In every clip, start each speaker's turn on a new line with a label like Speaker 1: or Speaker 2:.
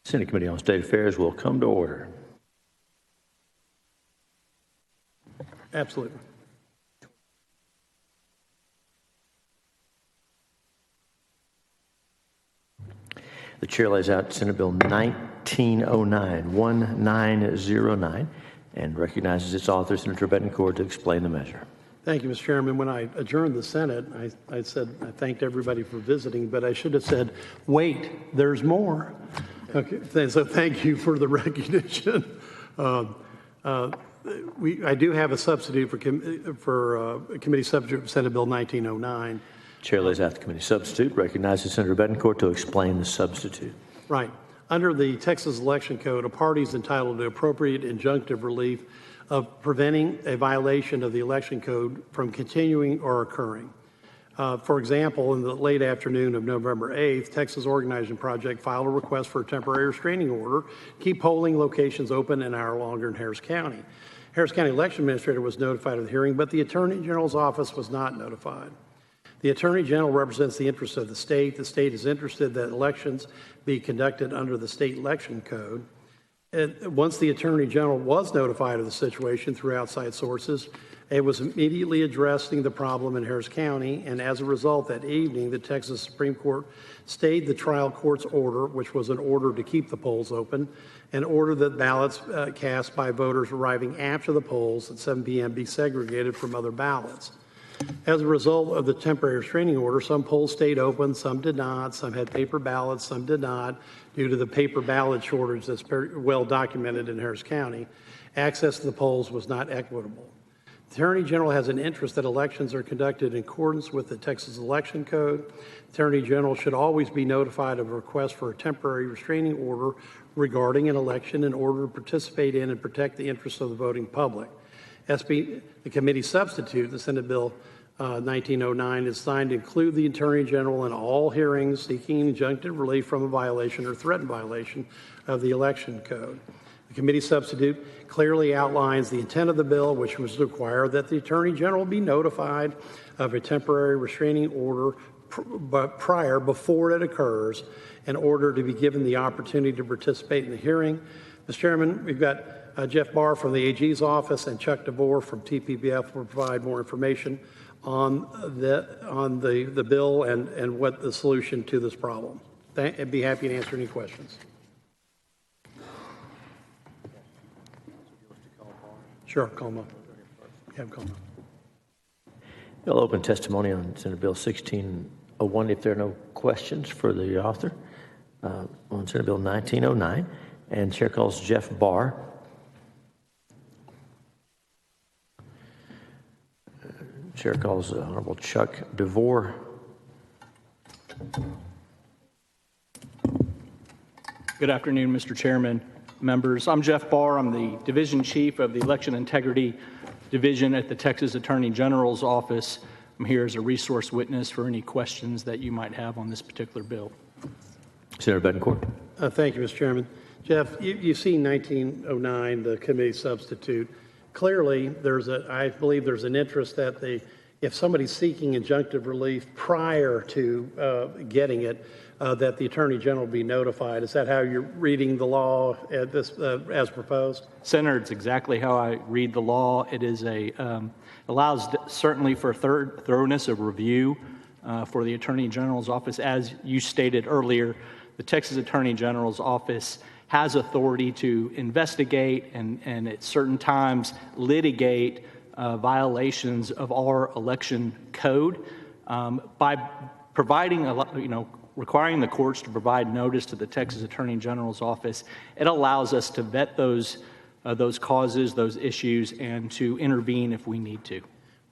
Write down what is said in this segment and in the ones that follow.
Speaker 1: Senate Committee on State Affairs will come to order.
Speaker 2: Absolutely.
Speaker 1: The chair lays out Senate Bill 1909, and recognizes its author, Senator Bettencourt, to explain the measure.
Speaker 2: Thank you, Mr. Chairman. When I adjourned the Senate, I said I thanked everybody for visiting, but I should have said, wait, there's more. Okay, so thank you for the recognition. I do have a substitute for committee substitute for Senate Bill 1909.
Speaker 1: Chair lays out the committee substitute, recognizes Senator Bettencourt to explain the substitute.
Speaker 2: Right. Under the Texas Election Code, a party is entitled to appropriate injunctive relief of preventing a violation of the election code from continuing or occurring. For example, in the late afternoon of November 8th, Texas Organizing Project filed a request for a temporary restraining order to keep polling locations open an hour longer in Harris County. Harris County Election Administrator was notified of the hearing, but the Attorney General's office was not notified. The Attorney General represents the interests of the state. The state is interested that elections be conducted under the state election code. Once the Attorney General was notified of the situation through outside sources, it was immediately addressing the problem in Harris County, and as a result, that evening, the Texas Supreme Court stayed the trial court's order, which was an order to keep the polls open, and ordered that ballots cast by voters arriving after the polls at 7 p.m. be segregated from other ballots. As a result of the temporary restraining order, some polls stayed open, some did not, some had paper ballots, some did not, due to the paper ballot shortage that's very well documented in Harris County. Access to the polls was not equitable. The Attorney General has an interest that elections are conducted in accordance with the Texas Election Code. The Attorney General should always be notified of a request for a temporary restraining order regarding an election in order to participate in and protect the interests of the voting public. The committee substitute, the Senate Bill 1909, is designed to include the Attorney General in all hearings seeking injunctive relief from a violation or threatened violation of the election code. The committee substitute clearly outlines the intent of the bill, which was to require that the Attorney General be notified of a temporary restraining order before it occurs, in order to be given the opportunity to participate in the hearing. Mr. Chairman, we've got Jeff Barr from the AG's office and Chuck DeVore from TPPF will provide more information on the bill and what the solution to this problem. I'd be happy to answer any questions. Sure, call them up. Yeah, call them up.
Speaker 1: I'll open testimony on Senate Bill 1601 if there are no questions for the author on Senate Bill 1909. And Chair calls Jeff Barr. Chair calls Honorable Chuck DeVore.
Speaker 3: Good afternoon, Mr. Chairman, members. I'm Jeff Barr. I'm the Division Chief of the Election Integrity Division at the Texas Attorney General's Office. I'm here as a resource witness for any questions that you might have on this particular bill.
Speaker 1: Senator Bettencourt.
Speaker 2: Thank you, Mr. Chairman. Jeff, you've seen 1909, the committee substitute. Clearly, I believe there's an interest that if somebody's seeking injunctive relief prior to getting it, that the Attorney General be notified. Is that how you're reading the law at this, as proposed?
Speaker 3: Senator, it's exactly how I read the law. It is allows certainly for thoroughness of review for the Attorney General's office. As you stated earlier, the Texas Attorney General's office has authority to investigate and at certain times litigate violations of our election code by providing, requiring the courts to provide notice to the Texas Attorney General's office. It allows us to vet those causes, those issues, and to intervene if we need to.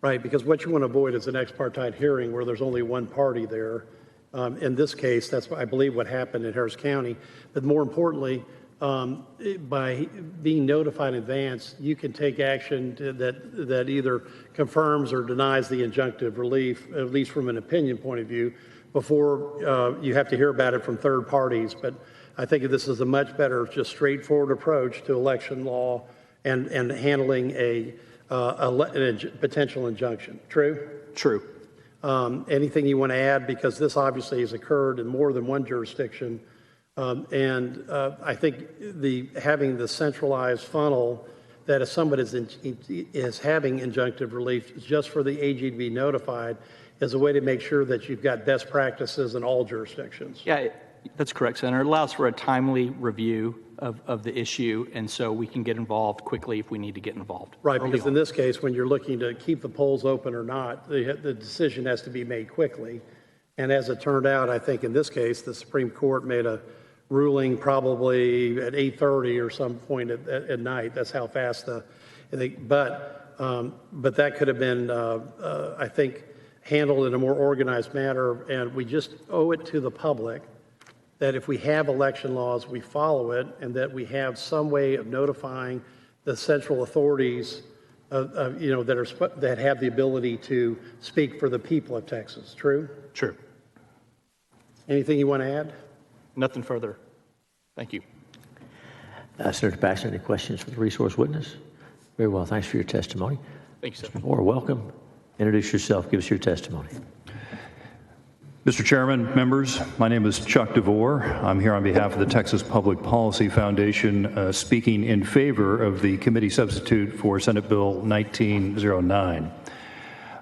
Speaker 2: Right, because what you want to avoid is an ex parte hearing where there's only one party there. In this case, that's, I believe, what happened in Harris County. But more importantly, by being notified in advance, you can take action that either confirms or denies the injunctive relief, at least from an opinion point of view, before you have to hear about it from third parties. But I think this is a much better, just straightforward approach to election law and handling a potential injunction. True?
Speaker 3: True.
Speaker 2: Anything you want to add? Because this obviously has occurred in more than one jurisdiction I think having the centralized funnel that if somebody is having injunctive relief, just for the AG to be notified, is a way to make sure that you've got best practices in all jurisdictions.
Speaker 3: Yeah, that's correct, Senator. It allows for a timely review of the issue, and so we can get involved quickly if we need to get involved.
Speaker 2: Right, because in this case, when you're looking to keep the polls open or not, the decision has to be made quickly. And as it turned out, I think in this case, the Supreme Court made a ruling probably at 8:30 or some point at night. That's how fast but that could have been, I think, handled in a more organized manner. And we just owe it to the public that if we have election laws, we follow it, and that we have some way of notifying the central authorities that have the ability to speak for the people of Texas. True?
Speaker 3: True.
Speaker 2: Anything you want to add?
Speaker 3: Nothing further. Thank you.
Speaker 1: Senator Paxton, any questions for the resource witness? Very well. Thanks for your testimony.
Speaker 3: Thank you, sir.
Speaker 1: DeVore, welcome. Introduce yourself. Give us your testimony.
Speaker 4: Mr. Chairman, members, my name is Chuck DeVore. I'm here on behalf of the Texas Public Policy Foundation, speaking in favor of the committee substitute for Senate Bill 1909.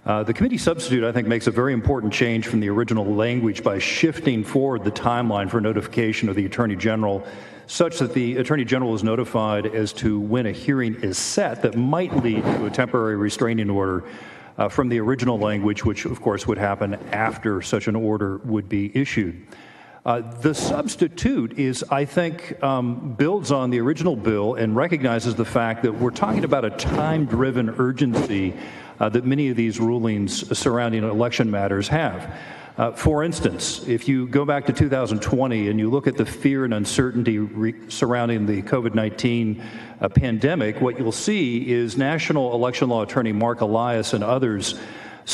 Speaker 4: The committee substitute, I think, makes a very important change from the original language by shifting forward the timeline for notification of the Attorney General such that the Attorney General is notified as to when a hearing is set that might lead to a temporary restraining order from the original language, which of course would happen after such an order would be issued. The substitute is, I think, builds on the original bill and recognizes the fact that we're talking about a time-driven urgency that many of these rulings surrounding election matters have. For instance, if you go back to 2020 and you look at the fear and uncertainty surrounding the COVID-19 pandemic, what you'll see is National Election Law Attorney Mark Elias and others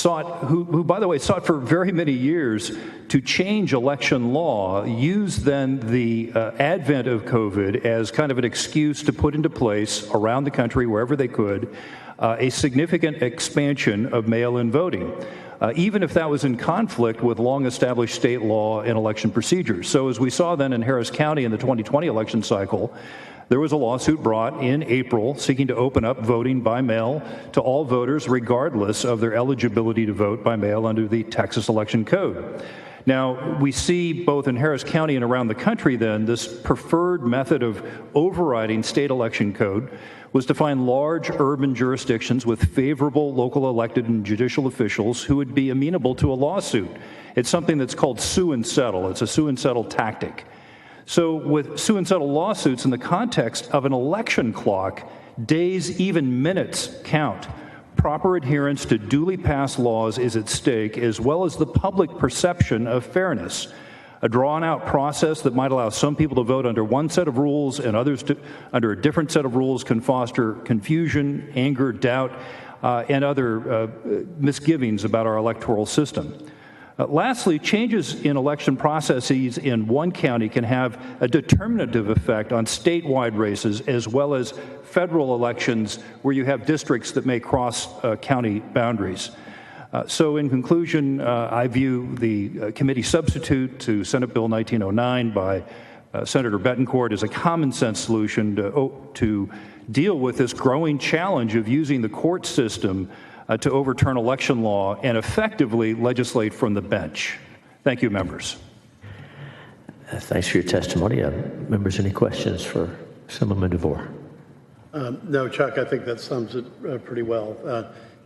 Speaker 4: who, by the way, sought for very many years to change election law, used then the advent of COVID as kind of an excuse to put into place around the country, wherever they could, a significant expansion of mail-in voting, even if that was in conflict with long-established state law and election procedures. So as we saw then in Harris County in the 2020 election cycle, there was a lawsuit brought in April seeking to open up voting by mail to all voters regardless of their eligibility to vote by mail under the Texas Election Code. Now, we see both in Harris County and around the country then, this preferred method of overriding state election code was to find large urban jurisdictions with favorable local elected and judicial officials who would be amenable to a lawsuit. It's something that's called sue and settle. It's a sue and settle tactic. So with sue and settle lawsuits in the context of an election clock, days, even minutes count. Proper adherence to duly passed laws is at stake, as well as the public perception of fairness. A drawn-out process that might allow some people to vote under one set of rules and others under a different set of rules can foster confusion, anger, doubt, and other misgivings about our electoral system. Lastly, changes in election processes in one county can have a determinative effect on statewide races as well as federal elections where you have districts that may cross county boundaries. So in conclusion, I view the committee substitute to Senate Bill 1909 by Senator Betancourt as a common sense solution to deal with this growing challenge of using the court system to overturn election law and effectively legislate from the bench. Thank you, members.
Speaker 1: Thanks for your testimony. Members, any questions for Assemblyman DeVore?
Speaker 2: No, Chuck, I think that sums it pretty well.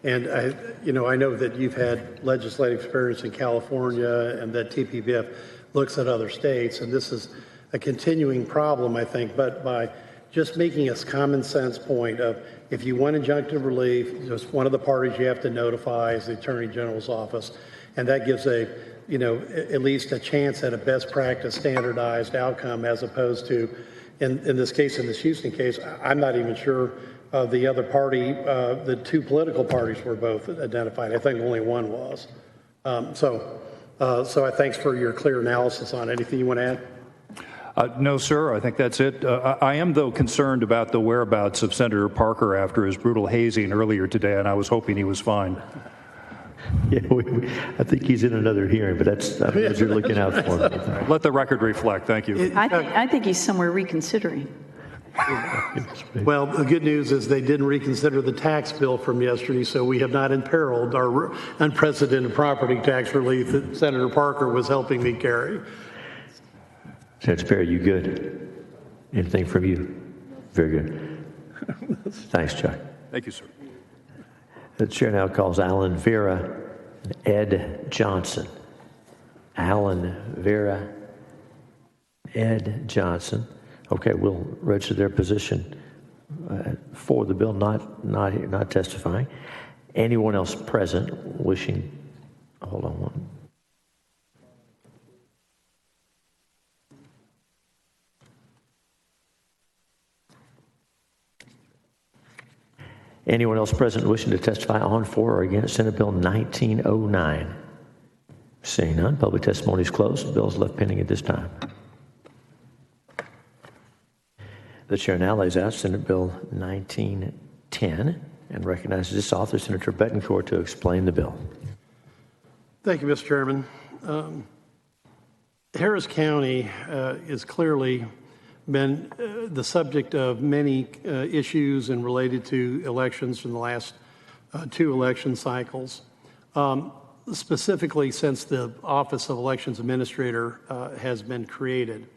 Speaker 2: And I know that you've had legislative experience in California and that TPPF looks at other states, and this is a continuing problem, I think, but by just making a common sense point of if you want injunctive relief, just one of the parties you have to notify is the Attorney General's office, and that gives at least a chance at a best practice standardized outcome as opposed to, in this case, in this Houston case, I'm not even sure the other party, the two political parties were both identified. I think only one was. So I thanks for your clear analysis on it. Anything you want to add?
Speaker 4: No, sir. I think that's it. I am, though, concerned about the whereabouts of Senator Parker after his brutal hazing earlier today, and I was hoping he was fine.
Speaker 1: Yeah, I think he's in another hearing, but that's, I'm glad you're looking out for him.
Speaker 4: Let the record reflect. Thank you.
Speaker 5: I think he's somewhere reconsidering.
Speaker 2: Well, the good news is they didn't reconsider the tax bill from yesterday, so we have not imperiled our unprecedented property tax relief that Senator Parker was helping me carry.
Speaker 1: Senator Perry, you good? Anything from you? Very good. Thanks, Chuck.
Speaker 4: Thank you, sir.
Speaker 1: The chair now calls Alan Vera and Ed Johnson. Alan Vera, Ed Johnson. Okay, we'll register their position for the bill, not testifying. Anyone else present wishing? Hold on one. Anyone else present wishing to testify on, for, or against Senate Bill 1909? Seeing none, public testimony is closed. The bill is left pending at this time. The chair now lays out Senate Bill 1910 and recognizes its author, Senator Bettencourt, to explain the bill.
Speaker 2: Thank you, Mr. Chairman. Harris County is clearly been the subject of many issues and related to elections from the last two election cycles. Specifically since the Office of Elections Administrator has been created.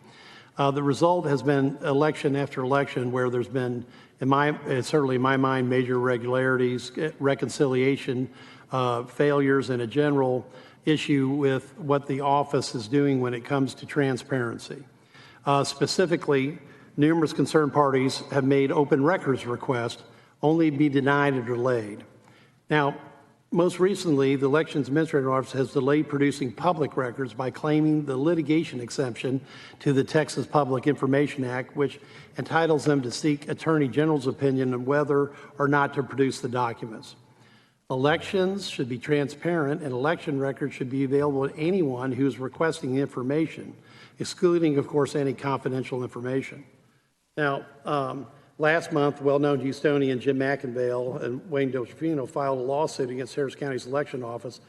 Speaker 2: The result has been election after election where there's been, certainly in my mind, major irregularities, reconciliation, failures, and a general issue with what the office is doing when it comes to transparency. Specifically, numerous concerned parties have made open records requests only to be denied or delayed. Now, most recently, the Elections Administrator Office has delayed producing public records by claiming the litigation exemption to the Texas Public Information Act, which entitles them to seek Attorney General's opinion on whether or not to produce the documents. Elections should be transparent, and election records should be available to anyone who is requesting the information, excluding, of course, any confidential information. Now, last month, well-known Houstonian Jim McIngvale and Wayne Delfino filed a lawsuit against Harris County's election office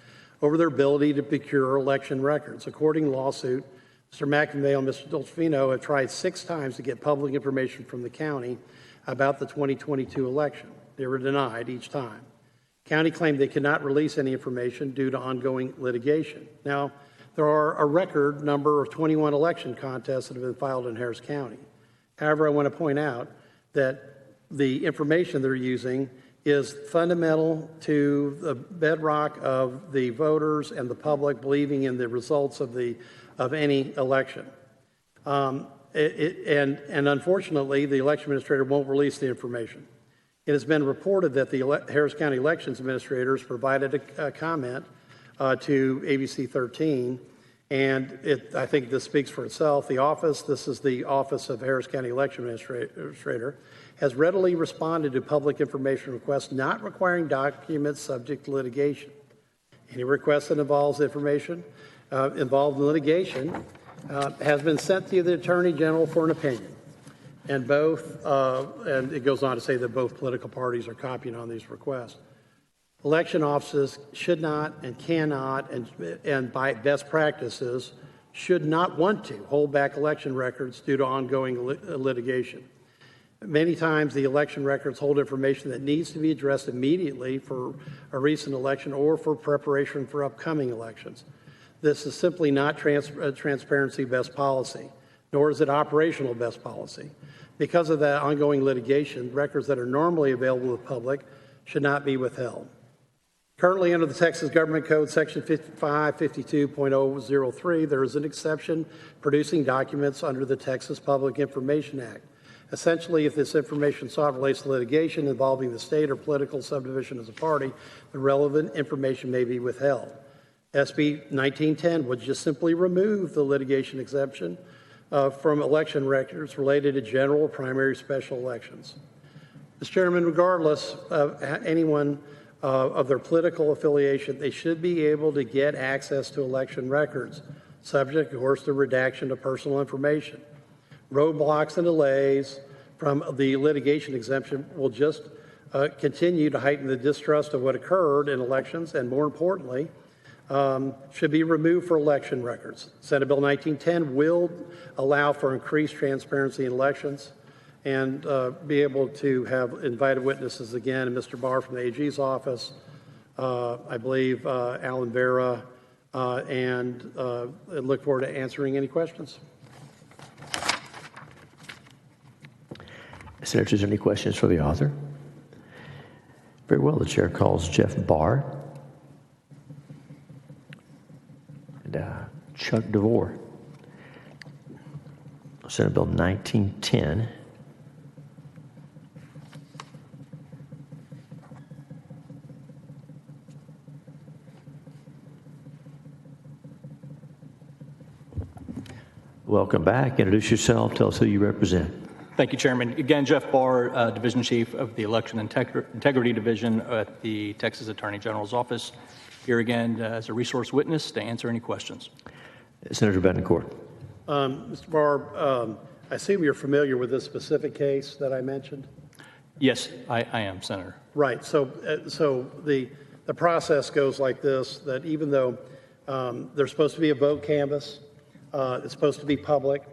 Speaker 2: over their ability to procure election records. According to the lawsuit, Mr. McIngvale and Mr. Delfino have tried 6 times to get public information from the county about the 2022 election. They were denied each time. County claimed they could not release any information due to ongoing litigation. Now, there are a record number of 21 election contests that have been filed in Harris County. However, I want to point out that the information they're using is fundamental to the bedrock of the voters and the public believing in the results of any election. And unfortunately, the election administrator won't release the information. It has been reported that the Harris County Elections Administrators provided a comment to ABC 13, and I think this speaks for itself. This is the Office of Harris County Election Administrator, has readily responded to public information requests not requiring documents subject to litigation. Any request that involves information involved in litigation has been sent to the Attorney General for an opinion. And and it goes on to say that both political parties are copying on these requests. Election offices should not and cannot, and by best practices, should not want to hold back election records due to ongoing litigation. Many times the election records hold information that needs to be addressed immediately for a recent election or for preparation for upcoming elections. This is simply not transparency best policy, nor is it operational best policy. Because of that ongoing litigation, records that are normally available to the public should not be withheld. Currently, under the Texas Government Code, Section 552.003, there is an exception producing documents under the Texas Public Information Act. Essentially, if this information sought relates to litigation involving the state or political subdivision as a party, the relevant information may be withheld. SB 1910 would just simply remove the litigation exemption from election records related to general, primary, special elections. Mr. Chairman, regardless of anyone of their political affiliation, they should be able to get access to election records, subject, of course, to redaction of personal information. Roadblocks and delays from the litigation exemption will just continue to heighten the distrust of what occurred in elections, and more importantly, should be removed for election records. Senate Bill 1910 will allow for increased transparency in elections and be able to have invited witnesses again, and Mr. Barr from the AG's office, I believe Alan Vera, and I look forward to answering any questions.
Speaker 1: Senators, any questions for the author? Very well, the chair calls Jeff Barr and Chuck DeVore. Senate Bill 1910. Welcome back. Introduce yourself. Tell us who you represent.
Speaker 3: Thank you, Chairman. Again, Jeff Barr, Division Chief of the Election Integrity Division at the Texas Attorney General's Office. Here again as a resource witness to answer any questions.
Speaker 1: Senator Betancourt.
Speaker 2: Mr. Barr, I assume you're familiar with this specific case that I mentioned?
Speaker 3: Yes, I am, Senator.
Speaker 2: Right. So the process goes like this, that even though there's supposed to be a vote canvass, it's supposed to be public,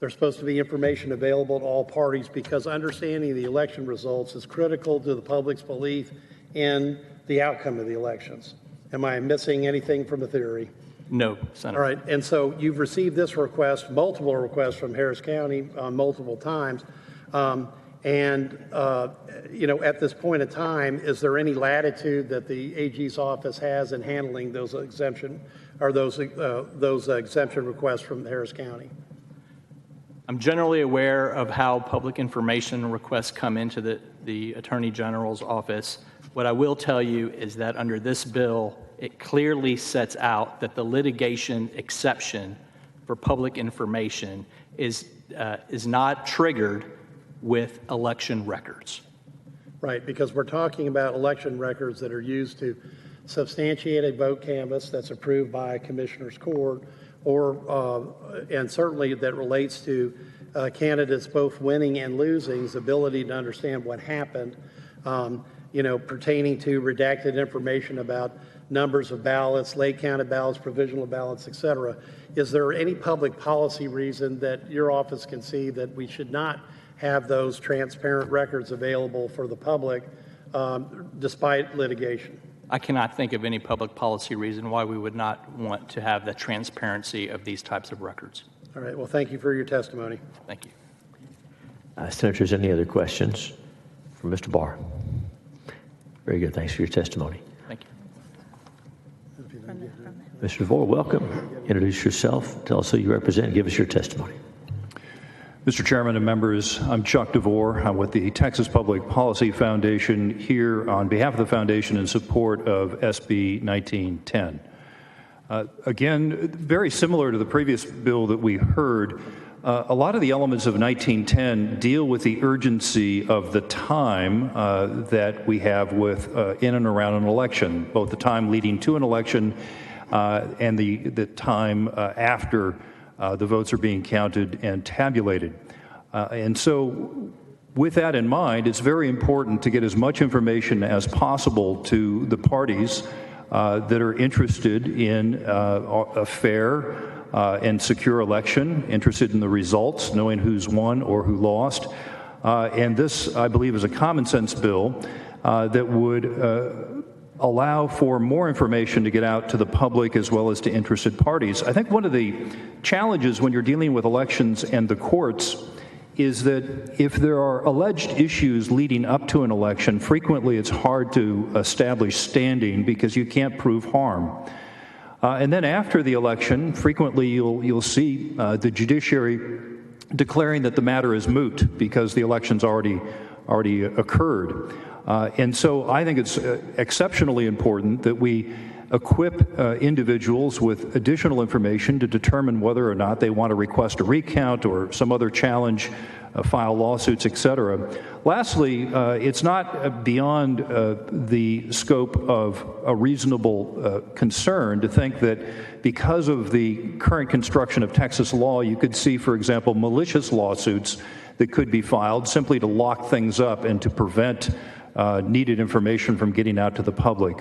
Speaker 2: there's supposed to be information available to all parties, because understanding the election results is critical to the public's belief in the outcome of the elections. Am I missing anything from the theory?
Speaker 3: No, Senator.
Speaker 2: All right, and so you've received this request, multiple requests from Harris County multiple times. At this point in time, is there any latitude that the AG's office has in handling those exemption requests from Harris County?
Speaker 3: I'm generally aware of how public information requests come into the Attorney General's office. What I will tell you is that under this bill, it clearly sets out that the litigation exception for public information is not triggered with election records.
Speaker 2: Right, because we're talking about election records that are used to substantiate a vote canvass that's approved by a commissioner's court, and certainly that relates to candidates both winning and losing's ability to understand what happened, pertaining to redacted information about numbers of ballots, late counted ballots, provisional ballots, et cetera. Is there any public policy reason that your office can see that we should not have those transparent records available for the public despite litigation?
Speaker 3: I cannot think of any public policy reason why we would not want to have the transparency of these types of records.
Speaker 2: All right, well, thank you for your testimony.
Speaker 3: Thank you.
Speaker 1: Senators, any other questions for Mr. Barr? Very good. Thanks for your testimony.
Speaker 3: Thank you.
Speaker 1: Mr. DeVore, welcome. Introduce yourself. Tell us who you represent and give us your testimony.
Speaker 4: Mr. Chairman and members, I'm Chuck DeVore. I'm with the Texas Public Policy Foundation here on behalf of the foundation in support of SB 1910. Again, very similar to the previous bill that we heard, a lot of the elements of 1910 deal with the urgency of the time that we have with in and around an election, both the time leading to an election and the time after the votes are being counted and tabulated. And so with that in mind, it's very important to get as much information as possible to the parties that are interested in a fair and secure election, interested in the results, knowing who's won or who lost. And this, I believe, is a common sense bill that would allow for more information to get out to the public as well as to interested parties. I think one of the challenges when you're dealing with elections and the courts is that if there are alleged issues leading up to an election, frequently it's hard to establish standing because you can't prove harm. And then after the election, frequently you'll see the judiciary declaring that the matter is moot because the election's already occurred. And so I think it's exceptionally important that we equip individuals with additional information to determine whether or not they want to request a recount or some other challenge, file lawsuits, et cetera. Lastly, it's not beyond the scope of a reasonable concern to think that because of the current construction of Texas law, you could see, for example, malicious lawsuits that could be filed simply to lock things up and to prevent needed information from getting out to the public.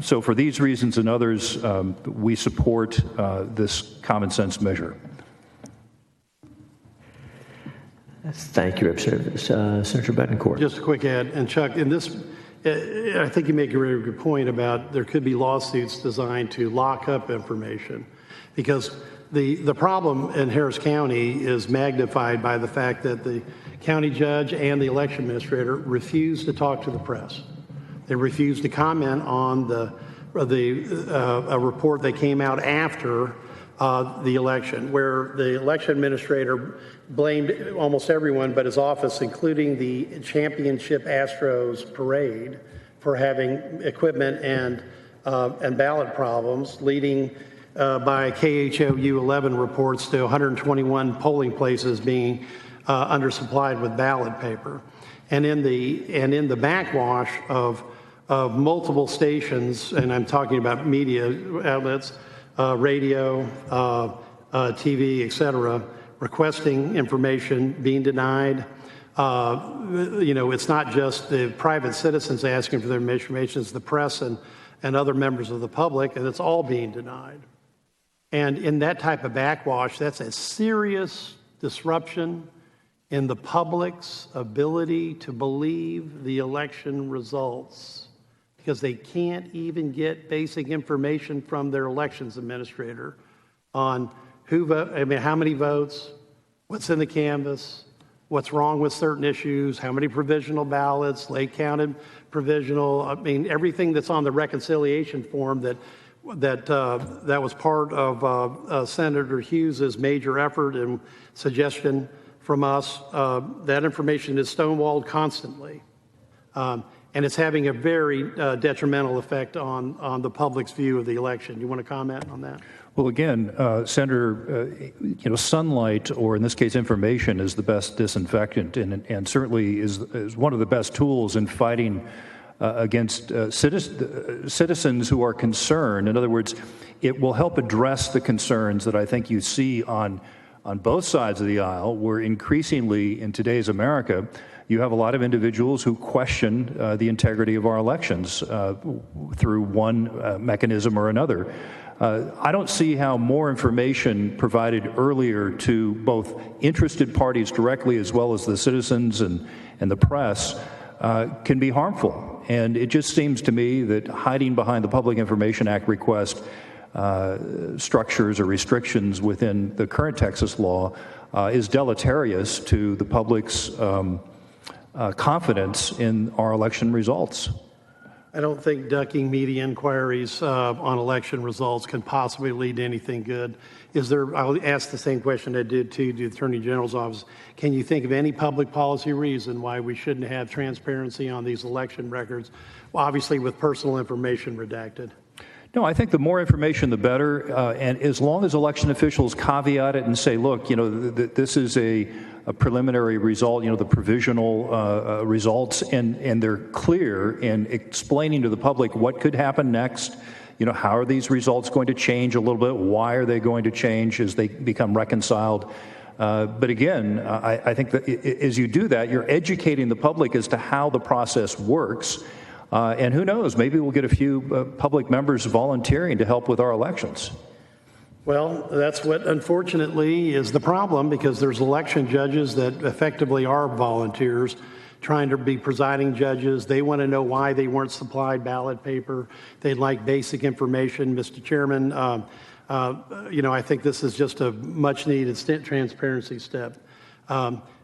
Speaker 4: So for these reasons and others, we support this common sense measure.
Speaker 1: Thank you, Representative. Senator Betancourt.
Speaker 2: Just a quick add, and Chuck, in this, I think you make a very good point about there could be lawsuits designed to lock up information, because the problem in Harris County is magnified by the fact that the county judge and the election administrator refuse to talk to the press. They refuse to comment on a report that came out after the election, where the election administrator blamed almost everyone but his office, including the championship Astros parade, for having equipment and ballot problems, leading by KHOU 11 reports to 121 polling places being undersupplied with ballot paper. And in the backwash of multiple stations, and I'm talking about media outlets, radio, TV, et cetera, requesting information, being denied. It's not just the private citizens asking for their information, it's the press and other members of the public, and it's all being denied. And in that type of backwash, that's a serious disruption in the public's ability to believe the election results, because they can't even get basic information from their elections administrator on how many votes, what's in the canvass, what's wrong with certain issues, how many provisional ballots, late counted provisional, everything that's on the reconciliation form that was part of Senator Hughes's major effort and suggestion from us. That information is stonewalled constantly. And it's having a very detrimental effect on the public's view of the election. You want to comment on that?
Speaker 4: Well, again, Senator, sunlight, or in this case, information, is the best disinfectant, and certainly is one of the best tools in fighting against citizens who are concerned. In other words, it will help address the concerns that I think you see on both sides of the aisle, where increasingly in today's America, you have a lot of individuals who question the integrity of our elections through one mechanism or another. I don't see how more information provided earlier to both interested parties directly as well as the citizens and the press can be harmful. And it just seems to me that hiding behind the Public Information Act request structures or restrictions within the current Texas law is deleterious to the public's confidence in our election results.
Speaker 2: I don't think ducking media inquiries on election results can possibly lead to anything good. I'll ask the same question I did to the Attorney General's office. Can you think of any public policy reason why we shouldn't have transparency on these election records, well, obviously with personal information redacted?
Speaker 4: No, I think the more information, the better. And as long as election officials caveat it and say, look, this is a preliminary result, the provisional results, and they're clear in explaining to the public what could happen next. How are these results going to change a little bit? Why are they going to change as they become reconciled? But again, I think that as you do that, you're educating the public as to how the process works. And who knows, maybe we'll get a few public members volunteering to help with our elections.
Speaker 2: Well, that's what unfortunately is the problem, because there's election judges that effectively are volunteers trying to be presiding judges. They want to know why they weren't supplied ballot paper. They'd like basic information. Mr. Chairman, I think this is just a much needed transparency step.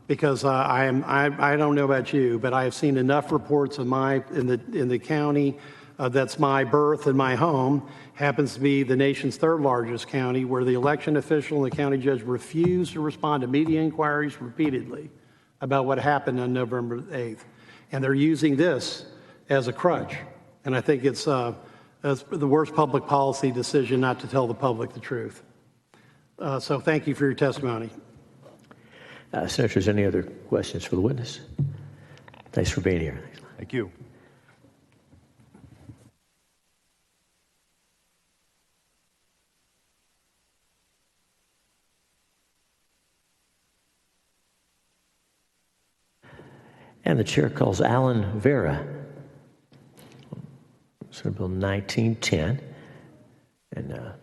Speaker 2: Because I don't know about you, but I have seen enough reports in the county that's my birth and my home, happens to be the nation's third largest county, where the election official and the county judge refused to respond to media inquiries repeatedly about what happened on November 8th. And they're using this as a crutch. And I think it's the worst public policy decision not to tell the public the truth. So thank you for your testimony.
Speaker 1: Senators, any other questions for the witness? Thanks for being here.
Speaker 4: Thank you.
Speaker 1: And the chair calls Alan Vera. Senate Bill 1910. And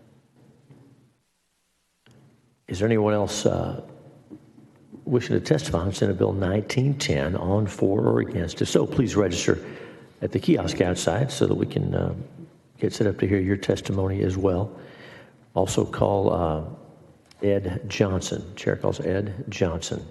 Speaker 1: is there anyone else wishing to testify on Senate Bill 1910 on, for, or against? If so, please register at the kiosk outside so that we can get set up to hear your testimony as well. Also call Ed Johnson. Chair calls Ed Johnson.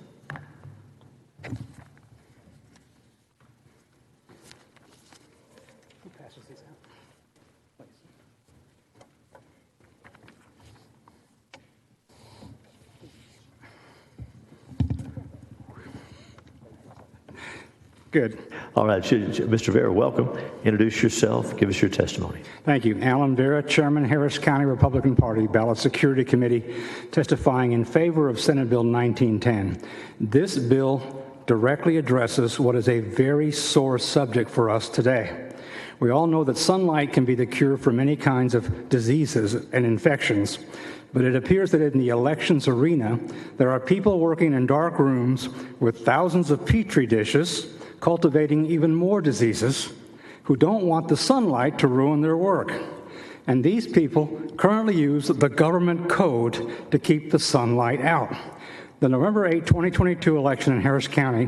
Speaker 6: Good.
Speaker 1: All right, Mr. Vera, welcome. Introduce yourself. Give us your testimony.
Speaker 6: Thank you. Alan Vera, Chairman, Harris County Republican Party, Ballot Security Committee, testifying in favor of Senate Bill 1910. This bill directly addresses what is a very sore subject for us today. We all know that sunlight can be the cure for many kinds of diseases and infections, but it appears that in the elections arena, there are people working in dark rooms with thousands of petri dishes, cultivating even more diseases, who don't want the sunlight to ruin their work. And these people currently use the government code to keep the sunlight out. The November 8, 2022 election in Harris County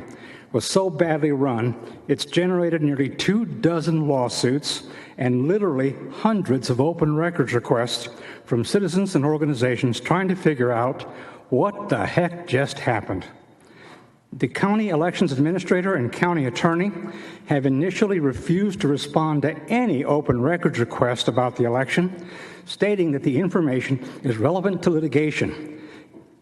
Speaker 6: was so badly run, it's generated nearly 24 lawsuits and literally hundreds of open records requests from citizens and organizations trying to figure out what the heck just happened. The county elections administrator and county attorney have initially refused to respond to any open records request about the election, stating that the information is relevant to litigation.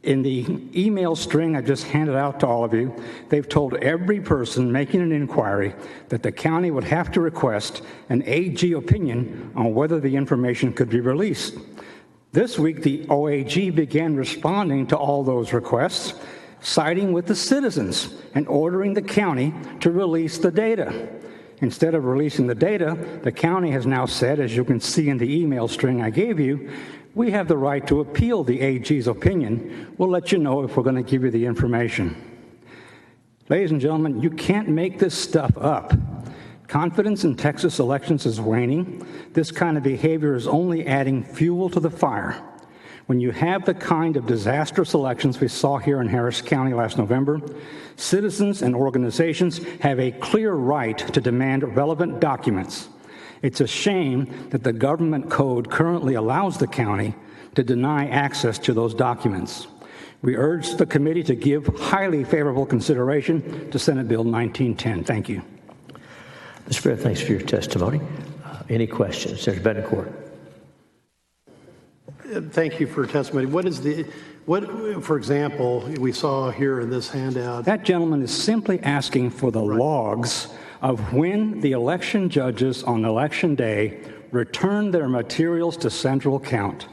Speaker 6: In the email string I just handed out to all of you, they've told every person making an inquiry that the county would have to request an AG opinion on whether the information could be released. This week, the OAG began responding to all those requests, siding with the citizens and ordering the county to release the data. Instead of releasing the data, the county has now said, as you can see in the email string I gave you, we have the right to appeal the AG's opinion. We'll let you know if we're going to give you the information. Ladies and gentlemen, you can't make this stuff up. Confidence in Texas elections is waning. This kind of behavior is only adding fuel to the fire. When you have the kind of disastrous elections we saw here in Harris County last November, citizens and organizations have a clear right to demand relevant documents. It's a shame that the government code currently allows the county to deny access to those documents. We urge the committee to give highly favorable consideration to Senate Bill 1910. Thank you.
Speaker 1: Mr. Fair, thanks for your testimony. Any questions? Senator Betancourt.
Speaker 2: Thank you for your testimony. For example, we saw here in this handout.
Speaker 6: That gentleman is simply asking for the logs of when the election judges on election day returned their materials to central count.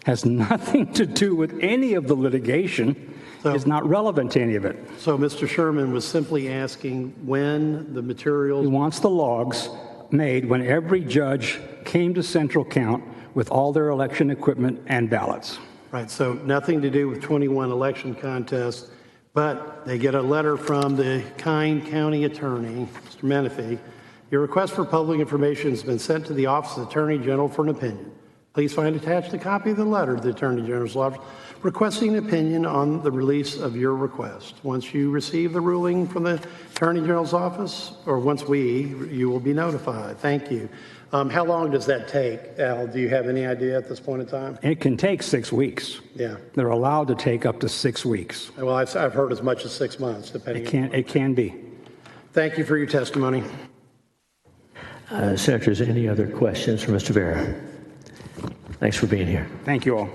Speaker 6: Has nothing to do with any of the litigation. Is not relevant to any of it.
Speaker 2: So Mr. Sherman was simply asking when the materials.
Speaker 6: He wants the logs made when every judge came to central count with all their election equipment and ballots.
Speaker 2: Right, so nothing to do with 21 election contests, but they get a letter from the Kine County Attorney, Mr. Menifee. Your request for public information has been sent to the Office of the Attorney General for an opinion. Please find attached a copy of the letter to the Attorney General's office requesting an opinion on the release of your request. Once you receive the ruling from the Attorney General's office, or you will be notified. Thank you. How long does that take, Al? Do you have any idea at this point in time?
Speaker 6: It can take 6 weeks.
Speaker 2: Yeah.
Speaker 6: They're allowed to take up to 6 weeks.
Speaker 2: Well, I've heard as much as 6 months, depending.
Speaker 6: It can be.
Speaker 2: Thank you for your testimony.
Speaker 1: Senators, any other questions for Mr. Vera? Thanks for being here.
Speaker 6: Thank you all.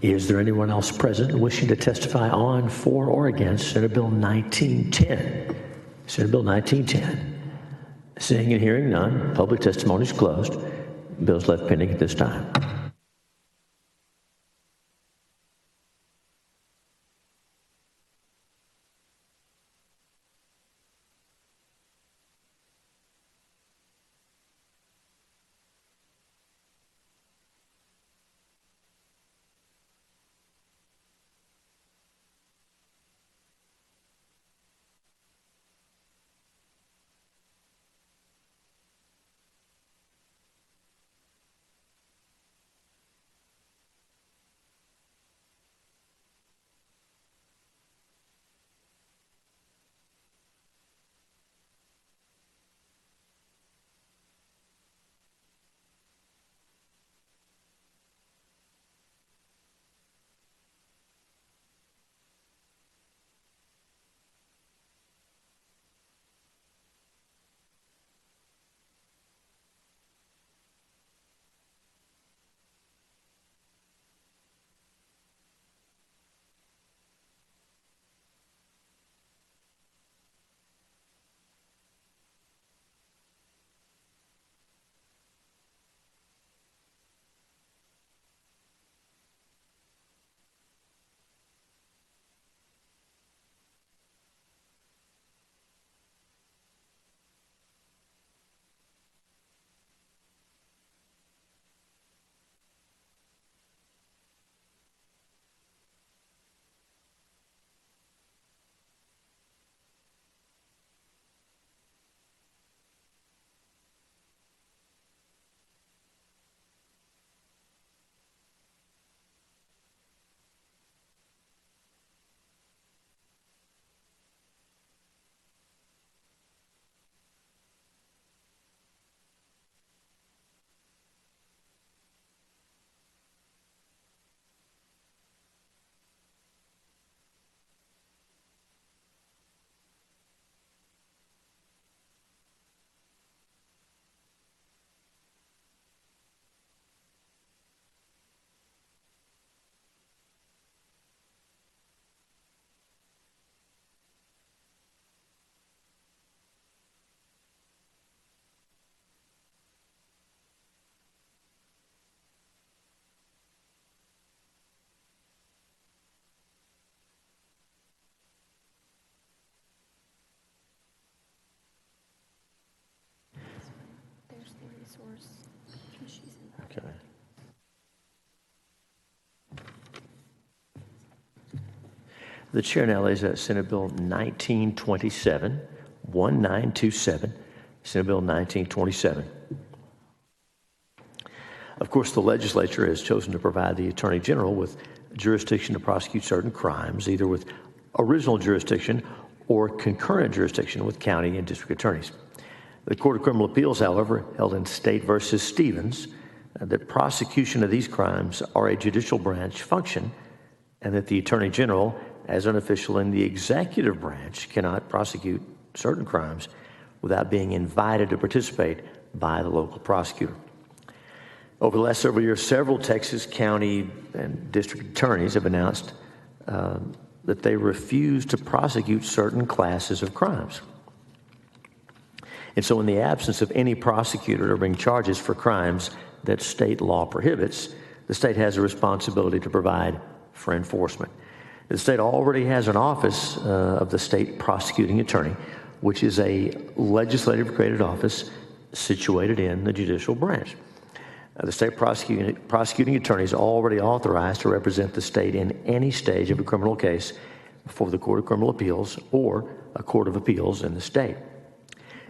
Speaker 1: Is there anyone else present wishing to testify on, for, or against Senate Bill 1910? Senate Bill 1910. Seeing and hearing none, public testimony is closed. Bills left pending at this time. The chair now lays out Senate Bill 1927, 1927, Senate Bill 1927. Of course, the legislature has chosen to provide the Attorney General with jurisdiction to prosecute certain crimes, either with original jurisdiction or concurrent jurisdiction with county and district attorneys. The Court of Criminal Appeals, however, held in State versus Stevens that prosecution of these crimes are a judicial branch function, and that the Attorney General, as an official in the executive branch, cannot prosecute certain crimes without being invited to participate by the local prosecutor. Over the last several years, several Texas county and district attorneys have announced that they refuse to prosecute certain classes of crimes. And so in the absence of any prosecutor to bring charges for crimes that state law prohibits, the state has a responsibility to provide for enforcement. The state already has an office of the state prosecuting attorney, which is a legislative created office situated in the judicial branch. The state prosecuting attorney is already authorized to represent the state in any stage of a criminal case before the Court of Criminal Appeals or a court of appeals in the state.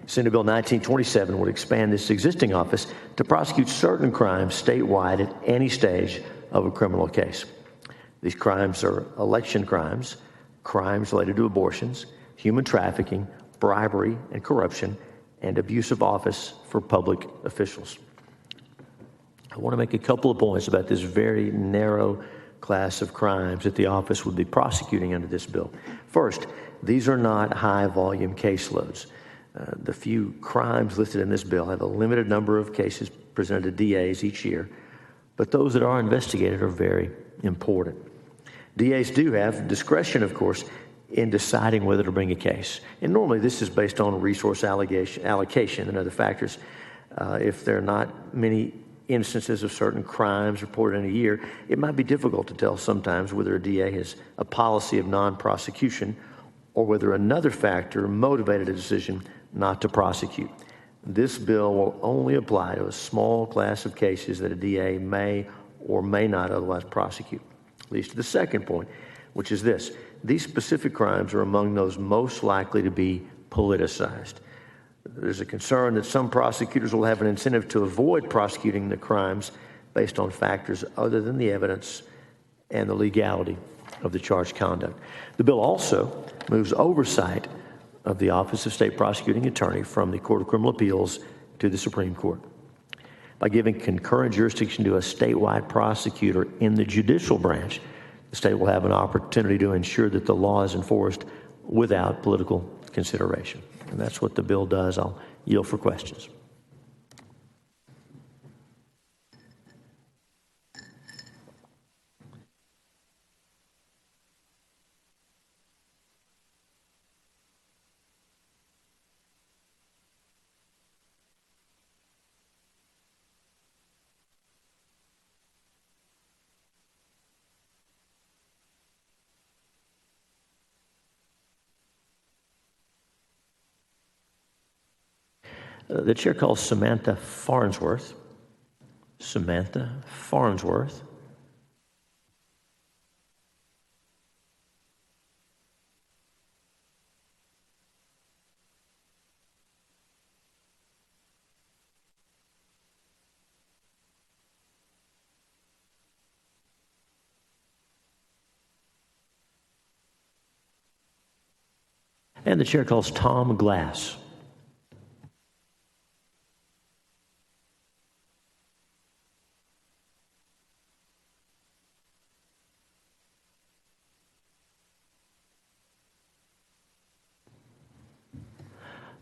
Speaker 1: Senate Bill 1927 would expand this existing office to prosecute certain crimes statewide at any stage of a criminal case. These crimes are election crimes, crimes related to abortions, human trafficking, bribery and corruption, and abuse of office for public officials. I want to make a couple of points about this very narrow class of crimes that the office would be prosecuting under this bill. First, these are not high-volume caseloads. The few crimes listed in this bill have a limited number of cases presented to DAs each year, but those that are investigated are very important. DAs do have discretion, of course, in deciding whether to bring a case. And normally this is based on resource allocation and other factors. If there are not many instances of certain crimes reported in a year, it might be difficult to tell sometimes whether a DA has a policy of non-prosecution or whether another factor motivated a decision not to prosecute. This bill will only apply to a small class of cases that a DA may or may not otherwise prosecute. Leads to the second point, which is this: these specific crimes are among those most likely to be politicized. There's a concern that some prosecutors will have an incentive to avoid prosecuting the crimes based on factors other than the evidence and the legality of the charged conduct. The bill also moves oversight of the Office of State Prosecuting Attorney from the Court of Criminal Appeals to the Supreme Court. By giving concurrent jurisdiction to a statewide prosecutor in the judicial branch, the state will have an opportunity to ensure that the law is enforced without political consideration. And that's what the bill does. I'll yield for questions. The chair calls Samantha Farnsworth. Samantha Farnsworth. And the chair calls Tom Glass.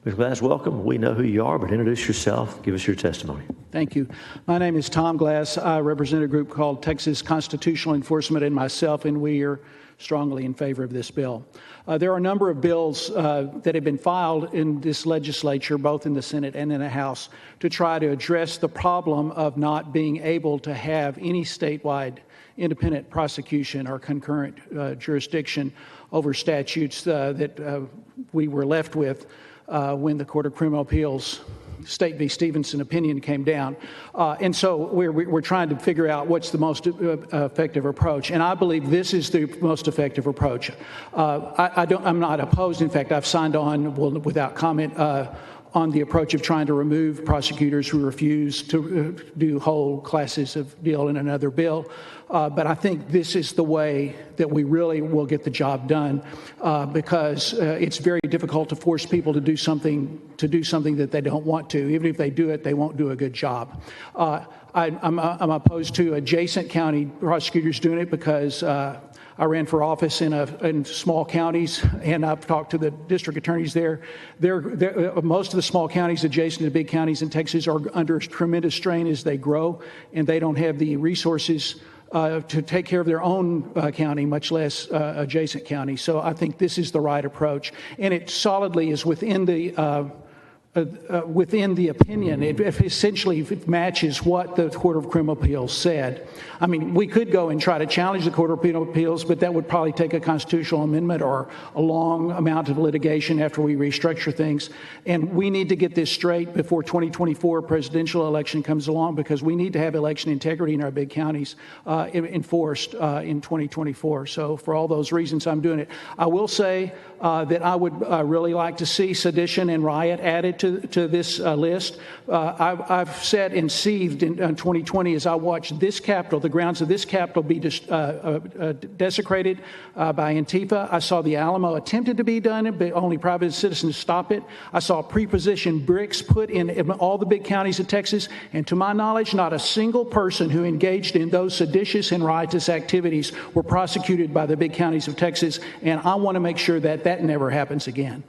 Speaker 1: Ms. Glass, welcome. We know who you are, but introduce yourself. Give us your testimony.
Speaker 7: Thank you. My name is Tom Glass. I represent a group called Texas Constitutional Enforcement and myself, and we are strongly in favor of this bill. There are a number of bills that have been filed in this legislature, both in the Senate and in the House, to try to address the problem of not being able to have any statewide independent prosecution or concurrent jurisdiction over statutes that we were left with when the Court of Criminal Appeals State v. Stevenson opinion came down. And so we're trying to figure out what's the most effective approach. And I believe this is the most effective approach. I'm not opposed. In fact, I've signed on, without comment, on the approach of trying to remove prosecutors who refuse to do whole classes of deal in another bill. But I think this is the way that we really will get the job done, because it's very difficult to force people to do something that they don't want to. Even if they do it, they won't do a good job. I'm opposed to adjacent county prosecutors doing it because I ran for office in small counties, and I've talked to the district attorneys there. Most of the small counties adjacent to big counties in Texas are under tremendous strain as they grow, and they don't have the resources to take care of their own county, much less adjacent counties. So I think this is the right approach, and it solidly is within the opinion. It essentially matches what the Court of Criminal Appeals said. I mean, we could go and try to challenge the Court of Criminal Appeals, but that would probably take a constitutional amendment or a long amount of litigation after we restructure things. And we need to get this straight before 2024 presidential election comes along, because we need to have election integrity in our big counties enforced in 2024. So for all those reasons, I'm doing it. I will say that I would really like to see sedition and riot added to this list. I've sat and seethed in 2020 as I watched this Capitol, the grounds of this Capitol, be desecrated by Antifa. I saw the Alamo attempted to be done, but only private citizens stopped it. I saw pre-positioned bricks put in all the big counties of Texas, and to my knowledge, not a single person who engaged in those seditious and riotous activities were prosecuted by the big counties of Texas, and I want to make sure that that never happens again.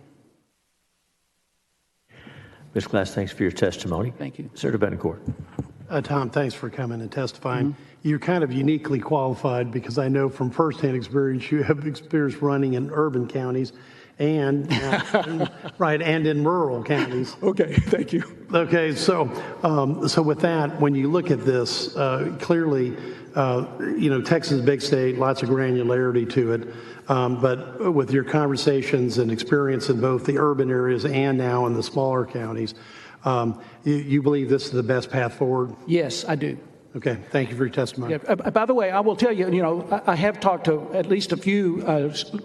Speaker 1: Ms. Glass, thanks for your testimony.
Speaker 7: Thank you.
Speaker 1: Senator Betancourt.
Speaker 2: Tom, thanks for coming and testifying. You're kind of uniquely qualified, because I know from firsthand experience you have experience running in urban counties and right, and in rural counties.
Speaker 7: Okay, thank you.
Speaker 2: Okay, so with that, when you look at this, clearly, Texas is a big state, lots of granularity to it. But with your conversations and experience in both the urban areas and now in the smaller counties, you believe this is the best path forward?
Speaker 7: Yes, I do.
Speaker 2: Okay, thank you for your testimony.
Speaker 7: Yeah, by the way, I will tell you, I have talked to at least a few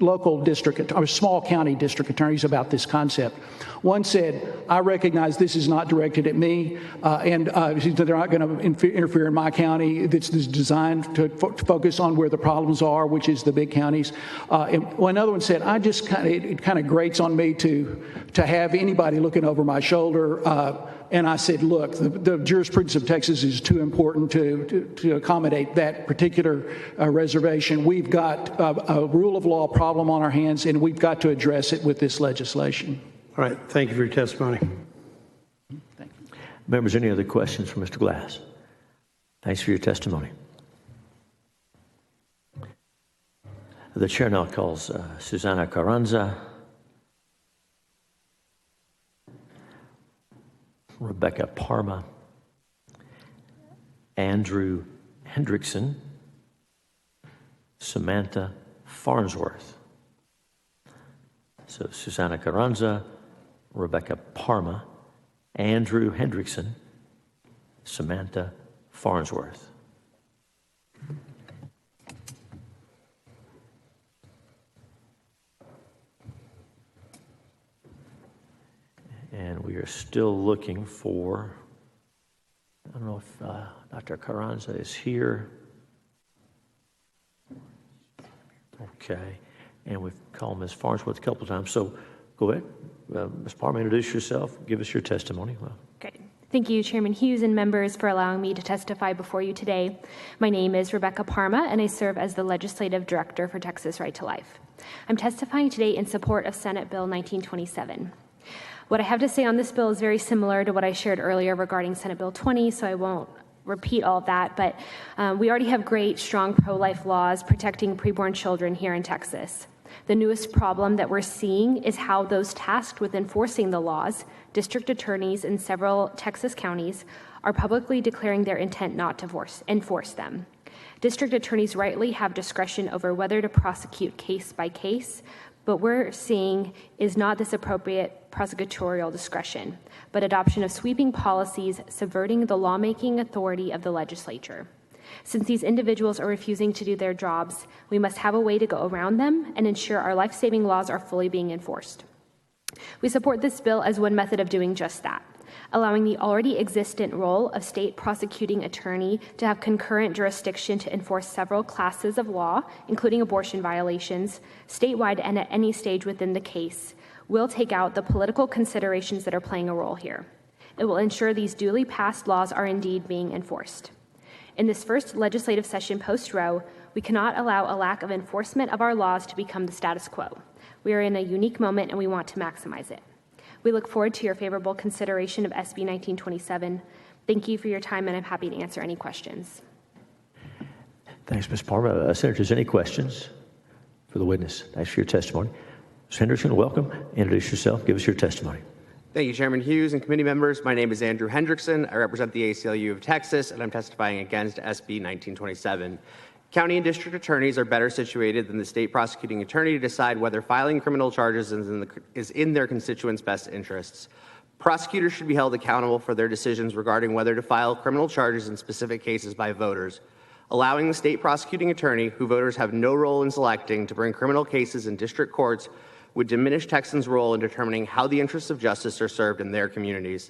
Speaker 7: local district or small county district attorneys about this concept. One said, I recognize this is not directed at me, and they're not going to interfere in my county. This is designed to focus on where the problems are, which is the big counties. And another one said, it kind of grates on me to have anybody looking over my shoulder. And I said, look, the jurisprudence of Texas is too important to accommodate that particular reservation. We've got a rule of law problem on our hands, and we've got to address it with this legislation.
Speaker 2: All right, thank you for your testimony.
Speaker 7: Thank you.
Speaker 1: Members, any other questions for Mr. Glass? Thanks for your testimony. The chair now calls Susana Carranza, Rebecca Parma, Andrew Hendrickson, Samantha Farnsworth. So Susana Carranza, Rebecca Parma, Andrew Hendrickson, Samantha Farnsworth. And we are still looking for, I don't know if Dr. Carranza is here. Okay. And we've called Ms. Farnsworth a couple of times. So go ahead. Ms. Parma, introduce yourself. Give us your testimony. Well,
Speaker 8: great. Thank you, Chairman Hughes and members, for allowing me to testify before you today. My name is Rebecca Parma, and I serve as the Legislative Director for Texas Right to Life. I'm testifying today in support of Senate Bill 1927. What I have to say on this bill is very similar to what I shared earlier regarding Senate Bill 20, so I won't repeat all of that, but we already have great, strong pro-life laws protecting preborn children here in Texas. The newest problem that we're seeing is how those tasked with enforcing the laws, district attorneys in several Texas counties, are publicly declaring their intent not to enforce them. District attorneys rightly have discretion over whether to prosecute case by case, What we're seeing is not this appropriate prosecutorial discretion, but adoption of sweeping policies subverting the lawmaking authority of the legislature. Since these individuals are refusing to do their jobs, we must have a way to go around them and ensure our life-saving laws are fully being enforced. We support this bill as one method of doing just that, allowing the already existent role of state prosecuting attorney to have concurrent jurisdiction to enforce several classes of law, including abortion violations, statewide and at any stage within the case, will take out the political considerations that are playing a role here. It will ensure these duly passed laws are indeed being enforced. In this first legislative session post-Roe, we cannot allow a lack of enforcement of our laws to become the status quo. We are in a unique moment and we want to maximize it. We look forward to your favorable consideration of SB 1927. Thank you for your time, and I'm happy to answer any questions.
Speaker 1: Thanks, Ms. Parma. Senators, any questions for the witness? Thanks for your testimony. Ms. Henderson, welcome. Introduce yourself. Give us your testimony.
Speaker 9: Thank you, Chairman Hughes and committee members. My name is Andrew Hendrickson. I represent the ACLU of Texas, and I'm testifying against SB 1927. County and district attorneys are better situated than the state prosecuting attorney to decide whether filing criminal charges is in their constituents' best interests. Prosecutors should be held accountable for their decisions regarding whether to file criminal charges in specific cases by voters. Allowing the state prosecuting attorney, who voters have no role in selecting, to bring criminal cases in district courts would diminish Texans' role in determining how the interests of justice are served in their communities.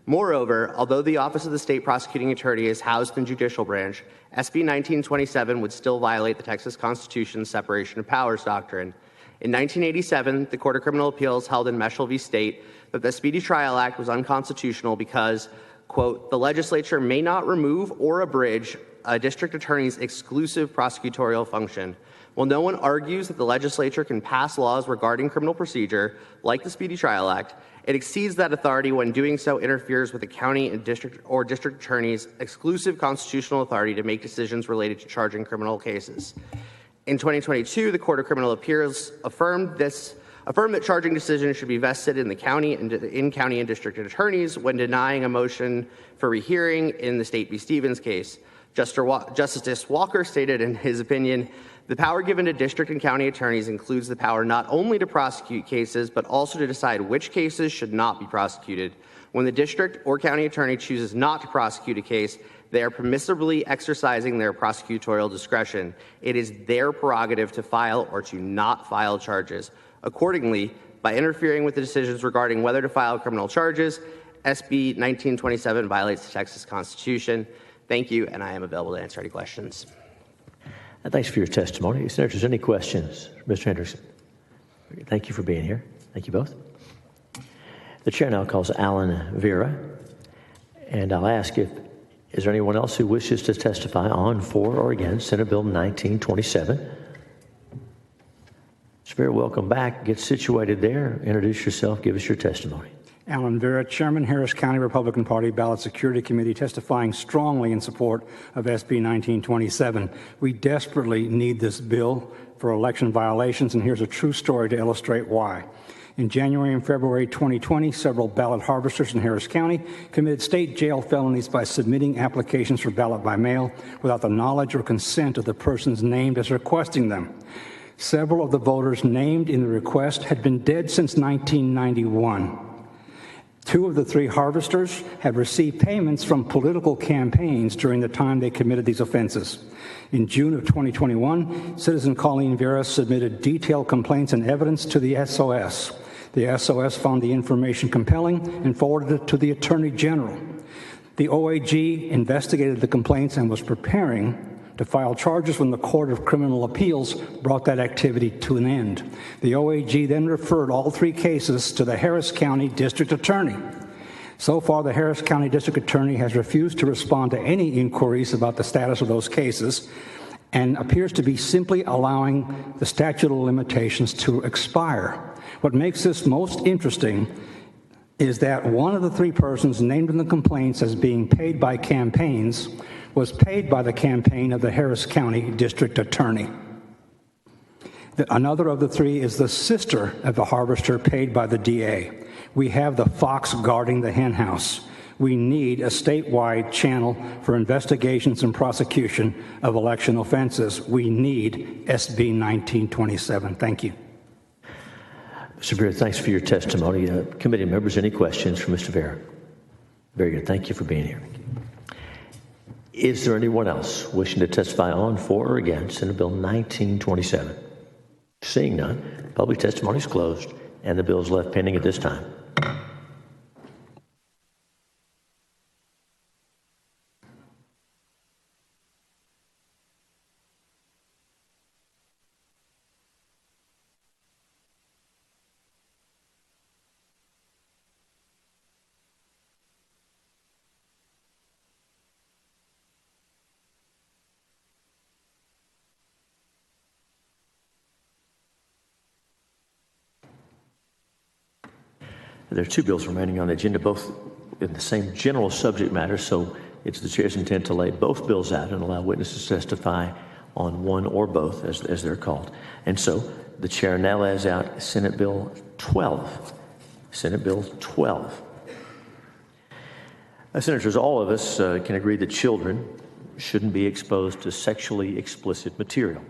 Speaker 9: Moreover, although the Office of the State Prosecuting Attorney is housed in the judicial branch, SB 1927 would still violate the Texas Constitution's separation of powers doctrine. In 1987, the Court of Criminal Appeals held in Meschel v. State that the Speedy Trial Act was unconstitutional because, quote, the legislature may not remove or abridge a district attorney's exclusive prosecutorial function. While no one argues that the legislature can pass laws regarding criminal procedure, like the Speedy Trial Act, it exceeds that authority when doing so interferes with the county and district attorney's exclusive constitutional authority to make decisions related to charging criminal cases. In 2022, the Court of Criminal Appeals affirmed that charging decisions should be vested in the county and district attorneys when denying a motion for rehearing in the State v. Stevens case. Justice Walker stated in his opinion, the power given to district and county attorneys includes the power not only to prosecute cases, but also to decide which cases should not be prosecuted. When the district or county attorney chooses not to prosecute a case, they are permissibly exercising their prosecutorial discretion. It is their prerogative to file or to not file charges. Accordingly, by interfering with the decisions regarding whether to file criminal charges, SB 1927 violates the Texas Constitution. Thank you, and I am available to answer any questions.
Speaker 1: Thanks for your testimony. Senators, any questions? Mr. Henderson. Thank you for being here. Thank you both. The chair now calls Alan Vera, and I'll ask is there anyone else who wishes to testify on, for, or against Senate Bill 1927? Mr. Vera, welcome back. Get situated there. Introduce yourself. Give us your testimony.
Speaker 6: Alan Vera, Chairman, Harris County Republican Party Ballot Security Committee, testifying strongly in support of SB 1927. We desperately need this bill for election violations, and here's a true story to illustrate why. In January and February 2020, several ballot harvesters in Harris County committed state jail felonies by submitting applications for ballot by mail without the knowledge or consent of the persons named as requesting them. Several of the voters named in the request had been dead since 1991. Two of the three harvesters had received payments from political campaigns during the time they committed these offenses. In June of 2021, citizen Colleen Vera submitted detailed complaints and evidence to the SOS. The SOS found the information compelling and forwarded it to the Attorney General. The OAG investigated the complaints and was preparing to file charges when the Court of Criminal Appeals brought that activity to an end. The OAG then referred all three cases to the Harris County District Attorney. So far, the Harris County District Attorney has refused to respond to any inquiries about the status of those cases and appears to be simply allowing the statute of limitations to expire. What makes this most interesting is that one of the three persons named in the complaints as being paid by campaigns was paid by the campaign of the Harris County District Attorney. Another of the three is the sister of the harvester paid by the DA. We have the fox guarding the hen house. We need a statewide channel for investigations and prosecution of election offenses. We need SB 1927. Thank you.
Speaker 1: Mr. Vera, thanks for your testimony. Committee members, any questions for Mr. Vera? Very good. Thank you for being here. Is there anyone else wishing to testify on, for, or against Senate Bill 1927? Seeing none, public testimony is closed, and the bill is left pending at this time. There are two bills remaining on the agenda, both in the same general subject matter, so it's the chair's intent to lay both bills out and allow witnesses to testify on one or both, as they're called. And so the chair now lays out Senate Bill 12. Senate Bill 12. Senators, all of us can agree that children shouldn't be exposed to sexually explicit material.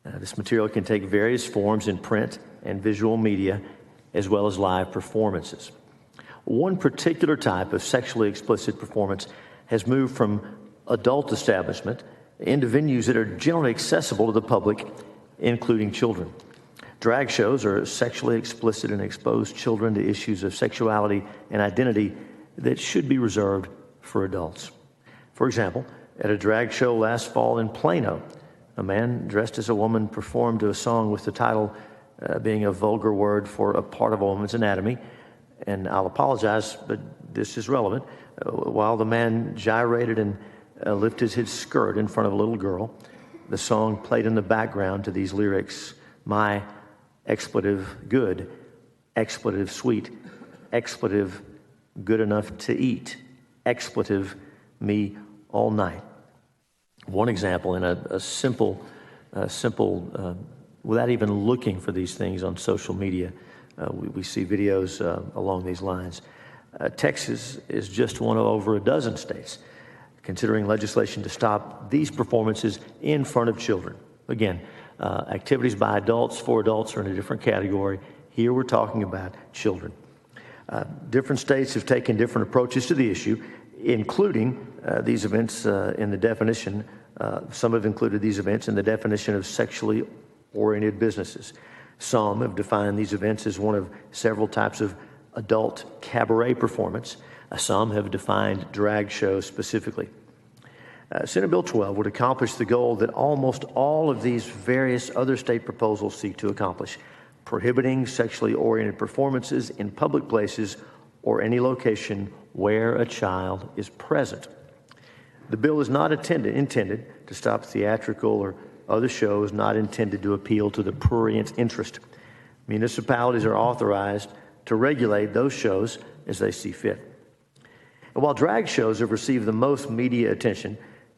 Speaker 1: This material can take various forms in print and visual media, as well as live performances. One particular type of sexually explicit performance has moved from adult establishment into venues that are generally accessible to the public, including children. Drag shows are sexually explicit and expose children to issues of sexuality and identity that should be reserved for adults. For example, at a drag show last fall in Plano, a man dressed as a woman performed a song with the title being a vulgar word for a part of a woman's anatomy. And I'll apologize, but this is relevant. While the man gyrated and lifted his skirt in front of a little girl, the song played in the background to these lyrics: my expletive good, expletive sweet, expletive good enough to eat, expletive me all night. One example in a simple, without even looking for these things on social media, we see videos along these lines. Texas is just one of over a dozen states considering legislation to stop these performances in front of children. Again, activities by adults for adults are in a different category. Here we're talking about children. Different states have taken different approaches to the issue, including these events in the definition. Some have included these events in the definition of sexually oriented businesses. Some have defined these events as one of several types of adult cabaret performance. Some have defined drag shows specifically. Senate Bill 12 would accomplish the goal that almost all of these various other state proposals seek to accomplish: prohibiting sexually oriented performances in public places or any location where a child is present. The bill is not intended to stop theatrical or other shows not intended to appeal to the prurient interest. Municipalities are authorized to regulate those shows as they see fit. And while drag shows have received the most media attention,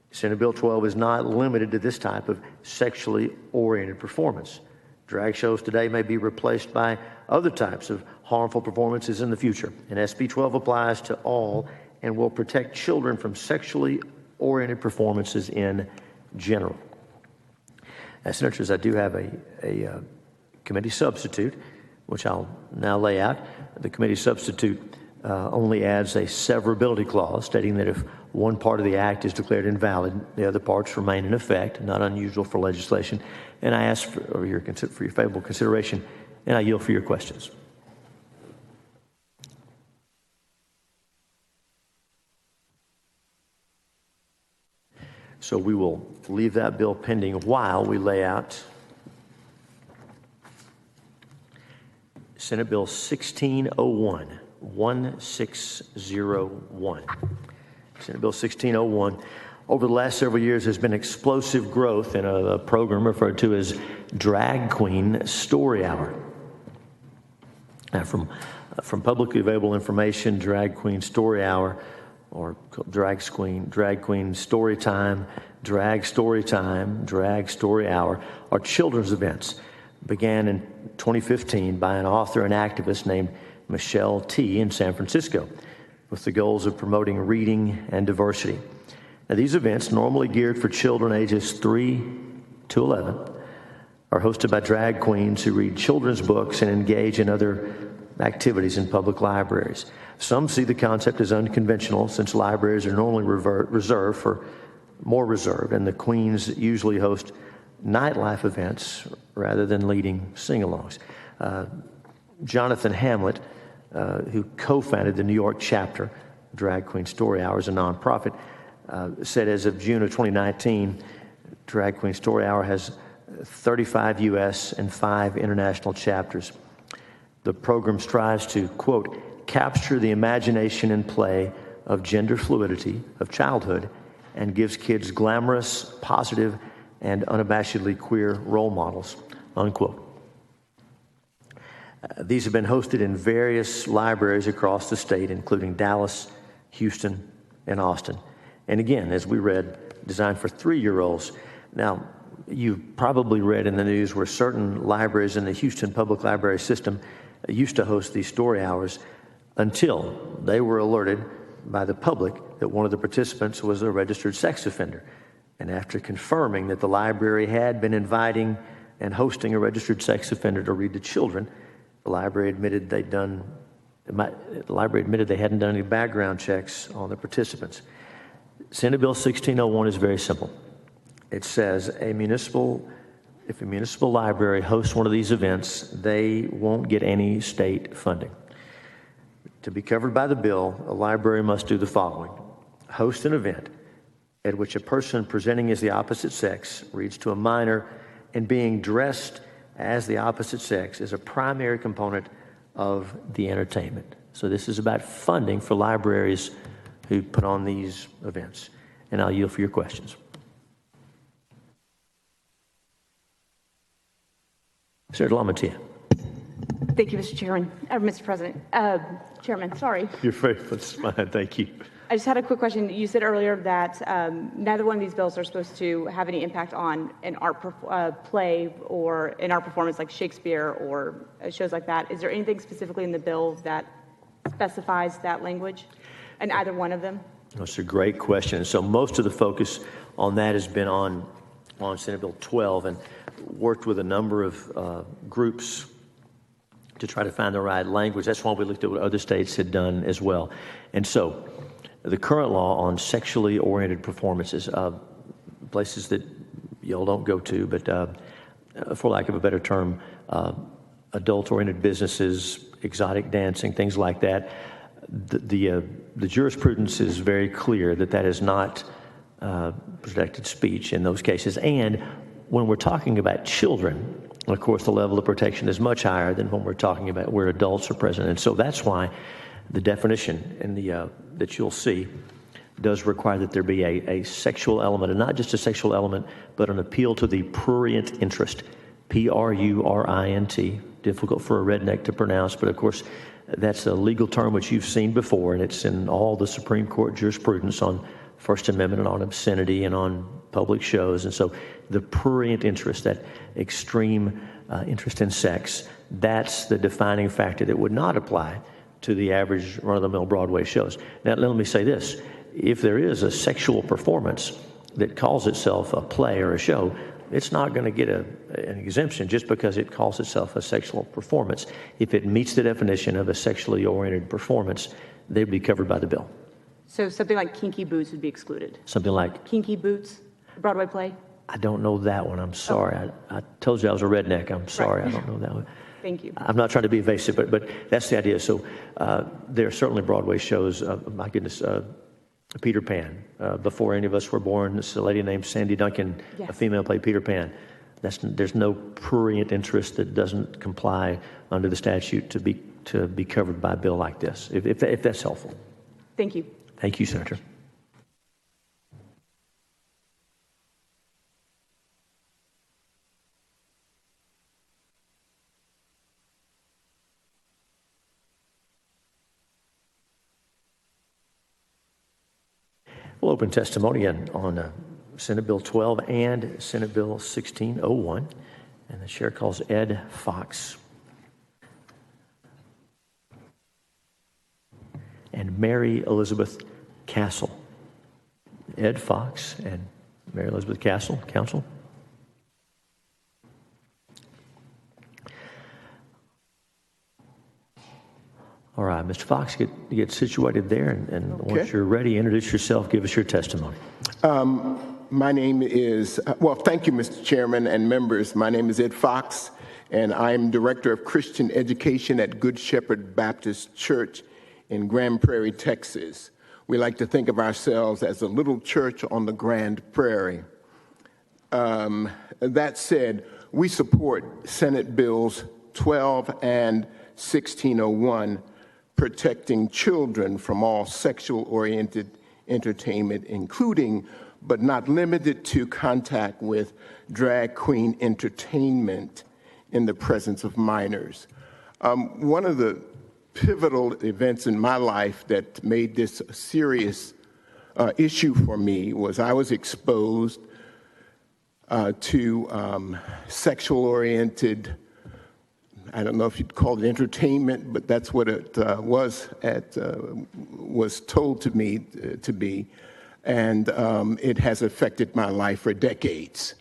Speaker 1: Senate Bill 12 is not limited to this type of sexually oriented performance. Drag shows today may be replaced by other types of harmful performances in the future, and SB 12 applies to all and will protect children from sexually oriented performances in general. As Senators, I do have a committee substitute, which I'll now lay out. The committee substitute only adds a severability clause stating that if one part of the act is declared invalid, the other parts remain in effect, not unusual for legislation. And I ask for your favorable consideration, and I yield for your questions. So we will leave that bill pending while we lay out Senate Bill 1601, 1601. Senate Bill 1601, over the last several years, has been explosive growth in a program referred to as Drag Queen Story Hour. Now, from publicly available information, Drag Queen Story Hour, or Drag Queen Story Time, Drag Story Time, Drag Story Hour, are children's events. Began in 2015 by an author and activist named Michelle T. in San Francisco, with the goals of promoting reading and diversity. Now, these events, normally geared for children ages 3 to 11, are hosted by drag queens who read children's books and engage in other activities in public libraries. Some see the concept as unconventional, since libraries are normally more reserved, and the queens usually host nightlife events rather than leading sing-alongs. Jonathan Hamlet, who co-founded the New York chapter, Drag Queen Story Hour, is a nonprofit, said as of June of 2019, Drag Queen Story Hour has 35 U.S. and 5 international chapters. The program strives to, quote, capture the imagination and play of gender fluidity of childhood and gives kids glamorous, positive, and unabashedly queer role models, unquote. These have been hosted in various libraries across the state, including Dallas, Houston, and Austin. And again, as we read, designed for 3-year-olds. Now, you've probably read in the news where certain libraries in the Houston Public Library system used to host these story hours until they were alerted by the public that one of the participants was a registered sex offender. And after confirming that the library had been inviting and hosting a registered sex offender to read to children, the library admitted they hadn't done any background checks on the participants. Senate Bill 1601 is very simple. It says if a municipal library hosts one of these events, they won't get any state funding. To be covered by the bill, a library must do the following: host an event at which a person presenting as the opposite sex reads to a minor, and being dressed as the opposite sex is a primary component of the entertainment. So this is about funding for libraries who put on these events. And I'll yield for your questions. Senator Lamontia.
Speaker 10: Thank you, Mr. Chairman. Mr. President. Chairman, sorry.
Speaker 1: You're very fine. Thank you.
Speaker 10: I just had a quick question. You said earlier that neither one of these bills are supposed to have any impact on an art play or an art performance like Shakespeare or shows like that. Is there anything specifically in the bill that specifies that language in either one of them?
Speaker 1: That's a great question. So most of the focus on that has been on Senate Bill 12, and worked with a number of groups to try to find the right language. That's why we looked at what other states had done as well. And so the current law on sexually oriented performances, places that y'all don't go to, but for lack of a better term, adult-oriented businesses, exotic dancing, things like that, the jurisprudence is very clear that that is not protected speech in those cases. And when we're talking about children, of course, the level of protection is much higher than when we're talking about where adults are present. And so that's why the definition in that you'll see does require that there be a sexual element, and not just a sexual element, but an appeal to the prurient interest, P-R-U-R-I-N-T, difficult for a redneck to pronounce, but of course, that's a legal term which you've seen before, and it's in all the Supreme Court jurisprudence on First Amendment and on obscenity and on public shows. And so the prurient interest, that extreme interest in sex, that's the defining factor that would not apply to the average run-of-the-mill Broadway shows. Now, let me say this. If there is a sexual performance that calls itself a play or a show, it's not going to get an exemption just because it calls itself a sexual performance. If it meets the definition of a sexually oriented performance, they'd be covered by the bill.
Speaker 10: So something like Kinky Boots would be excluded?
Speaker 1: Something like?
Speaker 10: Kinky Boots, Broadway play?
Speaker 1: I don't know that one. I'm sorry. Oh. I told you I was a redneck. I'm sorry. Right. I don't know that one.
Speaker 10: Thank you.
Speaker 1: I'm not trying to be evasive, but that's the idea. So there are certainly Broadway shows. My goodness, Peter Pan. Before any of us were born, this lady named Sandy Duncan, yes, a female, played Peter Pan. There's no prurient interest that doesn't comply under the statute to be covered by a bill like this, if that's helpful.
Speaker 10: Thank you.
Speaker 1: Thank you, Senator. We'll open testimony on Senate Bill 12 and Senate Bill 1601, and the chair calls Ed Fox. And Mary Elizabeth Castle. Ed Fox and Mary Elizabeth Castle, counsel. All right, Mr. Fox, get situated there, and
Speaker 11: Okay.
Speaker 1: once you're ready, introduce yourself, give us your testimony.
Speaker 11: My name is, thank you, Mr. Chairman and members. My name is Ed Fox, and I'm Director of Christian Education at Good Shepherd Baptist Church in Grand Prairie, Texas. We like to think of ourselves as a little church on the Grand Prairie. That said, we support Senate Bills 12 and 1601, protecting children from all sexual-oriented entertainment, including but not limited to contact with drag queen entertainment in the presence of minors. One of the pivotal events in my life that made this a serious issue for me was I was exposed to sexual-oriented, I don't know if you'd call it entertainment, but that's what it was told to me to be, and it has affected my life for decades.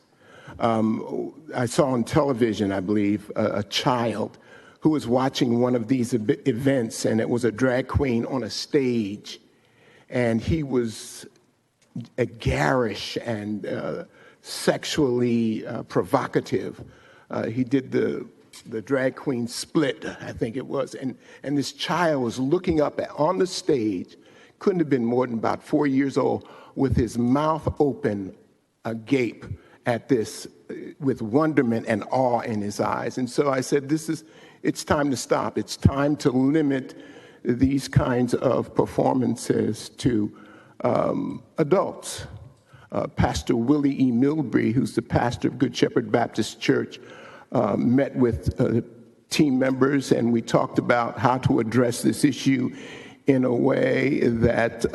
Speaker 11: I saw on television, I believe, a child who was watching one of these events, and it was a drag queen on a stage, and he was garish and sexually provocative. He did the drag queen split, I think it was, and this child was looking up on the stage, couldn't have been more than about 4 years old, with his mouth open, agape at this, with wonderment and awe in his eyes. And so I said, it's time to stop. It's time to limit these kinds of performances to adults. Pastor Willie E. Milbury, who's the pastor of Good Shepherd Baptist Church, met with team members, and we talked about how to address this issue in a way that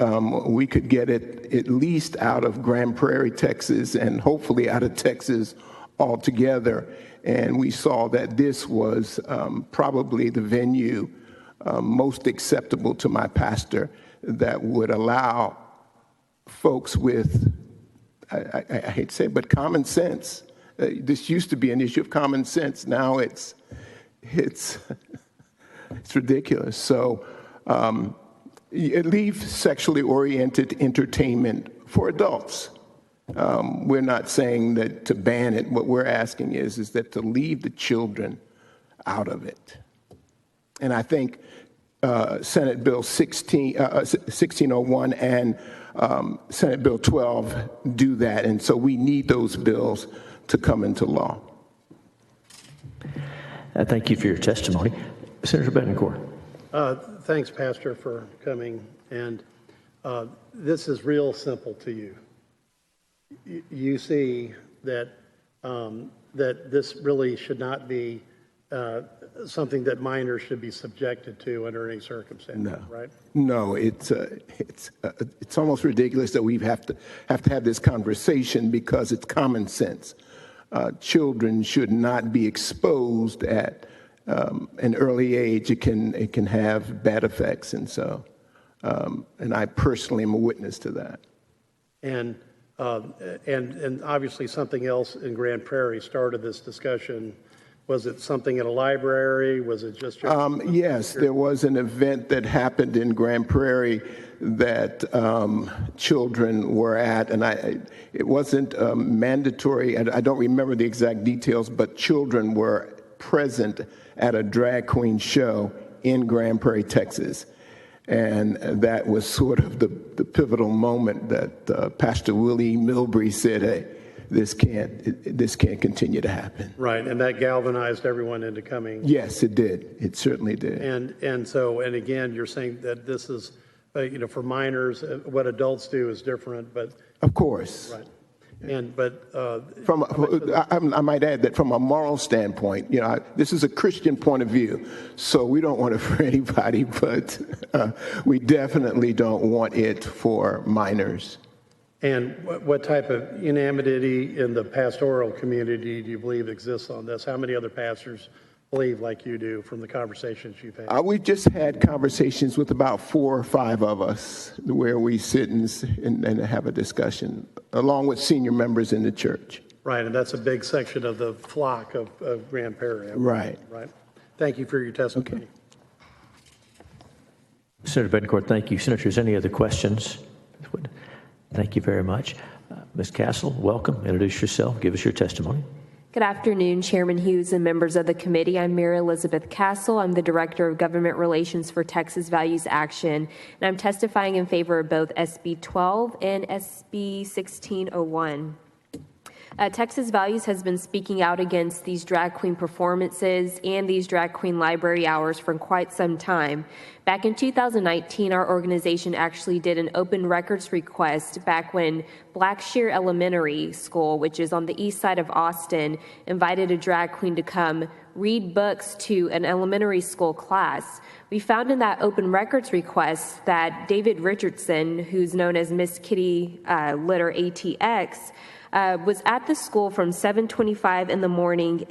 Speaker 11: we could get it at least out of Grand Prairie, Texas, and hopefully out of Texas altogether. And we saw that this was probably the venue most acceptable to my pastor that would allow folks with, I hate to say it, but common sense. This used to be an issue of common sense. Now it's ridiculous. So leave sexually oriented entertainment for adults. We're not saying that to ban it. What we're asking is that to leave the children out of it. And I think Senate Bill 1601 and Senate Bill 12 do that. And so we need those bills to come into law.
Speaker 1: Thank you for your testimony. Senator Bettencourt.
Speaker 2: Thanks, Pastor, for coming. And this is real simple to you. You see that that this really should not be something that minors should be subjected to under any circumstance, right?
Speaker 11: No, it's almost ridiculous that we have to have this conversation because it's common sense. Children should not be exposed at an early age. It can have bad effects, and so and I personally am a witness to that.
Speaker 2: And obviously something else in Grand Prairie started this discussion. Was it something at a library? Was it just your...
Speaker 11: Yes, there was an event that happened in Grand Prairie that children were at, and it wasn't mandatory. I don't remember the exact details, but children were present at a drag queen show in Grand Prairie, Texas. And that was sort of the pivotal moment that Pastor Willie Milbury said, hey, this can't continue to happen.
Speaker 2: Right, and that galvanized everyone into coming.
Speaker 11: Yes, it did. It certainly did.
Speaker 2: And again, you're saying that this is, for minors, what adults do is different, but...
Speaker 11: Of course.
Speaker 2: Right. I
Speaker 11: might add that from a moral standpoint, this is a Christian point of view, so we don't want it for anybody, but we definitely don't want it for minors.
Speaker 2: And what type of unanimity in the pastoral community do you believe exists on this? How many other pastors believe like you do from the conversations you've had?
Speaker 11: We've just had conversations with about 4 or 5 of us where we sit and have a discussion, along with senior members in the church.
Speaker 2: Right, and that's a big section of the flock of Grand Prairie.
Speaker 11: Right.
Speaker 2: Right. Thank you for your testimony.
Speaker 11: Okay.
Speaker 1: Senator Bettencourt, thank you. Senators, any other questions? Thank you very much. Ms. Castle, welcome. Introduce yourself. Give us your testimony.
Speaker 12: Good afternoon, Chairman Hughes and members of the committee. I'm Mary Elizabeth Castle. I'm the Director of Government Relations for Texas Values Action, and I'm testifying in favor of both SB 12 and SB 1601. Texas Values has been speaking out against these drag queen performances and these drag queen library hours for quite some time. Back in 2019, our organization actually did an open records request back when Blackshear Elementary School, which is on the east side of Austin, invited a drag queen to come read books to an elementary school class. We found in that open records request that David Richardson, who's known as Miss Kitty Litter ATX, was at the school from 7:25 in the morning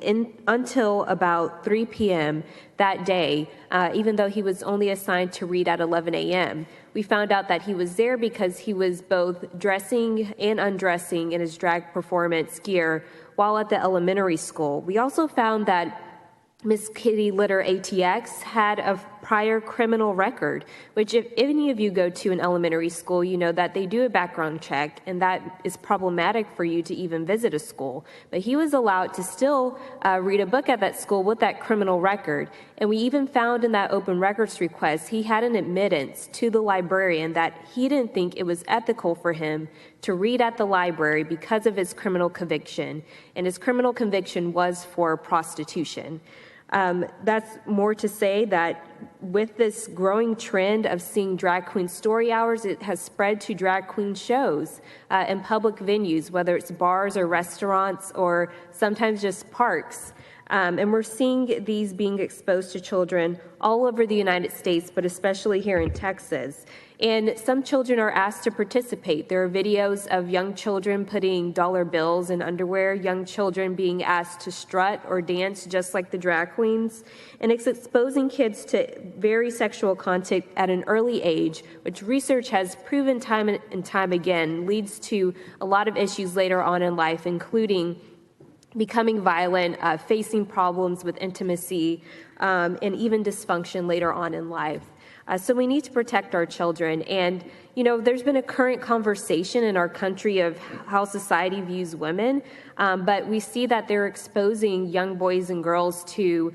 Speaker 12: until about 3 p.m. that day, even though he was only assigned to read at 11 a.m. We found out that he was there because he was both dressing and undressing in his drag performance gear while at the elementary school. We also found that Miss Kitty Litter ATX had a prior criminal record, which if any of you go to an elementary school, you know that they do a background check, and that is problematic for you to even visit a school. But he was allowed to still read a book at that school with that criminal record. And we even found in that open records request, he had an admittance to the librarian that he didn't think it was ethical for him to read at the library because of his criminal conviction. And his criminal conviction was for prostitution. That's more to say that with this growing trend of seeing drag queen story hours, it has spread to drag queen shows in public venues, whether it's bars or restaurants or sometimes just parks. And we're seeing these being exposed to children all over the United States, but especially here in Texas. And some children are asked to participate. There are videos of young children putting dollar bills in underwear, young children being asked to strut or dance just like the drag queens. And it's exposing kids to very sexual content at an early age, which research has proven time and time again leads to a lot of issues later on in life, including becoming violent, facing problems with intimacy, and even dysfunction later on in life. So we need to protect our children. And, you know, there's been a current conversation in our country of how society views women, but we see that they're exposing young boys and girls to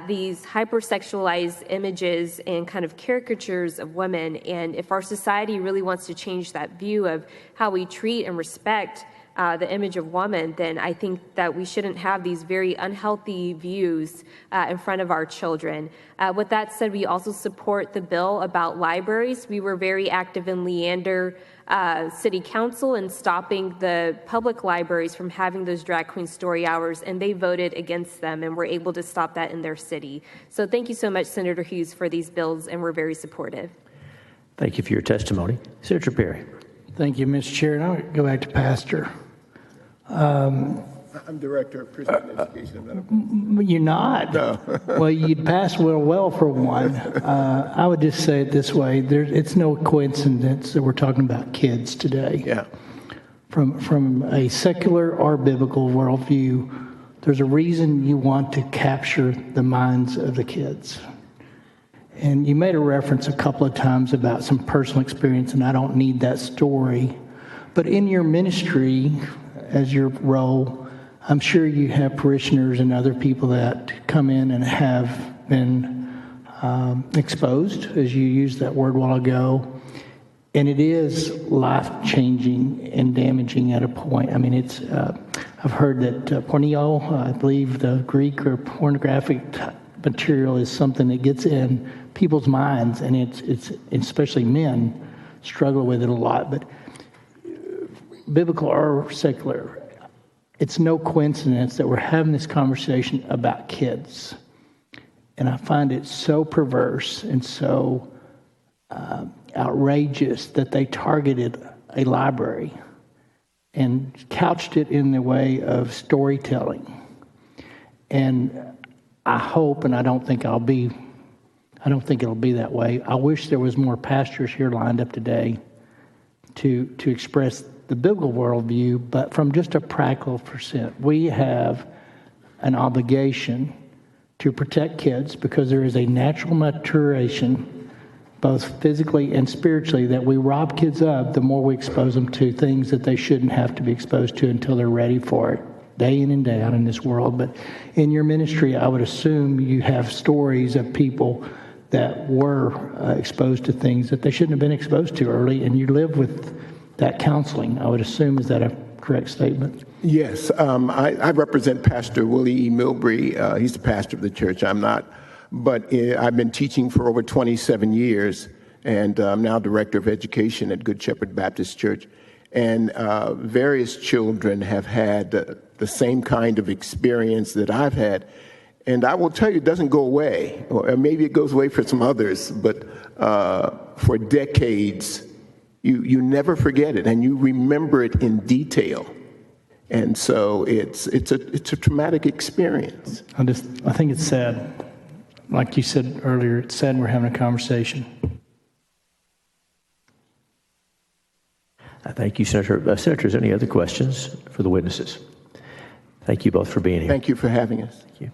Speaker 12: these hypersexualized images and kind of caricatures of women. And if our society really wants to change that view of how we treat and respect the image of woman, then I think that we shouldn't have these very unhealthy views in front of our children. With that said, we also support the bill about libraries. We were very active in Leander City Council in stopping the public libraries from having those drag queen story hours, and they voted against them, and were able to stop that in their city. So thank you so much, Senator Hughes, for these bills, and we're very supportive.
Speaker 1: Thank you for your testimony. Senator Perry.
Speaker 13: Thank you, Mr. Chair. And I'll go back to Pastor.
Speaker 11: I'm Director of Christian Education.
Speaker 13: You're not?
Speaker 11: No.
Speaker 13: Well, you'd pass well for one. I would just say it this way. It's no coincidence that we're talking about kids today.
Speaker 11: Yeah.
Speaker 13: From a secular or biblical worldview, there's a reason you want to capture the minds of the kids. And you made a reference a couple of times about some personal experience, and I don't need that story. But in your ministry, as your role, I'm sure you have parishioners and other people that come in and have been exposed, as you used that word a while ago. And it is life-changing and damaging at a point. I mean, it's. I've heard that porneo, I believe the Greek or pornographic material is something that gets in people's minds, and it's especially men struggle with it a lot. But biblical or secular, it's no coincidence that we're having this conversation about kids. And I find it so perverse and so outrageous that they targeted a library and couched it in the way of storytelling. And I hope, and I don't think it'll be that way. I wish there was more pastors here lined up today to express the biblical worldview, but from just a practical percent. We have an obligation to protect kids because there is a natural maturation both physically and spiritually, that we rob kids of, the more we expose them to things that they shouldn't have to be exposed to until they're ready for it, day in and day out in this world. But in your ministry, I would assume you have stories of people that were exposed to things that they shouldn't have been exposed to early, and you live with that counseling, I would assume. Is that a correct statement?
Speaker 11: Yes, I represent Pastor Willie E. Milbury. He's the pastor of the church. I'm not. But I've been teaching for over 27 years, and I'm now director of education at Good Shepherd Baptist Church. And various children have had the same kind of experience that I've had. And I will tell you, it doesn't go away, or maybe it goes away for some others, but for decades, you never forget it, and you remember it in detail. And so it's a traumatic experience.
Speaker 13: I think it's sad. Like you said earlier, it's sad we're having a conversation.
Speaker 1: Thank you, Senator. Senators, any other questions for the witnesses? Thank you both for being here.
Speaker 11: Thank you for having us.
Speaker 1: Thank you.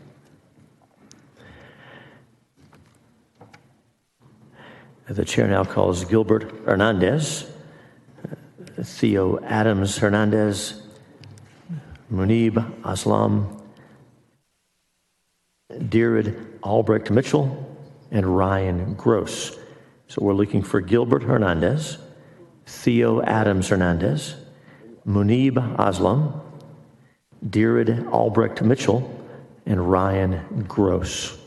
Speaker 1: The chair now calls Gilbert Hernandez, Theo Adams Hernandez, Munib Aslam, Dirid Albrecht Mitchell, and Ryan Gross. So we're looking for Gilbert Hernandez, Theo Adams Hernandez, Munib Aslam, Dirid Albrecht Mitchell, and Ryan Gross.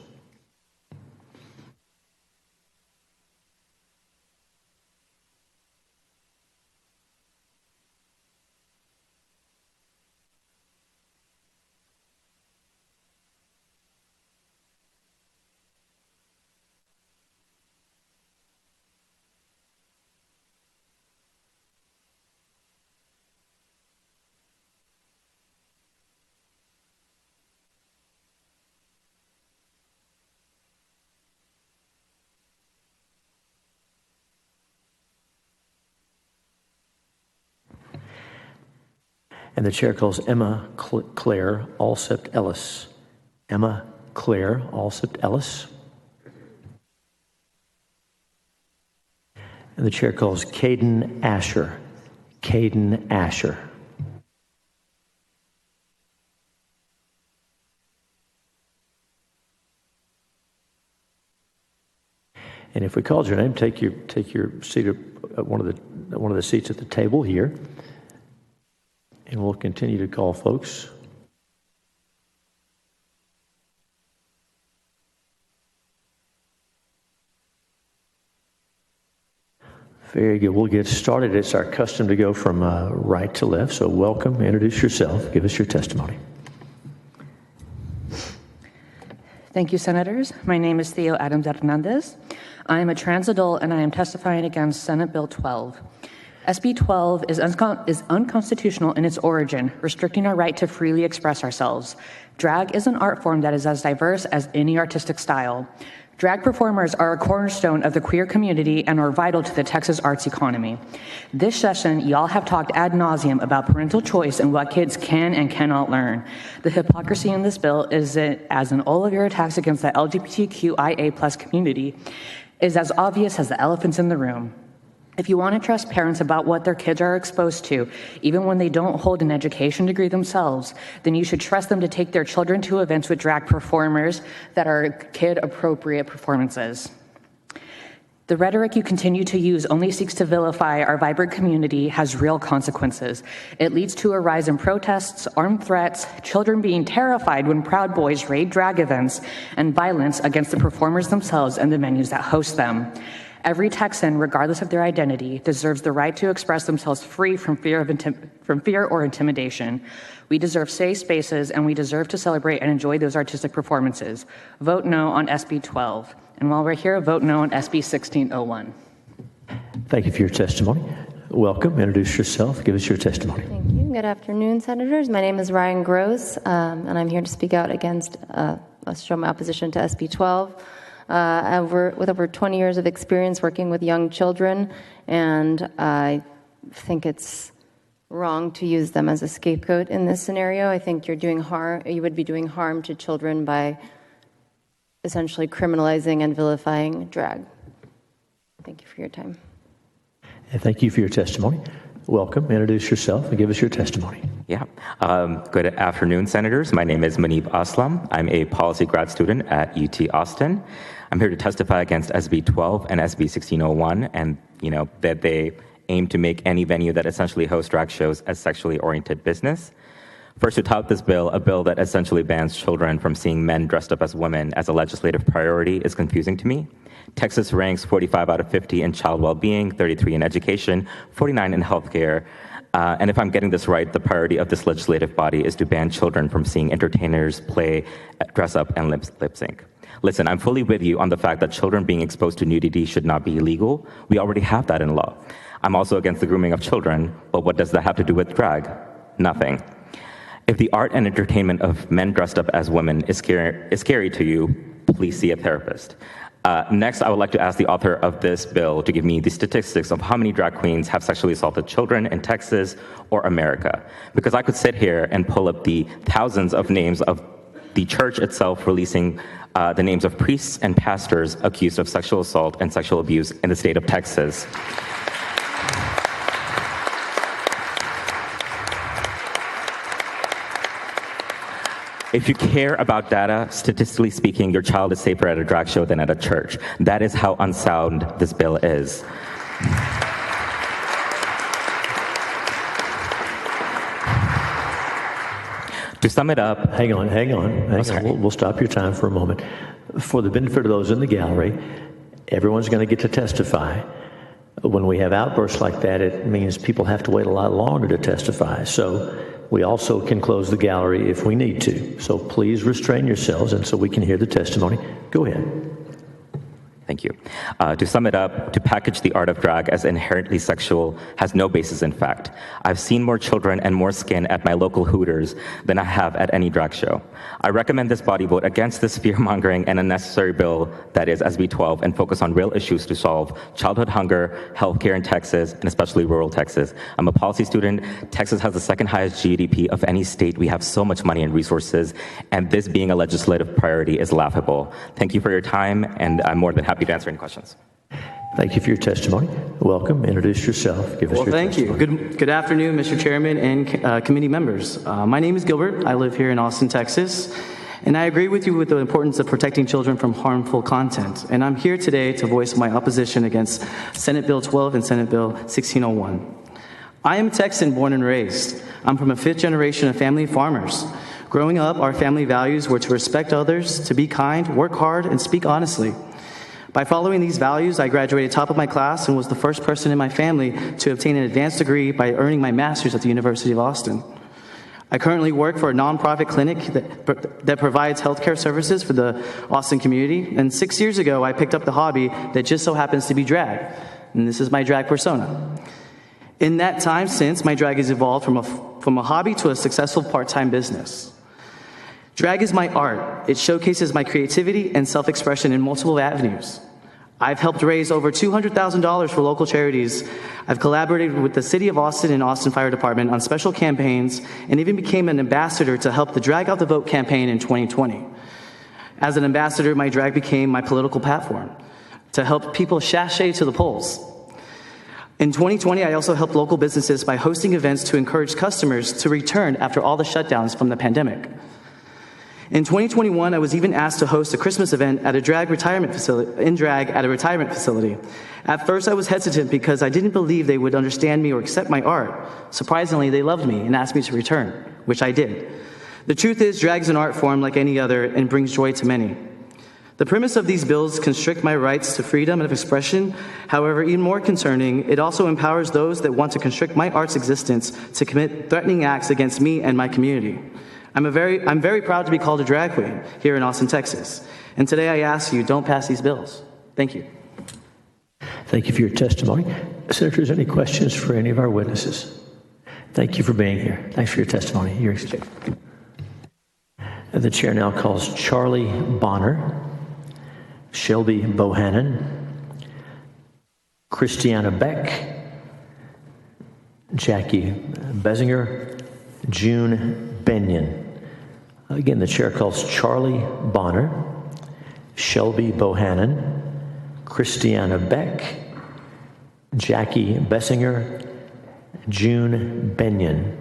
Speaker 1: And the chair calls Emma Claire Alsept Ellis. Emma Claire Alsept Ellis. And the chair calls Caden Asher. Caden Asher. And if we called your name, take your seat at one of the seats at the table here. And we'll continue to call folks. Very good. We'll get started. It's our custom to go from right to left. So welcome. Introduce yourself. Give us your testimony.
Speaker 14: Thank you, Senators. My name is Theo Adams Hernandez. I am a trans adult, and I am testifying against Senate Bill 12. SB 12 is unconstitutional in its origin, restricting our right to freely express ourselves. Drag is an art form that is as diverse as any artistic style. Drag performers are a cornerstone of the queer community and are vital to the Texas arts economy. This session, y'all have talked ad nauseum about parental choice and what kids can and cannot learn. The hypocrisy in this bill is that, as in all of your attacks against the LGBTQIA+ community, is as obvious as the elephants in the room. If you want to trust parents about what their kids are exposed to, even when they don't hold an education degree themselves, then you should trust them to take their children to events with drag performers that are kid-appropriate performances. The rhetoric you continue to use only seeks to vilify our vibrant community has real consequences. It leads to a rise in protests, armed threats, children being terrified when Proud Boys raid drag events, and violence against the performers themselves and the venues that host them. Every Texan, regardless of their identity, deserves the right to express themselves free from fear or intimidation. We deserve safe spaces, and we deserve to celebrate and enjoy those artistic performances. Vote no on SB 12. And while we're here, vote no on SB 1601.
Speaker 1: Thank you for your testimony. Welcome. Introduce yourself. Give us your testimony.
Speaker 15: Thank you. Good afternoon, Senators. My name is Ryan Gross, and I'm here to speak out against, show my opposition to SB 12. With over 20 years of experience working with young children, and I think it's wrong to use them as a scapegoat in this scenario. I think you're doing harm. You would be doing harm to children by essentially criminalizing and vilifying drag. Thank you for your time.
Speaker 1: And thank you for your testimony. Welcome. Introduce yourself and give us your testimony.
Speaker 16: Yeah. Good afternoon, Senators. My name is Manib Aslam. I'm a policy grad student at UT Austin. I'm here to testify against SB 12 and SB 1601, and that they aim to make any venue that essentially hosts drag shows as sexually oriented business. First, to tout this bill, a bill that essentially bans children from seeing men dressed up as women as a legislative priority, is confusing to me. Texas ranks 45 out of 50 in child well-being, 33 in education, 49 in healthcare. And if I'm getting this right, the priority of this legislative body is to ban children from seeing entertainers play, dress up, and lip sync. Listen, I'm fully with you on the fact that children being exposed to nudity should not be illegal. We already have that in law. I'm also against the grooming of children, but what does that have to do with drag? Nothing. If the art and entertainment of men dressed up as women is scary to you, please see a therapist. Next, I would like to ask the author of this bill to give me the statistics of how many drag queens have sexually assaulted children in Texas or America. Because I could sit here and pull up the thousands of names of the church itself releasing the names of priests and pastors accused of sexual assault and sexual abuse in the state of Texas. If you care about data, statistically speaking, your child is safer at a drag show than at a church. That is how unsound this bill is. To sum it up...
Speaker 1: Hang on. We'll stop your time for a moment. For the benefit of those in the gallery, everyone's going to get to testify. When we have outbursts like that, it means people have to wait a lot longer to testify. So we also can close the gallery if we need to. So please restrain yourselves, and so we can hear the testimony. Go ahead.
Speaker 16: Thank you. To sum it up, to package the art of drag as inherently sexual has no basis in fact. I've seen more children and more skin at my local Hooters than I have at any drag show. I recommend this body vote against this fear-mongering and unnecessary bill that is SB 12 and focus on real issues to solve childhood hunger, healthcare in Texas, and especially rural Texas. I'm a policy student. Texas has the second highest GDP of any state. We have so much money and resources, and this being a legislative priority is laughable. Thank you for your time, and I'm more than happy to answer any questions.
Speaker 1: Thank you for your testimony. Welcome. Introduce yourself. Give us your testimony.
Speaker 17: Thank you. Good afternoon, Mr. Chairman and committee members. My name is Gilbert. I live here in Austin, Texas. And I agree with you with the importance of protecting children from harmful content. And I'm here today to voice my opposition against Senate Bill 12 and Senate Bill 1601. I am a Texan born and raised. I'm from a fifth generation of family farmers. Growing up, our family values were to respect others, to be kind, work hard, and speak honestly. By following these values, I graduated top of my class and was the first person in my family to obtain an advanced degree by earning my master's at the University of Austin. I currently work for a nonprofit clinic that provides healthcare services for the Austin community, and 6 years ago, I picked up the hobby that just so happens to be drag, and this is my drag persona. In that time since, my drag has evolved from a hobby to a successful part-time business. Drag is my art. It showcases my creativity and self-expression in multiple avenues. I've helped raise over $200,000 for local charities. I've collaborated with the City of Austin and Austin Fire Department on special campaigns and even became an ambassador to help the Drag Out the Vote campaign in 2020. As an ambassador, my drag became my political platform to help people sashay to the polls. In 2020, I also helped local businesses by hosting events to encourage customers to return after all the shutdowns from the pandemic. In 2021, I was even asked to host a Christmas event at a drag retirement facility, in drag at a retirement facility. At first, I was hesitant because I didn't believe they would understand me or accept my art. Surprisingly, they loved me and asked me to return, which I did. The truth is, drag is an art form like any other and brings joy to many. The premise of these bills constrict my rights to freedom of expression. However, even more concerning, it also empowers those that want to constrict my art's existence to commit threatening acts against me and my community. I'm very proud to be called a drag queen here in Austin, Texas. And today I ask you, don't pass these bills. Thank you.
Speaker 1: Thank you for your testimony. Senators, any questions for any of our witnesses? Thank you for being here. Thanks for your testimony. The chair now calls Charlie Bonner, Shelby Bohannon, Christiana Beck, Jackie Besinger, June Benyon. Again, the chair calls Charlie Bonner, Shelby Bohannon, Christiana Beck, Jackie Bessinger, June Benyon.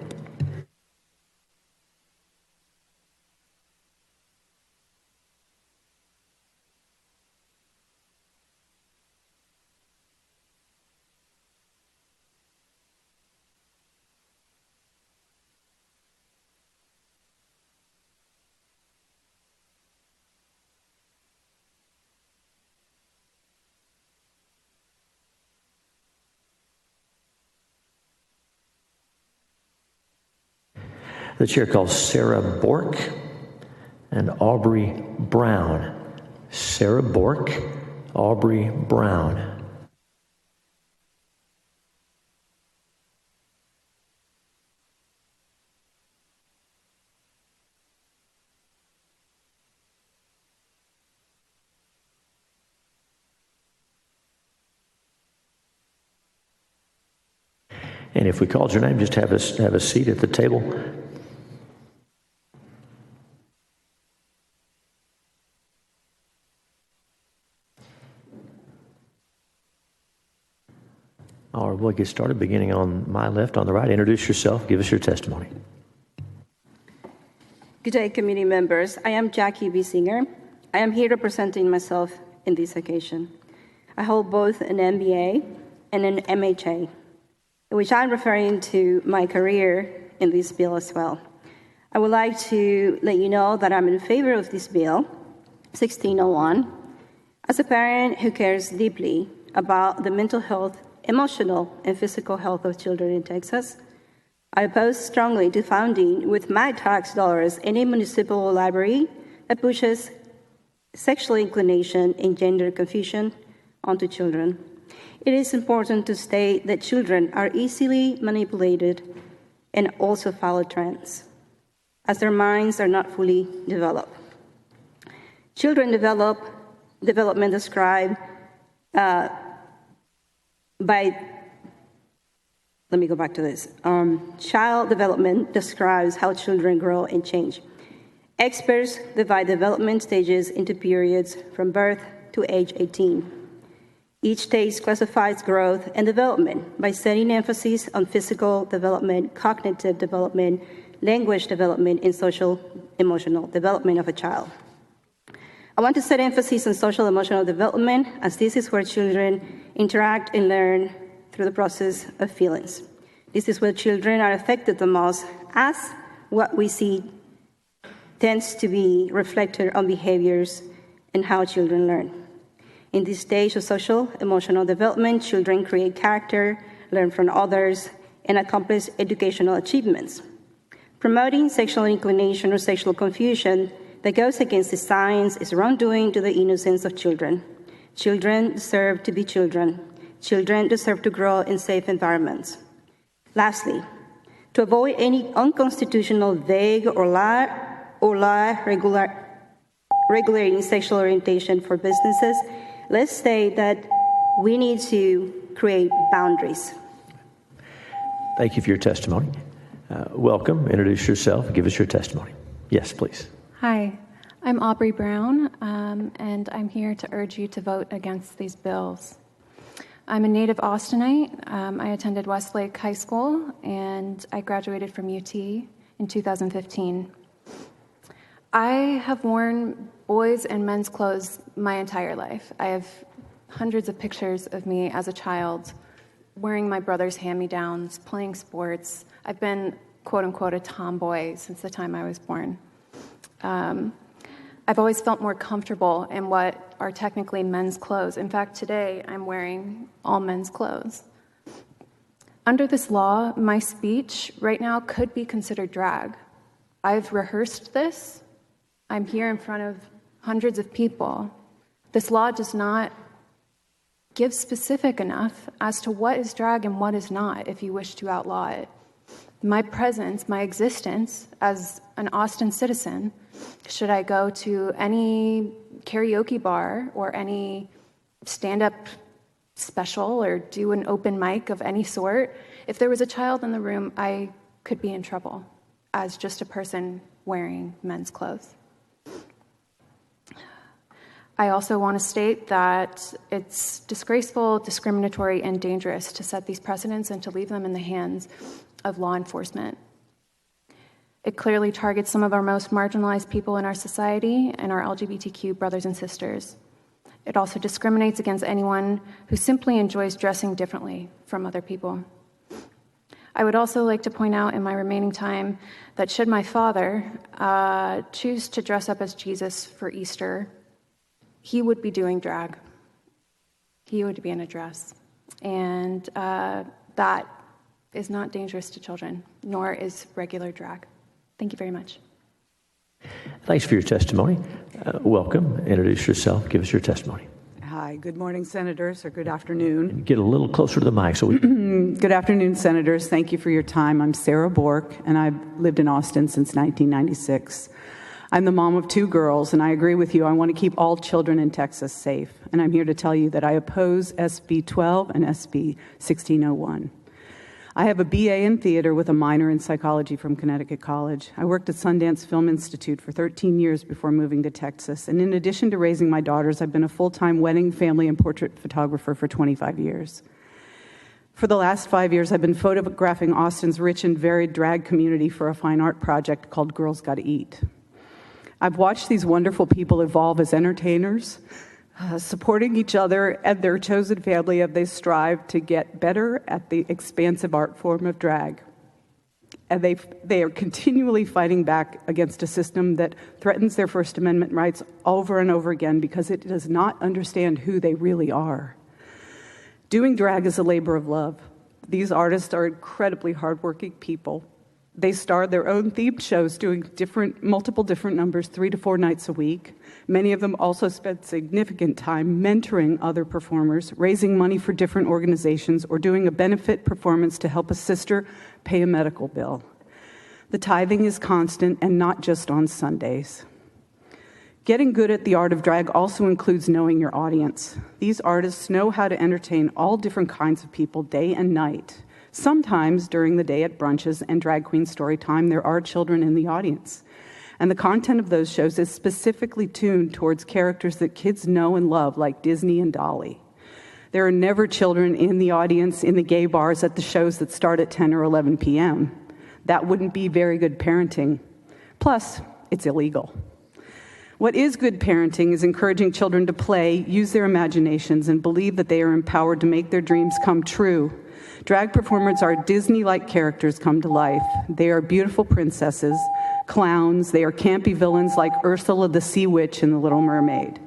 Speaker 1: The chair calls Sarah Bork and Aubrey Brown. Sarah Bork, Aubrey Brown. And if we called your name, just have a seat at the table. All right, we'll get started beginning on my left, on the right. Introduce yourself, give us your testimony.
Speaker 18: Good day, committee members. I am Jackie Bessinger. I am here representing myself in this occasion. I hold both an MBA and an MHA, which I'm referring to my career in this bill as well. I would like to let you know that I'm in favor of this bill, 1601, as a parent who cares deeply about the mental health, emotional, and physical health of children in Texas. I oppose strongly to funding with my tax dollars any municipal library that pushes sexual inclination and gender confusion onto children. It is important to state that children are easily manipulated and also follow trends, as their minds are not fully developed. Children development described Child development describes how children grow and change. Experts divide development stages into periods from birth to age 18. Each stage classifies growth and development by setting emphasis on physical development, cognitive development, language development, and social emotional development of a child. I want to set emphasis on social emotional development, as this is where children interact and learn through the process of feelings. This is where children are affected the most, as what we see tends to be reflected on behaviors and how children learn. In this stage of social emotional development, children create character, learn from others, and accomplish educational achievements. Promoting sexual inclination or sexual confusion that goes against the science is wrongdoing to the innocence of children. Children deserve to be children. Children deserve to grow in safe environments. Lastly, to avoid any unconstitutional, vague, or law regulating sexual orientation for businesses, let's say that we need to create boundaries.
Speaker 1: Thank you for your testimony. Welcome. Introduce yourself. Give us your testimony. Yes, please.
Speaker 19: Hi, I'm Aubrey Brown, and I'm here to urge you to vote against these bills. I'm a native Austinite. I attended Westlake High School, and I graduated from UT in 2015. I have worn boys' and men's clothes my entire life. I have hundreds of pictures of me as a child wearing my brother's hand-me-downs, playing sports. I've been, quote-unquote, a tomboy since the time I was born. I've always felt more comfortable in what are technically men's clothes. In fact, today I'm wearing all men's clothes. Under this law, my speech right now could be considered drag. I've rehearsed this. I'm here in front of hundreds of people. This law does not give specific enough as to what is drag and what is not if you wish to outlaw it. My presence, my existence as an Austin citizen, should I go to any karaoke bar or any stand-up special or do an open mic of any sort, if there was a child in the room, I could be in trouble as just a person wearing men's clothes. I also want to state that it's disgraceful, discriminatory, and dangerous to set these precedents and to leave them in the hands of law enforcement. It clearly targets some of our most marginalized people in our society and our LGBTQ brothers and sisters. It also discriminates against anyone who simply enjoys dressing differently from other people. I would also like to point out in my remaining time that should my father choose to dress up as Jesus for Easter, he would be doing drag. He would be in a dress. And that is not dangerous to children, nor is regular drag. Thank you very much.
Speaker 1: Thanks for your testimony. Welcome. Introduce yourself. Give us your testimony.
Speaker 20: Hi. Good morning, Senators, or good afternoon.
Speaker 1: Get a little closer to the mic so we can...
Speaker 20: Good afternoon, Senators. Thank you for your time. I'm Sarah Bork, and I've lived in Austin since 1996. I'm the mom of 2 girls, and I agree with you. I want to keep all children in Texas safe. And I'm here to tell you that I oppose SB 12 and SB 1601. I have a BA in theater with a minor in psychology from Connecticut College. I worked at Sundance Film Institute for 13 years before moving to Texas. And in addition to raising my daughters, I've been a full-time wedding, family, and portrait photographer for 25 years. For the last 5 years, I've been photographing Austin's rich and varied drag community for a fine art project called Girls Gotta Eat. I've watched these wonderful people evolve as entertainers, supporting each other and their chosen family as they strive to get better at the expansive art form of drag. And they are continually fighting back against a system that threatens their First Amendment rights over and over again because it does not understand who they really are. Doing drag is a labor of love. These artists are incredibly hardworking people. They star their own themed shows doing multiple different numbers 3 to 4 nights a week. Many of them also spend significant time mentoring other performers, raising money for different organizations, or doing a benefit performance to help a sister pay a medical bill. The tithing is constant and not just on Sundays. Getting good at the art of drag also includes knowing your audience. These artists know how to entertain all different kinds of people day and night. Sometimes during the day at brunches and drag queen story time, there are children in the audience. And the content of those shows is specifically tuned towards characters that kids know and love, like Disney and Dolly. There are never children in the audience in the gay bars at the shows that start at 10 or 11 p.m. That wouldn't be very good parenting. Plus, it's illegal. What is good parenting is encouraging children to play, use their imaginations, and believe that they are empowered to make their dreams come true. Drag performers are Disney-like characters come to life. They are beautiful princesses, clowns. They are campy villains like Ursula the Sea Witch in The Little Mermaid.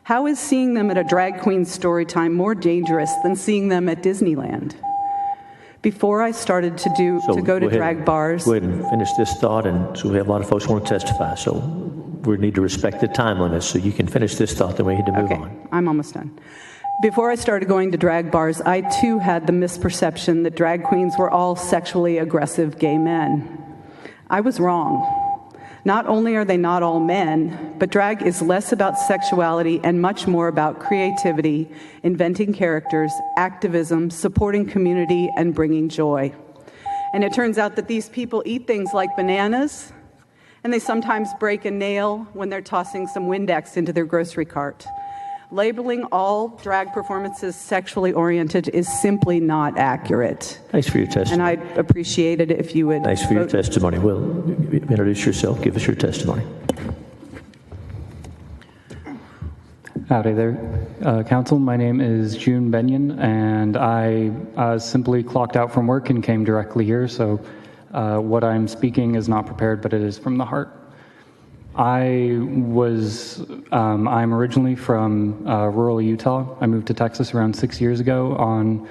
Speaker 20: How is seeing them at a drag queen story time more dangerous than seeing them at Disneyland? Before I started to go to drag bars...
Speaker 1: Go ahead and finish this thought, and so we have a lot of folks who want to testify. So we need to respect the time limit, so you can finish this thought, then we need to move on.
Speaker 20: I'm almost done. Before I started going to drag bars, I too had the misperception that drag queens were all sexually aggressive gay men. I was wrong. Not only are they not all men, but drag is less about sexuality and much more about creativity, inventing characters, activism, supporting community, and bringing joy. And it turns out that these people eat things like bananas, and they sometimes break a nail when they're tossing some Windex into their grocery cart. Labeling all drag performances sexually oriented is simply not accurate.
Speaker 1: Thanks for your testimony.
Speaker 20: And I'd appreciate it if you would...
Speaker 1: Thanks for your testimony. Will, introduce yourself. Give us your testimony.
Speaker 21: Howdy there, Council. My name is June Benyon, and I simply clocked out from work and came directly here, so what I'm speaking is not prepared, but it is from the heart. I'm originally from rural Utah. I moved to Texas around 6 years ago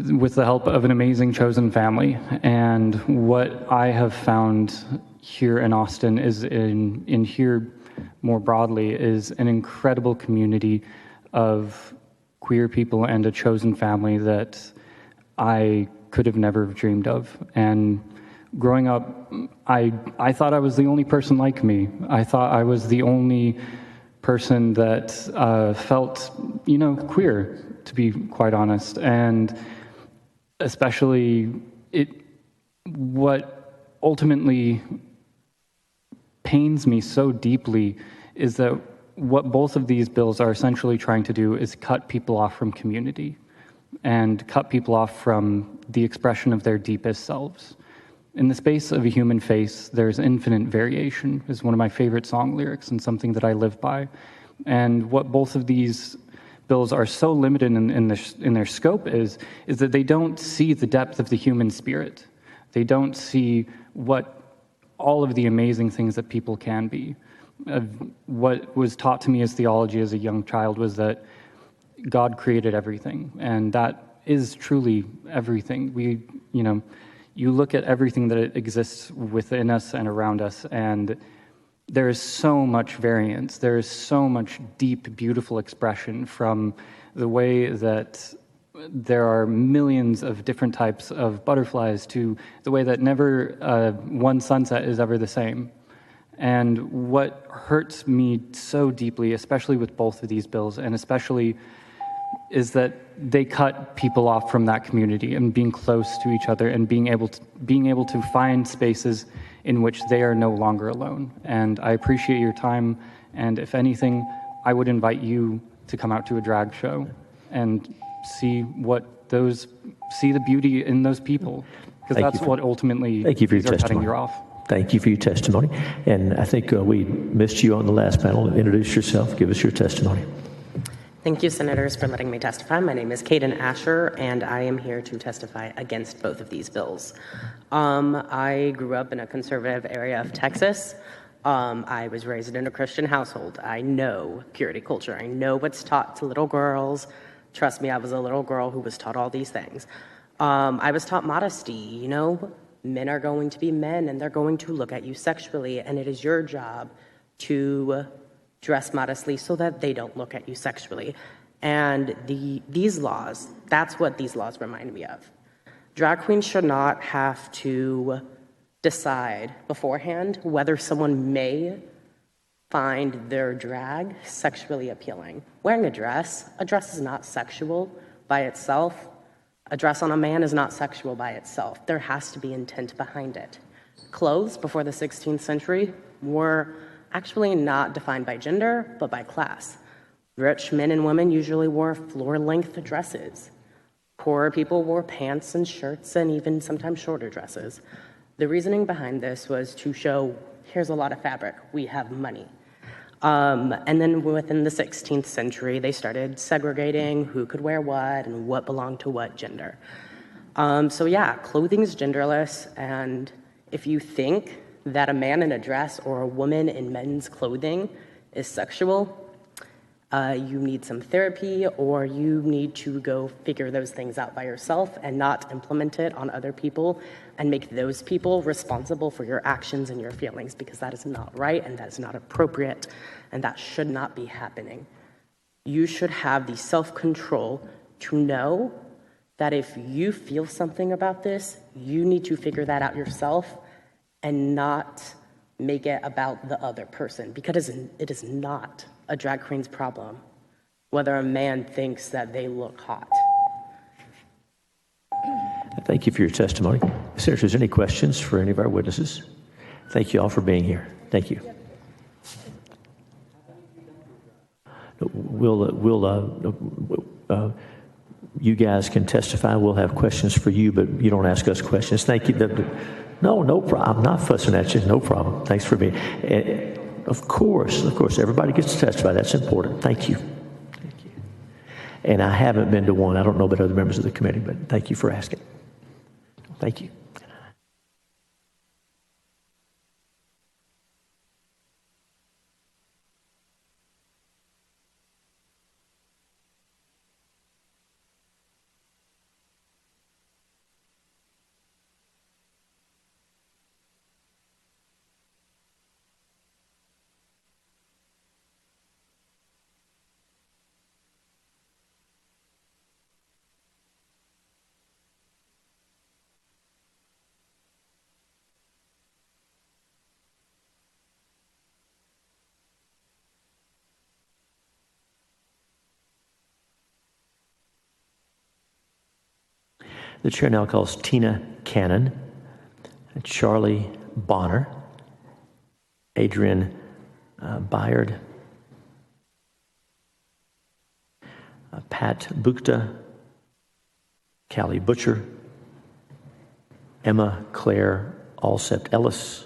Speaker 21: with the help of an amazing chosen family. And what I have found here in Austin is in here more broadly is an incredible community of queer people and a chosen family that I could have never dreamed of. And growing up, I thought I was the only person like me. I thought I was the only person that felt, queer, to be quite honest. And especially what ultimately pains me so deeply is that what both of these bills are essentially trying to do is cut people off from community and cut people off from the expression of their deepest selves. In the space of a human face, there's infinite variation, is one of my favorite song lyrics and something that I live by. And what both of these bills are so limited in their scope is that they don't see the depth of the human spirit. They don't see what all of the amazing things that people can be. What was taught to me as theology as a young child was that God created everything, and that is truly everything. You look at everything that exists within us and around us, and there is so much variance. There is so much deep, beautiful expression, from the way that there are millions of different types of butterflies to the way that never one sunset is ever the same. And what hurts me so deeply, especially with both of these bills, and especially is that they cut people off from that community and being close to each other and being able to find spaces in which they are no longer alone. And I appreciate your time, and if anything, I would invite you to come out to a drag show and see the beauty in those people, because that's what ultimately
Speaker 1: thank you for your
Speaker 21: are cutting
Speaker 1: testimony.
Speaker 21: you off.
Speaker 1: Thank you for your testimony. And I think we missed you on the last panel. Introduce yourself. Give us your testimony.
Speaker 5: Thank you, Senators, for letting me testify. My name is Caden Asher, and I am here to testify against both of these bills. I grew up in a conservative area of Texas. I was raised in a Christian household. I know purity culture. I know what's taught to little girls. Trust me, I was a little girl who was taught all these things. I was taught modesty. Men are going to be men, and they're going to look at you sexually, and it is your job to dress modestly so that they don't look at you sexually. And these laws, that's what these laws remind me of. Drag queens should not have to decide beforehand whether someone may find their drag sexually appealing. Wearing a dress is not sexual by itself. A dress on a man is not sexual by itself. There has to be intent behind it. Clothes before the 16th century were actually not defined by gender, but by class. Rich men and women usually wore floor-length dresses. Poorer people wore pants and shirts and even sometimes shorter dresses. The reasoning behind this was to show, here's a lot of fabric, we have money. And then within the 16th century, they started segregating who could wear what and what belonged to what gender. Clothing is genderless, and if you think that a man in a dress or a woman in men's clothing is sexual, you need some therapy, or you need to go figure those things out by yourself and not implement it on other people and make those people responsible for your actions and your feelings, because that is not right and that is not appropriate and that should not be happening. You should have the self-control to know that if you feel something about this, you need to figure that out yourself and not make it about the other person, because it is not a drag queen's problem whether a man thinks that they look hot.
Speaker 1: Thank you for your testimony. Senators, is there any questions for any of our witnesses? Thank you all for being here. Thank you. You guys can testify. We'll have questions for you, but you don't ask us questions. Thank you. No problem. I'm not fussing at you. No problem. Thanks for being. Of course, everybody gets to testify. That's important. Thank you. And I haven't been to one. I don't know about other members of the committee, but thank you for asking. Thank you. The chair now calls Tina Cannon, Charlie Bonner, Adrian Byard, Pat Bukta, Callie Butcher, Emma Claire Alsept Ellis,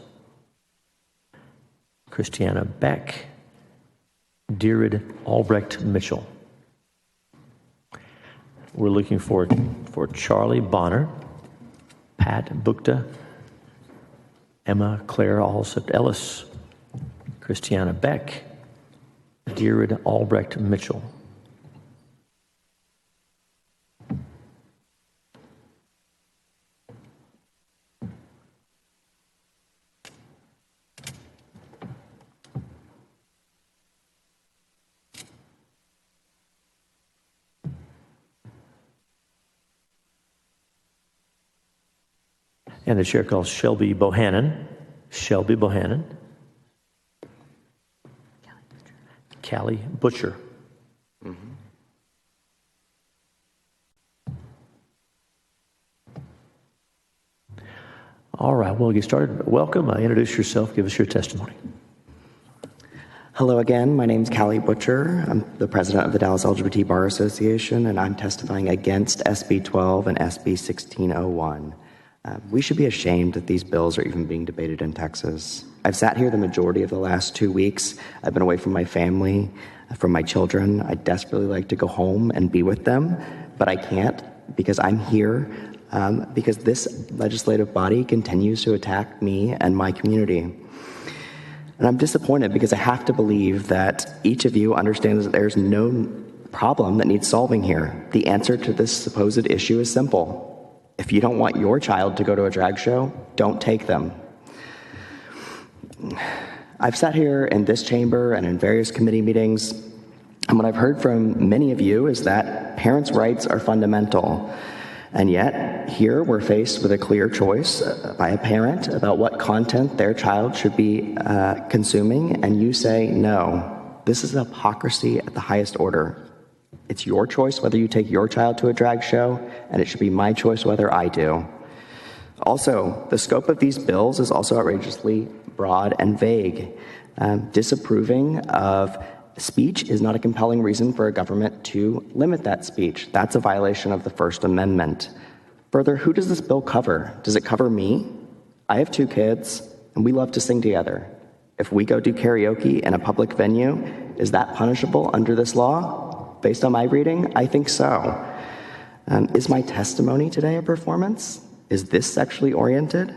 Speaker 1: Christiana Beck, Deirid Albrecht Mitchell. We're looking for Charlie Bonner, Pat Bukta, Emma Claire Alsept Ellis, Christiana Beck, Deirid Albrecht Mitchell. And the chair calls Shelby Bohannon. Shelby Bohannon. Callie Butcher. All right, we'll get started. Welcome. Introduce yourself. Give us your testimony.
Speaker 3: Hello again. My name is Callie Butcher. I'm the president of the Dallas LGBT Bar Association, and I'm testifying against SB 12 and SB 1601. We should be ashamed that these bills are even being debated in Texas. I've sat here the majority of the last 2 weeks. I've been away from my family, from my children. I desperately like to go home and be with them, but I can't because I'm here because this legislative body continues to attack me and my community. And I'm disappointed because I have to believe that each of you understands that there's no problem that needs solving here. The answer to this supposed issue is simple. If you don't want your child to go to a drag show, don't take them. I've sat here in this chamber and in various committee meetings, and what I've heard from many of you is that parents' rights are fundamental. And yet, here we're faced with a clear choice by a parent about what content their child should be consuming, and you say no. This is hypocrisy at the highest order. It's your choice whether you take your child to a drag show, and it should be my choice whether I do. Also, the scope of these bills is also outrageously broad and vague. Disapproving of speech is not a compelling reason for a government to limit that speech. That's a violation of the First Amendment. Further, who does this bill cover? Does it cover me? I have 2 kids, and we love to sing together. If we go do karaoke in a public venue, is that punishable under this law? Based on my reading, I think so. Is my testimony today a performance? Is this sexually oriented?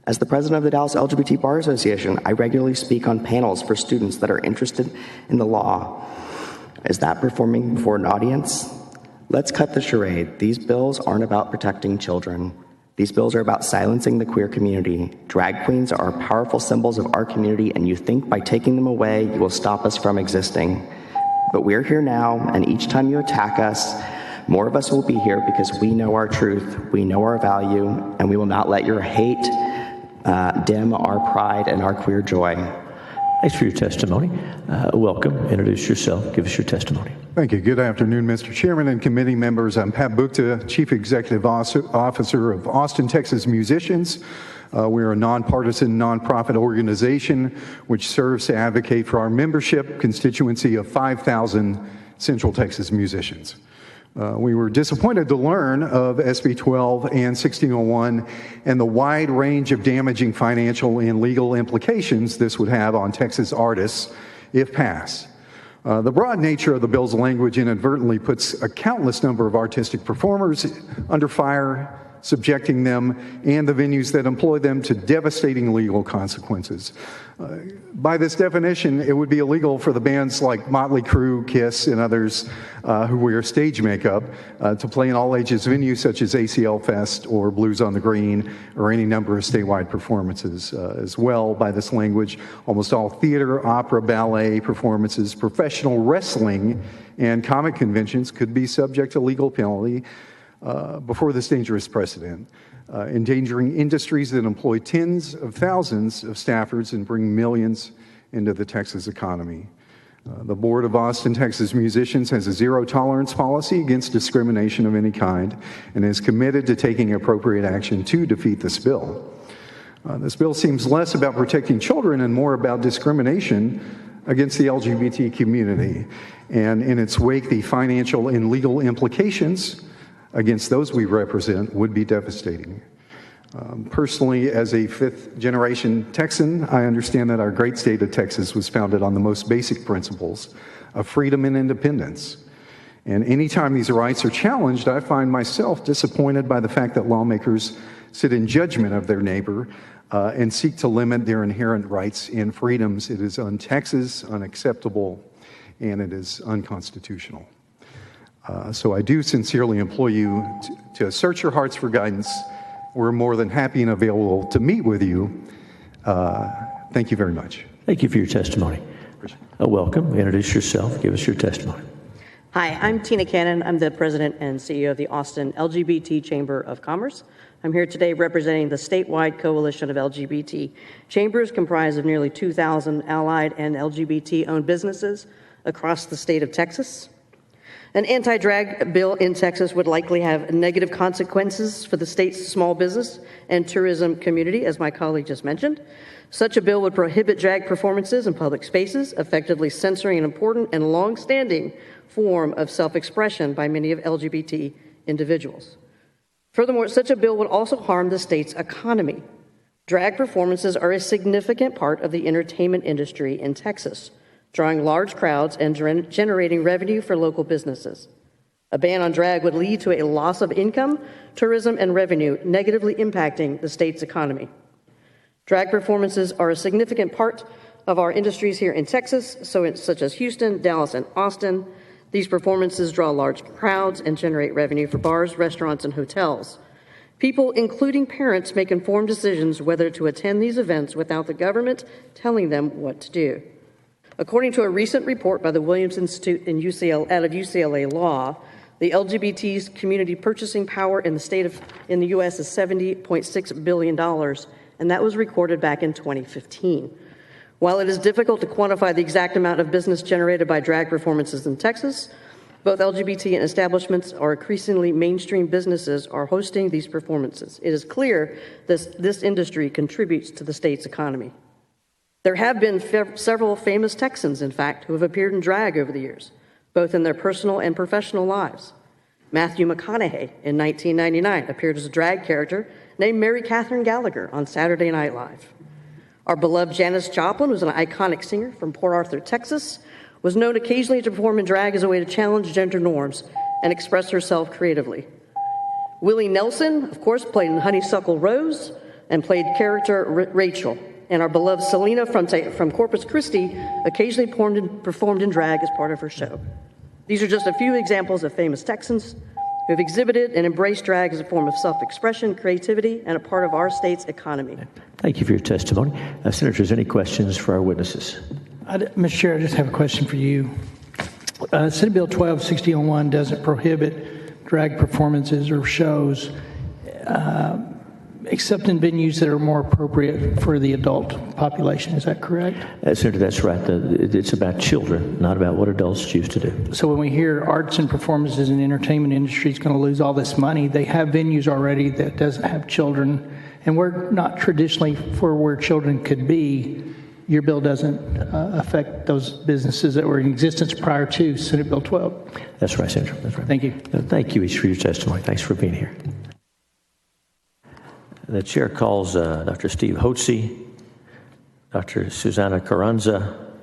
Speaker 3: As the president of the Dallas LGBT Bar Association, I regularly speak on panels for students that are interested in the law. Is that performing before an audience? Let's cut the charade. These bills aren't about protecting children. These bills are about silencing the queer community. Drag queens are powerful symbols of our community, and you think by taking them away, you will stop us from existing. But we're here now, and each time you attack us, more of us will be here because we know our truth, we know our value, and we will not let your hate dim our pride and our queer joy.
Speaker 1: Thanks for your testimony. Welcome. Introduce yourself. Give us your testimony.
Speaker 22: Thank you. Good afternoon, Mr. Chairman and committee members. I'm Pat Bukta, Chief Executive Officer of Austin, Texas Musicians. We're a nonpartisan, nonprofit organization which serves to advocate for our membership constituency of 5,000 Central Texas musicians. We were disappointed to learn of SB 12 and 1601 and the wide range of damaging financial and legal implications this would have on Texas artists if passed. The broad nature of the bill's language inadvertently puts a countless number of artistic performers under fire, subjecting them and the venues that employ them to devastating legal consequences. By this definition, it would be illegal for the bands like Motley Crue, Kiss, and others who wear stage makeup to play in all-ages venues such as ACL Fest or Blues on the Green or any number of statewide performances. As well, by this language, almost all theater, opera, ballet performances, professional wrestling, and comic conventions could be subject to legal penalty before this dangerous precedent, endangering industries that employ tens of thousands of staffers and bring millions into the Texas economy. The Board of Austin, Texas Musicians has a zero-tolerance policy against discrimination of any kind and is committed to taking appropriate action to defeat this bill. This bill seems less about protecting children and more about discrimination against the LGBT community, and in its wake, the financial and legal implications against those we represent would be devastating. Personally, as a fifth-generation Texan, I understand that our great state of Texas was founded on the most basic principles of freedom and independence. And anytime these rights are challenged, I find myself disappointed by the fact that lawmakers sit in judgment of their neighbor and seek to limit their inherent rights and freedoms. It is un-Texas, unacceptable, and it is unconstitutional. So I do sincerely implore you to search your hearts for guidance. We're more than happy and available to meet with you. Thank you very much.
Speaker 1: Thank you for your testimony. Welcome. Introduce yourself. Give us your testimony.
Speaker 4: Hi, I'm Tina Cannon. I'm the president and CEO of the Austin LGBT Chamber of Commerce. I'm here today representing the statewide coalition of LGBT chambers comprised of nearly 2,000 allied and LGBT-owned businesses across the state of Texas. An anti-drag bill in Texas would likely have negative consequences for the state's small business and tourism community, as my colleague just mentioned. Such a bill would prohibit drag performances in public spaces, effectively censoring an important and long-standing form of self-expression by many of LGBT individuals. Furthermore, such a bill would also harm the state's economy. Drag performances are a significant part of the entertainment industry in Texas, drawing large crowds and generating revenue for local businesses. A ban on drag would lead to a loss of income, tourism, and revenue, negatively impacting the state's economy. Drag performances are a significant part of our industries here in Texas, such as Houston, Dallas, and Austin. These performances draw large crowds and generate revenue for bars, restaurants, and hotels. People, including parents, make informed decisions whether to attend these events without the government telling them what to do. According to a recent report by the Williams Institute out of UCLA Law, the LGBT community purchasing power in the U.S. is $70.6 billion, and that was recorded back in 2015. While it is difficult to quantify the exact amount of business generated by drag performances in Texas, both LGBT and establishments or increasingly mainstream businesses are hosting these performances. It is clear this industry contributes to the state's economy. There have been several famous Texans, in fact, who have appeared in drag over the years, both in their personal and professional lives. Matthew McConaughey, in 1999, appeared as a drag character named Mary Catherine Gallagher on Saturday Night Live. Our beloved Janis Joplin was an iconic singer from Port Arthur, Texas, was known occasionally to perform in drag as a way to challenge gender norms and express herself creatively. Willie Nelson, of course, played in Honeysuckle Rose and played character Rachel. And our beloved Selena from Corpus Christi occasionally performed in drag as part of her show. These are just a few examples of famous Texans who have exhibited and embraced drag as a form of self-expression, creativity, and a part of our state's economy.
Speaker 1: Thank you for your testimony. Senators, any questions for our witnesses?
Speaker 13: Mr. Chair, I just have a question for you. Senate Bill 126001 doesn't prohibit drag performances or shows except in venues that are more appropriate for the adult population. Is that correct?
Speaker 1: Senator, that's right. It's about children, not about what adults choose to do.
Speaker 13: So when we hear arts and performances in the entertainment industry is going to lose all this money, they have venues already that doesn't have children, and we're not traditionally for where children could be. Your bill doesn't affect those businesses that were in existence prior to Senate Bill 12.
Speaker 1: That's right, Senator. That's right.
Speaker 13: Thank you.
Speaker 1: Thank you each for your testimony. Thanks for being here. The chair calls Dr. Steve Hotze, Dr. Susanna Carranza,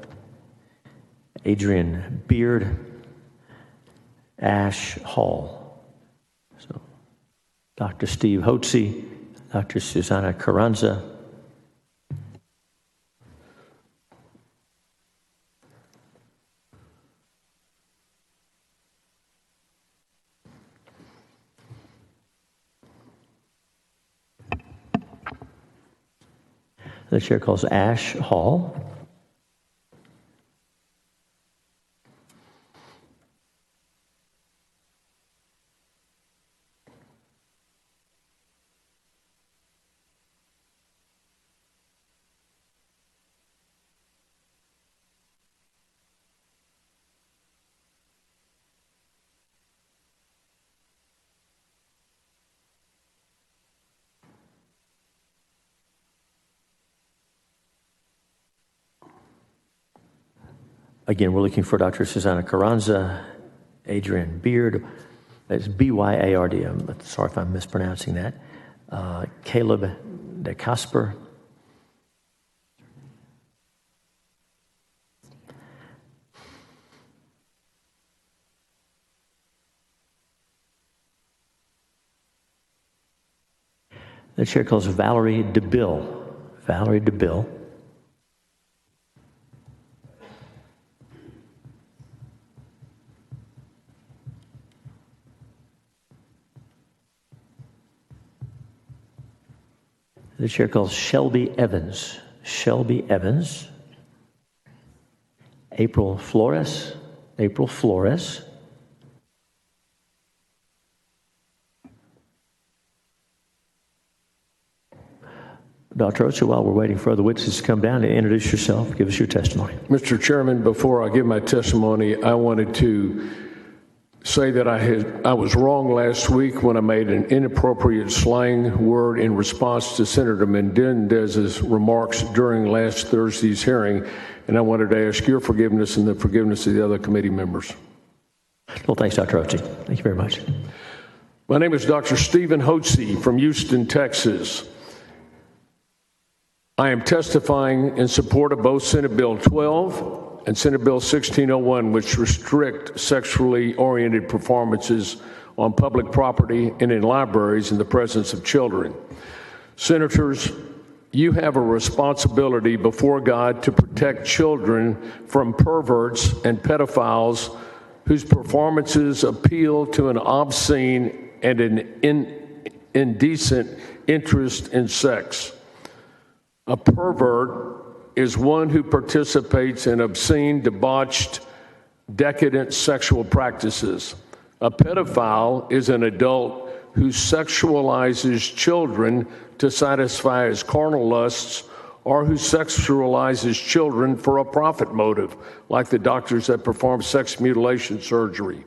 Speaker 1: Adrian Beard, Ash Hall. So, Dr. Steve Hotze, Dr. Susanna Carranza, the chair calls Ash Hall. Again, we're looking for Dr. Susanna Carranza, Adrian Beard, that's Byard. I'm sorry if I'm mispronouncing that. Caleb De Casper. The chair calls Valerie DeBill. Valerie DeBill. The chair calls Shelby Evans. Shelby Evans. April Flores. April Flores. Dr. Ochoa, while we're waiting for other witnesses to come down, introduce yourself, give us your testimony.
Speaker 7: Mr. Chairman, before I give my testimony, I wanted to say that I was wrong last week when I made an inappropriate slang word in response to Senator Menendez's remarks during last Thursday's hearing, and I wanted to ask your forgiveness and the forgiveness of the other committee members.
Speaker 1: Well, thanks, Dr. Ochoa. Thank you very much.
Speaker 7: My name is Dr. Stephen Hotze from Houston, Texas. I am testifying in support of both Senate Bill 12 and Senate Bill 1601, which restrict sexually oriented performances on public property and in libraries in the presence of children. Senators, you have a responsibility before God to protect children from perverts and pedophiles whose performances appeal to an obscene and an indecent interest in sex. A pervert is one who participates in obscene, debauched, decadent sexual practices. A pedophile is an adult who sexualizes children to satisfy his carnal lusts, or who sexualizes children for a profit motive, like the doctors that perform sex mutilation surgery.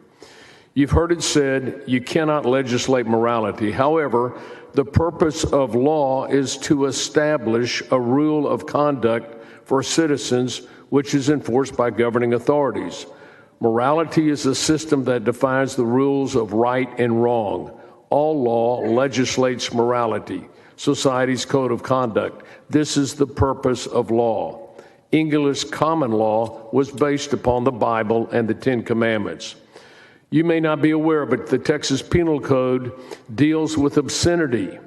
Speaker 7: You've heard it said, you cannot legislate morality. However, the purpose of law is to establish a rule of conduct for citizens, which is enforced by governing authorities. Morality is a system that defines the rules of right and wrong. All law legislates morality, society's code of conduct. This is the purpose of law. English common law was based upon the Bible and the Ten Commandments. You may not be aware, but the Texas Penal Code deals with obscenity.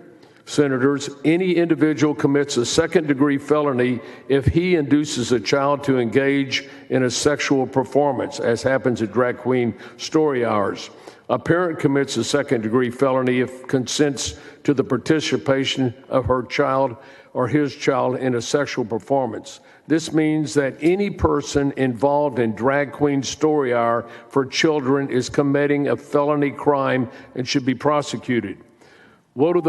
Speaker 7: Senators, any individual commits a second-degree felony if he induces a child to engage in a sexual performance, as happens at drag queen story hours. A parent commits a second-degree felony if consents to the participation of her child or his child in a sexual performance. This means that any person involved in drag queen story hour for children is committing a felony crime and should be prosecuted. Woe to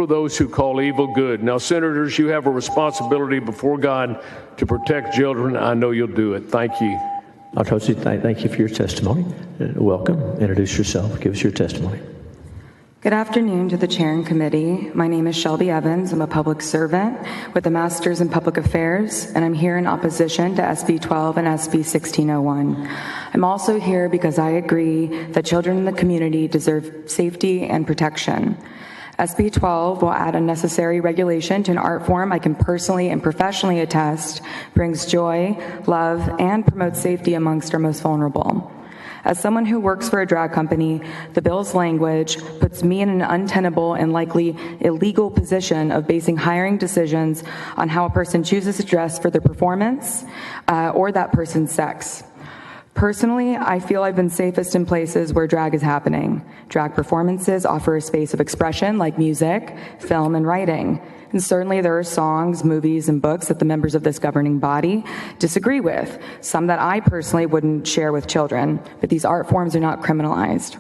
Speaker 7: those who call evil good. Now, senators, you have a responsibility before God to protect children. I know you'll do it. Thank you.
Speaker 1: Dr. Hotze, thank you for your testimony. Welcome. Introduce yourself. Give us your testimony.
Speaker 8: Good afternoon to the chair and committee. My name is Shelby Evans. I'm a public servant with a master's in public affairs, and I'm here in opposition to SB 12 and SB 1601. I'm also here because I agree that children in the community deserve safety and protection. SB 12 will add unnecessary regulation to an art form I can personally and professionally attest brings joy, love, and promotes safety amongst our most vulnerable. As someone who works for a drag company, the bill's language puts me in an untenable and likely illegal position of basing hiring decisions on how a person chooses to dress for their performance or that person's sex. Personally, I feel I've been safest in places where drag is happening. Drag performances offer a space of expression like music, film, and writing. And certainly there are songs, movies, and books that the members of this governing body disagree with, some that I personally wouldn't share with children, but these art forms are not criminalized.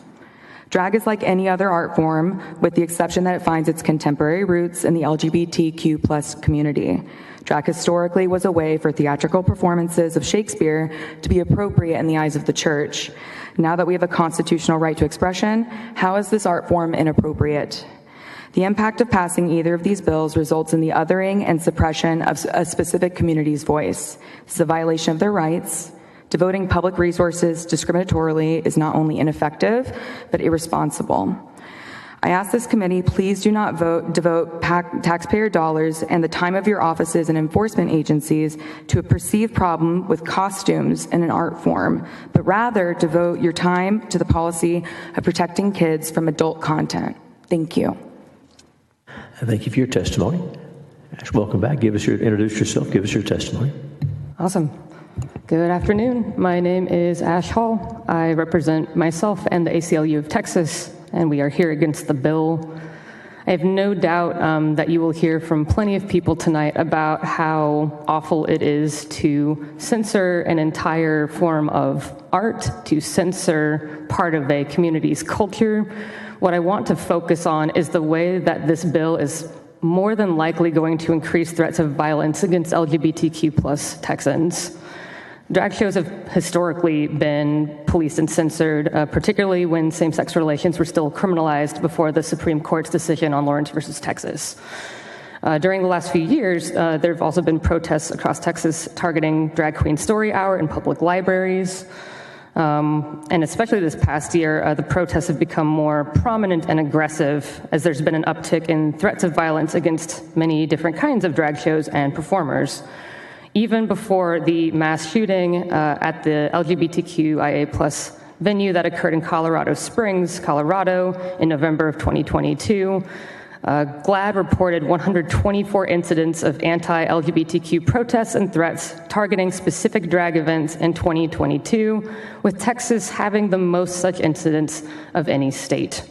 Speaker 8: Drag is like any other art form, with the exception that it finds its contemporary roots in the LGBTQ+ community. Drag historically was a way for theatrical performances of Shakespeare to be appropriate in the eyes of the church. Now that we have a constitutional right to expression, how is this art form inappropriate? The impact of passing either of these bills results in the othering and suppression of a specific community's voice. This is a violation of their rights. Devoting public resources discriminatorily is not only ineffective, but irresponsible. I ask this committee, please do not devote taxpayer dollars and the time of your offices and enforcement agencies to a perceived problem with costumes in an art form, but rather devote your time to the policy of protecting kids from adult content. Thank you.
Speaker 1: Thank you for your testimony. Ash, welcome back. Introduce yourself. Give us your testimony.
Speaker 6: Awesome. Good afternoon. My name is Ash Hall. I represent myself and the ACLU of Texas, and we are here against the bill. I have no doubt that you will hear from plenty of people tonight about how awful it is to censor an entire form of art, to censor part of a community's culture. What I want to focus on is the way that this bill is more than likely going to increase threats of violence against LGBTQ plus Texans. Drag shows have historically been policed and censored, particularly when same-sex relations were still criminalized before the Supreme Court's decision on Lawrence versus Texas. During the last few years, there have also been protests across Texas targeting Drag Queen Story Hour in public libraries. And especially this past year, the protests have become more prominent and aggressive as there's been an uptick in threats of violence against many different kinds of drag shows and performers. Even before the mass shooting at the LGBTQIA plus venue that occurred in Colorado Springs, Colorado in November of 2022, GLAAD reported 124 incidents of anti-LGBTQ protests and threats targeting specific drag events in 2022, with Texas having the most such incidents of any state.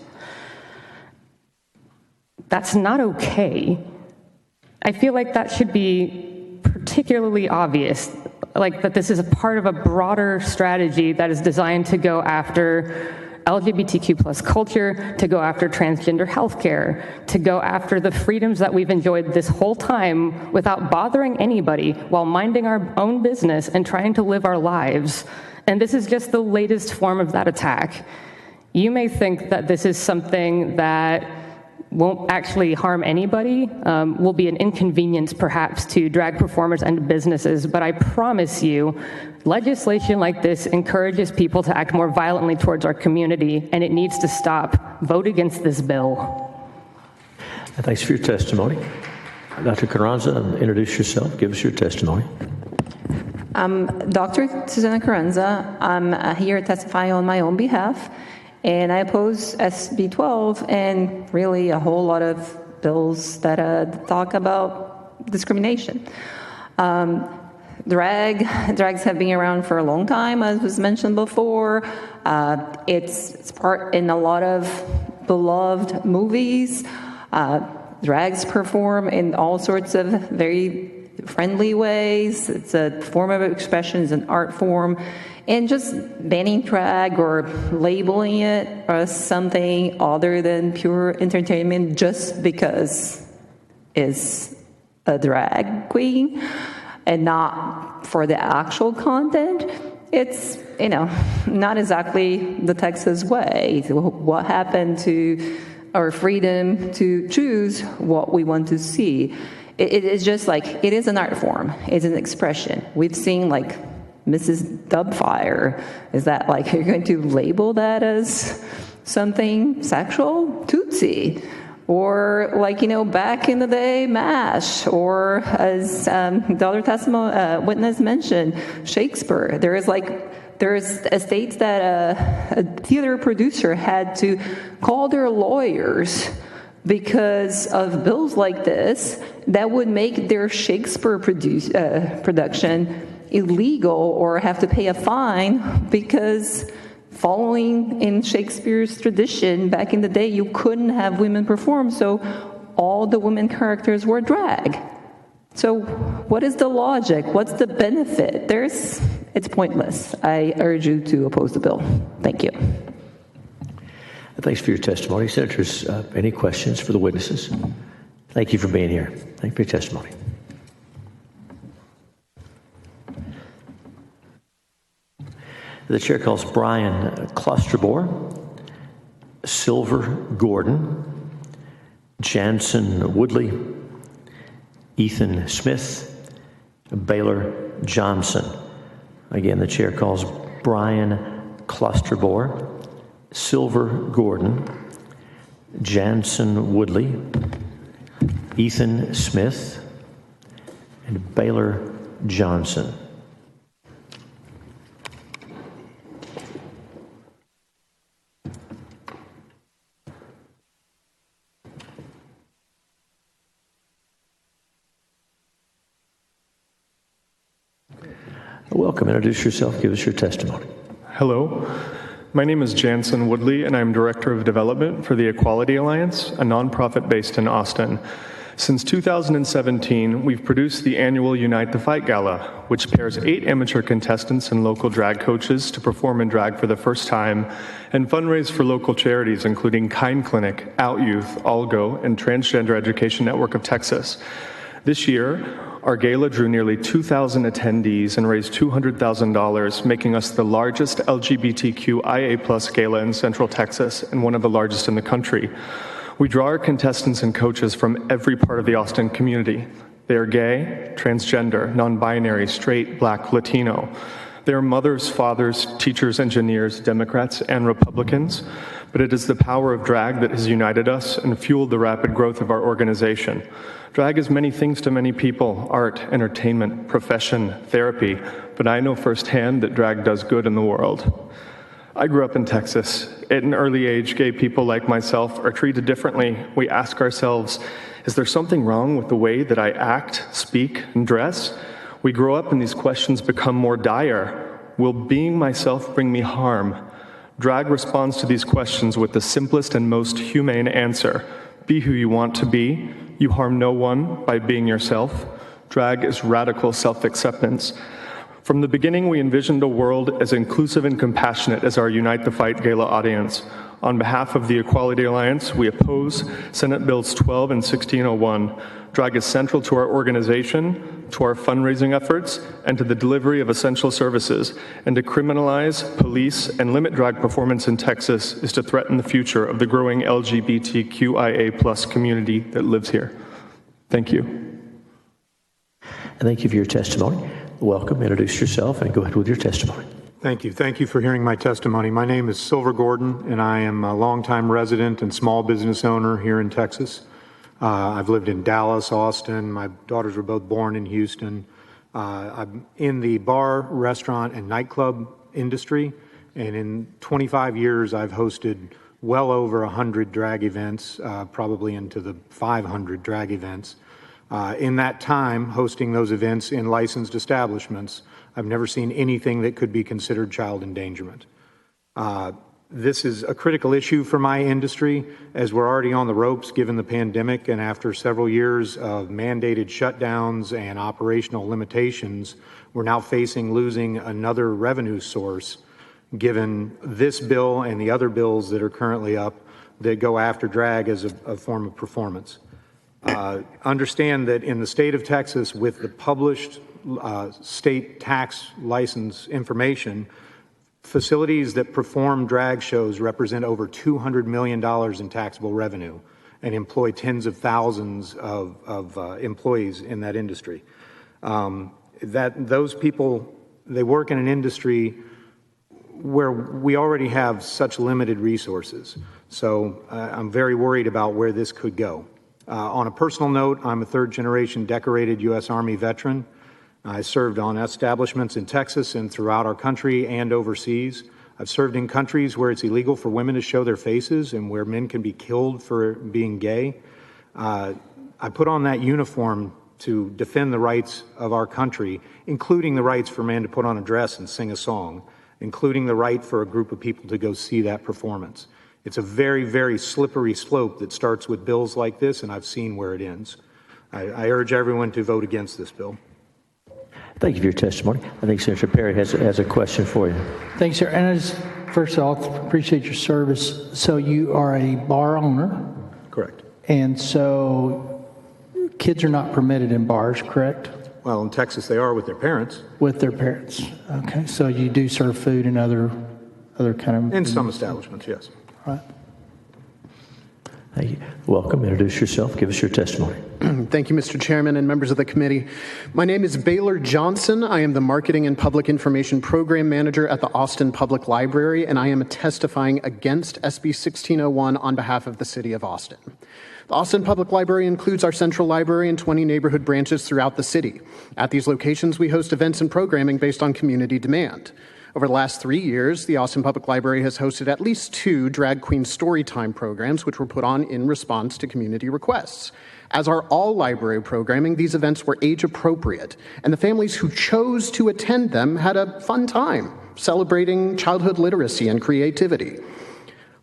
Speaker 6: That's not okay. I feel like that should be particularly obvious, like that this is a part of a broader strategy that is designed to go after LGBTQ plus culture, to go after transgender healthcare, to go after the freedoms that we've enjoyed this whole time without bothering anybody while minding our own business and trying to live our lives. And this is just the latest form of that attack. You may think that this is something that won't actually harm anybody, will be an inconvenience perhaps to drag performers and businesses, but I promise you, legislation like this encourages people to act more violently towards our community, and it needs to stop. Vote against this bill.
Speaker 1: Thanks for your testimony. Dr. Carranza, introduce yourself. Give us your testimony.
Speaker 9: I'm Dr. Susanna Carranza. I'm here testifying on my own behalf. And I oppose SB 12 and really a whole lot of bills that talk about discrimination. Drags have been around for a long time, as was mentioned before. It's part in a lot of beloved movies. Drags perform in all sorts of very friendly ways. It's a form of expression, it's an art form. And just banning drag or labeling it as something other than pure entertainment just because it's a drag queen and not for the actual content, it's, not exactly the Texas way. What happened to our freedom to choose what we want to see? It is just like, it is an art form. It's an expression. We've seen Mrs. Dubfire. Is that you're going to label that as something sexual? Tootsie. Or back in the day, MASH. Or as the other witness mentioned, Shakespeare. There's states that a theater producer had to call their lawyers because of bills like this that would make their Shakespeare production illegal or have to pay a fine because following in Shakespeare's tradition back in the day, you couldn't have women perform, so all the women characters were drag. So what is the logic? What's the benefit? It's pointless. I urge you to oppose the bill. Thank you.
Speaker 1: Thanks for your testimony. Senators, any questions for the witnesses? Thank you for being here. Thank you for your testimony. The chair calls Brian Klosterbor, Silver Gordon, Jansen Woodley, Ethan Smith, Baylor Johnson. Again, the chair calls Brian Klosterbore, Silver Gordon, Jansen Woodley, Ethan Smith, and Baylor Johnson. Welcome. Introduce yourself. Give us your testimony.
Speaker 2: Hello. My name is Jansen Woodley, and I'm Director of Development for the Equality Alliance, a nonprofit based in Austin. Since 2017, we've produced the annual Unite the Fight Gala, which pairs 8 amateur contestants and local drag coaches to perform in drag for the first time and fundraise for local charities, including Kind Clinic, Out Youth, Algo, and Transgender Education Network of Texas. This year, our gala drew nearly 2,000 attendees and raised $200,000, making us the largest LGBTQIA+ gala in Central Texas and one of the largest in the country. We draw our contestants and coaches from every part of the Austin community. They are gay, transgender, non-binary, straight, Black, Latino. They are mothers, fathers, teachers, engineers, Democrats, and Republicans. But it is the power of drag that has united us and fueled the rapid growth of our organization. Drag is many things to many people: art, entertainment, profession, therapy. But I know firsthand that drag does good in the world. I grew up in Texas. At an early age, gay people like myself are treated differently. We ask ourselves, is there something wrong with the way that I act, speak, and dress? We grow up and these questions become more dire. Will being myself bring me harm? Drag responds to these questions with the simplest and most humane answer: be who you want to be. You harm no one by being yourself. Drag is radical self-acceptance. From the beginning, we envisioned a world as inclusive and compassionate as our Unite the Fight Gala audience. On behalf of the Equality Alliance, we oppose Senate Bills 12 and 1601. Drag is central to our organization, to our fundraising efforts, and to the delivery of essential services. And to criminalize, police, and limit drag performance in Texas is to threaten the future of the growing LGBTQIA+ community that lives here. Thank you.
Speaker 1: And thank you for your testimony. Welcome. Introduce yourself and go ahead with your testimony.
Speaker 10: Thank you. Thank you for hearing my testimony. My name is Silver Gordon, and I am a longtime resident and small business owner here in Texas. I've lived in Dallas, Austin. My daughters were both born in Houston. I'm in the bar, restaurant, and nightclub industry, and in 25 years, I've hosted well over 100 drag events, probably into the 500 drag events. In that time, hosting those events in licensed establishments, I've never seen anything that could be considered child endangerment. This is a critical issue for my industry, as we're already on the ropes given the pandemic, and after several years of mandated shutdowns and operational limitations, we're now facing losing another revenue source given this bill and the other bills that are currently up that go after drag as a form of performance. Understand that in the state of Texas, with the published state tax license information, facilities that perform drag shows represent over $200 million in taxable revenue and employ tens of thousands of employees in that industry. Those people, they work in an industry where we already have such limited resources. So I'm very worried about where this could go. On a personal note, I'm a third-generation decorated U.S. Army veteran. I served on establishments in Texas and throughout our country and overseas. I've served in countries where it's illegal for women to show their faces and where men can be killed for being gay. I put on that uniform to defend the rights of our country, including the rights for men to put on a dress and sing a song, including the right for a group of people to go see that performance. It's a very, very slippery slope that starts with bills like this, and I've seen where it ends. I urge everyone to vote against this bill.
Speaker 1: Thank you for your testimony. I think Senator Perry has a question for you.
Speaker 13: Thanks, sir. And first of all, appreciate your service. So you are a bar owner?
Speaker 10: Correct.
Speaker 13: And so kids are not permitted in bars, correct?
Speaker 10: Well, in Texas, they are with their parents.
Speaker 13: With their parents. Okay. So you do serve food and other kind of...
Speaker 10: In some establishments, yes.
Speaker 13: Right.
Speaker 1: Thank you. Welcome. Introduce yourself. Give us your testimony.
Speaker 11: Thank you, Mr. Chairman and members of the committee. My name is Baylor Johnson. I am the Marketing and Public Information Program Manager at the Austin Public Library, and I am testifying against SB 1601 on behalf of the City of Austin. The Austin Public Library includes our central library and 20 neighborhood branches throughout the city. At these locations, we host events and programming based on community demand. Over the last 3 years, the Austin Public Library has hosted at least 2 drag queen storytime programs, which were put on in response to community requests. As are all library programming, these events were age appropriate, and the families who chose to attend them had a fun time celebrating childhood literacy and creativity.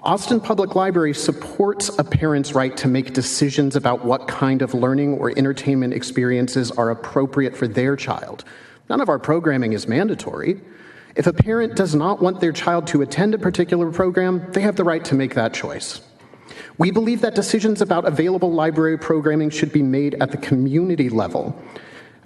Speaker 11: Austin Public Library supports a parent's right to make decisions about what kind of learning or entertainment experiences are appropriate for their child. None of our programming is mandatory. If a parent does not want their child to attend a particular program, they have the right to make that choice. We believe that decisions about available library programming should be made at the community level,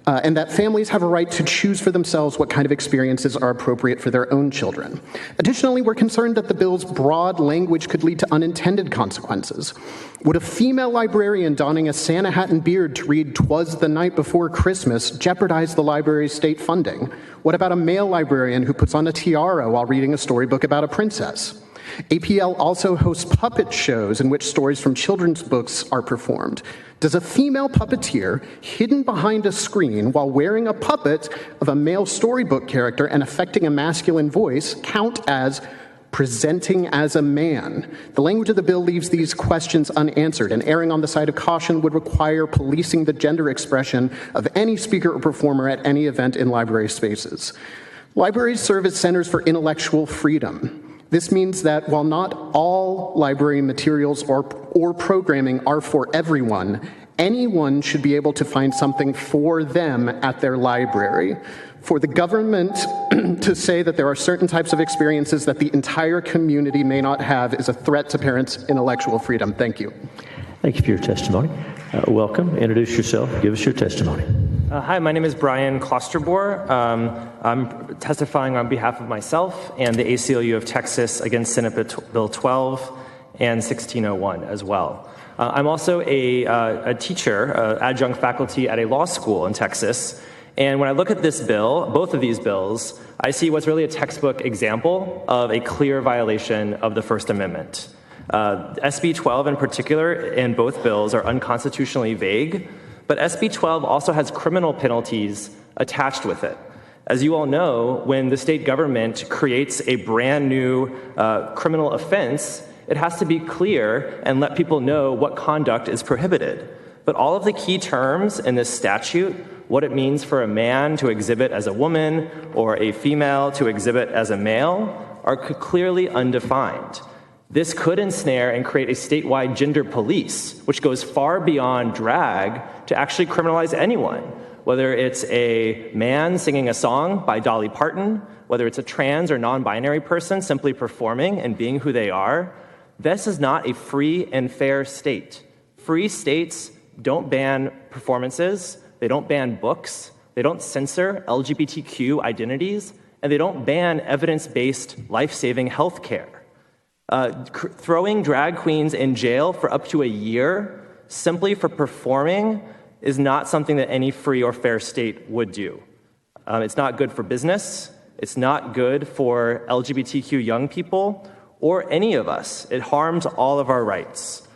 Speaker 11: and that families have a right to choose for themselves what kind of experiences are appropriate for their own children. Additionally, we're concerned that the bill's broad language could lead to unintended consequences. Would a female librarian donning a Santa hat and beard to read "'Twas the Night Before Christmas" jeopardize the library's state funding? What about a male librarian who puts on a tiara while reading a storybook about a princess? APL also hosts puppet shows in which stories from children's books are performed. Does a female puppeteer hidden behind a screen while wearing a puppet of a male storybook character and affecting a masculine voice count as presenting as a man? The language of the bill leaves these questions unanswered, and erring on the side of caution would require policing the gender expression of any speaker or performer at any event in library spaces. Libraries serve as centers for intellectual freedom. This means that while not all library materials or programming are for everyone, anyone should be able to find something for them at their library. For the government to say that there are certain types of experiences that the entire community may not have is a threat to parents' intellectual freedom. Thank you.
Speaker 1: Thank you for your testimony. Welcome. Introduce yourself. Give us your testimony.
Speaker 12: Hi, my name is Brian Klosterbor. I'm testifying on behalf of myself and the ACLU of Texas against Senate Bill 12 and 1601 as well. I'm also a teacher, adjunct faculty at a law school in Texas. And when I look at this bill, both of these bills, I see what's really a textbook example of a clear violation of the First Amendment. SB 12 in particular, and both bills are unconstitutionally vague, but SB 12 also has criminal penalties attached with it. As you all know, when the state government creates a brand new criminal offense, it has to be clear and let people know what conduct is prohibited. But all of the key terms in this statute, what it means for a man to exhibit as a woman or a female to exhibit as a male, are clearly undefined. This could ensnare and create a statewide gender police, which goes far beyond drag to actually criminalize anyone, whether it's a man singing a song by Dolly Parton, whether it's a trans or non-binary person simply performing and being who they are. This is not a free and fair state. Free states don't ban performances, they don't ban books, they don't censor LGBTQ identities, and they don't ban evidence-based life-saving health care. Throwing drag queens in jail for up to a year simply for performing is not something that any free or fair state would do. It's not good for business. It's not good for LGBTQ young people or any of us. It harms all of our rights.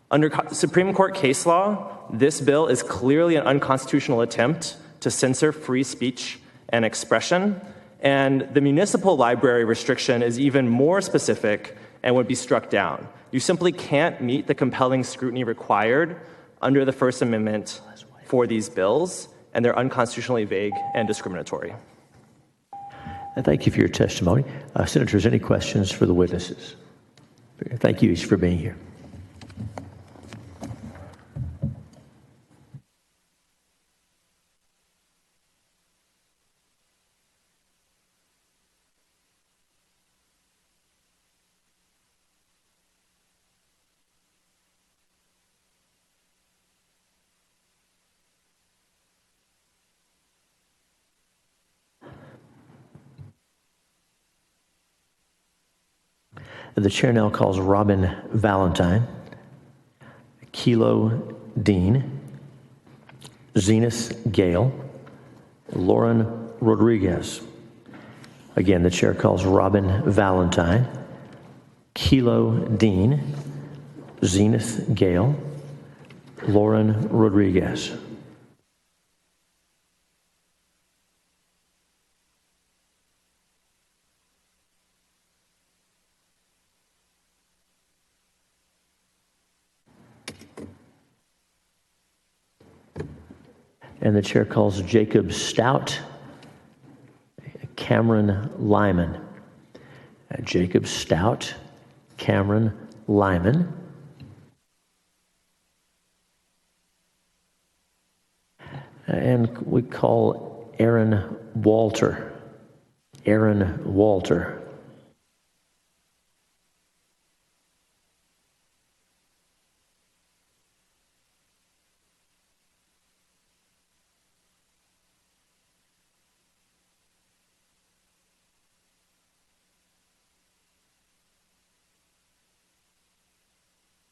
Speaker 12: Under Supreme Court case law, this bill is clearly an unconstitutional attempt to censor free speech and expression, and the municipal library restriction is even more specific and would be struck down. You simply can't meet the compelling scrutiny required under the First Amendment for these bills, and they're unconstitutionally vague and discriminatory.
Speaker 1: And thank you for your testimony. Senators, any questions for the witnesses? Thank you each for being here. The chair now calls Robin Valentine. Kilo Dean, Zenas Gale, Lauren Rodriguez. Again, the chair calls Robin Valentine, Kilo Dean, Zenith Gale, Lauren Rodriguez. And the chair calls Jacob Stout, Cameron Lyman. Jacob Stout, Cameron Lyman. And we call Aaron Walter. Aaron Walter.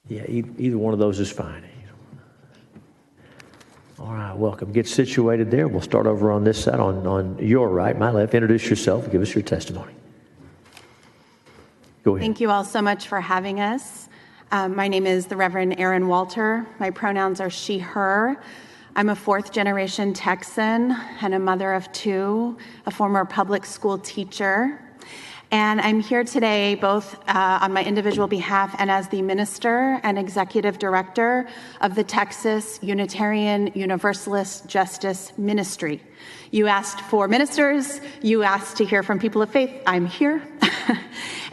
Speaker 1: Yeah, either one of those is fine. All right, welcome. Get situated there. We'll start over on this side, on your right, my left. Introduce yourself. Give us your testimony. Go ahead.
Speaker 14: Thank you all so much for having us. My name is the Reverend Aaron Walter. My pronouns are she, her. I'm a fourth-generation Texan and a mother of two, a former public school teacher. And I'm here today both on my individual behalf and as the minister and executive director of the Texas Unitarian Universalist Justice Ministry. You asked for ministers, you asked to hear from people of faith, I'm here.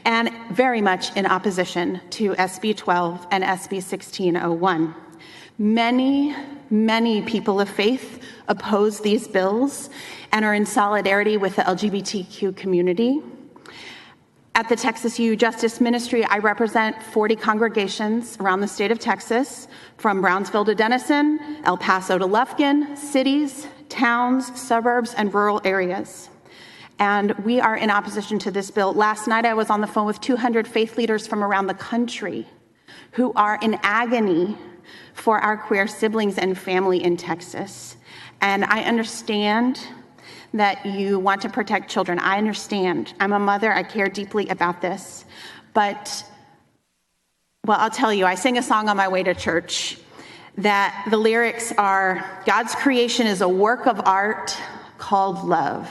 Speaker 14: And very much in opposition to SB 12 and SB 1601. Many people of faith oppose these bills and are in solidarity with the LGBTQ community. At the Texas U Justice Ministry, I represent 40 congregations around the state of Texas, from Brownsville to Denison, El Paso to Lufkin, cities, towns, suburbs, and rural areas. And we are in opposition to this bill. Last night, I was on the phone with 200 faith leaders from around the country who are in agony for our queer siblings and family in Texas. And I understand that you want to protect children. I understand. I'm a mother. I care deeply about this. But, well, I'll tell you, I sang a song on my way to church that the lyrics are, God's creation is a work of art called love.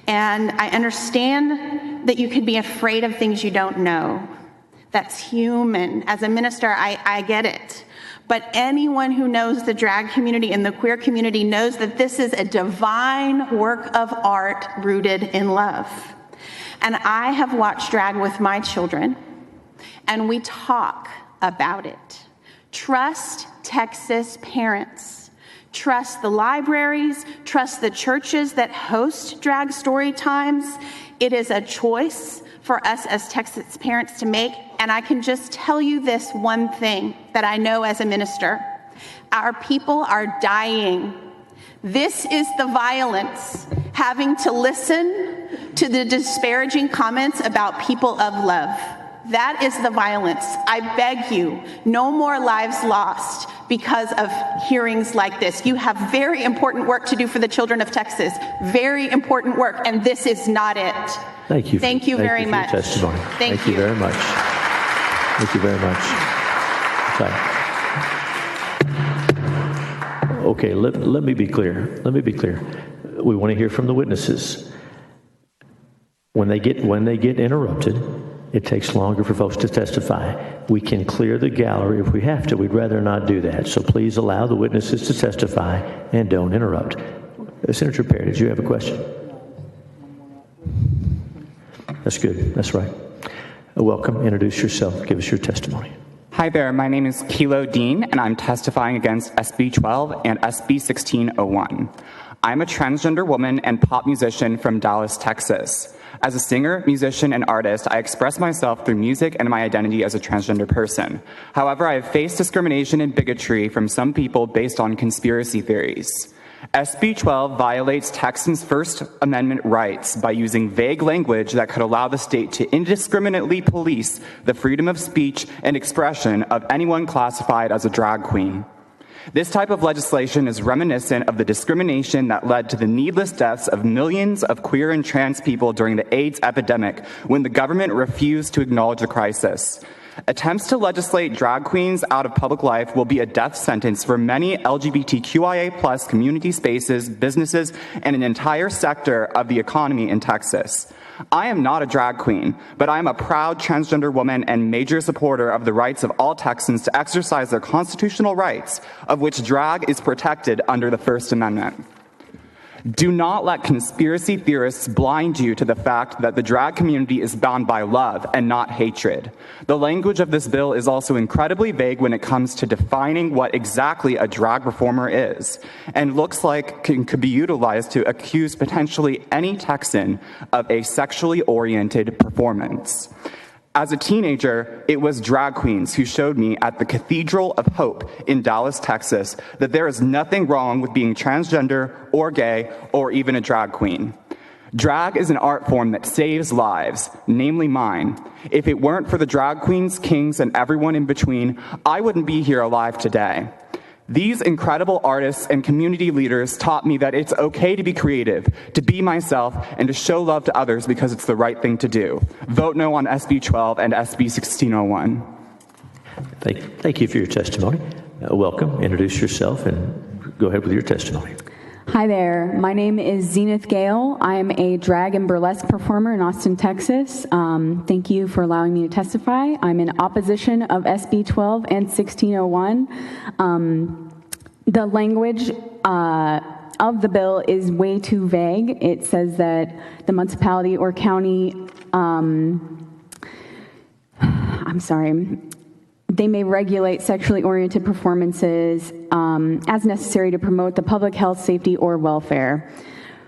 Speaker 14: And I understand that you could be afraid of things you don't know. That's human. As a minister, I get it. But anyone who knows the drag community and the queer community knows that this is a divine work of art rooted in love. And I have watched drag with my children, and we talk about it. Trust Texas parents. Trust the libraries. Trust the churches that host drag story times. It is a choice for us as Texas parents to make. And I can just tell you this one thing that I know as a minister. Our people are dying. This is the violence, having to listen to the disparaging comments about people of love. That is the violence. I beg you, no more lives lost because of hearings like this. You have very important work to do for the children of Texas. Very important work, and this is not it.
Speaker 1: Thank you.
Speaker 14: Thank you very much.
Speaker 1: For your testimony. Thank you very much. Thank you very much. Okay, let me be clear. Let me be clear. We want to hear from the witnesses. When they get interrupted, it takes longer for folks to testify. We can clear the gallery if we have to. We'd rather not do that. So please allow the witnesses to testify and don't interrupt. Senator Perry, did you have a question? That's good. That's right. Welcome. Introduce yourself. Give us your testimony.
Speaker 15: Hi there. My name is Kilo Dean, and I'm testifying against SB 12 and SB 1601. I'm a transgender woman and pop musician from Dallas, Texas. As a singer, musician, and artist, I express myself through music and my identity as a transgender person. However, I have faced discrimination and bigotry from some people based on conspiracy theories. SB 12 violates Texans' First Amendment rights by using vague language that could allow the state to indiscriminately police the freedom of speech and expression of anyone classified as a drag queen. This type of legislation is reminiscent of the discrimination that led to the needless deaths of millions of queer and trans people during the AIDS epidemic when the government refused to acknowledge the crisis. Attempts to legislate drag queens out of public life will be a death sentence for many LGBTQIA+ community spaces, businesses, and an entire sector of the economy in Texas. I am not a drag queen, but I am a proud transgender woman and major supporter of the rights of all Texans to exercise their constitutional rights, of which drag is protected under the First Amendment. Do not let conspiracy theorists blind you to the fact that the drag community is bound by love and not hatred. The language of this bill is also incredibly vague when it comes to defining what exactly a drag performer is, and looks like it could be utilized to accuse potentially any Texan of a sexually oriented performance. As a teenager, it was drag queens who showed me at the Cathedral of Hope in Dallas, Texas, that there is nothing wrong with being transgender or gay or even a drag queen. Drag is an art form that saves lives, namely mine. If it weren't for the drag queens, kings, and everyone in between, I wouldn't be here alive today. These incredible artists and community leaders taught me that it's okay to be creative, to be myself, and to show love to others because it's the right thing to do. Vote no on SB 12 and SB 1601.
Speaker 1: Thank you for your testimony. Welcome. Introduce yourself and go ahead with your testimony.
Speaker 16: Hi there. My name is Zenith Gale. I am a drag and burlesque performer in Austin, Texas. Thank you for allowing me to testify. I'm in opposition of SB 12 and 1601. The language of the bill is way too vague. It says that the municipality or county, they may regulate sexually oriented performances as necessary to promote the public health, safety, or welfare.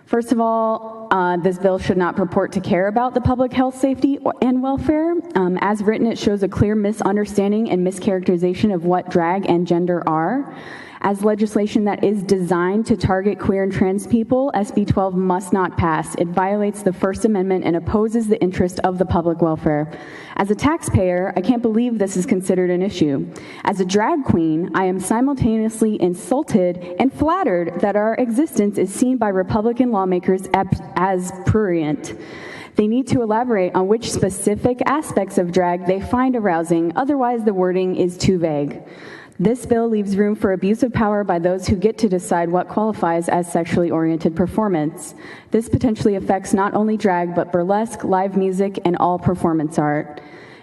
Speaker 16: First of all, this bill should not purport to care about the public health, safety, and welfare. As written, it shows a clear misunderstanding and mischaracterization of what drag and gender are. As legislation that is designed to target queer and trans people, SB 12 must not pass. It violates the First Amendment and opposes the interest of the public welfare. As a taxpayer, I can't believe this is considered an issue. As a drag queen, I am simultaneously insulted and flattered that our existence is seen by Republican lawmakers as prurient. They need to elaborate on which specific aspects of drag they find arousing, otherwise the wording is too vague. This bill leaves room for abuse of power by those who get to decide what qualifies as sexually oriented performance. This potentially affects not only drag, but burlesque, live music, and all performance art.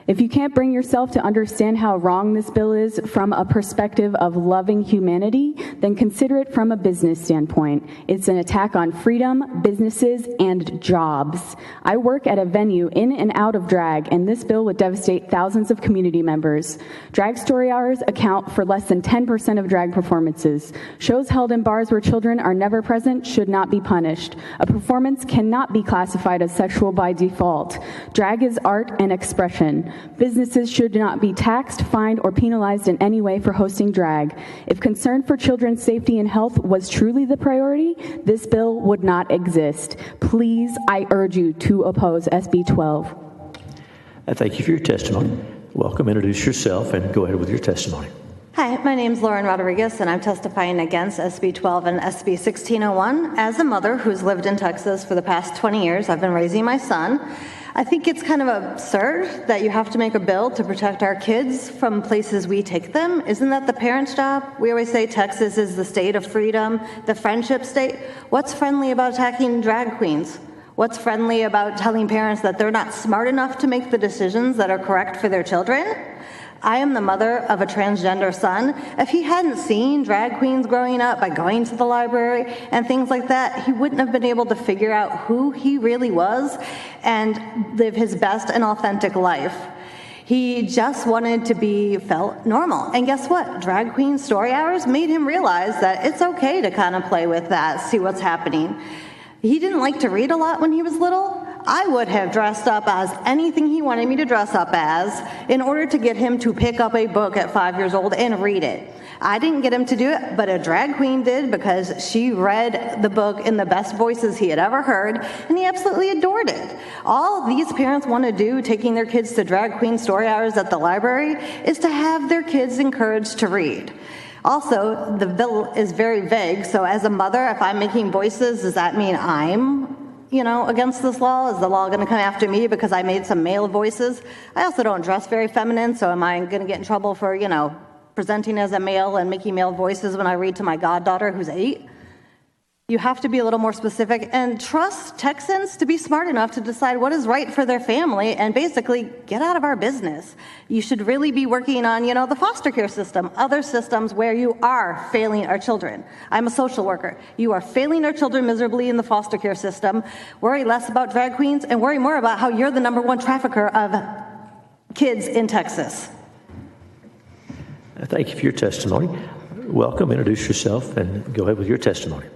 Speaker 16: If you can't bring yourself to understand how wrong this bill is from a perspective of loving humanity, then consider it from a business standpoint. It's an attack on freedom, businesses, and jobs. I work at a venue in and out of drag, and this bill would devastate thousands of community members. Drag story hours account for less than 10% of drag performances. Shows held in bars where children are never present should not be punished. A performance cannot be classified as sexual by default. Drag is art and expression. Businesses should not be taxed, fined, or penalized in any way for hosting drag. If concern for children's safety and health was truly the priority, this bill would not exist. Please, I urge you to oppose SB 12.
Speaker 1: Thank you for your testimony. Welcome. Introduce yourself and go ahead with your testimony.
Speaker 17: Hi, my name is Lauren Rodriguez, and I'm testifying against SB 12 and SB 1601. As a mother who's lived in Texas for the past 20 years, I've been raising my son. I think it's kind of absurd that you have to make a bill to protect our kids from places we take them. Isn't that the parents' job? We always say Texas is the state of freedom, the friendship state. What's friendly about attacking drag queens? What's friendly about telling parents that they're not smart enough to make the decisions that are correct for their children? I am the mother of a transgender son. If he hadn't seen drag queens growing up by going to the library and things like that, he wouldn't have been able to figure out who he really was and live his best and authentic life. He just wanted to be felt normal. And guess what? Drag queen story hours made him realize that it's okay to kind of play with that, see what's happening. He didn't like to read a lot when he was little. I would have dressed up as anything he wanted me to dress up as in order to get him to pick up a book at 5 years old and read it. I didn't get him to do it, but a drag queen did because she read the book in the best voices he had ever heard, and he absolutely adored it. All these parents want to do, taking their kids to drag queen story hours at the library, is to have their kids encouraged to read. Also, the bill is very vague, so as a mother, if I'm making voices, does that mean I'm against this law? Is the law going to come after me because I made some male voices? I also don't dress very feminine, so am I going to get in trouble for, presenting as a male and making male voices when I read to my goddaughter who's 8? You have to be a little more specific and trust Texans to be smart enough to decide what is right for their family and basically get out of our business. You should really be working on, the foster care system, other systems where you are failing our children. I'm a social worker. You are failing our children miserably in the foster care system. Worry less about drag queens and worry more about how you're the #1 trafficker of kids in Texas.
Speaker 1: Thank you for your testimony. Welcome, introduce yourself, and go ahead with your testimony.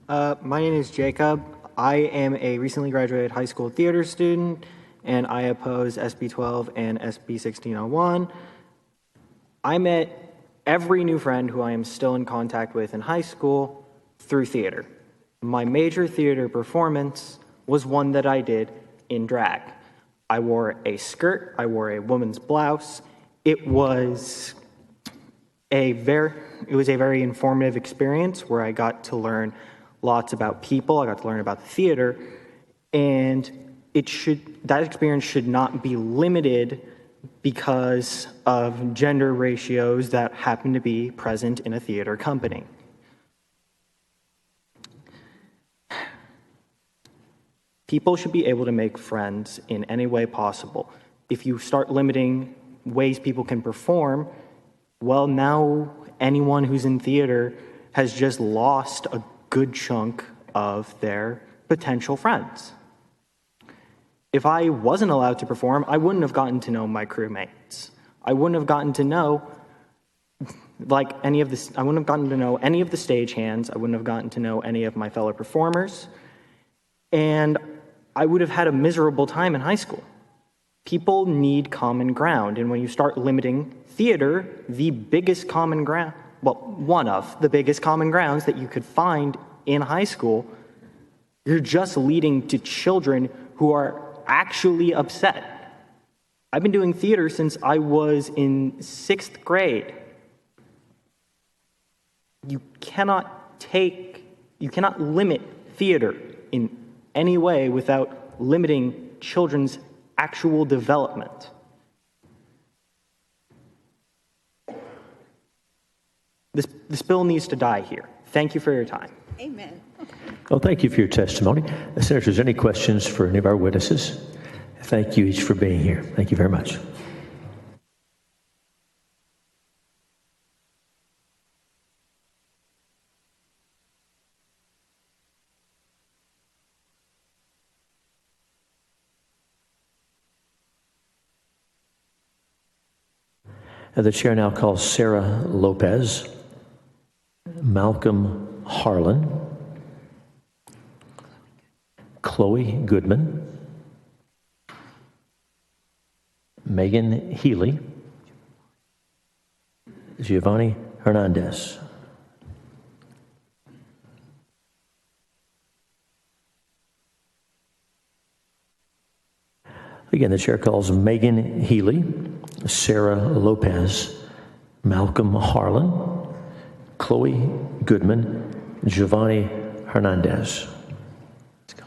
Speaker 18: My name is Jacob. I am a recently graduated high school theater student, and I oppose SB 12 and SB 1601. I met every new friend who I am still in contact with in high school through theater. My major theater performance was one that I did in drag. I wore a skirt, I wore a woman's blouse. It was a very informative experience where I got to learn lots about people. I got to learn about the theater, and that experience should not be limited because of gender ratios that happen to be present in a theater company. People should be able to make friends in any way possible. If you start limiting ways people can perform, well, now anyone who's in theater has just lost a good chunk of their potential friends. If I wasn't allowed to perform, I wouldn't have gotten to know my crewmates. I wouldn't have gotten to know any of the stagehands. I wouldn't have gotten to know any of my fellow performers. And I would have had a miserable time in high school. People need common ground, and when you start limiting theater, the biggest common ground, one of the biggest common grounds that you could find in high school, you're just leading to children who are actually upset. I've been doing theater since I was in 6th grade. You cannot limit theater in any way without limiting children's actual development. This bill needs to die here. Thank you for your time.
Speaker 14: Amen.
Speaker 1: Well, thank you for your testimony. Senators, any questions for any of our witnesses? Thank you each for being here. Thank you very much. The chair now calls Sarah Lopez, Malcolm Harlan, Chloe Goodman, Megan Healy, Giovanni Hernandez. Again, the chair calls Megan Healy, Sarah Lopez, Malcolm Harlan, Chloe Goodman, Giovanni Hernandez. Let's go.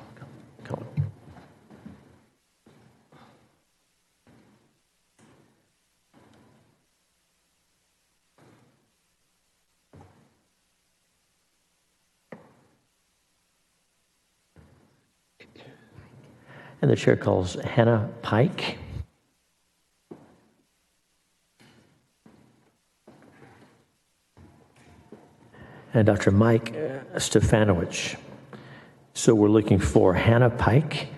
Speaker 1: And the chair calls Hannah Pike. And Dr. Mike Stefanowicz. So we're looking for Hannah Pike,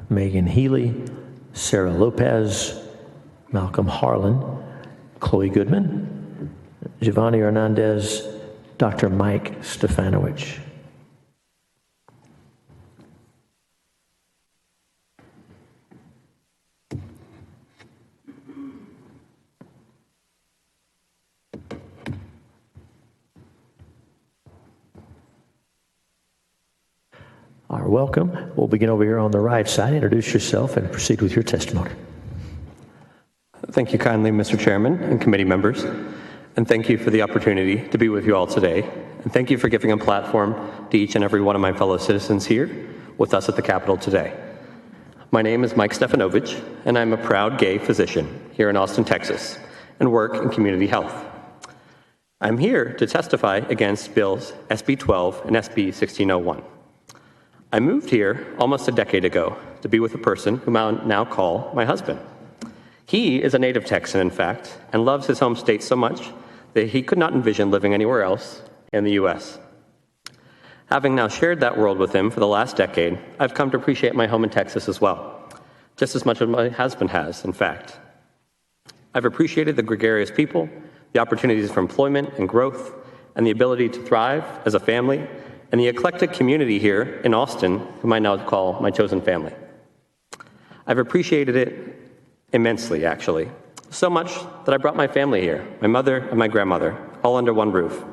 Speaker 1: Megan Healy, Sarah Lopez, Malcolm Harlan, Chloe Goodman, Giovanni Hernandez, Dr. Mike Stefanowicz. welcome. We'll begin over here on the right side. Introduce yourself and proceed with your testimony.
Speaker 19: Thank you kindly, Mr. Chairman and committee members, and thank you for the opportunity to be with you all today, and thank you for giving a platform to each and every one of my fellow citizens here with us at the Capitol today. My name is Mike Stefanovich, and I'm a proud gay physician here in Austin, Texas, and work in community health. I'm here to testify against bills SB 12 and SB 1601. I moved here almost a decade ago to be with a person whom I now call my husband. He is a native Texan, in fact, and loves his home state so much that he could not envision living anywhere else in the U.S. Having now shared that world with him for the last decade, I've come to appreciate my home in Texas as well, just as much as my husband has, in fact. I've appreciated the gregarious people, the opportunities for employment and growth, and the ability to thrive as a family, and the eclectic community here in Austin, whom I now call my chosen family. I've appreciated it immensely, actually. So much that I brought my family here, my mother and my grandmother, all under one roof.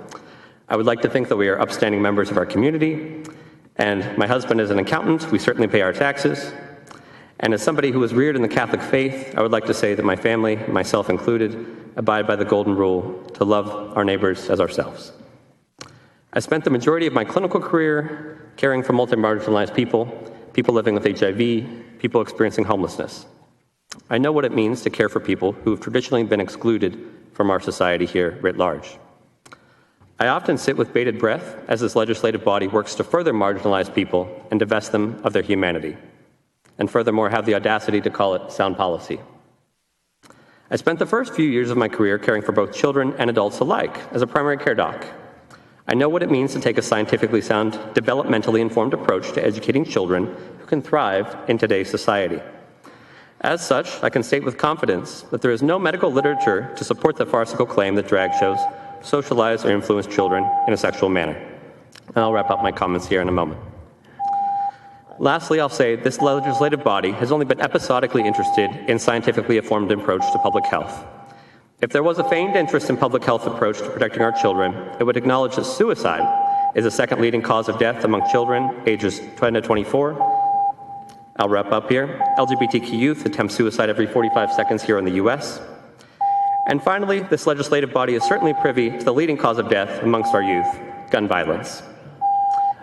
Speaker 19: I would like to think that we are upstanding members of our community, and my husband is an accountant. We certainly pay our taxes. And as somebody who was reared in the Catholic faith, I would like to say that my family, myself included, abide by the golden rule to love our neighbors as ourselves. I spent the majority of my clinical career caring for multi-marginalized people, people living with HIV, people experiencing homelessness. I know what it means to care for people who have traditionally been excluded from our society here writ large. I often sit with bated breath as this legislative body works to further marginalize people and divest them of their humanity, and furthermore have the audacity to call it sound policy. I spent the first few years of my career caring for both children and adults alike as a primary care doc. I know what it means to take a scientifically sound, developmentally informed approach to educating children who can thrive in today's society. As such, I can state with confidence that there is no medical literature to support the farcical claim that drag shows socialize or influence children in a sexual manner. And I'll wrap up my comments here in a moment. Lastly, I'll say this legislative body has only been episodically interested in scientifically informed approach to public health. If there was a feigned interest in public health approach to protecting our children, it would acknowledge that suicide is the second leading cause of death among children ages 10 to 24. I'll wrap up here. LGBTQ youth attempt suicide every 45 seconds here in the U.S. And finally, this legislative body is certainly privy to the leading cause of death amongst our youth, gun violence.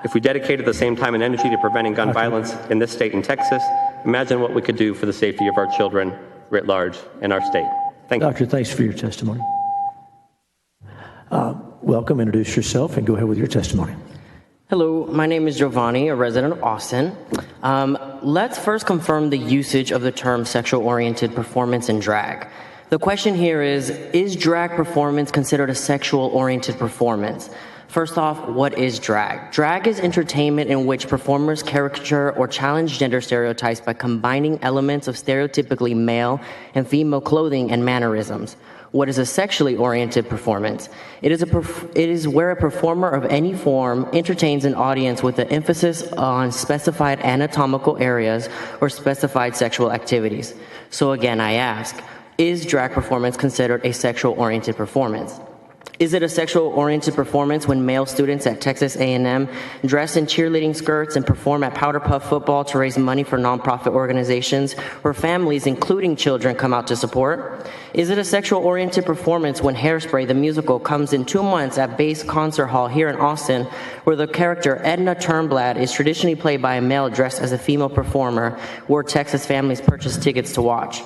Speaker 19: If we dedicated the same time and energy to preventing gun violence in this state in Texas, imagine what we could do for the safety of our children writ large in our state. Thank you.
Speaker 1: Doctor, thanks for your testimony. Welcome, introduce yourself, and go ahead with your testimony.
Speaker 20: Hello, my name is Giovanni, a resident of Austin. Let's first confirm the usage of the term sexual-oriented performance in drag. The question here is drag performance considered a sexual-oriented performance? First off, what is drag? Drag is entertainment in which performers caricature or challenge gender stereotypes by combining elements of stereotypically male and female clothing and mannerisms. What is a sexually oriented performance? It is where a performer of any form entertains an audience with an emphasis on specified anatomical areas or specified sexual activities. So again, I ask, is drag performance considered a sexual-oriented performance? Is it a sexual-oriented performance when male students at Texas A&M dress in cheerleading skirts and perform at Powder Puff football to raise money for nonprofit organizations where families, including children, come out to support? Is it a sexual-oriented performance when Hairspray, the musical, comes in 2 months at Base Concert Hall here in Austin, where the character Edna Turnblad is traditionally played by a male dressed as a female performer, where Texas families purchase tickets to watch?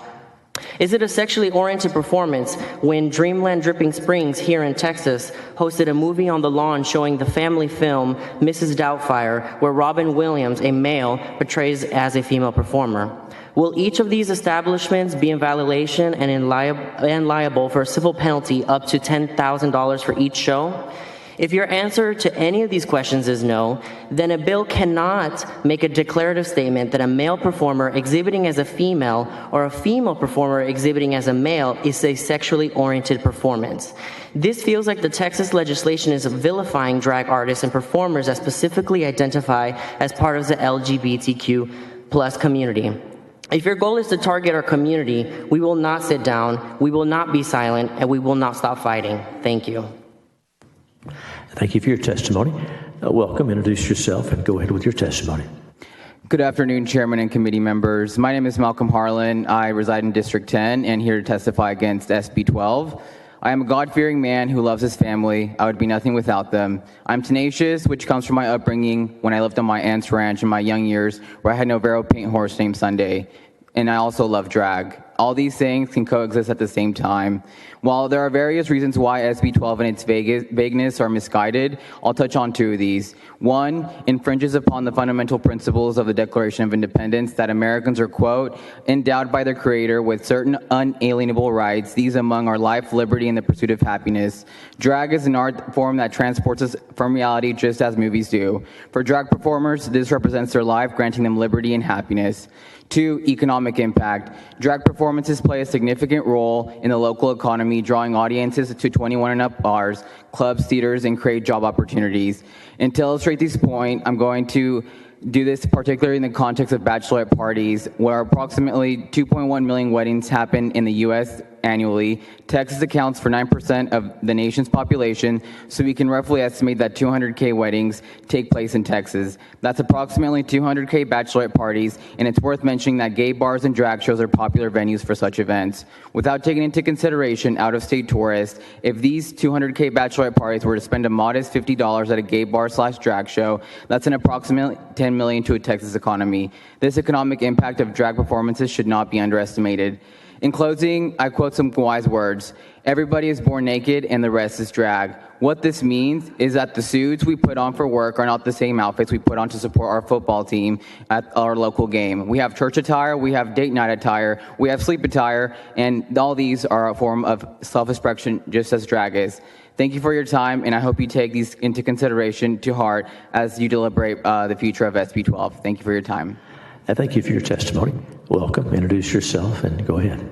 Speaker 20: Is it a sexually oriented performance when Dreamland Dripping Springs here in Texas hosted a movie on the lawn showing the family film Mrs. Doubtfire, where Robin Williams, a male, portrays as a female performer? Will each of these establishments be in violation and liable for a civil penalty up to $10,000 for each show? If your answer to any of these questions is no, then a bill cannot make a declarative statement that a male performer exhibiting as a female or a female performer exhibiting as a male is a sexually oriented performance. This feels like the Texas legislation is vilifying drag artists and performers that specifically identify as part of the LGBTQ plus community. If your goal is to target our community, we will not sit down, we will not be silent, and we will not stop fighting. Thank you.
Speaker 1: Thank you for your testimony. Welcome, introduce yourself, and go ahead with your testimony.
Speaker 5: Good afternoon, Chairman and committee members. My name is Malcolm Harlan. I reside in District 10 and here to testify against SB 12. I am a God-fearing man who loves his family. I would be nothing without them. I'm tenacious, which comes from my upbringing when I lived on my aunt's ranch in my young years where I had no Vero paint horse named Sunday. And I also love drag. All these things can coexist at the same time. While there are various reasons why SB 12 and its vagueness are misguided, I'll touch on two of these. One, infringes upon the fundamental principles of the Declaration of Independence that Americans are, quote, endowed by their Creator with certain unalienable rights, these among are life, liberty, and the pursuit of happiness. Drag is an art form that transports us from reality just as movies do. For drag performers, this represents their life, granting them liberty and happiness. Two, economic impact. Drag performances play a significant role in the local economy, drawing audiences to 21 and up bars, clubs, theaters, and create job opportunities. And to illustrate this point, I'm going to do this particularly in the context of bachelorette parties, where approximately 2.1 million weddings happen in the U.S. annually. Texas accounts for 9% of the nation's population, so we can roughly estimate that 200K weddings take place in Texas. That's approximately 200K bachelorette parties, and it's worth mentioning that gay bars and drag shows are popular venues for such events. Without taking into consideration out-of-state tourists, if these 200K bachelorette parties were to spend a modest $50 at a gay bar/drag show, that's an approximately $10 million to a Texas economy. This economic impact of drag performances should not be underestimated. In closing, I quote some wise words. Everybody is born naked and the rest is drag. What this means is that the suits we put on for work are not the same outfits we put on to support our football team at our local game. We have church attire, we have date night attire, we have sleep attire, and all these are a form of self-expression just as drag is. Thank you for your time, and I hope you take these into consideration to heart as you deliberate the future of SB 12. Thank you for your time.
Speaker 1: Thank you for your testimony. Welcome. Introduce yourself and go ahead.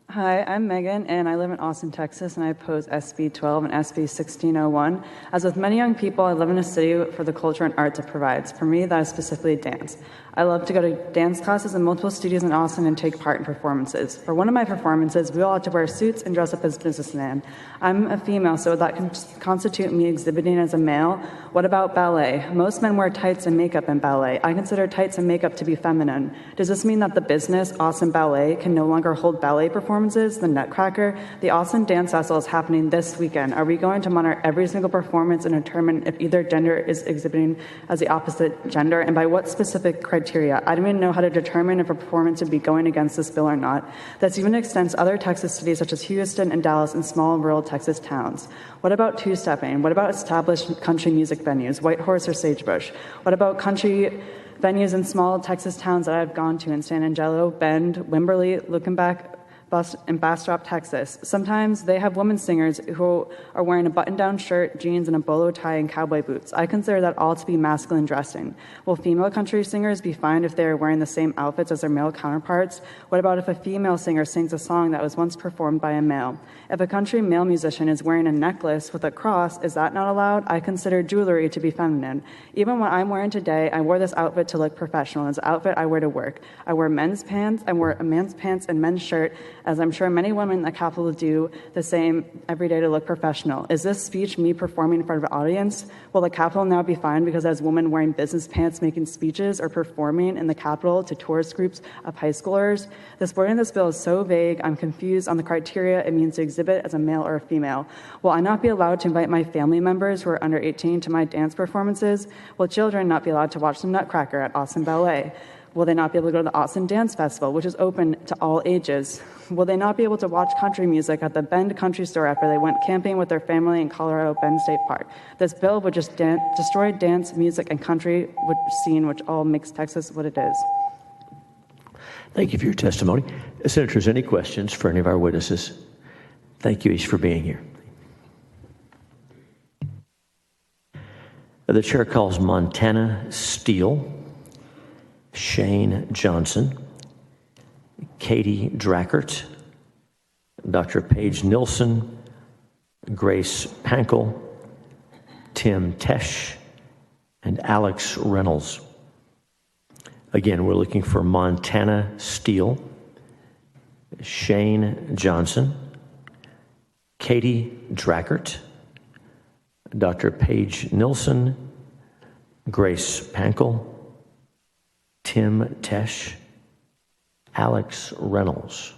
Speaker 21: Hi, I'm Megan, and I live in Austin, Texas, and I oppose SB 12 and SB 1601. As with many young people, I live in a city for the culture and arts it provides. For me, that is specifically dance. I love to go to dance classes in multiple studios in Austin and take part in performances. For one of my performances, we all had to wear suits and dress up as businessmen. I'm a female, so would that constitute me exhibiting as a male? What about ballet? Most men wear tights and makeup in ballet. I consider tights and makeup to be feminine. Does this mean that the business, Austin Ballet, can no longer hold ballet performances? The Nutcracker? The Austin Dance Festival is happening this weekend. Are we going to monitor every single performance and determine if either gender is exhibiting as the opposite gender, and by what specific criteria? I don't even know how to determine if a performance would be going against this bill or not. That even extends to other Texas cities such as Houston and Dallas and small rural Texas towns. What about two-stepping? What about established country music venues, Whitehorse or Sagebrush? What about country venues in small Texas towns that I've gone to in San Angelo, Bend, Wimberley, Lookenback, and Bastrop, Texas? Sometimes they have women singers who are wearing a button-down shirt, jeans, and a bolo tie and cowboy boots. I consider that all to be masculine dressing. Will female country singers be fined if they are wearing the same outfits as their male counterparts? What about if a female singer sings a song that was once performed by a male? If a country male musician is wearing a necklace with a cross, is that not allowed? I consider jewelry to be feminine. Even what I'm wearing today, I wore this outfit to look professional. It's an outfit I wear to work. I wear men's pants, I wear a man's pants and men's shirt, as I'm sure many women in the Capitol do the same every day to look professional. Is this speech me performing in front of an audience? Will the Capitol now be fined because as women wearing business pants making speeches or performing in the Capitol to tourist groups of high schoolers? This wording of this bill is so vague, I'm confused on the criteria it means to exhibit as a male or a female. Will I not be allowed to invite my family members who are under 18 to my dance performances? Will children not be allowed to watch the Nutcracker at Austin Ballet? Will they not be able to go to the Austin Dance Festival, which is open to all ages? Will they not be able to watch country music at the Bend Country Store after they went camping with their family in Colorado Bend State Park? This bill would just destroy dance, music, and country scene, which all makes Texas what it is.
Speaker 1: Thank you for your testimony. Senators, any questions for any of our witnesses? Thank you each for being here. The chair calls Montana Steele, Shane Johnson, Katie Drackert, Dr. Paige Nilsson, Grace Pankel, Tim Tesh, and Alex Reynolds. Again, we're looking for Montana Steele, Shane Johnson, Katie Drackert, Dr. Paige Nilsson, Grace Pankel, Tim Tesh, Alex Reynolds.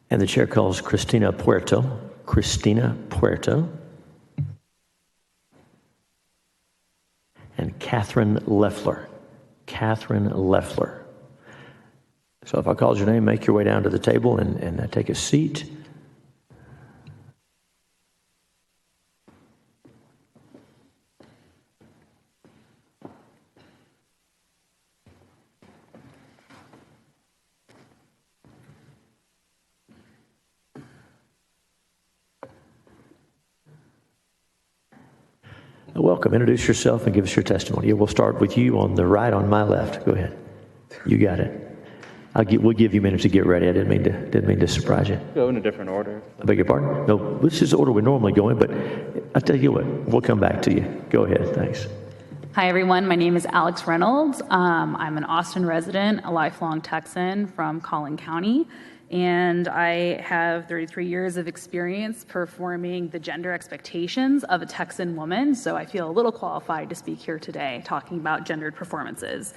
Speaker 1: And the chair calls Cristina Puerto. Cristina Puerto. And Catherine Leffler. Catherine Leffler. So if I called your name, make your way down to the table and take a seat. Welcome. Introduce yourself and give us your testimony. We'll start with you on the right, on my left. Go ahead. You got it. We'll give you a minute to get ready. I didn't mean to surprise you.
Speaker 3: Go in a different order.
Speaker 1: I beg your pardon? No, this is the order we normally go in, but I'll tell you what, we'll come back to you. Go ahead. Thanks.
Speaker 22: Hi, everyone. My name is Alex Reynolds. I'm an Austin resident, a lifelong Texan from Collin County. And I have 33 years of experience performing the gender expectations of a Texan woman, so I feel a little qualified to speak here today talking about gendered performances.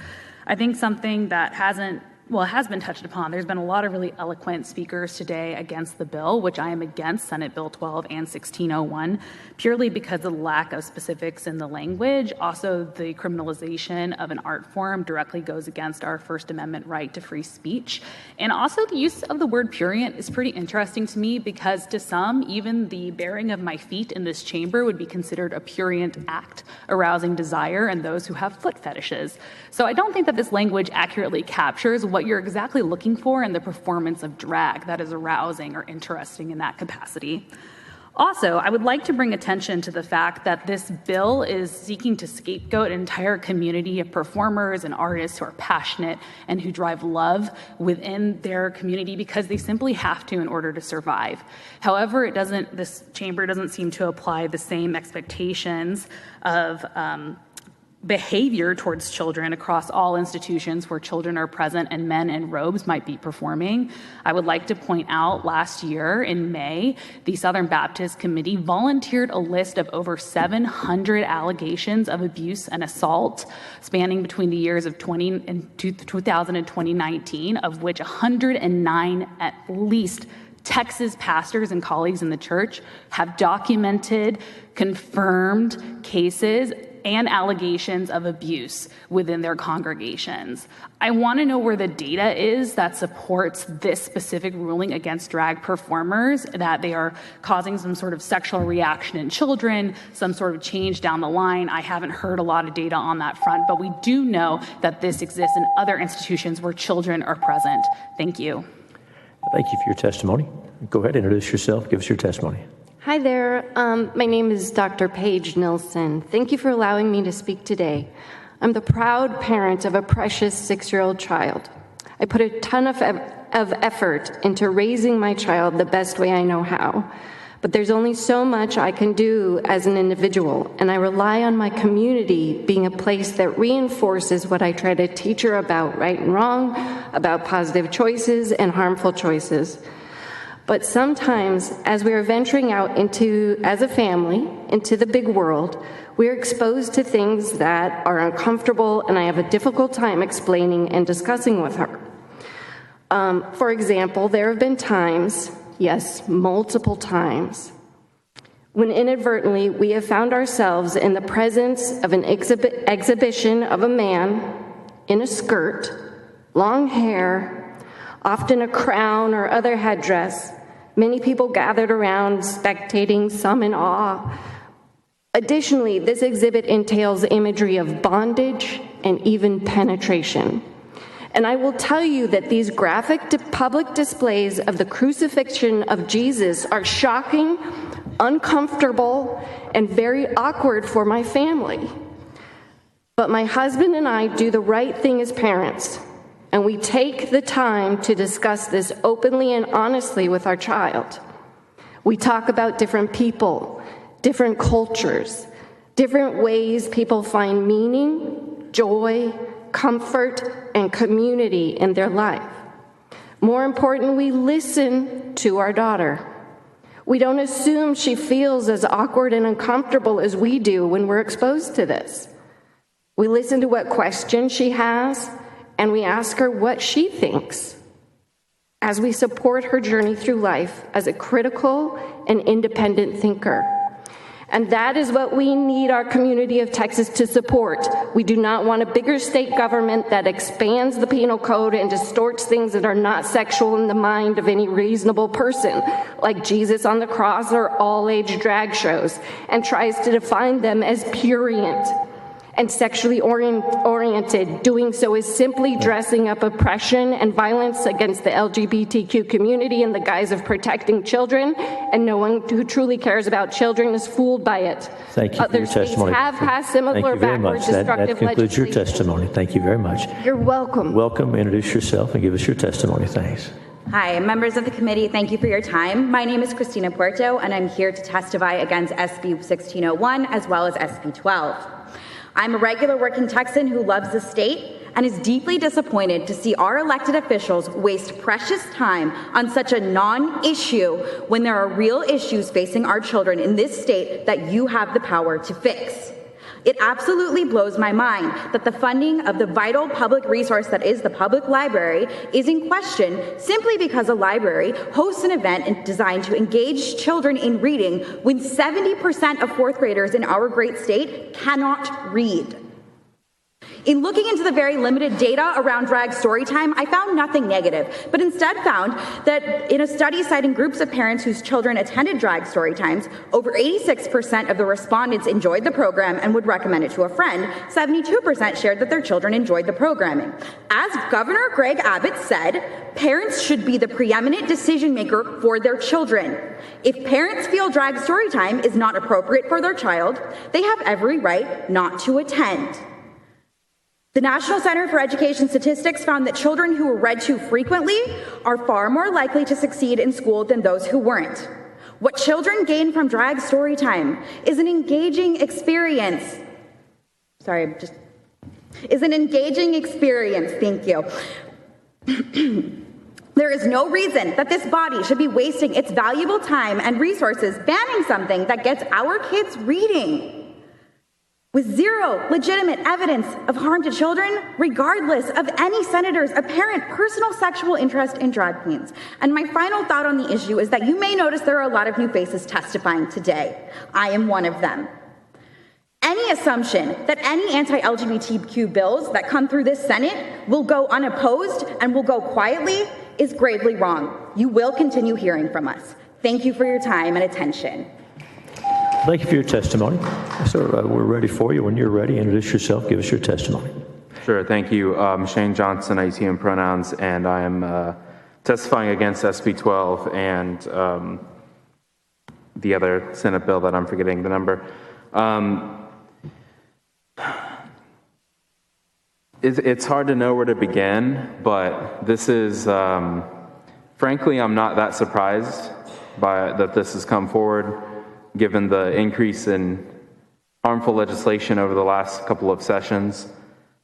Speaker 22: I think something that has been touched upon. There's been a lot of really eloquent speakers today against the bill, which I am against, Senate Bill 12 and 1601, purely because of the lack of specifics in the language. Also, the criminalization of an art form directly goes against our First Amendment right to free speech. And also, the use of the word prurient is pretty interesting to me because to some, even the bearing of my feet in this chamber would be considered a prurient act, arousing desire in those who have foot fetishes. So I don't think that this language accurately captures what you're exactly looking for in the performance of drag that is arousing or interesting in that capacity. Also, I would like to bring attention to the fact that this bill is seeking to scapegoat an entire community of performers and artists who are passionate and who drive love within their community because they simply have to in order to survive. However, this chamber doesn't seem to apply the same expectations of behavior towards children across all institutions where children are present and men in robes might be performing. I would like to point out last year in May, the Southern Baptist Committee volunteered a list of over 700 allegations of abuse and assault spanning between the years of 2000 and 2019, of which 109 at least Texas pastors and colleagues in the church have documented, confirmed cases and allegations of abuse within their congregations. I want to know where the data is that supports this specific ruling against drag performers, that they are causing some sort of sexual reaction in children, some sort of change down the line. I haven't heard a lot of data on that front, but we do know that this exists in other institutions where children are present. Thank you.
Speaker 1: Thank you for your testimony. Go ahead, introduce yourself, give us your testimony.
Speaker 23: Hi there. My name is Dr. Paige Nilsson. Thank you for allowing me to speak today. I'm the proud parent of a precious 6-year-old child. I put a ton of effort into raising my child the best way I know how. But there's only so much I can do as an individual, and I rely on my community being a place that reinforces what I try to teach her about right and wrong, about positive choices and harmful choices. But sometimes, as we are venturing out as a family, into the big world, we are exposed to things that are uncomfortable, and I have a difficult time explaining and discussing with her. For example, there have been times, yes, multiple times, when inadvertently we have found ourselves in the presence of an exhibition of a man in a skirt, long hair, often a crown or other headdress, many people gathered around, spectating, some in awe. Additionally, this exhibit entails imagery of bondage and even penetration. And I will tell you that these graphic public displays of the crucifixion of Jesus are shocking, uncomfortable, and very awkward for my family. But my husband and I do the right thing as parents, and we take the time to discuss this openly and honestly with our child. We talk about different people, different cultures, different ways people find meaning, joy, comfort, and community in their life. More important, we listen to our daughter. We don't assume she feels as awkward and uncomfortable as we do when we're exposed to this. We listen to what questions she has, and we ask her what she thinks as we support her journey through life as a critical and independent thinker. And that is what we need our community of Texas to support. We do not want a bigger state government that expands the penal code and distorts things that are not sexual in the mind of any reasonable person, like Jesus on the cross or all-age drag shows, and tries to define them as prurient and sexually oriented. Doing so is simply dressing up oppression and violence against the LGBTQ community in the guise of protecting children, and no one who truly cares about children is fooled by it.
Speaker 1: Thank you for your testimony.
Speaker 23: Other states have passed similar backwards destructive
Speaker 1: That concludes your
Speaker 23: legislation.
Speaker 1: testimony. Thank you very much.
Speaker 23: You're welcome.
Speaker 1: Welcome. Introduce yourself and give us your testimony. Thanks.
Speaker 3: Hi, members of the committee, thank you for your time. My name is Christina Puerto, and I'm here to testify against SB 1601 as well as SB 12. I'm a regular working Texan who loves the state and is deeply disappointed to see our elected officials waste precious time on such a non-issue when there are real issues facing our children in this state that you have the power to fix. It absolutely blows my mind that the funding of the vital public resource that is the public library is in question simply because a library hosts an event designed to engage children in reading when 70% of fourth graders in our great state cannot read. In looking into the very limited data around drag storytime, I found nothing negative, but instead found that in a study citing groups of parents whose children attended drag storytimes, over 86% of the respondents enjoyed the program and would recommend it to a friend. 72% shared that their children enjoyed the programming. As Governor Greg Abbott said, parents should be the preeminent decision maker for their children. If parents feel drag storytime is not appropriate for their child, they have every right not to attend. The National Center for Education Statistics found that children who were read to frequently are far more likely to succeed in school than those who weren't. What children gain from drag storytime is an engaging experience. Thank you. There is no reason that this body should be wasting its valuable time and resources banning something that gets our kids reading. With zero legitimate evidence of harm to children, regardless of any senator's apparent personal sexual interest in drag queens. And my final thought on the issue is that you may notice there are a lot of new faces testifying today. I am one of them. Any assumption that any anti-LGBTQ bills that come through this Senate will go unopposed and will go quietly is gravely wrong. You will continue hearing from us. Thank you for your time and attention.
Speaker 1: Thank you for your testimony. So we're ready for you. When you're ready, introduce yourself, give us your testimony.
Speaker 4: Sure, thank you. Shane Johnson, I use him pronouns, and I am testifying against SB 12 and the other Senate bill that I'm forgetting the number. It's hard to know where to begin, but this is, frankly, I'm not that surprised by that this has come forward, given the increase in harmful legislation over the last couple of sessions,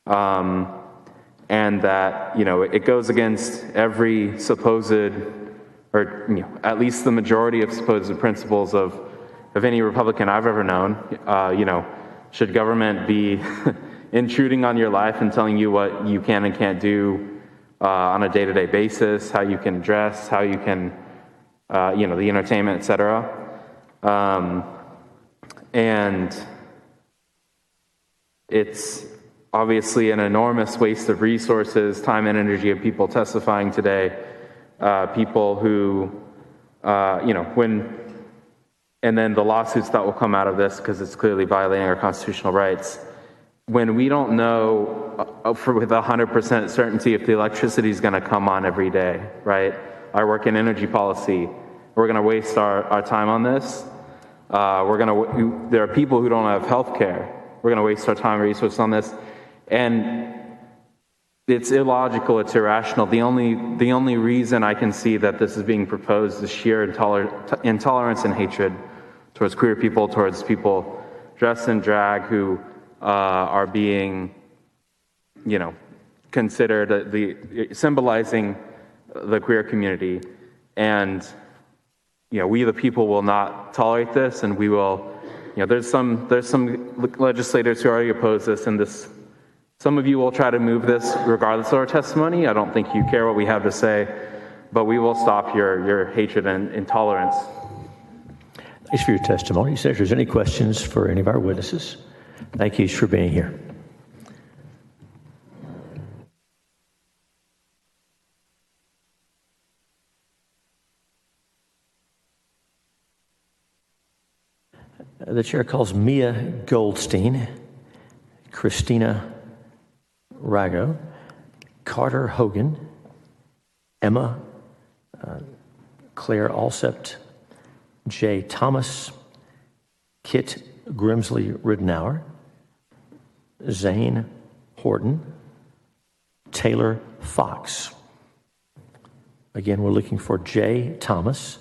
Speaker 4: and that, it goes against every supposed, or at least the majority of supposed principles of any Republican I've ever known. Should government be intruding on your life and telling you what you can and can't do on a day-to-day basis, how you can dress, how you can, the entertainment, et cetera. And it's obviously an enormous waste of resources, time and energy of people testifying today, people who, and then the lawsuits that will come out of this because it's clearly violating our constitutional rights. When we don't know with 100% certainty if the electricity is going to come on every day, right? I work in energy policy. We're going to waste our time on this. There are people who don't have health care. We're going to waste our time and resources on this. And it's illogical, it's irrational. The only reason I can see that this is being proposed is sheer intolerance and hatred towards queer people, towards people dressed in drag who are being, considered symbolizing the queer community. And, we the people will not tolerate this, and we will, there's some legislators who already oppose this, and some of you will try to move this regardless of our testimony. I don't think you care what we have to say, but we will stop your hatred and intolerance.
Speaker 1: Thanks for your testimony. If there's any questions for any of our witnesses, thank you for being here. The chair calls Mia Goldstein, Christina Rago, Carter Hogan, Emma, Claire Alsept, Jay Thomas, Kit Grimsley Ridenour, Zane Horton, Taylor Fox. Again, we're looking for Jay Thomas,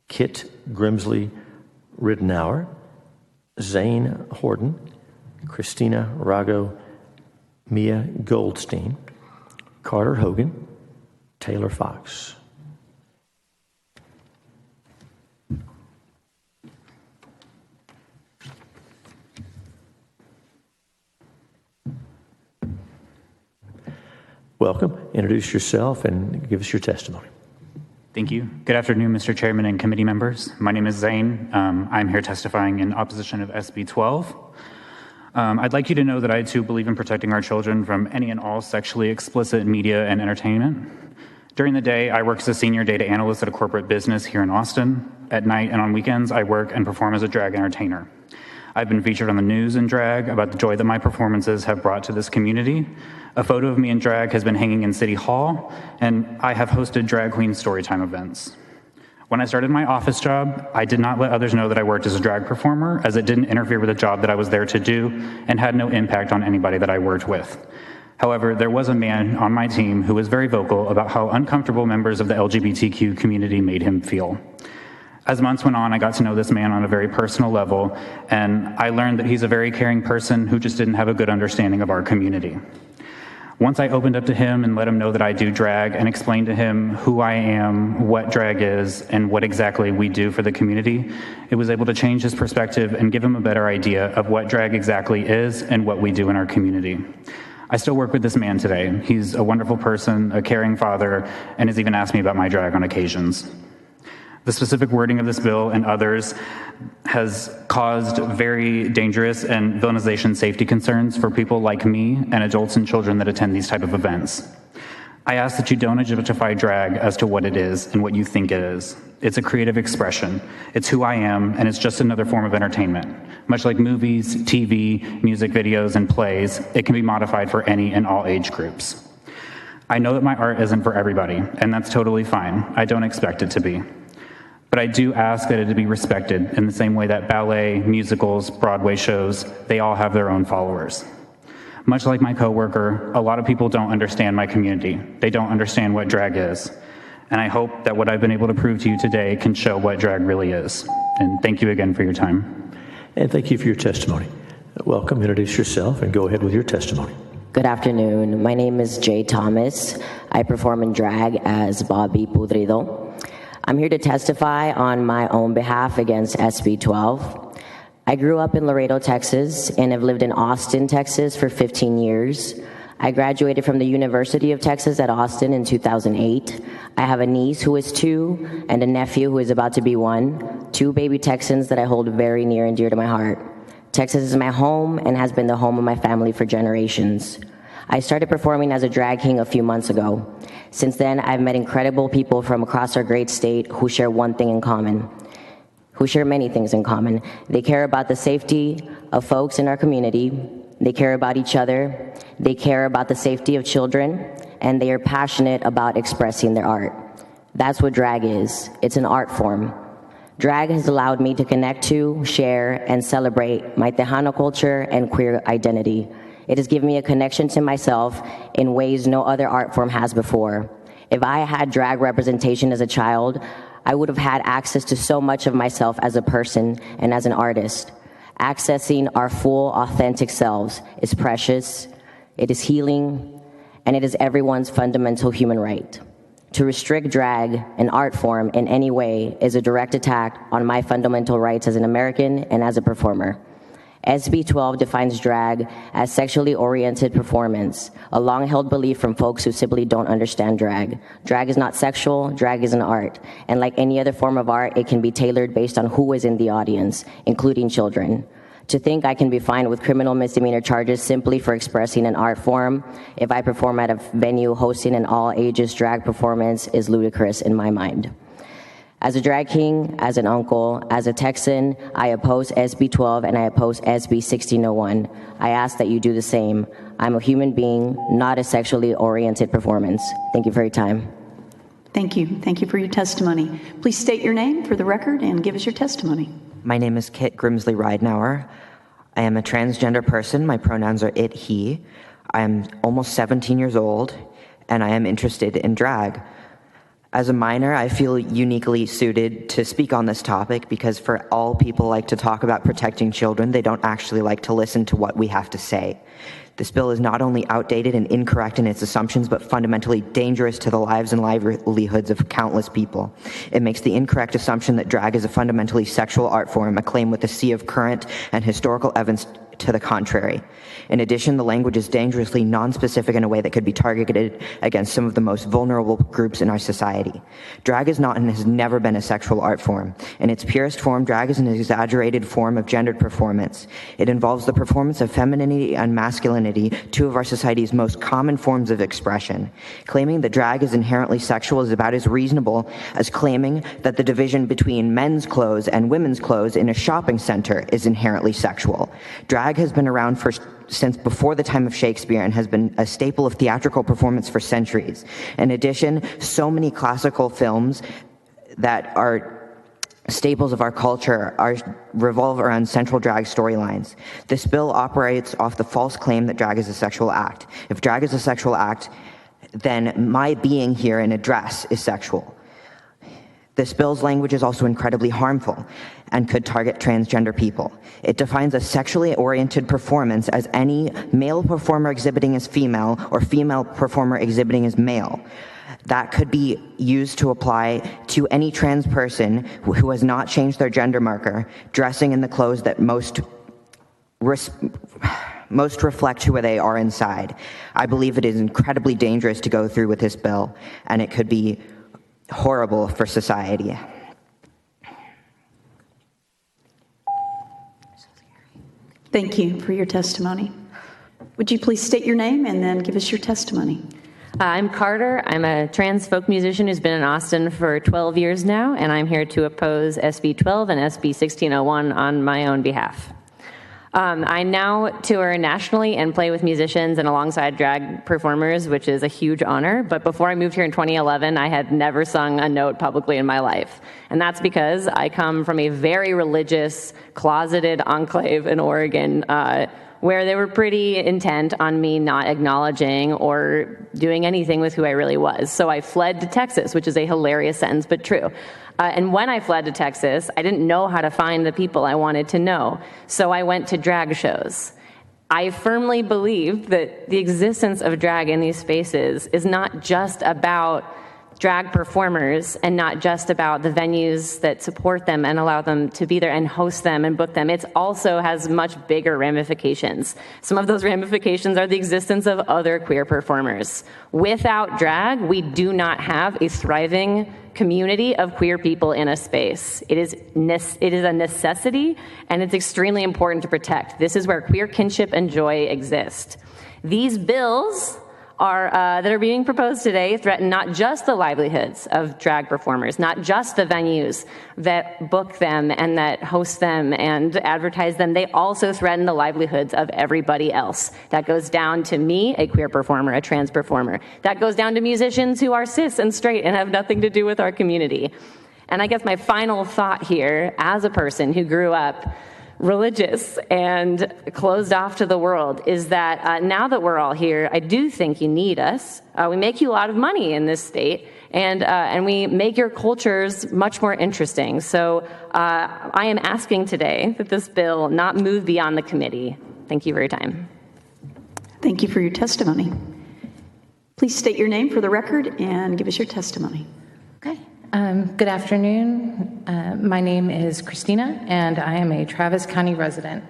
Speaker 1: Kit Grimsley Ridenour, Zane Horton, Christina Rago, Mia Goldstein, Carter Hogan, Taylor Fox. Welcome. Introduce yourself and give us your testimony.
Speaker 6: Thank you. Good afternoon, Mr. Chairman and committee members. My name is Zane. I'm here testifying in opposition of SB 12. I'd like you to know that I too believe in protecting our children from any and all sexually explicit media and entertainment. During the day, I work as a senior data analyst at a corporate business here in Austin. At night and on weekends, I work and perform as a drag entertainer. I've been featured on the news in drag about the joy that my performances have brought to this community. A photo of me in drag has been hanging in City Hall, and I have hosted drag queen storytime events. When I started my office job, I did not let others know that I worked as a drag performer, as it didn't interfere with the job that I was there to do and had no impact on anybody that I worked with. However, there was a man on my team who was very vocal about how uncomfortable members of the LGBTQ community made him feel. As months went on, I got to know this man on a very personal level, and I learned that he's a very caring person who just didn't have a good understanding of our community. Once I opened up to him and let him know that I do drag and explained to him who I am, what drag is, and what exactly we do for the community, it was able to change his perspective and give him a better idea of what drag exactly is and what we do in our community. I still work with this man today. He's a wonderful person, a caring father, and has even asked me about my drag on occasions. The specific wording of this bill and others has caused very dangerous and villainization safety concerns for people like me and adults and children that attend these type of events. I ask that you don't objectify drag as to what it is and what you think it is. It's a creative expression. It's who I am, and it's just another form of entertainment. Much like movies, TV, music videos, and plays, it can be modified for any and all age groups. I know that my art isn't for everybody, and that's totally fine. I don't expect it to be. But I do ask that it be respected in the same way that ballet, musicals, Broadway shows, they all have their own followers. Much like my coworker, a lot of people don't understand my community. They don't understand what drag is. And I hope that what I've been able to prove to you today can show what drag really is. And thank you again for your time.
Speaker 1: And thank you for your testimony. Welcome, introduce yourself and go ahead with your testimony.
Speaker 7: Good afternoon. My name is Jay Thomas. I perform in drag as Bobby Pudrido. I'm here to testify on my own behalf against SB 12. I grew up in Laredo, Texas, and have lived in Austin, Texas for 15 years. I graduated from the University of Texas at Austin in 2008. I have a niece who is 2 and a nephew who is about to be 1, 2 baby Texans that I hold very near and dear to my heart. Texas is my home and has been the home of my family for generations. I started performing as a drag king a few months ago. Since then, I've met incredible people from across our great state who share one thing in common, who share many things in common. They care about the safety of folks in our community. They care about each other. They care about the safety of children, and they are passionate about expressing their art. That's what drag is. It's an art form. Drag has allowed me to connect to, share, and celebrate my Tejano culture and queer identity. It has given me a connection to myself in ways no other art form has before. If I had drag representation as a child, I would have had access to so much of myself as a person and as an artist. Accessing our full, authentic selves is precious, it is healing, and it is everyone's fundamental human right. To restrict drag, an art form, in any way is a direct attack on my fundamental rights as an American and as a performer. SB 12 defines drag as sexually oriented performance, a long-held belief from folks who simply don't understand drag. Drag is not sexual, drag is an art, and like any other form of art, it can be tailored based on who is in the audience, including children. To think I can be fined with criminal misdemeanor charges simply for expressing an art form if I perform at a venue hosting an all-ages drag performance is ludicrous in my mind. As a drag king, as an uncle, as a Texan, I oppose SB 12 and I oppose SB 1601. I ask that you do the same. I'm a human being, not a sexually oriented performance. Thank you for your time.
Speaker 2: Thank you. Thank you for your testimony. Please state your name for the record and give us your testimony.
Speaker 8: My name is Kit Grimsley Ridenauer. I am a transgender person. My pronouns are it, he. I am almost 17 years old, and I am interested in drag. As a minor, I feel uniquely suited to speak on this topic because for all people like to talk about protecting children, they don't actually like to listen to what we have to say. This bill is not only outdated and incorrect in its assumptions, but fundamentally dangerous to the lives and livelihoods of countless people. It makes the incorrect assumption that drag is a fundamentally sexual art form, a claim with a sea of current and historical evidence to the contrary. In addition, the language is dangerously nonspecific in a way that could be targeted against some of the most vulnerable groups in our society. Drag is not and has never been a sexual art form. In its purest form, drag is an exaggerated form of gendered performance. It involves the performance of femininity and masculinity, two of our society's most common forms of expression. Claiming that drag is inherently sexual is about as reasonable as claiming that the division between men's clothes and women's clothes in a shopping center is inherently sexual. Drag has been around since before the time of Shakespeare and has been a staple of theatrical performance for centuries. In addition, so many classical films that are staples of our culture revolve around central drag storylines. This bill operates off the false claim that drag is a sexual act. If drag is a sexual act, then my being here in a dress is sexual. This bill's language is also incredibly harmful and could target transgender people. It defines a sexually oriented performance as any male performer exhibiting as female or female performer exhibiting as male. That could be used to apply to any trans person who has not changed their gender marker, dressing in the clothes that most reflect who they are inside. I believe it is incredibly dangerous to go through with this bill, and it could be horrible for society.
Speaker 2: Thank you for your testimony. Would you please state your name and then give us your testimony?
Speaker 9: I'm Carter. I'm a trans folk musician who's been in Austin for 12 years now, and I'm here to oppose SB 12 and SB 1601 on my own behalf. I now tour nationally and play with musicians and alongside drag performers, which is a huge honor. But before I moved here in 2011, I had never sung a note publicly in my life. And that's because I come from a very religious, closeted enclave in Oregon, where they were pretty intent on me not acknowledging or doing anything with who I really was. So I fled to Texas, which is a hilarious sentence, but true. And when I fled to Texas, I didn't know how to find the people I wanted to know. So I went to drag shows. I firmly believe that the existence of drag in these spaces is not just about drag performers and not just about the venues that support them and allow them to be there and host them and book them. It also has much bigger ramifications. Some of those ramifications are the existence of other queer performers. Without drag, we do not have a thriving community of queer people in a space. It is a necessity, and it's extremely important to protect. This is where queer kinship and joy exist. These bills that are being proposed today threaten not just the livelihoods of drag performers, not just the venues that book them and that host them and advertise them. They also threaten the livelihoods of everybody else. That goes down to me, a queer performer, a trans performer. That goes down to musicians who are cis and straight and have nothing to do with our community. And I guess my final thought here, as a person who grew up religious and closed off to the world, is that now that we're all here, I do think you need us. We make you a lot of money in this state, and we make your cultures much more interesting. So I am asking today that this bill not move beyond the committee. Thank you for your time.
Speaker 2: Thank you for your testimony. Please state your name for the record and give us your testimony.
Speaker 10: Okay. Good afternoon. My name is Christina, and I am a Travis County resident.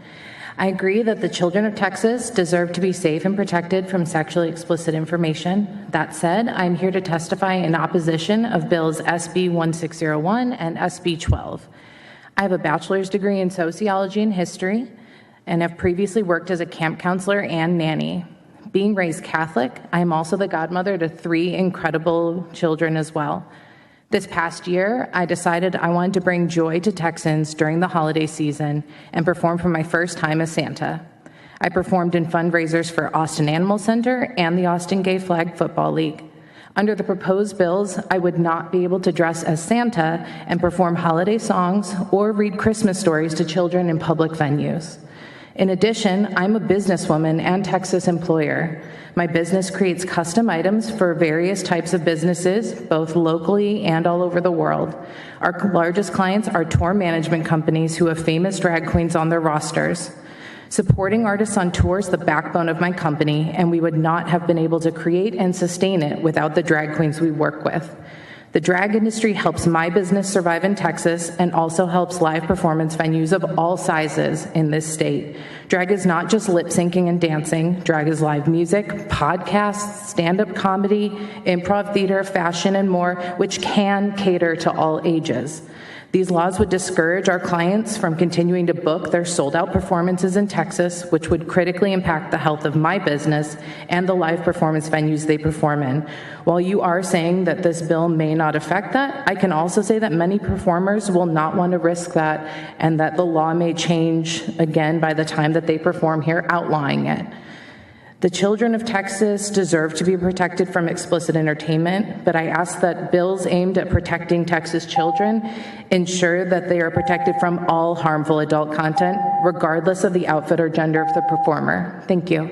Speaker 10: I agree that the children of Texas deserve to be safe and protected from sexually explicit information. That said, I'm here to testify in opposition of Bills SB 1601 and SB 12. I have a bachelor's degree in sociology and history and have previously worked as a camp counselor and nanny. Being raised Catholic, I am also the godmother to 3 incredible children as well. This past year, I decided I wanted to bring joy to Texans during the holiday season and perform for my first time as Santa. I performed in fundraisers for Austin Animal Center and the Austin Gay Flag Football League. Under the proposed bills, I would not be able to dress as Santa and perform holiday songs or read Christmas stories to children in public venues. In addition, I'm a businesswoman and Texas employer. My business creates custom items for various types of businesses, both locally and all over the world. Our largest clients are tour management companies who have famous drag queens on their rosters. Supporting artists on tour is the backbone of my company, and we would not have been able to create and sustain it without the drag queens we work with. The drag industry helps my business survive in Texas and also helps live performance venues of all sizes in this state. Drag is not just lip syncing and dancing. Drag is live music, podcasts, stand-up comedy, improv theater, fashion, and more, which can cater to all ages. These laws would discourage our clients from continuing to book their sold-out performances in Texas, which would critically impact the health of my business and the live performance venues they perform in. While you are saying that this bill may not affect that, I can also say that many performers will not want to risk that, and that the law may change again by the time that they perform here, outlawing it. The children of Texas deserve to be protected from explicit entertainment, but I ask that bills aimed at protecting Texas children ensure that they are protected from all harmful adult content, regardless of the outfit or gender of the performer. Thank you.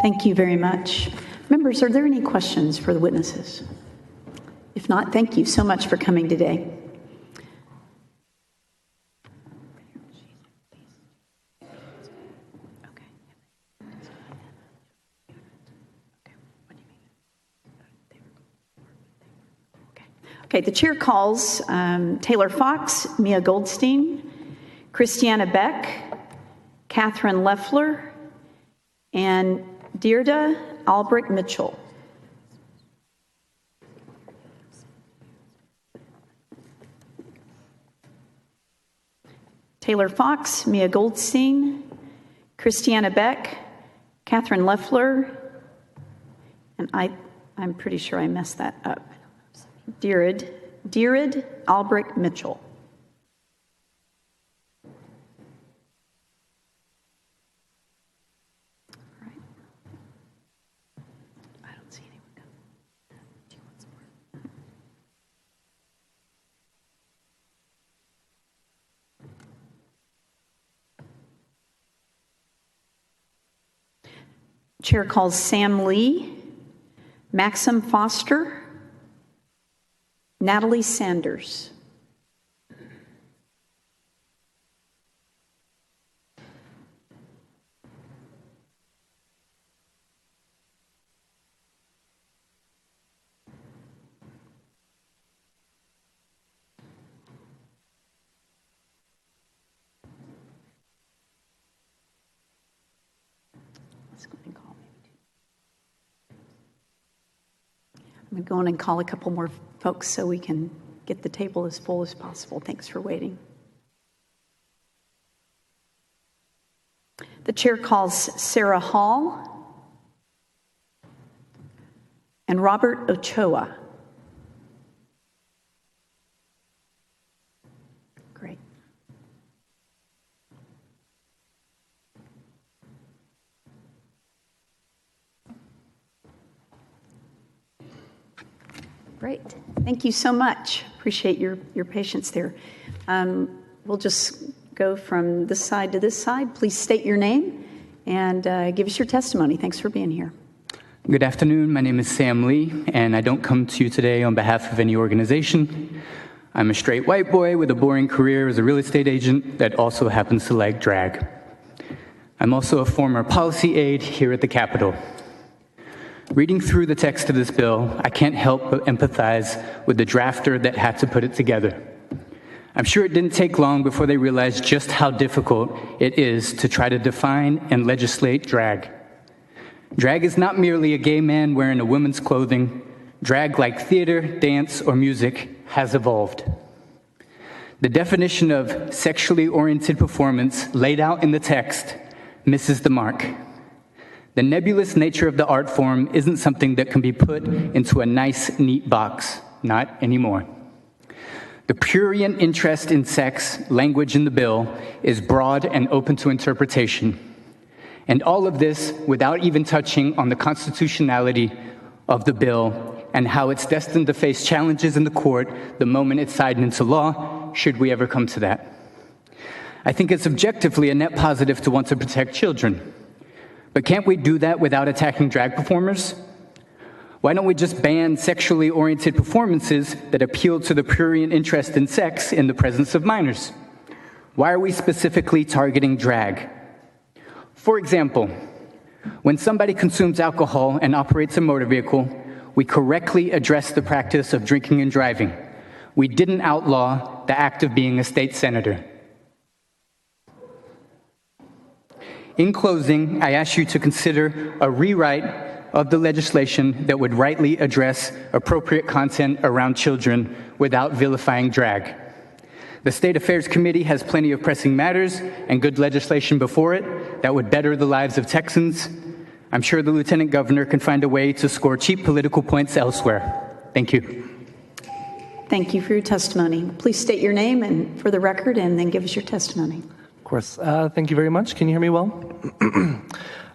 Speaker 2: Thank you very much. Members, are there any questions for the witnesses? If not, thank you so much for coming today. Okay, the chair calls Taylor Fox, Mia Goldstein, Christiana Beck, Catherine Leffler, and Deirdre Albrecht Mitchell. Taylor Fox, Mia Goldstein, Christiana Beck, Catherine Leffler, and I'm pretty sure I messed that up. Deirdre Albrecht Mitchell. All right. I don't see anyone coming. Do you want some more? Chair calls Sam Lee, Maxim Foster, Natalie Sanders. I'm going to go and call a couple more folks so we can get the table as full as possible. Thanks for waiting. The chair calls Sarah Hall and Robert Ochoa. Great. Great. Thank you so much. Appreciate your patience there. We'll just go from this side to this side. Please state your name and give us your testimony. Thanks for being here.
Speaker 11: Good afternoon. My name is Sam Lee, and I don't come to you today on behalf of any organization. I'm a straight white boy with a boring career as a real estate agent that also happens to like drag. I'm also a former policy aide here at the Capitol. Reading through the text of this bill, I can't help but empathize with the drafter that had to put it together. I'm sure it didn't take long before they realized just how difficult it is to try to define and legislate drag. Drag is not merely a gay man wearing a woman's clothing. Drag, like theater, dance, or music, has evolved. The definition of sexually oriented performance laid out in the text misses the mark. The nebulous nature of the art form isn't something that can be put into a nice, neat box. Not anymore. The prurient interest in sex language in the bill is broad and open to interpretation. And all of this without even touching on the constitutionality of the bill and how it's destined to face challenges in the court the moment it's signed into law, should we ever come to that. I think it's objectively a net positive to want to protect children. But can't we do that without attacking drag performers? Why don't we just ban sexually oriented performances that appeal to the prurient interest in sex in the presence of minors? Why are we specifically targeting drag? For example, when somebody consumes alcohol and operates a motor vehicle, we correctly address the practice of drinking and driving. We didn't outlaw the act of being a state senator. In closing, I ask you to consider a rewrite of the legislation that would rightly address appropriate content around children without vilifying drag. The State Affairs Committee has plenty of pressing matters and good legislation before it that would better the lives of Texans. I'm sure the Lieutenant Governor can find a way to score cheap political points elsewhere. Thank you.
Speaker 2: Thank you for your testimony. Please state your name and for the record, and then give us your testimony.
Speaker 12: Of course. Thank you very much. Can you hear me well?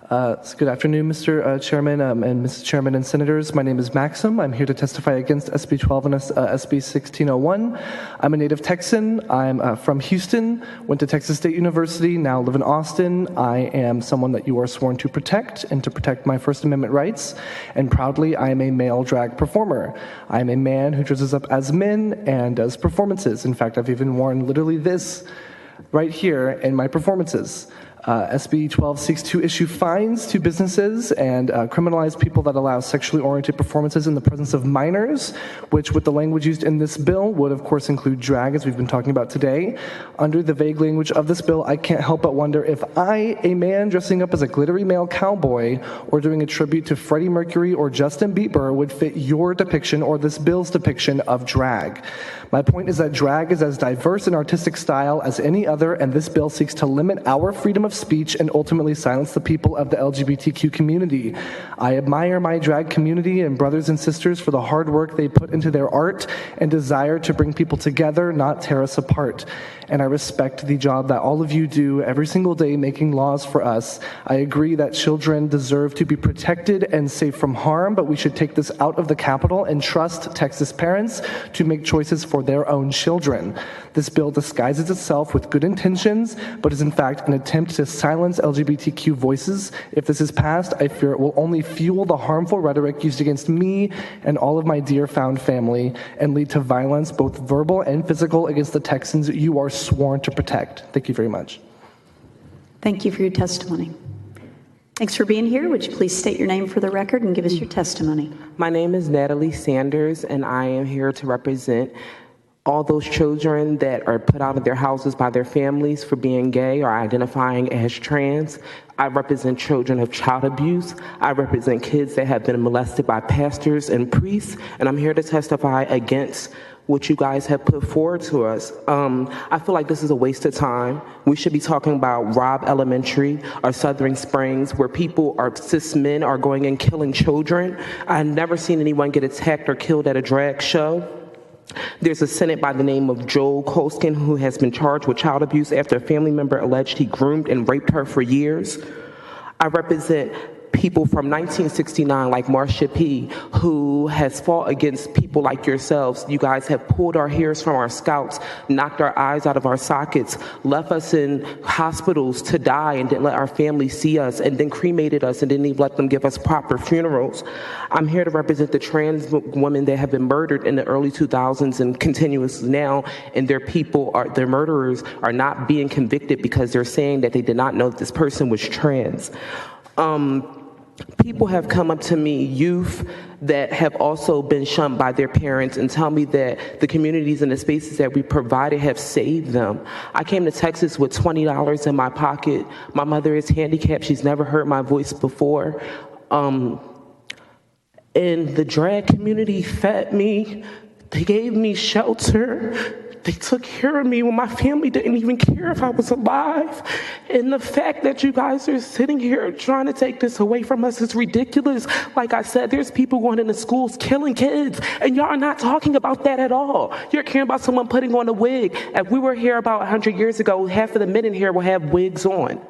Speaker 12: Good afternoon, Mr. Chairman and Mr. Chairman and Senators. My name is Maxim. I'm here to testify against SB 12 and SB 1601. I'm a native Texan. I'm from Houston, went to Texas State University, now live in Austin. I am someone that you are sworn to protect and to protect my First Amendment rights. And proudly, I am a male drag performer. I am a man who dresses up as men and does performances. In fact, I've even worn literally this right here in my performances. SB 12 seeks to issue fines to businesses and criminalize people that allow sexually oriented performances in the presence of minors, which with the language used in this bill would of course include drag, as we've been talking about today. Under the vague language of this bill, I can't help but wonder if I, a man dressing up as a glittery male cowboy or doing a tribute to Freddie Mercury or Justin Bieber would fit your depiction or this bill's depiction of drag. My point is that drag is as diverse an artistic style as any other, and this bill seeks to limit our freedom of speech and ultimately silence the people of the LGBTQ community. I admire my drag community and brothers and sisters for the hard work they put into their art and desire to bring people together, not tear us apart. And I respect the job that all of you do every single day making laws for us. I agree that children deserve to be protected and safe from harm, but we should take this out of the Capitol and trust Texas parents to make choices for their own children. This bill disguises itself with good intentions, but is in fact an attempt to silence LGBTQ voices. If this is passed, I fear it will only fuel the harmful rhetoric used against me and all of my dear found family and lead to violence, both verbal and physical, against the Texans you are sworn to protect. Thank you very much.
Speaker 2: Thank you for your testimony. Thanks for being here. Would you please state your name for the record and give us your testimony?
Speaker 13: My name is Natalie Sanders, and I am here to represent all those children that are put out of their houses by their families for being gay or identifying as trans. I represent children of child abuse. I represent kids that have been molested by pastors and priests, and I'm here to testify against what you guys have put forward to us. I feel like this is a waste of time. We should be talking about Robb Elementary or Southern Springs, where cis men are going and killing children. I've never seen anyone get attacked or killed at a drag show. There's a Senate by the name of Joel Koskin who has been charged with child abuse after a family member alleged he groomed and raped her for years. I represent people from 1969 like Marsha P., who has fought against people like yourselves. You guys have pulled our hairs from our scalps, knocked our eyes out of our sockets, left us in hospitals to die and didn't let our families see us, and then cremated us and didn't even let them give us proper funerals. I'm here to represent the trans women that have been murdered in the early 2000s and continuously now, and their murderers are not being convicted because they're saying that they did not know that this person was trans. People have come up to me, youth that have also been shunned by their parents, and tell me that the communities and the spaces that we provided have saved them. I came to Texas with $20 in my pocket. My mother is handicapped. She's never heard my voice before. And the drag community fed me. They gave me shelter. They took care of me when my family didn't even care if I was alive. And the fact that you guys are sitting here trying to take this away from us is ridiculous. Like I said, there's people going into schools killing kids, and y'all are not talking about that at all. You're caring about someone putting on a wig. If we were here about 100 years ago, half of the men in here will have wigs on.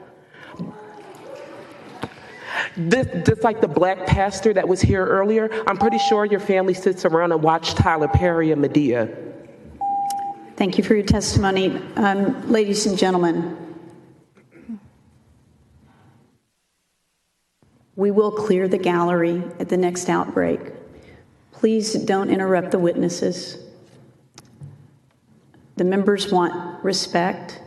Speaker 13: This like the black pastor that was here earlier, I'm pretty sure your family sits around and watch Tyler Perry and Medea.
Speaker 2: Thank you for your testimony. Ladies and gentlemen, we will clear the gallery at the next outbreak. Please don't interrupt the witnesses. The members want respect,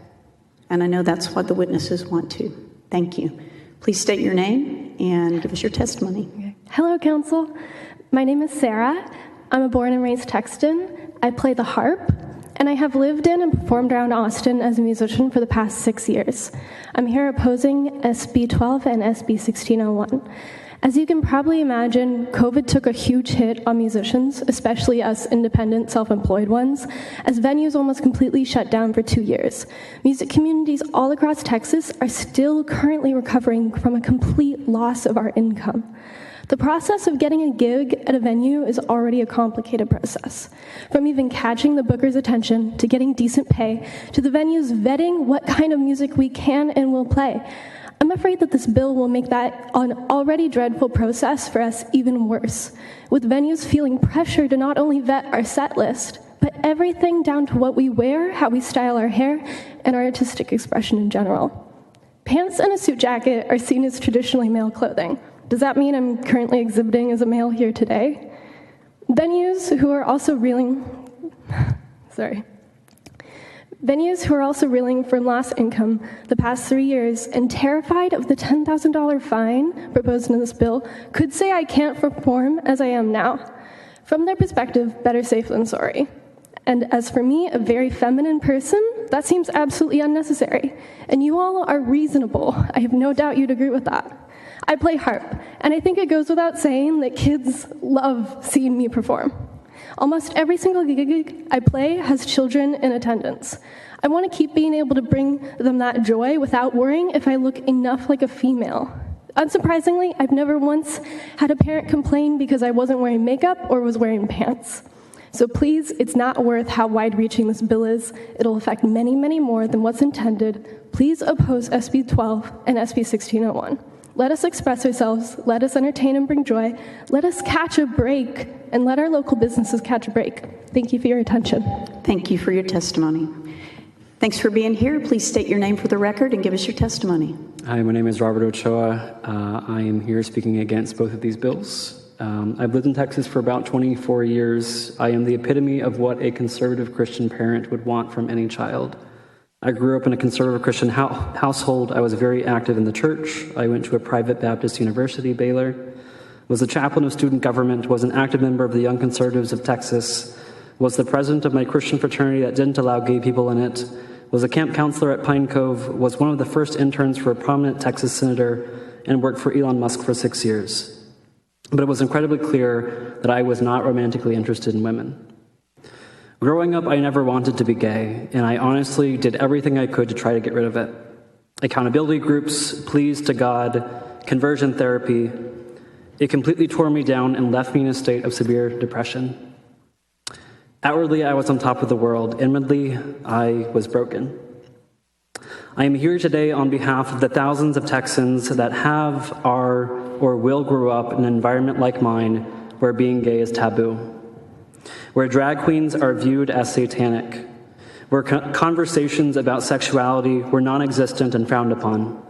Speaker 2: and I know that's what the witnesses want too. Thank you. Please state your name and give us your testimony.
Speaker 15: Hello, Council. My name is Sarah. I'm a born and raised Texan. I play the harp, and I have lived in and performed around Austin as a musician for the past 6 years. I'm here opposing SB 12 and SB 1601. As you can probably imagine, COVID took a huge hit on musicians, especially us independent, self-employed ones, as venues almost completely shut down for 2 years. Music communities all across Texas are still currently recovering from a complete loss of our income. The process of getting a gig at a venue is already a complicated process. From even catching the booker's attention, to getting decent pay, to the venues vetting what kind of music we can and will play. I'm afraid that this bill will make that an already dreadful process for us even worse, with venues feeling pressure to not only vet our set list, but everything down to what we wear, how we style our hair, and our artistic expression in general. Pants and a suit jacket are seen as traditionally male clothing. Does that mean I'm currently exhibiting as a male here today? Venues who are also reeling from lost income the past 3 years and terrified of the $10,000 fine proposed in this bill could say I can't perform as I am now. From their perspective, better safe than sorry. And as for me, a very feminine person, that seems absolutely unnecessary. And you all are reasonable. I have no doubt you'd agree with that. I play harp, and I think it goes without saying that kids love seeing me perform. Almost every single gig I play has children in attendance. I want to keep being able to bring them that joy without worrying if I look enough like a female. Unsurprisingly, I've never once had a parent complain because I wasn't wearing makeup or was wearing pants. So please, it's not worth how wide-reaching this bill is. It'll affect many, many more than what's intended. Please oppose SB 12 and SB 1601. Let us express ourselves, let us entertain and bring joy, let us catch a break, and let our local businesses catch a break. Thank you for your attention.
Speaker 2: Thank you for your testimony. Thanks for being here. Please state your name for the record and give us your testimony.
Speaker 16: Hi, my name is Robert Ochoa. I am here speaking against both of these bills. I've lived in Texas for about 24 years. I am the epitome of what a conservative Christian parent would want from any child. I grew up in a conservative Christian household. I was very active in the church. I went to a private Baptist university, Baylor, was a chaplain of student government, was an active member of the Young Conservatives of Texas, was the president of my Christian fraternity that didn't allow gay people in it, was a camp counselor at Pine Cove, was one of the first interns for a prominent Texas senator, and worked for Elon Musk for 6 years. But it was incredibly clear that I was not romantically interested in women. Growing up, I never wanted to be gay, and I honestly did everything I could to try to get rid of it. Accountability groups, pleas to God, conversion therapy. It completely tore me down and left me in a state of severe depression. Outwardly, I was on top of the world. Inwardly, I was broken. I am here today on behalf of the thousands of Texans that have, are, or will grow up in an environment like mine where being gay is taboo, where drag queens are viewed as satanic, where conversations about sexuality were non-existent and frowned upon.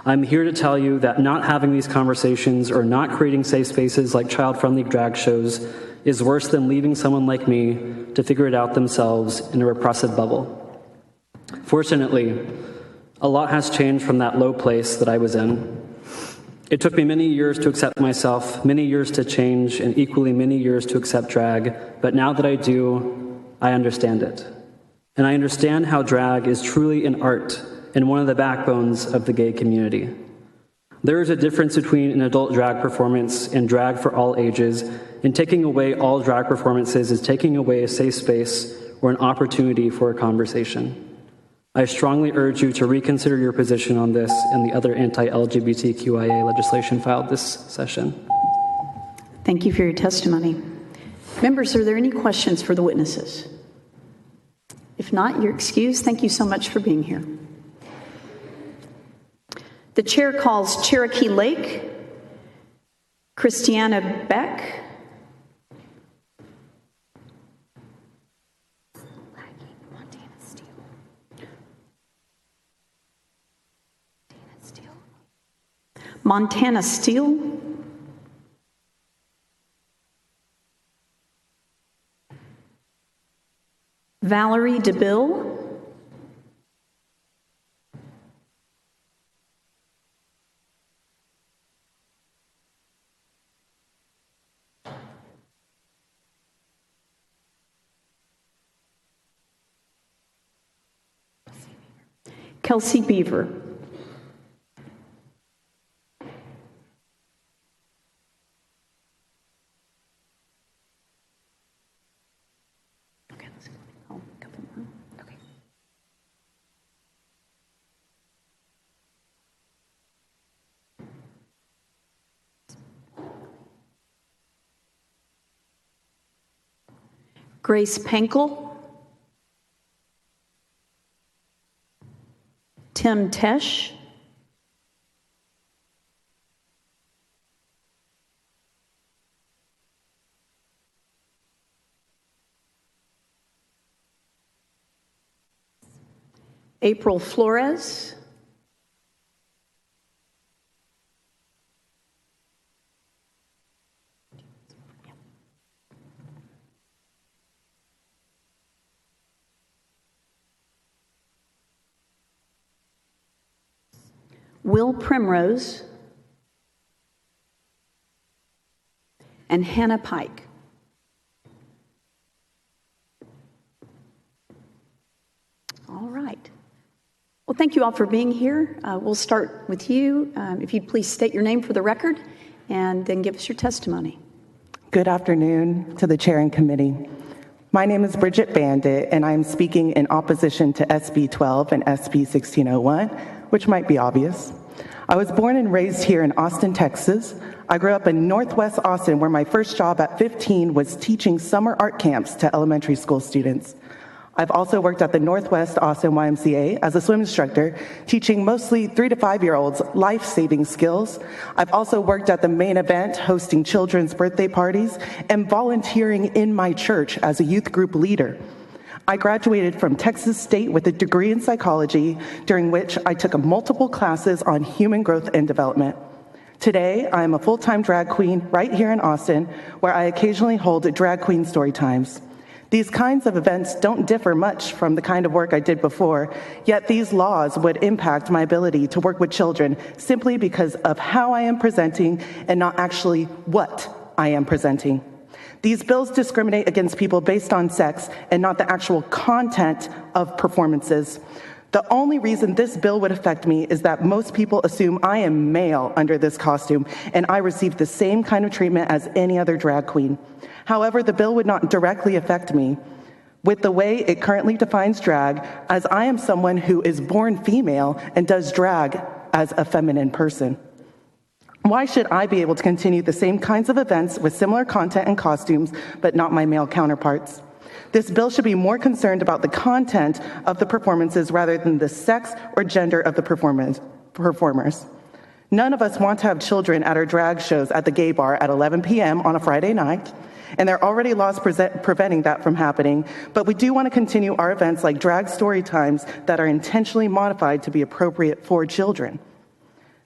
Speaker 16: I'm here to tell you that not having these conversations or not creating safe spaces like child-friendly drag shows is worse than leaving someone like me to figure it out themselves in a repressive bubble. Fortunately, a lot has changed from that low place that I was in. It took me many years to accept myself, many years to change, and equally many years to accept drag, but now that I do, I understand it. And I understand how drag is truly an art and one of the backbones of the gay community. There is a difference between an adult drag performance and drag for all ages, and taking away all drag performances is taking away a safe space or an opportunity for a conversation. I strongly urge you to reconsider your position on this and the other anti-LGBTQIA legislation filed this session.
Speaker 2: Thank you for your testimony. Members, are there any questions for the witnesses? If not, you're excused. Thank you so much for being here. The chair calls Cherokee Lake, Christiana Beck, Montana Steele, Valerie DeBille, Kelsey Beaver. Grace Penkel, Tim Tesh, April Flores, Will Primrose, and Hannah Pike. All right. Well, thank you all for being here. We'll start with you. If you'd please state your name for the record and then give us your testimony.
Speaker 14: Good afternoon to the chair and committee. My name is Bridget Bandit, and I am speaking in opposition to SB 12 and SB 1601, which might be obvious. I was born and raised here in Austin, Texas. I grew up in Northwest Austin, where my first job at 15 was teaching summer art camps to elementary school students. I've also worked at the Northwest Austin YMCA as a swim instructor, teaching mostly 3 to 5-year-olds life-saving skills. I've also worked at the Main Event, hosting children's birthday parties, and volunteering in my church as a youth group leader. I graduated from Texas State with a degree in psychology, during which I took multiple classes on human growth and development. Today, I am a full-time drag queen right here in Austin, where I occasionally hold drag queen story times. These kinds of events don't differ much from the kind of work I did before, yet these laws would impact my ability to work with children simply because of how I am presenting and not actually what I am presenting. These bills discriminate against people based on sex and not the actual content of performances. The only reason this bill would affect me is that most people assume I am male under this costume, and I receive the same kind of treatment as any other drag queen. However, the bill would not directly affect me with the way it currently defines drag, as I am someone who is born female and does drag as a feminine person. Why should I be able to continue the same kinds of events with similar content and costumes, but not my male counterparts? This bill should be more concerned about the content of the performances rather than the sex or gender of the performers. None of us want to have children at our drag shows at the gay bar at 11 p.m. on a Friday night, and there are already laws preventing that from happening, but we do want to continue our events like drag story times that are intentionally modified to be appropriate for children.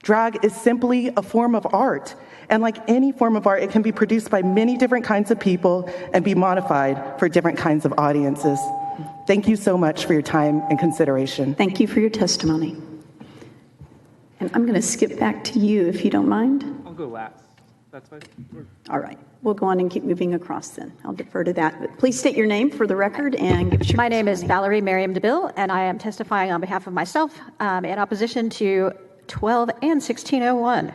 Speaker 14: Drag is simply a form of art, and like any form of art, it can be produced by many different kinds of people and be modified for different kinds of audiences. Thank you so much for your time and consideration.
Speaker 2: Thank you for your testimony. And I'm going to skip back to you if you don't mind.
Speaker 17: I'll go last. That's fine.
Speaker 2: All right. We'll go on and keep moving across then. I'll defer to that. But please state your name for the record and give us your
Speaker 18: My name is Valerie Merriam DeBill, and I am testifying on behalf of myself in opposition to 12 and 1601.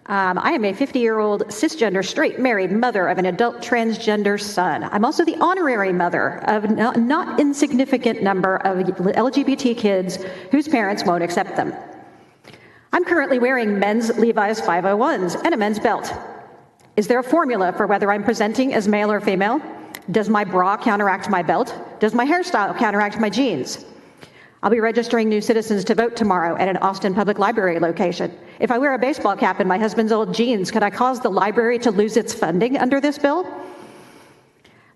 Speaker 18: I am a 50-year-old cisgender straight married mother of an adult transgender son. I'm also the honorary mother of a not insignificant number of LGBT kids whose parents won't accept them. I'm currently wearing men's Levi's 501s and a men's belt. Is there a formula for whether I'm presenting as male or female? Does my bra counteract my belt? Does my hairstyle counteract my jeans? I'll be registering new citizens to vote tomorrow at an Austin Public Library location. If I wear a baseball cap and my husband's old jeans, could I cause the library to lose its funding under this bill?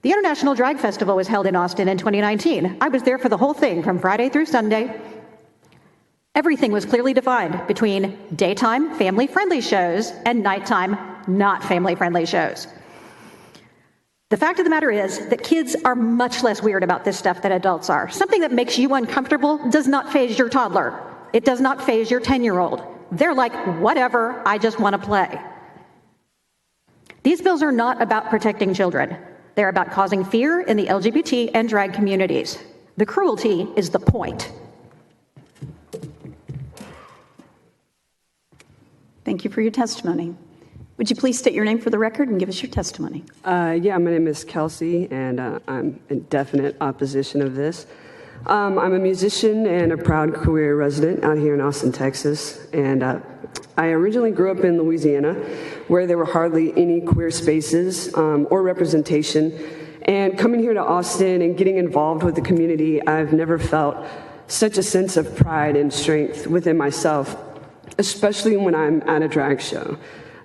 Speaker 18: The International Drag Festival was held in Austin in 2019. I was there for the whole thing from Friday through Sunday. Everything was clearly defined between daytime family-friendly shows and nighttime not family-friendly shows. The fact of the matter is that kids are much less weird about this stuff than adults are. Something that makes you uncomfortable does not faze your toddler. It does not faze your 10-year-old. They're like, whatever, I just want to play. These bills are not about protecting children. They're about causing fear in the LGBT and drag communities. The cruelty is the point.
Speaker 2: Thank you for your testimony. Would you please state your name for the record and give us your testimony?
Speaker 19: Yeah, my name is Kelsey, and I'm in definite opposition of this. I'm a musician and a proud queer resident out here in Austin, Texas, and I originally grew up in Louisiana, where there were hardly any queer spaces or representation. And coming here to Austin and getting involved with the community, I've never felt such a sense of pride and strength within myself, especially when I'm at a drag show.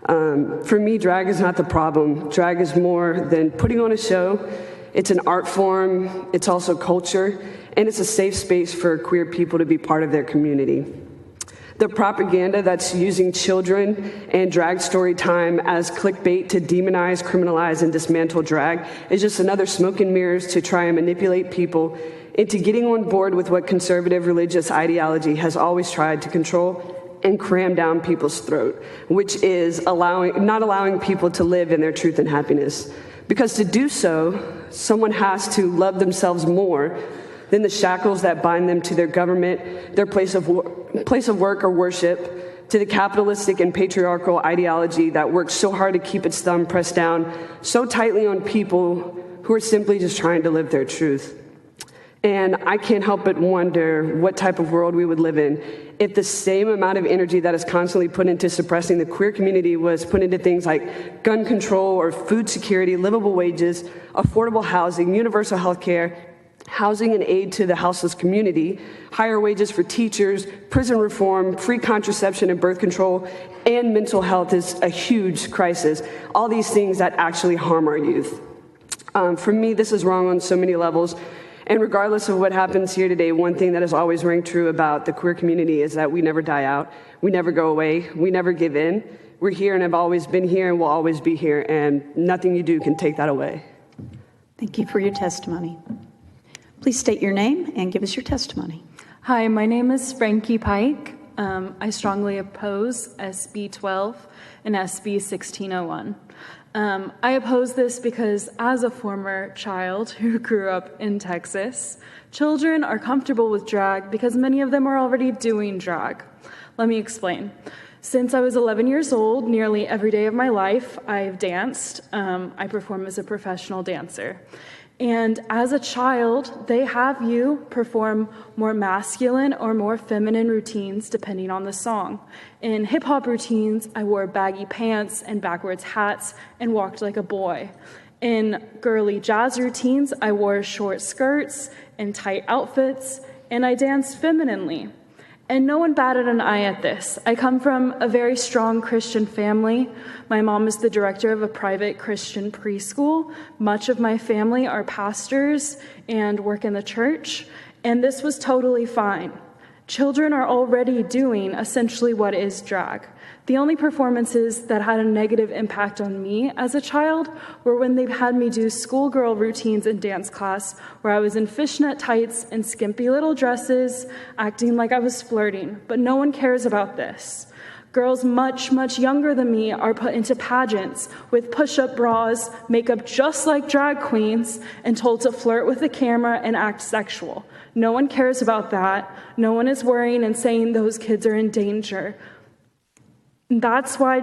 Speaker 19: For me, drag is not the problem. Drag is more than putting on a show. It's an art form, it's also culture, and it's a safe space for queer people to be part of their community. The propaganda that's using children and drag story time as clickbait to demonize, criminalize, and dismantle drag is just another smoke and mirrors to try and manipulate people into getting on board with what conservative religious ideology has always tried to control and cram down people's throat, which is not allowing people to live in their truth and happiness. Because to do so, someone has to love themselves more than the shackles that bind them to their government, their place of work or worship, to the capitalistic and patriarchal ideology that works so hard to keep its thumb pressed down so tightly on people who are simply just trying to live their truth. And I can't help but wonder what type of world we would live in if the same amount of energy that is constantly put into suppressing the queer community was put into things like gun control or food security, livable wages, affordable housing, universal health care, housing and aid to the houseless community, higher wages for teachers, prison reform, free contraception and birth control, and mental health is a huge crisis. All these things that actually harm our youth. For me, this is wrong on so many levels. And regardless of what happens here today, one thing that has always rang true about the queer community is that we never die out, we never go away, we never give in. We're here and have always been here and will always be here, and nothing you do can take that away.
Speaker 2: Thank you for your testimony. Please state your name and give us your testimony.
Speaker 21: Hi, my name is Frankie Pike. I strongly oppose SB 12 and SB 1601. I oppose this because as a former child who grew up in Texas, children are comfortable with drag because many of them are already doing drag. Let me explain. Since I was 11 years old, nearly every day of my life, I've danced. I perform as a professional dancer. And as a child, they have you perform more masculine or more feminine routines depending on the song. In hip-hop routines, I wore baggy pants and backwards hats and walked like a boy. In girly jazz routines, I wore short skirts and tight outfits, and I danced femininely. And no one batted an eye at this. I come from a very strong Christian family. My mom is the director of a private Christian preschool. Much of my family are pastors and work in the church, and this was totally fine.
Speaker 5: Children are already doing essentially what is drag. The only performances that had a negative impact on me as a child were when they've had me do schoolgirl routines in dance class, where I was in fishnet tights and skimpy little dresses, acting like I was flirting. But no one cares about this. Girls much, much younger than me are put into pageants with push-up bras, makeup just like drag queens, and told to flirt with the camera and act sexual. No one cares about that. No one is worrying and saying those kids are in danger. That's why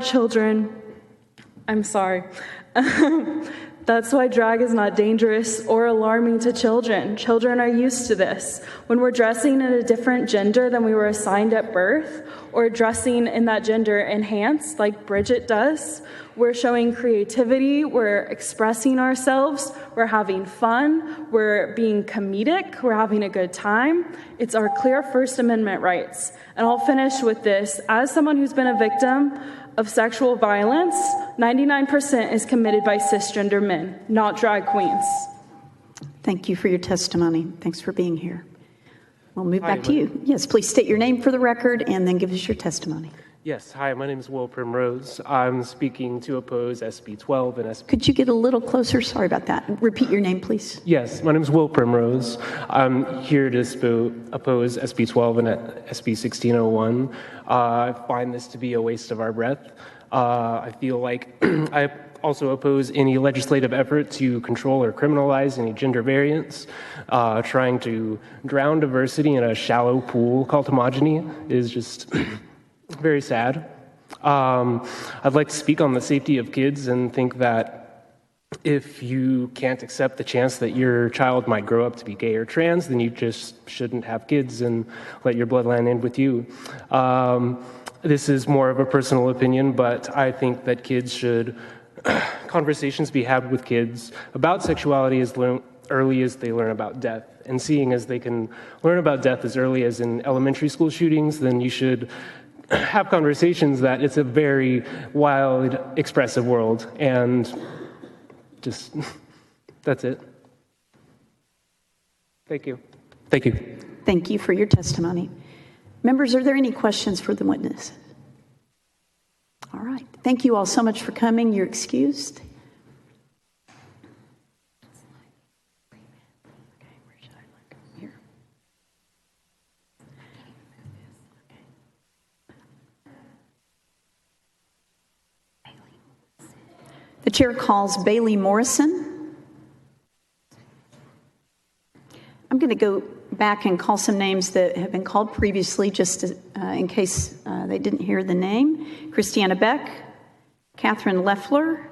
Speaker 5: That's why drag is not dangerous or alarming to children. Children are used to this. When we're dressing in a different gender than we were assigned at birth, or dressing in that gender enhanced like Bridget does, we're showing creativity, we're expressing ourselves, we're having fun, we're being comedic, we're having a good time. It's our clear First Amendment rights. And I'll finish with this. As someone who's been a victim of sexual violence, 99% is committed by cisgender men, not drag queens.
Speaker 2: Thank you for your testimony. Thanks for being here. We'll move back to you. Yes, please state your name for the record and then give us your testimony.
Speaker 17: Yes, hi, my name is Will Primrose. I'm speaking to oppose SB 12 and SB...
Speaker 2: Could you get a little closer? Sorry about that. Repeat your name, please.
Speaker 17: Yes, my name is Will Primrose. I'm here to oppose SB 12 and SB 1601. I find this to be a waste of our breath. I feel like I also oppose any legislative effort to control or criminalize any gender variance. Trying to drown diversity in a shallow pool called homogeny is just very sad. I'd like to speak on the safety of kids and think that if you can't accept the chance that your child might grow up to be gay or trans, then you just shouldn't have kids and let your bloodline end with you. This is more of a personal opinion, but I think that kids should, conversations be had with kids about sexuality as early as they learn about death. And seeing as they can learn about death as early as in elementary school shootings, then you should have conversations that it's a very wild, expressive world. And just, that's it. Thank you. Thank you.
Speaker 2: Thank you for your testimony. Members, are there any questions for the witness? All right. Thank you all so much for coming. You're excused. The chair calls Bailey Morrison. I'm going to go back and call some names that have been called previously, just in case they didn't hear the name. Christiana Beck, Catherine Leffler,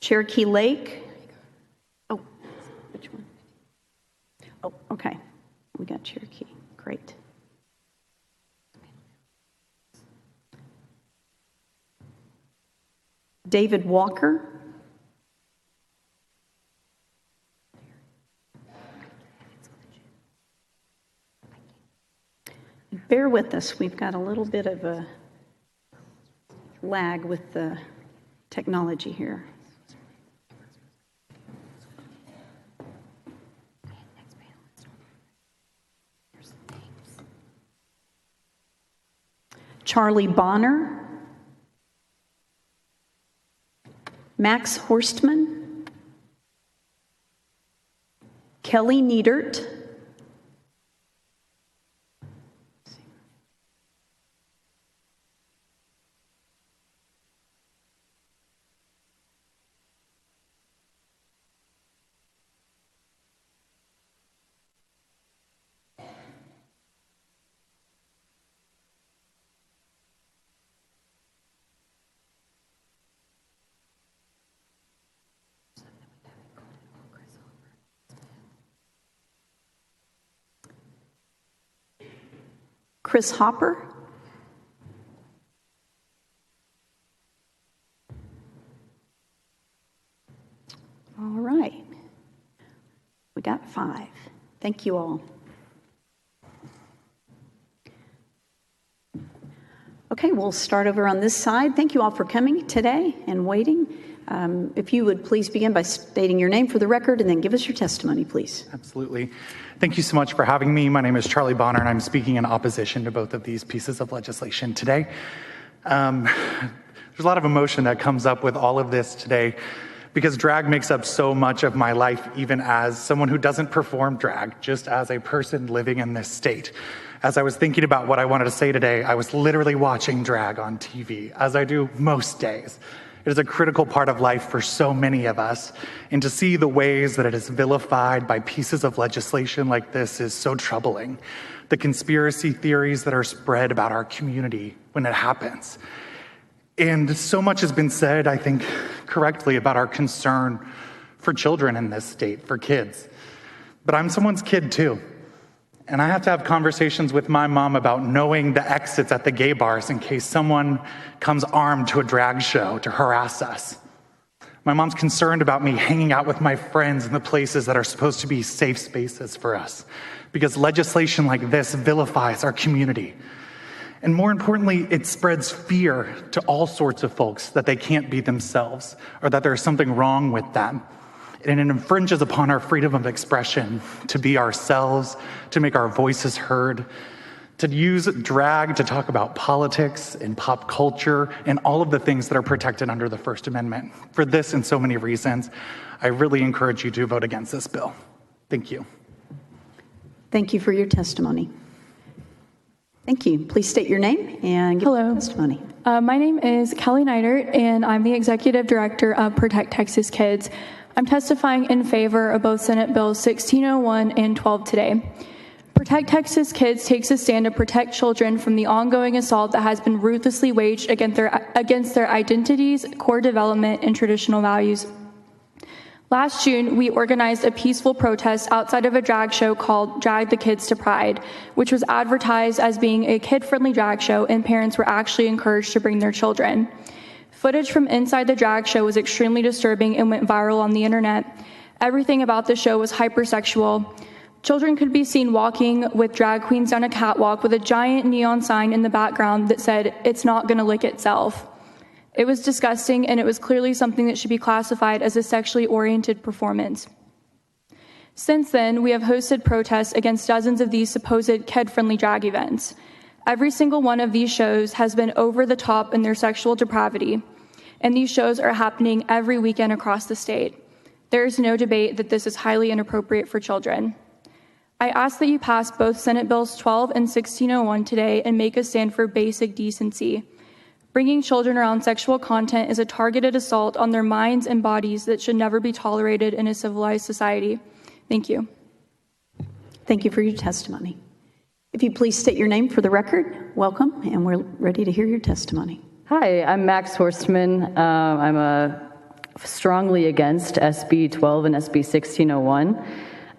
Speaker 2: Cherokee Lake. Oh, which one? Oh, okay. We got Cherokee. Great. David Walker. Bear with us. We've got a little bit of a lag with the technology here. Charlie Bonner. Max Horstman, Kelly Niedert, Chris Hopper, all right, we got 5. Thank you all. Okay, we'll start over on this side. Thank you all for coming today and waiting. If you would please begin by stating your name for the record and then give us your testimony, please.
Speaker 20: Absolutely. Thank you so much for having me. My name is Charlie Bonner, and I'm speaking in opposition to both of these pieces of legislation today. There's a lot of emotion that comes up with all of this today because drag makes up so much of my life, even as someone who doesn't perform drag, just as a person living in this state. As I was thinking about what I wanted to say today, I was literally watching drag on TV, as I do most days. It is a critical part of life for so many of us, and to see the ways that it is vilified by pieces of legislation like this is so troubling. The conspiracy theories that are spread about our community when it happens. And so much has been said, I think, correctly about our concern for children in this state, for kids. But I'm someone's kid too. And I have to have conversations with my mom about knowing the exits at the gay bars in case someone comes armed to a drag show to harass us. My mom's concerned about me hanging out with my friends in the places that are supposed to be safe spaces for us, because legislation like this vilifies our community. And more importantly, it spreads fear to all sorts of folks that they can't be themselves or that there's something wrong with them. And it infringes upon our freedom of expression to be ourselves, to make our voices heard, to use drag to talk about politics and pop culture and all of the things that are protected under the First Amendment. For this and so many reasons, I really encourage you to vote against this bill. Thank you.
Speaker 2: Thank you for your testimony. Thank you. Please state your name and give your testimony.
Speaker 22: My name is Kelly Neidert, and I'm the Executive Director of Protect Texas Kids. I'm testifying in favor of both Senate Bills 1601 and 12 today. Protect Texas Kids takes a stand to protect children from the ongoing assault that has been ruthlessly waged against their identities, core development, and traditional values. Last June, we organized a peaceful protest outside of a drag show called Drag the Kids to Pride, which was advertised as being a kid-friendly drag show, and parents were actually encouraged to bring their children. Footage from inside the drag show was extremely disturbing and went viral on the internet. Everything about the show was hypersexual. Children could be seen walking with drag queens down a catwalk with a giant neon sign in the background that said, "It's not gonna lick itself." It was disgusting, and it was clearly something that should be classified as a sexually oriented performance. Since then, we have hosted protests against dozens of these supposed kid-friendly drag events. Every single one of these shows has been over the top in their sexual depravity, and these shows are happening every weekend across the state. There is no debate that this is highly inappropriate for children. I ask that you pass both Senate Bills 12 and 1601 today and make a stand for basic decency. Bringing children around sexual content is a targeted assault on their minds and bodies that should never be tolerated in a civilized society. Thank you.
Speaker 2: Thank you for your testimony. If you please state your name for the record, welcome, and we're ready to hear your testimony.
Speaker 23: Hi, I'm Max Horstman. I'm strongly against SB 12 and SB 1601.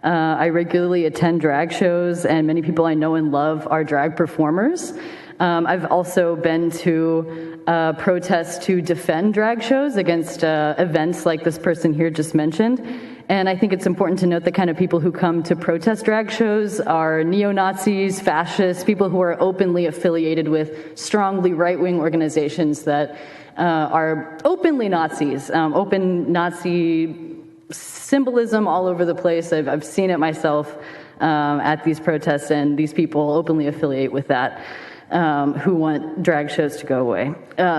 Speaker 23: I regularly attend drag shows, and many people I know and love are drag performers. I've also been to protests to defend drag shows against events like this person here just mentioned. And I think it's important to note the kind of people who come to protest drag shows are neo-Nazis, fascists, people who are openly affiliated with strongly right-wing organizations that are openly Nazis, open Nazi symbolism all over the place. I've seen it myself at these protests, and these people openly affiliate with that. Who want drag shows to go away.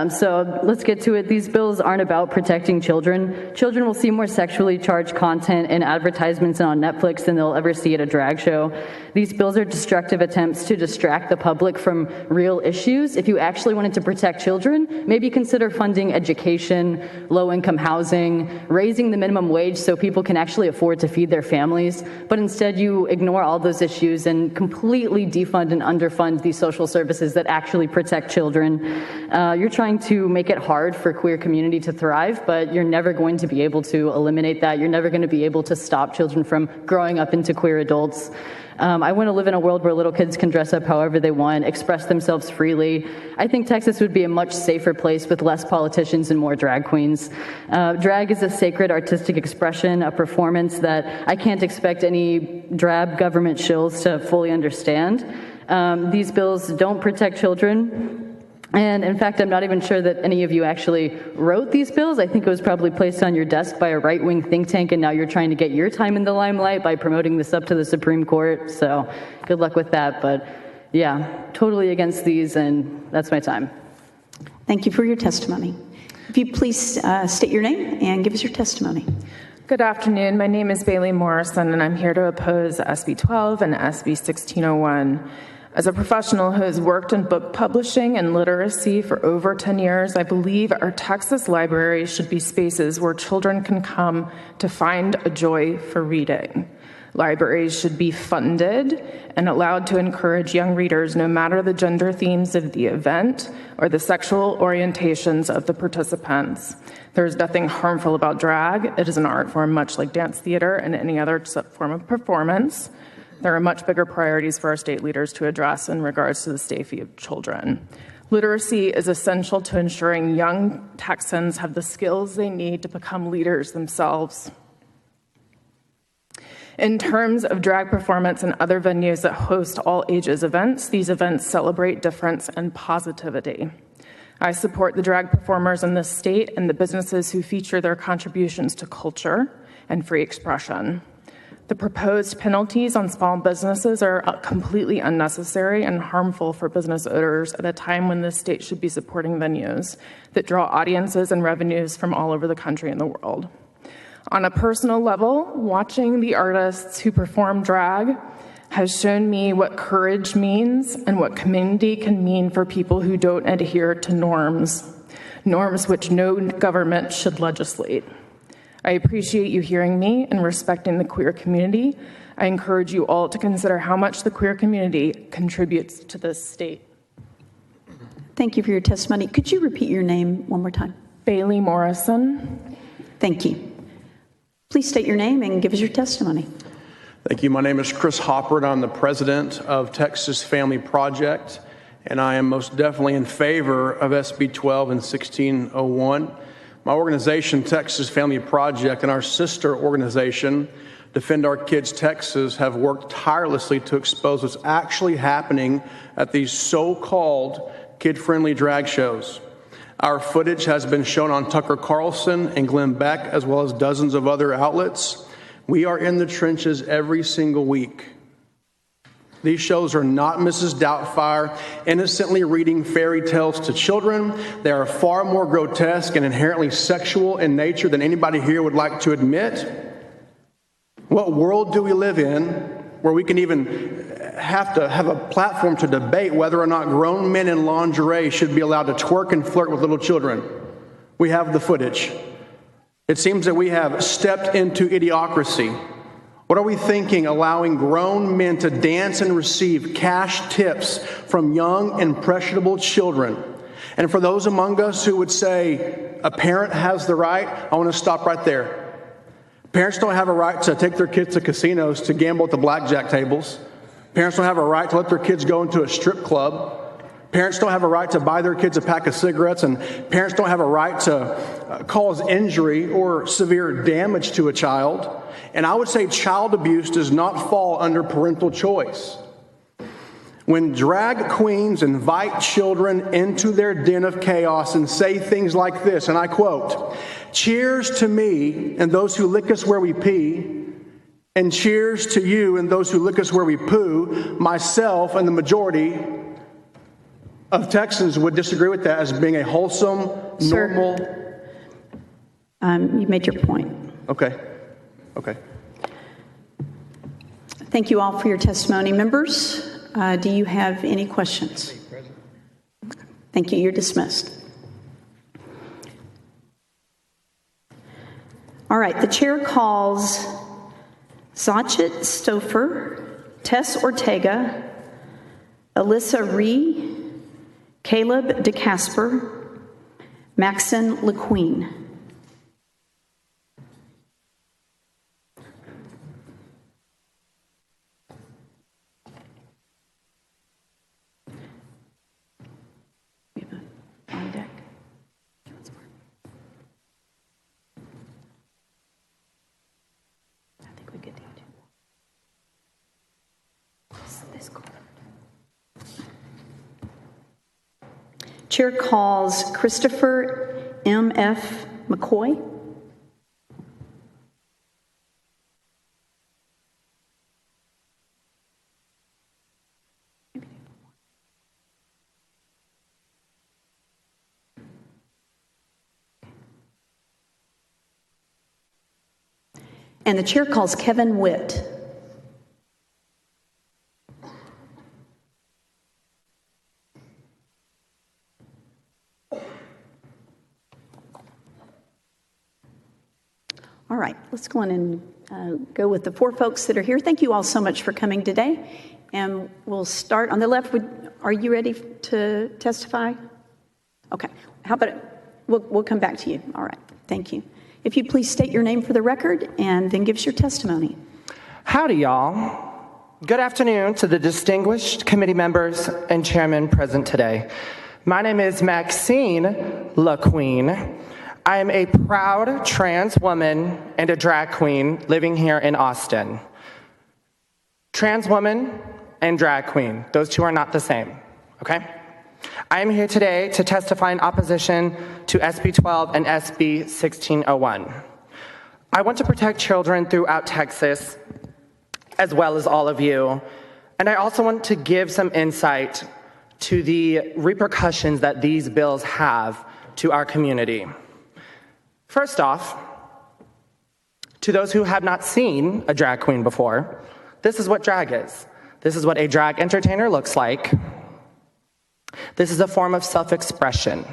Speaker 23: So let's get to it. These bills aren't about protecting children. Children will see more sexually charged content in advertisements and on Netflix than they'll ever see at a drag show. These bills are destructive attempts to distract the public from real issues. If you actually wanted to protect children, maybe consider funding education, low-income housing, raising the minimum wage so people can actually afford to feed their families. But instead, you ignore all those issues and completely defund and underfund these social services that actually protect children. You're trying to make it hard for queer community to thrive, but you're never going to be able to eliminate that. You're never going to be able to stop children from growing up into queer adults. I want to live in a world where little kids can dress up however they want, express themselves freely. I think Texas would be a much safer place with less politicians and more drag queens. Drag is a sacred artistic expression, a performance that I can't expect any drab government shills to fully understand. These bills don't protect children. And in fact, I'm not even sure that any of you actually wrote these bills. I think it was probably placed on your desk by a right-wing think tank, and now you're trying to get your time in the limelight by promoting this up to the Supreme Court. So good luck with that. But yeah, totally against these, and that's my time.
Speaker 2: Thank you for your testimony. If you please state your name and give us your testimony.
Speaker 3: Good afternoon. My name is Bailey Morrison, and I'm here to oppose SB 12 and SB 1601. As a professional who has worked in book publishing and literacy for over 10 years, I believe our Texas libraries should be spaces where children can come to find a joy for reading. Libraries should be funded and allowed to encourage young readers, no matter the gender themes of the event or the sexual orientations of the participants. There is nothing harmful about drag. It is an art form much like dance theater and any other form of performance. There are much bigger priorities for our state leaders to address in regards to the safety of children. Literacy is essential to ensuring young Texans have the skills they need to become leaders themselves. In terms of drag performance and other venues that host all ages events, these events celebrate difference and positivity. I support the drag performers in this state and the businesses who feature their contributions to culture and free expression. The proposed penalties on small businesses are completely unnecessary and harmful for business owners at a time when the state should be supporting venues that draw audiences and revenues from all over the country and the world. On a personal level, watching the artists who perform drag has shown me what courage means and what community can mean for people who don't adhere to norms which no government should legislate. I appreciate you hearing me and respecting the queer community. I encourage you all to consider how much the queer community contributes to this state.
Speaker 2: Thank you for your testimony. Could you repeat your name one more time?
Speaker 3: Bailey Morrison.
Speaker 2: Thank you. Please state your name and give us your testimony.
Speaker 4: Thank you. My name is Chris Hopper, and I'm the president of Texas Family Project, and I am most definitely in favor of SB 12 and 1601. My organization, Texas Family Project, and our sister organization, Defend Our Kids Texas, have worked tirelessly to expose what's actually happening at these so-called kid-friendly drag shows. Our footage has been shown on Tucker Carlson and Glenn Beck, as well as dozens of other outlets. We are in the trenches every single week. These shows are not Mrs. Doubtfire innocently reading fairy tales to children. They are far more grotesque and inherently sexual in nature than anybody here would like to admit. What world do we live in where we can even have to have a platform to debate whether or not grown men in lingerie should be allowed to twerk and flirt with little children? We have the footage. It seems that we have stepped into idiocracy. What are we thinking, allowing grown men to dance and receive cash tips from young, impressionable children? And for those among us who would say a parent has the right, I want to stop right there. Parents don't have a right to take their kids to casinos to gamble at the blackjack tables. Parents don't have a right to let their kids go into a strip club. Parents don't have a right to buy their kids a pack of cigarettes, and parents don't have a right to cause injury or severe damage to a child. And I would say child abuse does not fall under parental choice. When drag queens invite children into their den of chaos and say things like this, and I quote, "Cheers to me and those who lick us where we pee, and cheers to you and those who lick us where we poo," myself and the majority of Texans would disagree with that as being a wholesome, normal.
Speaker 2: You made your point.
Speaker 4: Okay.
Speaker 2: Thank you all for your testimony. Members, do you have any questions? Thank you. You're dismissed. All right. The chair calls Zachit Stouffer, Tess Ortega, Alyssa Ree, Caleb DeCasper, Maxon LeQueen. On deck. I think we could do this corner. Chair calls Christopher M.F. McCoy. And the chair calls Kevin Witt. All right, let's go on and go with the 4 folks that are here. Thank you all so much for coming today. And we'll start on the left. Are you ready to testify? Okay, how about we'll come back to you. All right, thank you. If you please state your name for the record and then give us your testimony.
Speaker 1: Howdy, y'all. Good afternoon to the distinguished committee members and chairman present today. My name is Maxine LaQueen. I am a proud trans woman and a drag queen living here in Austin. Trans woman and drag queen, those two are not the same, okay? I am here today to testify in opposition to SB 12 and SB 1601. I want to protect children throughout Texas, as well as all of you, and I also want to give some insight to the repercussions that these bills have to our community. First off, to those who have not seen a drag queen before, this is what drag is. This is what a drag entertainer looks like. This is a form of self-expression.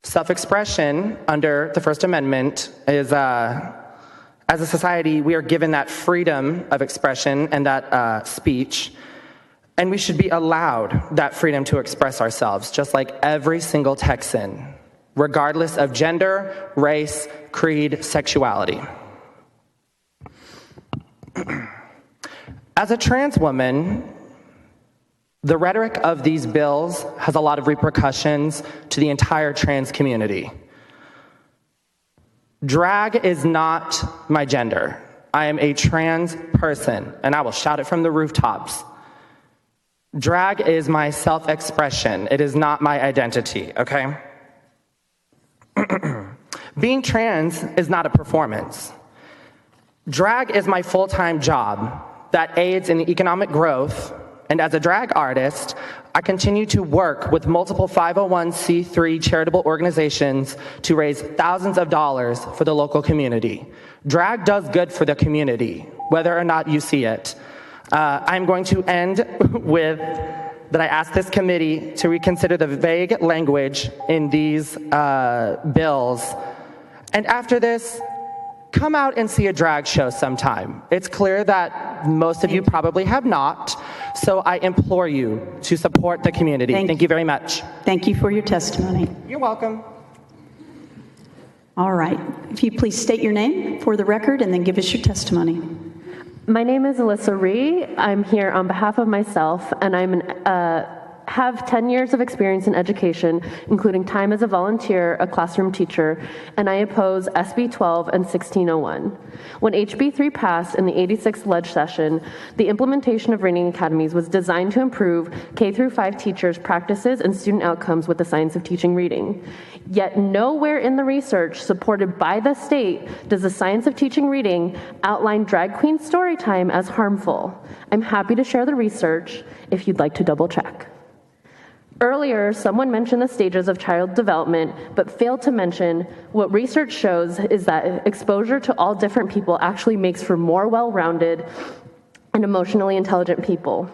Speaker 1: Self-expression under the First Amendment is, as a society, we are given that freedom of expression and that speech, and we should be allowed that freedom to express ourselves, just like every single Texan, regardless of gender, race, creed, sexuality. As a trans woman, the rhetoric of these bills has a lot of repercussions to the entire trans community. Drag is not my gender. I am a trans person, and I will shout it from the rooftops. Drag is my self-expression. It is not my identity, okay? Being trans is not a performance. Drag is my full-time job that aids in the economic growth, and as a drag artist, I continue to work with multiple 501c3 charitable organizations to raise thousands of dollars for the local community. Drag does good for the community, whether or not you see it. I'm going to end with that I ask this committee to reconsider the vague language in these bills. And after this, come out and see a drag show sometime. It's clear that most of you probably have not, so I implore you to support the community. Thank you very much.
Speaker 2: Thank you for your testimony.
Speaker 1: You're welcome.
Speaker 2: All right. If you please state your name for the record and then give us your testimony.
Speaker 6: My name is Alyssa Ree. I'm here on behalf of myself, and have 10 years of experience in education, including time as a volunteer, a classroom teacher, and I oppose SB 12 and 1601. When HB 3 passed in the 86th Ledge session, the implementation of reading academies was designed to improve K-5 teachers' practices and student outcomes with the science of teaching reading. Yet nowhere in the research supported by the state does the science of teaching reading outline drag queen story time as harmful. I'm happy to share the research if you'd like to double check. Earlier, someone mentioned the stages of child development, but failed to mention what research shows is that exposure to all different people actually makes for more well-rounded and emotionally intelligent people.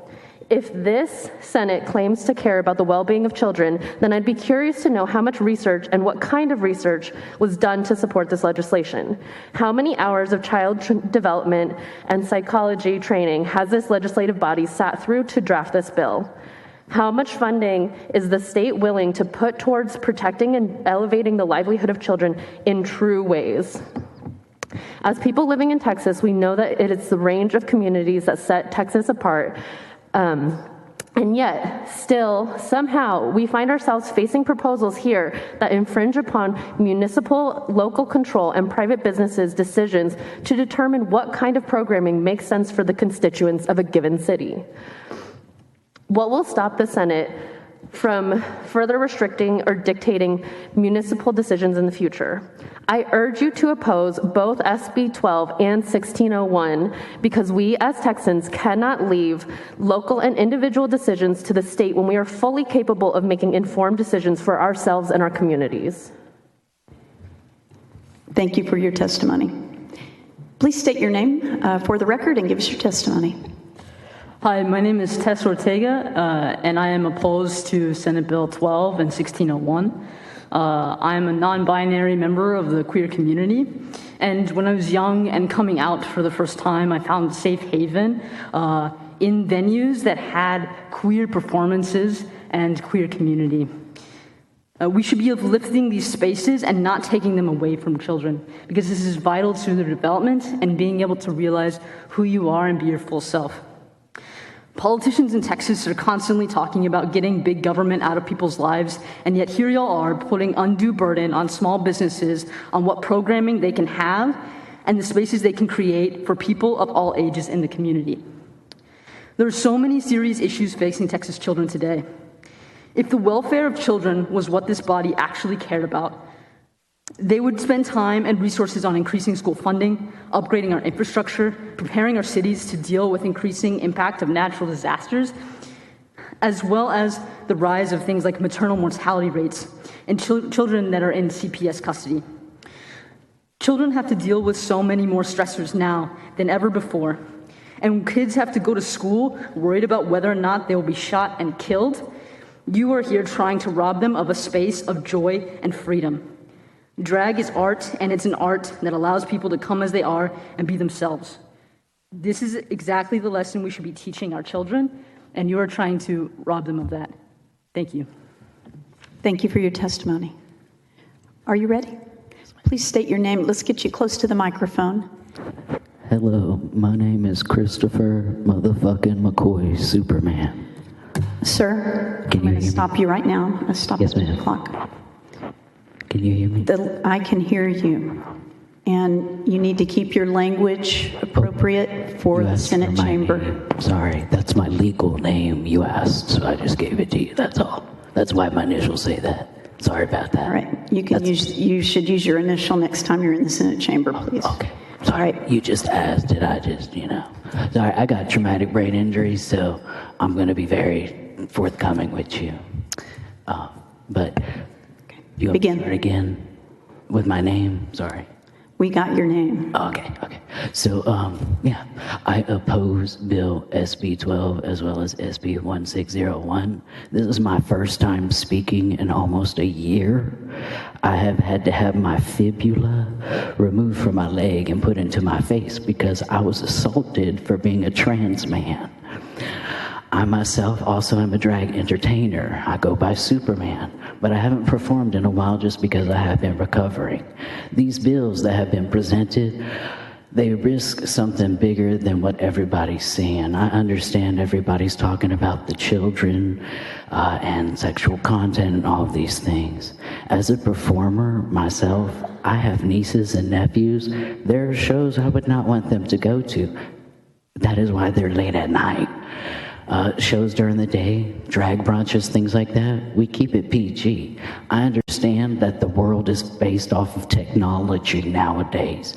Speaker 6: If this Senate claims to care about the well-being of children, then I'd be curious to know how much research and what kind of research was done to support this legislation. How many hours of child development and psychology training has this legislative body sat through to draft this bill? How much funding is the state willing to put towards protecting and elevating the livelihood of children in true ways? As people living in Texas, we know that it is the range of communities that set Texas apart. And yet, still, somehow, we find ourselves facing proposals here that infringe upon municipal, local control, and private businesses' decisions to determine what kind of programming makes sense for the constituents of a given city. What will stop the Senate from further restricting or dictating municipal decisions in the future. I urge you to oppose both SB 12 and 1601 because we as Texans cannot leave local and individual decisions to the state when we are fully capable of making informed decisions for ourselves and our communities.
Speaker 2: Thank you for your testimony. Please state your name for the record and give us your testimony.
Speaker 23: Hi, my name is Tess Ortega, and I am opposed to Senate Bill 12 and 1601. I am a non-binary member of the queer community, and when I was young and coming out for the first time, I found a safe haven in venues that had queer performances and queer community. We should be uplifting these spaces and not taking them away from children, because this is vital to their development and being able to realize who you are and be your full self. Politicians in Texas are constantly talking about getting big government out of people's lives, and yet here y'all are putting undue burden on small businesses on what programming they can have and the spaces they can create for people of all ages in the community. There are so many serious issues facing Texas children today. If the welfare of children was what this body actually cared about, they would spend time and resources on increasing school funding, upgrading our infrastructure, preparing our cities to deal with increasing impact of natural disasters, as well as the rise of things like maternal mortality rates and children that are in CPS custody. Children have to deal with so many more stressors now than ever before. And when kids have to go to school worried about whether or not they will be shot and killed, you are here trying to rob them of a space of joy and freedom. Drag is art, and it's an art that allows people to come as they are and be themselves. This is exactly the lesson we should be teaching our children, and you are trying to rob them of that. Thank you.
Speaker 2: Thank you for your testimony. Are you ready? Please state your name. Let's get you close to the microphone.
Speaker 7: Hello, my name is Christopher motherfucking McCoy Superman.
Speaker 2: Sir, I'm going to stop you right now. I'll stop the clock.
Speaker 7: Can you hear me?
Speaker 2: I can hear you. And you need to keep your language appropriate for the Senate chamber.
Speaker 7: Name. Sorry, that's my legal name. You asked, so I just gave it to you. That's all. That's why my initials say that. Sorry about that.
Speaker 2: All right. You should use your initial next time you're in the Senate chamber, please.
Speaker 7: Okay. Sorry. You just asked. Did I just, Sorry, I got traumatic brain injury, so I'm going to be very forthcoming with you. But you want to start again with my name? Sorry.
Speaker 2: We got your name.
Speaker 7: Okay. So, I oppose Bill SB 12 as well as SB 1601. This is my first time speaking in almost a year. I have had to have my fibula removed from my leg and put into my face because I was assaulted for being a trans man. I myself also am a drag entertainer. I go by Superman, but I haven't performed in a while just because I have been recovering. These bills that have been presented, they risk something bigger than what everybody's seeing. I understand everybody's talking about the children and sexual content and all of these things. As a performer myself, I have nieces and nephews. There are shows I would not want them to go to. That is why they're late at night. Shows during the day, drag brunches, things like that, we keep it PG. I understand that the world is based off of technology nowadays.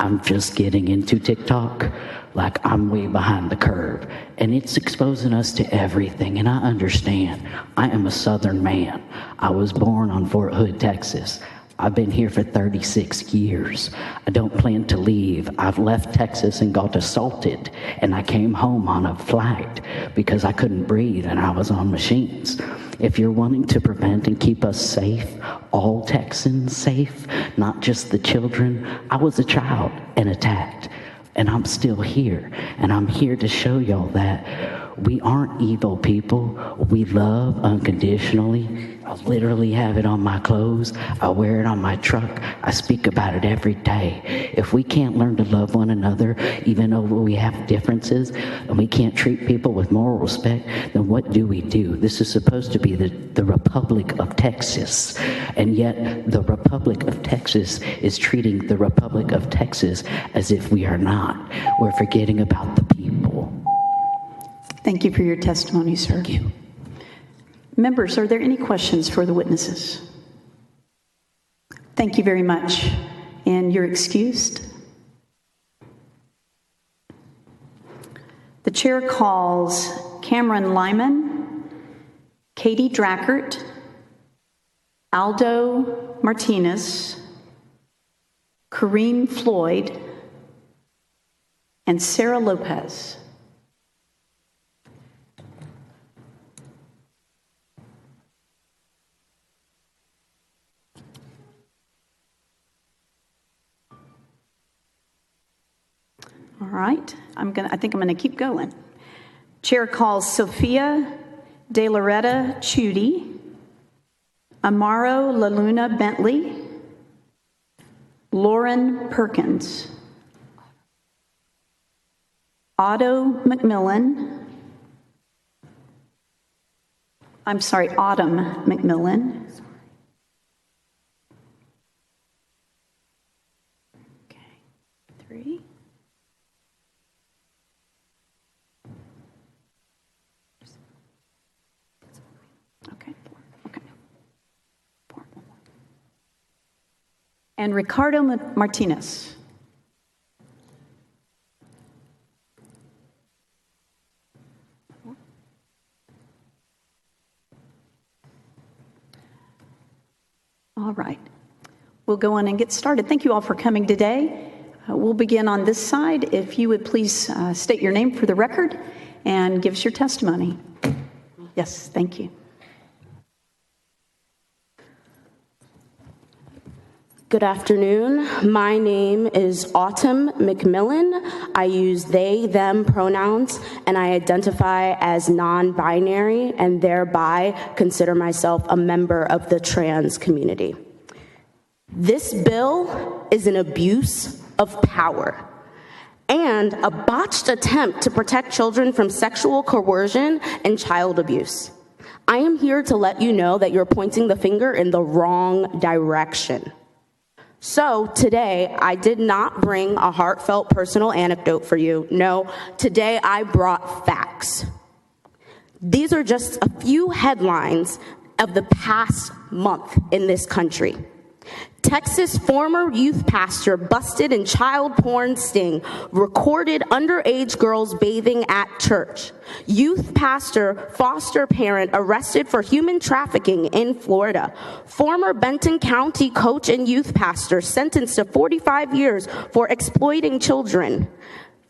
Speaker 7: I'm just getting into TikTok, like I'm way behind the curve, and it's exposing us to everything, and I understand. I am a Southern man. I was born on Fort Hood, Texas. I've been here for 36 years. I don't plan to leave. I've left Texas and got assaulted, and I came home on a flight because I couldn't breathe and I was on machines. If you're wanting to prevent and keep us safe, all Texans safe, not just the children, I was a child and attacked, and I'm still here, and I'm here to show y'all that we aren't evil people. We love unconditionally. I literally have it on my clothes. I wear it on my truck. I speak about it every day. If we can't learn to love one another, even though we have differences, and we can't treat people with moral respect, then what do we do? This is supposed to be the Republic of Texas, and yet the Republic of Texas is treating the Republic of Texas as if we are not. We're forgetting about the people.
Speaker 2: Thank you for your testimony, sir.
Speaker 7: Thank you.
Speaker 2: Members, are there any questions for the witnesses? Thank you very much. And you're excused. The chair calls Cameron Lyman, Katie Drackert, Aldo Martinez, Kareem Floyd, and Sarah Lopez. All right, I think I'm gonna keep going. Chair calls Sophia De Loretta Chudy, Amaro La Luna Bentley, Lauren Perkins, Autumn McMillan, okay, 3. Okay, 4. And Ricardo Martinez. All right, we'll go on and get started. Thank you all for coming today. We'll begin on this side. If you would please state your name for the record and give us your testimony. Yes, thank you.
Speaker 8: Good afternoon. My name is Autumn McMillan. I use they, them pronouns, and I identify as non-binary and thereby consider myself a member of the trans community. This bill is an abuse of power and a botched attempt to protect children from sexual coercion and child abuse. I am here to let you know that you're pointing the finger in the wrong direction. So today, I did not bring a heartfelt personal anecdote for you. No, today I brought facts. These are just a few headlines of the past month in this country. Texas former youth pastor busted in child porn sting, recorded underage girls bathing at church. Youth pastor, foster parent arrested for human trafficking in Florida. Former Benton County coach and youth pastor sentenced to 45 years for exploiting children.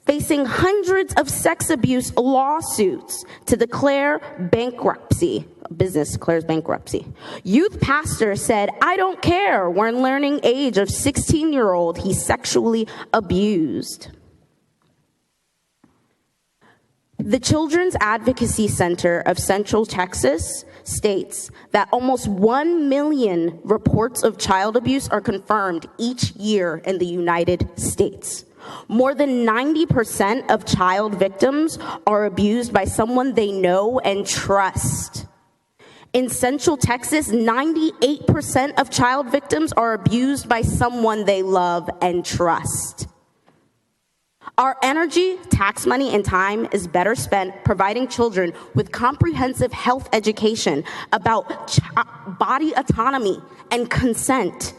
Speaker 8: Facing hundreds of sex abuse lawsuits to declare bankruptcy. Business declares bankruptcy. Youth pastor said, "I don't care," when learning age of 16-year-old he sexually abused. The Children's Advocacy Center of Central Texas states that almost 1 million reports of child abuse are confirmed each year in the United States. More than 90% of child victims are abused by someone they know and trust. In Central Texas, 98% of child victims are abused by someone they love and trust. Our energy, tax money, and time is better spent providing children with comprehensive health education about body autonomy and consent.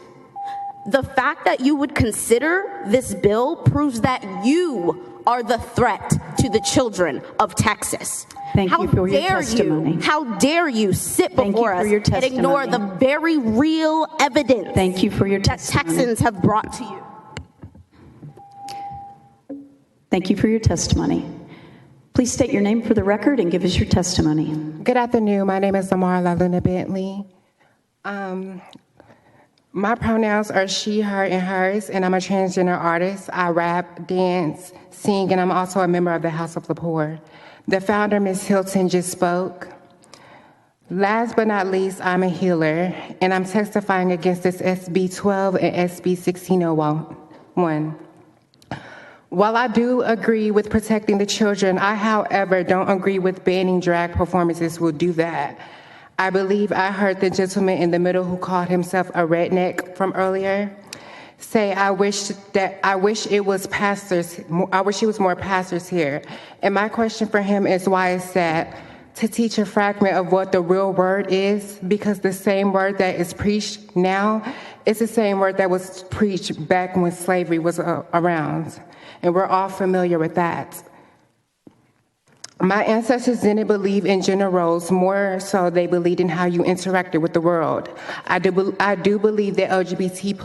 Speaker 8: The fact that you would consider this bill proves that you are the threat to the children of Texas.
Speaker 2: Thank you for your testimony.
Speaker 8: How dare you sit before us and ignore the very real evidence
Speaker 2: Thank you for your
Speaker 8: that Texans have brought to you.
Speaker 2: Thank you for your testimony. Please state your name for the record and give us your testimony.
Speaker 9: Good afternoon. My name is Amara La Luna Bentley. My pronouns are she, her, and hers, and I'm a transgender artist. I rap, dance, sing, and I'm also a member of the House of the Poor. The founder, Ms. Hilton, just spoke. Last but not least, I'm a healer, and I'm testifying against this SB 12 and SB 1601. While I do agree with protecting the children, I, however, don't agree with banning drag performances will do that. I believe I heard the gentleman in the middle who called himself a redneck from earlier say, I wish it was pastors, I wish it was more pastors here. And my question for him is, why is that? to teach a fragment of what the real word is, because the same word that is preached now is the same word that was preached back when slavery was around. And we're all familiar with that. My ancestors didn't believe in gender roles, more so they believed in how you interacted with the world. I do believe that LGBT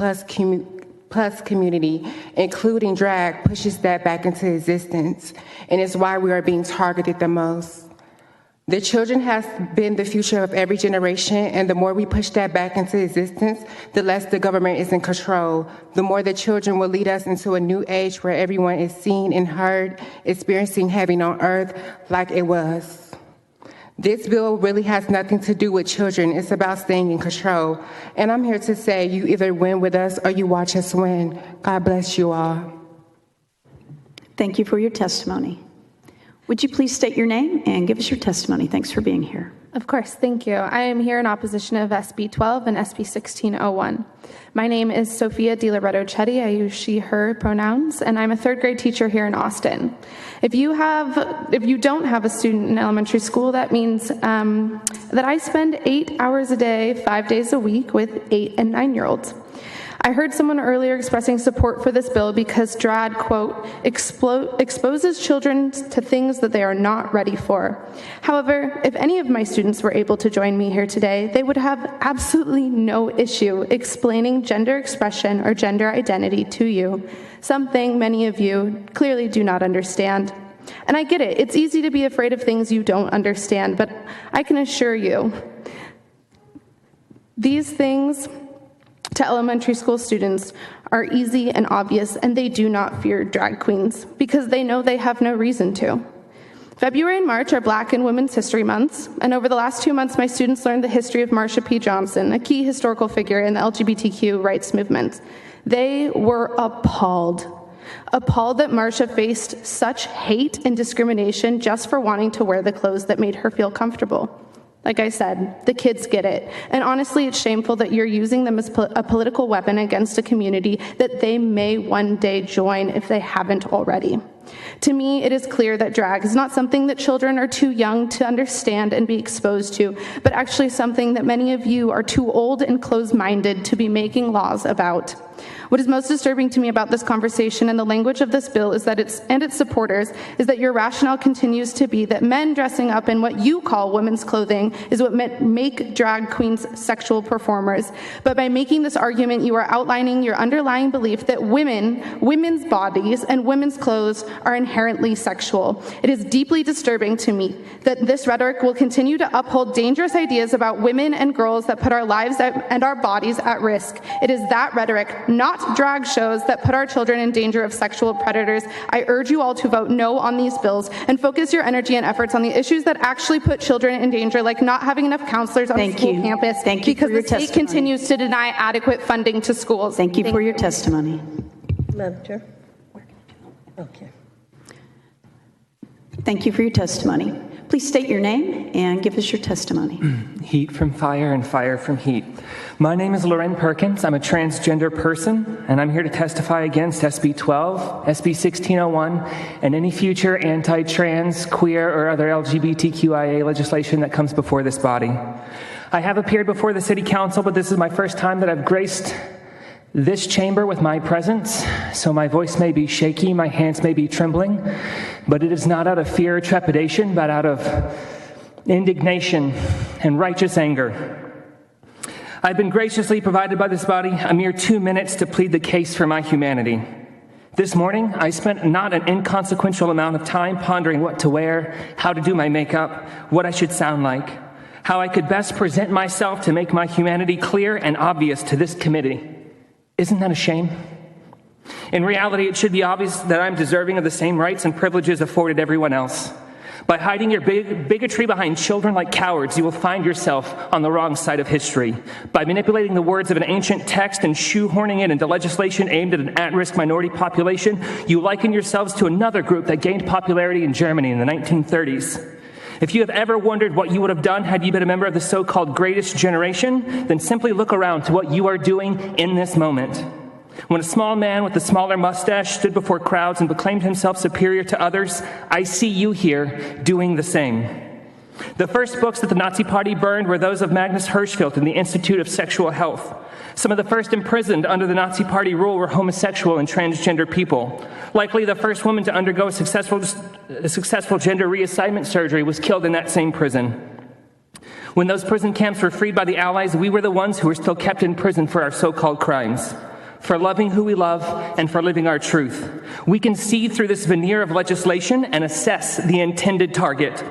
Speaker 9: plus community, including drag, pushes that back into existence, and it's why we are being targeted the most. The children has been the future of every generation, and the more we push that back into existence, the less the government is in control. The more the children will lead us into a new age where everyone is seen and heard, experiencing heaven on earth like it was. This bill really has nothing to do with children. It's about staying in control. And I'm here to say you either win with us or you watch us win. God bless you all.
Speaker 2: Thank you for your testimony. Would you please state your name and give us your testimony? Thanks for being here.
Speaker 10: Of course, thank you. I am here in opposition of SB 12 and SB 1601. My name is Sophia Di Loretto Chetti. I use she, her pronouns, and I'm a third grade teacher here in Austin. If you don't have a student in elementary school, that means that I spend 8 hours a day, 5 days a week with 8 and 9-year-olds. I heard someone earlier expressing support for this bill because drag, quote, exposes children to things that they are not ready for. However, if any of my students were able to join me here today, they would have absolutely no issue explaining gender expression or gender identity to you, something many of you clearly do not understand. And I get it, it's easy to be afraid of things you don't understand, but I can assure you, these things to elementary school students are easy and obvious, and they do not fear drag queens because they know they have no reason to. February and March are Black and Women's History Months, and over the last 2 months, my students learned the history of Marsha P. Johnson, a key historical figure in the LGBTQ rights movement. They were appalled that Marsha faced such hate and discrimination just for wanting to wear the clothes that made her feel comfortable. Like I said, the kids get it. And honestly, it's shameful that you're using them as a political weapon against a community that they may one day join if they haven't already. To me, it is clear that drag is not something that children are too young to understand and be exposed to, but actually something that many of you are too old and closed-minded to be making laws about. What is most disturbing to me about this conversation and the language of this bill is that its supporters is that your rationale continues to be that men dressing up in what you call women's clothing is what make drag queens sexual performers. But by making this argument, you are outlining your underlying belief that women's bodies and women's clothes are inherently sexual. It is deeply disturbing to me that this rhetoric will continue to uphold dangerous ideas about women and girls that put our lives and our bodies at risk. It is that rhetoric, not drag shows, that put our children in danger of sexual predators. I urge you all to vote no on these bills and focus your energy and efforts on the issues that actually put children in danger, like not having enough counselors on school campus because the state continues to deny adequate funding to schools.
Speaker 2: Thank you for your testimony.
Speaker 11: Madam Chair. Okay.
Speaker 2: Thank you for your testimony. Please state your name and give us your testimony.
Speaker 12: Heat from fire and fire from heat. My name is Loren Perkins. I'm a transgender person, and I'm here to testify against SB 12, SB 1601, and any future anti-trans, queer, or other LGBTQIA legislation that comes before this body. I have appeared before the City Council, but this is my first time that I've graced this chamber with my presence, so my voice may be shaky, my hands may be trembling, but it is not out of fear or trepidation, but out of indignation and righteous anger. I've been graciously provided by this body a mere 2 minutes to plead the case for my humanity. This morning, I spent not an inconsequential amount of time pondering what to wear, how to do my makeup, what I should sound like, how I could best present myself to make my humanity clear and obvious to this committee. Isn't that a shame? In reality, it should be obvious that I'm deserving of the same rights and privileges afforded everyone else. By hiding your bigotry behind children like cowards, you will find yourself on the wrong side of history. By manipulating the words of an ancient text and shoehorning it into legislation aimed at an at-risk minority population, you liken yourselves to another group that gained popularity in Germany in the 1930s. If you have ever wondered what you would have done had you been a member of the so-called greatest generation, then simply look around to what you are doing in this moment. When a small man with a smaller mustache stood before crowds and proclaimed himself superior to others, I see you here doing the same. The first books that the Nazi Party burned were those of Magnus Hirschfeld and the Institute of Sexual Health. Some of the first imprisoned under the Nazi Party rule were homosexual and transgender people. Likely the first woman to undergo a successful gender reassignment surgery was killed in that same prison. When those prison camps were freed by the Allies, we were the ones who were still kept in prison for our so-called crimes, for loving who we love and for living our truth. We can see through this veneer of legislation and assess the intended target: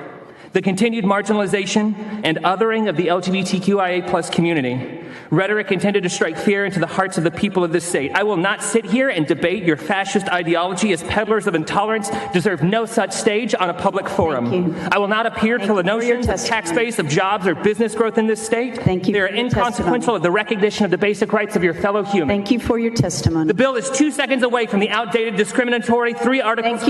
Speaker 12: the continued marginalization and othering of the LGBTQIA+ community. Rhetoric intended to strike fear into the hearts of the people of this state. I will not sit here and debate your fascist ideology, as peddlers of intolerance deserve no such stage on a public forum. I will not appeal to the notions of tax base, of jobs, or business growth in this state. They are inconsequential of the recognition of the basic rights of your fellow human.
Speaker 2: Thank you for your testimony.
Speaker 12: The bill is 2 seconds away from the outdated, discriminatory 3 articles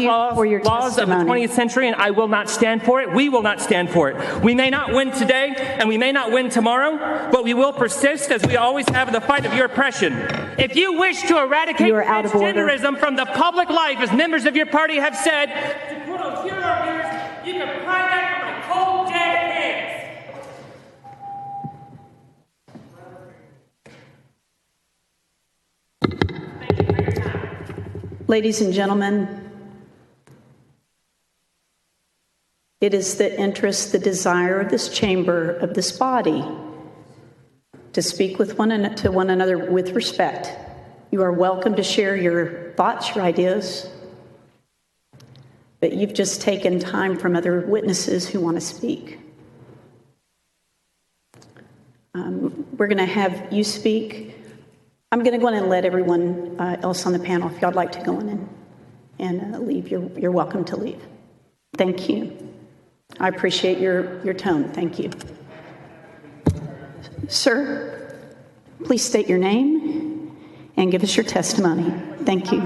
Speaker 12: laws of the 20th century, and I will not stand for it. We will not stand for it. We may not win today, and we may not win tomorrow, but we will persist as we always have in the fight of your oppression. If you wish to eradicate transgenderism from the public life, as members of your party have said, to quote a hero of yours, you can pry that from my cold, dead hands.
Speaker 2: Ladies and gentlemen, it is the interest, the desire of this chamber, of this body, to speak with one another with respect. You are welcome to share your thoughts, your ideas, but you've just taken time from other witnesses who want to speak. We're going to have you speak. I'm going to go in and let everyone else on the panel, if y'all would like to go in and leave, you're welcome to leave. Thank you. I appreciate your tone. Thank you. Sir, please state your name and give us your testimony. Thank you.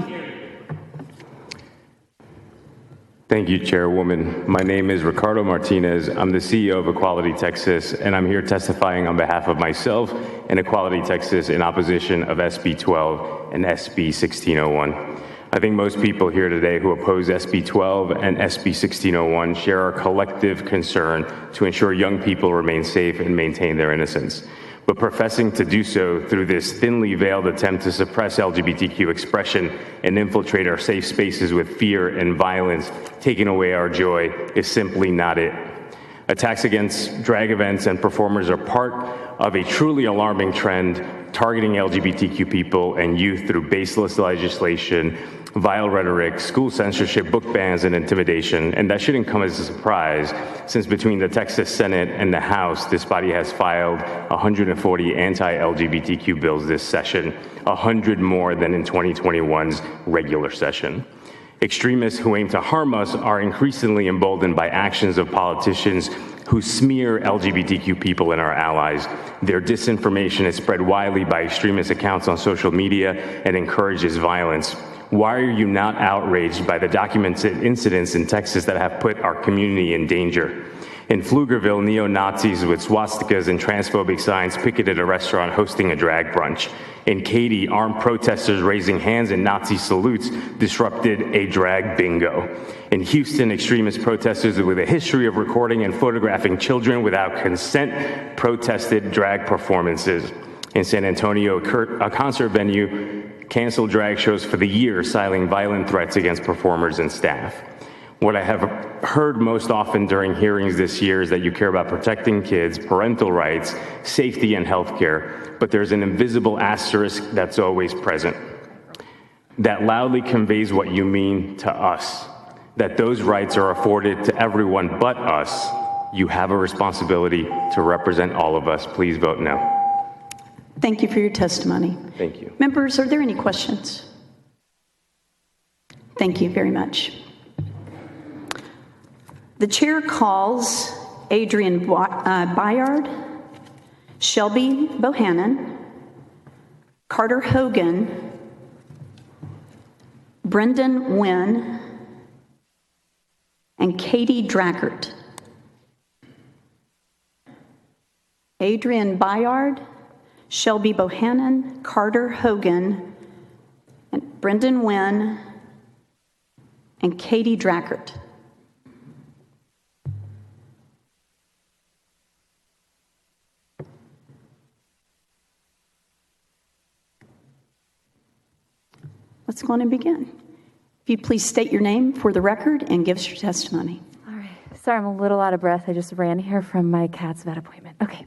Speaker 13: Thank you, Chairwoman. My name is Ricardo Martinez. I'm the CEO of Equality Texas, and I'm here testifying on behalf of myself and Equality Texas in opposition of SB 12 and SB 1601. I think most people here today who oppose SB 12 and SB 1601 share our collective concern to ensure young people remain safe and maintain their innocence. But professing to do so through this thinly veiled attempt to suppress LGBTQ expression and infiltrate our safe spaces with fear and violence, taking away our joy, is simply not it. Attacks against drag events and performers are part of a truly alarming trend targeting LGBTQ people and youth through baseless legislation, vile rhetoric, school censorship, book bans, and intimidation. And that shouldn't come as a surprise, since between the Texas Senate and the House, this body has filed 140 anti-LGBTQ bills this session, 100 more than in 2021's regular session. Extremists who aim to harm us are increasingly emboldened by actions of politicians who smear LGBTQ people and our allies. Their disinformation is spread widely by extremist accounts on social media and encourages violence. Why are you not outraged by the documented incidents in Texas that have put our community in danger? In Pflugerville, neo-Nazis with swastikas and transphobic signs picketed a restaurant hosting a drag brunch. In Katy, armed protesters raising hands and Nazi salutes disrupted a drag bingo. In Houston, extremist protesters with a history of recording and photographing children without consent protested drag performances. In San Antonio, a concert venue canceled drag shows for the year, citing violent threats against performers and staff. What I have heard most often during hearings this year is that you care about protecting kids, parental rights, safety, and healthcare, but there's an invisible asterisk that's always present that loudly conveys what you mean to us, that those rights are afforded to everyone but us. You have a responsibility to represent all of us. Please vote no.
Speaker 2: Thank you for your testimony.
Speaker 13: Thank you.
Speaker 2: Members, are there any questions? Thank you very much. The chair calls Adrian Bayard, Shelby Bohannon, Carter Hogan, Brendan Wynn, and Katie Drackert. Adrian Bayard, Shelby Bohannon, Carter Hogan, and Brendan Wynn, and Katie Drackert. let's go on and begin. If you'd please state your name for the record and give us your testimony.
Speaker 14: All right. Sorry, I'm a little out of breath. I just ran here from my cat's vet appointment. Okay.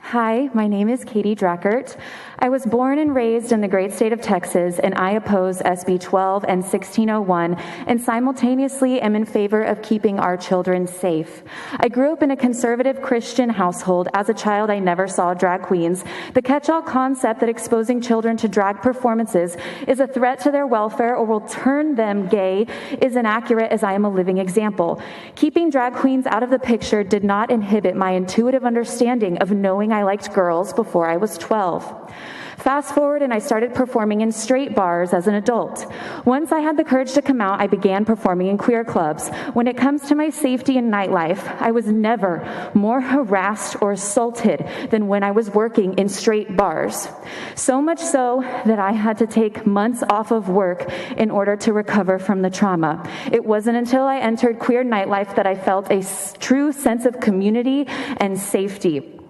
Speaker 14: Hi, my name is Katie Drackert. I was born and raised in the great state of Texas, and I oppose SB 12 and 1601, and simultaneously am in favor of keeping our children safe. I grew up in a conservative Christian household. As a child, I never saw drag queens. The catch-all concept that exposing children to drag performances is a threat to their welfare or will turn them gay is inaccurate, as I am a living example. Keeping drag queens out of the picture did not inhibit my intuitive understanding of knowing I liked girls before I was 12. Fast forward, and I started performing in straight bars as an adult. Once I had the courage to come out, I began performing in queer clubs. When it comes to my safety in nightlife, I was never more harassed or assaulted than when I was working in straight bars. So much so that I had to take months off of work in order to recover from the trauma. It wasn't until I entered queer nightlife that I felt a true sense of community and safety.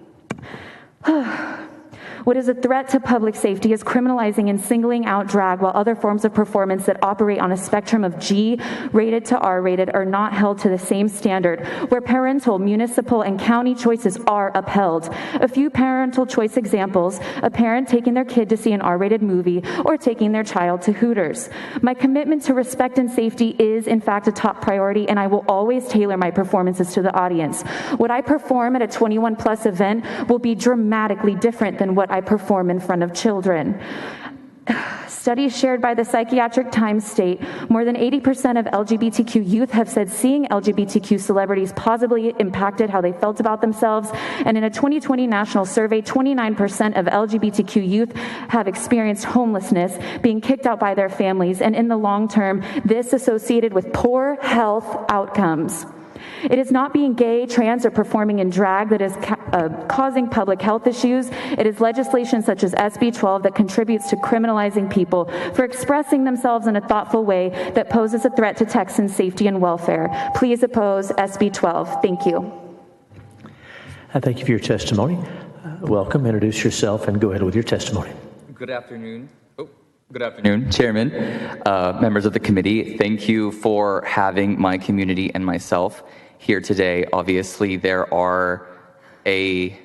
Speaker 14: What is a threat to public safety is criminalizing and singling out drag, while other forms of performance that operate on a spectrum of G-rated to R-rated are not held to the same standard, where parental, municipal, and county choices are upheld. A few parental choice examples: a parent taking their kid to see an R-rated movie or taking their child to Hooters. My commitment to respect and safety is, in fact, a top priority, and I will always tailor my performances to the audience. What I perform at a 21-plus event will be dramatically different than what I perform in front of children. Studies shared by the Psychiatric Times state more than 80% of LGBTQ youth have said seeing LGBTQ celebrities positively impacted how they felt about themselves. And in a 2020 national survey, 29% of LGBTQ youth have experienced homelessness, being kicked out by their families, and in the long term, this associated with poor health outcomes. It is not being gay, trans, or performing in drag that is causing public health issues. It is legislation such as SB 12 that contributes to criminalizing people for expressing themselves in a thoughtful way that poses a threat to Texans' safety and welfare. Please oppose SB 12. Thank you.
Speaker 15: Thank you for your testimony. Welcome. Introduce yourself and go ahead with your testimony.
Speaker 16: Good afternoon. Good afternoon, Chairman, members of the committee. Thank you for having my community and myself here today. Obviously, there are a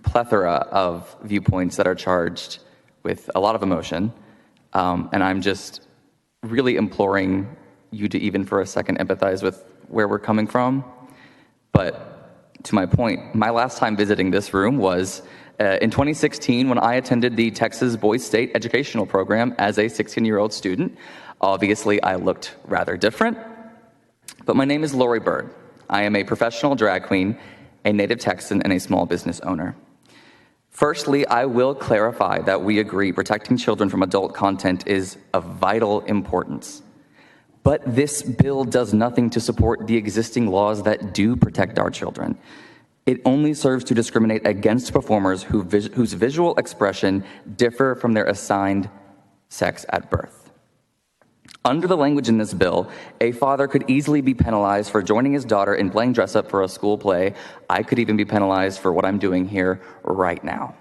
Speaker 16: plethora of viewpoints that are charged with a lot of emotion, and I'm just really imploring you to even for a second empathize with where we're coming from. But to my point, my last time visiting this room was in 2016, when I attended the Texas Boys State Educational Program as a 16-year-old student. Obviously, I looked rather different, but my name is Lori Bird. I am a professional drag queen, a native Texan, and a small business owner. Firstly, I will clarify that we agree protecting children from adult content is of vital importance. But this bill does nothing to support the existing laws that do protect our children. It only serves to discriminate against performers whose visual expression differ from their assigned sex at birth. Under the language in this bill, a father could easily be penalized for joining his daughter in playing dress-up for a school play. I could even be penalized for what I'm doing here right now.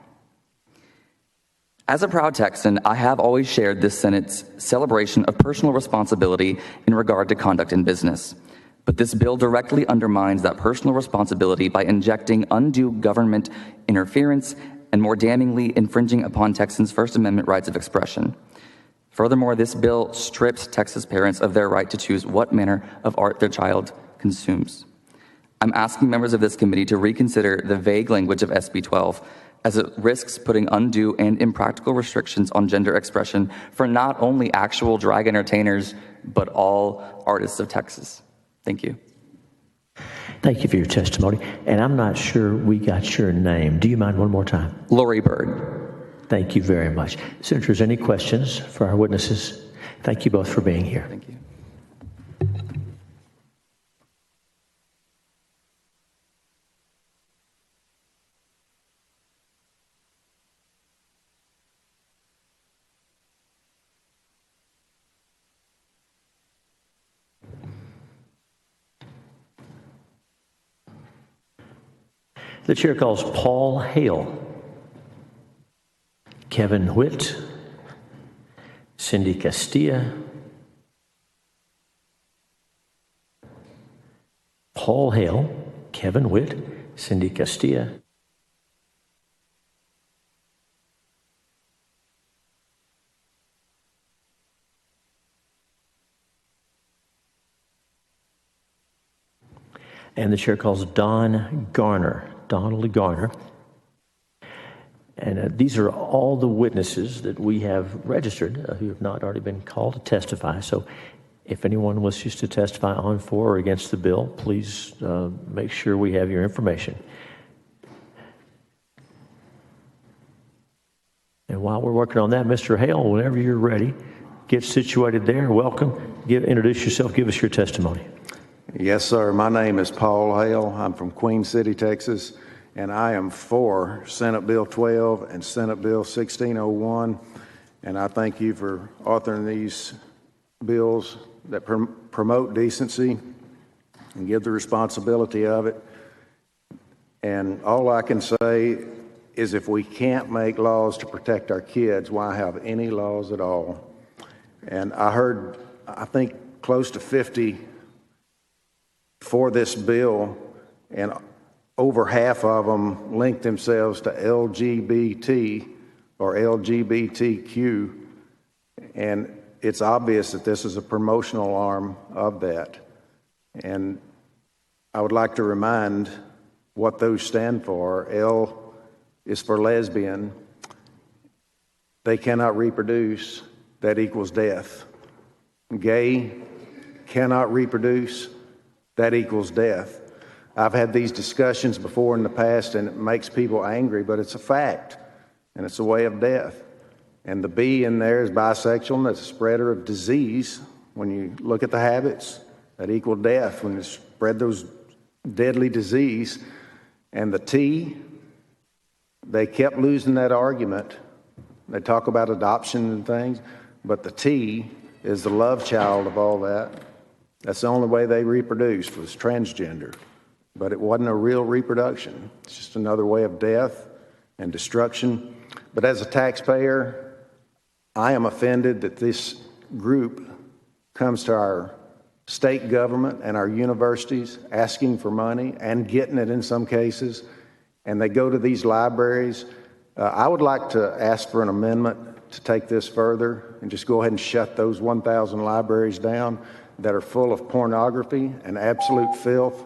Speaker 16: As a proud Texan, I have always shared this Senate's celebration of personal responsibility in regard to conduct in business. But this bill directly undermines that personal responsibility by injecting undue government interference and, more damningly, infringing upon Texans' First Amendment rights of expression. Furthermore, this bill strips Texas parents of their right to choose what manner of art their child consumes. I'm asking members of this committee to reconsider the vague language of SB 12, as it risks putting undue and impractical restrictions on gender expression for not only actual drag entertainers, but all artists of Texas. Thank you.
Speaker 15: Thank you for your testimony. And I'm not sure we got your name. Do you mind one more time?
Speaker 16: Lori Bird.
Speaker 15: Thank you very much. Senators, any questions for our witnesses? Thank you both for being here.
Speaker 16: Thank you.
Speaker 15: The chair calls Paul Hale, Kevin Whitt, Cindy Castilla, Paul Hale, Kevin Witt, Cindy Castilla, and the chair calls Don Garner, Donald Garner. And these are all the witnesses that we have registered who have not already been called to testify. So if anyone wishes to testify on, for, or against the bill, please make sure we have your information. And while we're working on that, Mr. Hale, whenever you're ready, get situated there. Welcome. Introduce yourself. Give us your testimony.
Speaker 18: Yes, sir. My name is Paul Hale. I'm from Queen City, Texas, and I am for Senate Bill 12 and Senate Bill 1601. And I thank you for authoring these bills that promote decency and give the responsibility of it. And all I can say is if we can't make laws to protect our kids, why have any laws at all? And I heard, I think, close to 50 for this bill, and over half of them link themselves to LGBT or LGBTQ, and it's obvious that this is a promotional arm of that. And I would like to remind what those stand for. L is for lesbian. They cannot reproduce. That equals death. Gay cannot reproduce. That equals death. I've had these discussions before in the past, and it makes people angry, but it's a fact, and it's a way of death. And the B in there is bisexual, and that's a spreader of disease. When you look at the habits, that equal death when you spread those deadly disease. And the T, they kept losing that argument. They talk about adoption and things, but the T is the love child of all that. That's the only way they reproduced, was transgender. But it wasn't a real reproduction. It's just another way of death and destruction. But as a taxpayer, I am offended that this group comes to our state government and our universities asking for money and getting it in some cases, and they go to these libraries. I would like to ask for an amendment to take this further and just go ahead and shut those 1,000 libraries down that are full of pornography and absolute filth.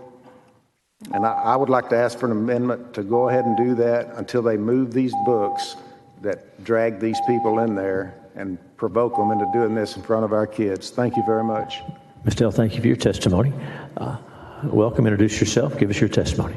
Speaker 18: And I would like to ask for an amendment to go ahead and do that until they move these books that drag these people in there and provoke them into doing this in front of our kids. Thank you very much.
Speaker 15: Mr. L, thank you for your testimony. Welcome. Introduce yourself. Give us your testimony.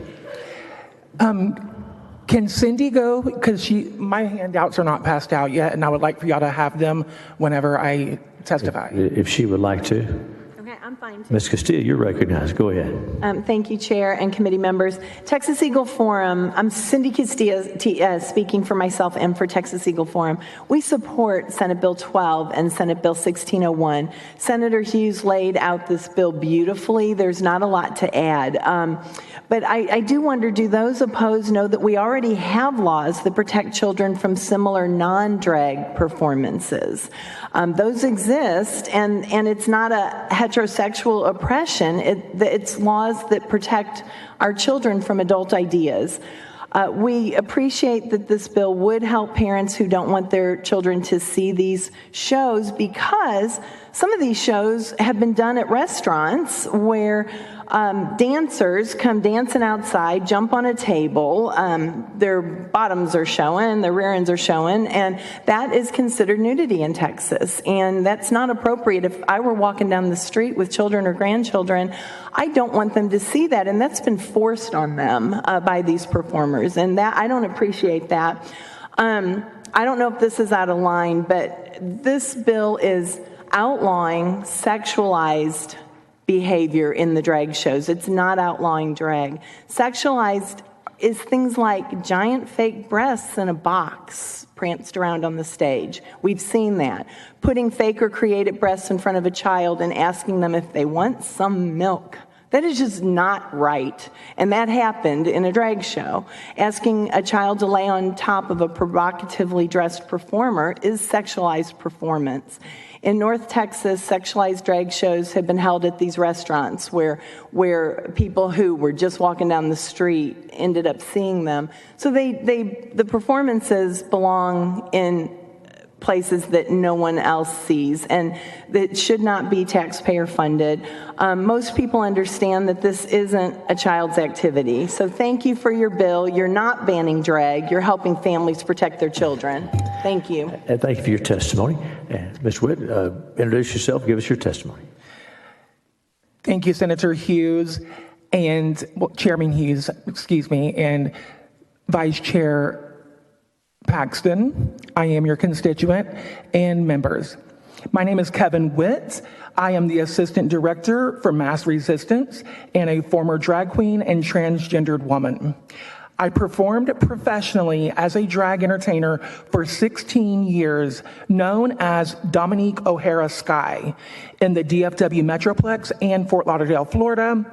Speaker 19: Can Cindy go? Because my handouts are not passed out yet, and I would like for y'all to have them whenever I testify.
Speaker 15: If she would like to.
Speaker 21: Okay, I'm fine.
Speaker 15: Ms. Castillo, you're recognized. Go ahead.
Speaker 21: Thank you, Chair and committee members. Texas Eagle Forum, I'm Cindy Castillo speaking for myself and for Texas Eagle Forum. We support Senate Bill 12 and Senate Bill 1601. Senator Hughes laid out this bill beautifully. There's not a lot to add. But I do wonder, do those opposed know that we already have laws that protect children from similar non-drag performances? Those exist, and it's not a heterosexual oppression. It's laws that protect our children from adult ideas. We appreciate that this bill would help parents who don't want their children to see these shows, because some of these shows have been done at restaurants where dancers come dancing outside, jump on a table, their bottoms are showing, their rear ends are showing, and that is considered nudity in Texas. And that's not appropriate. If I were walking down the street with children or grandchildren, I don't want them to see that, and that's been forced on them by these performers, and that I don't appreciate that. I don't know if this is out of line, but this bill is outlawing sexualized behavior in the drag shows. It's not outlawing drag. Sexualized is things like giant fake breasts in a box pranced around on the stage. We've seen that. Putting fake or created breasts in front of a child and asking them if they want some milk. That is just not right. And that happened in a drag show. Asking a child to lay on top of a provocatively dressed performer is sexualized performance. In North Texas, sexualized drag shows have been held at these restaurants where people who were just walking down the street ended up seeing them. So the performances belong in places that no one else sees, and that should not be taxpayer funded. Most people understand that this isn't a child's activity. So thank you for your bill. You're not banning drag. You're helping families protect their children. Thank you.
Speaker 15: And thank you for your testimony. And Ms. Witt, introduce yourself. Give us your testimony.
Speaker 19: Thank you, Senator Hughes and Chairman Hughes, and Vice Chair Paxton. I am your constituent and members. My name is Kevin Witt. I am the Assistant Director for Mass Resistance and a former drag queen and transgendered woman. I performed professionally as a drag entertainer for 16 years, known as Dominique O'Hara Sky, in the DFW Metroplex and Fort Lauderdale, Florida.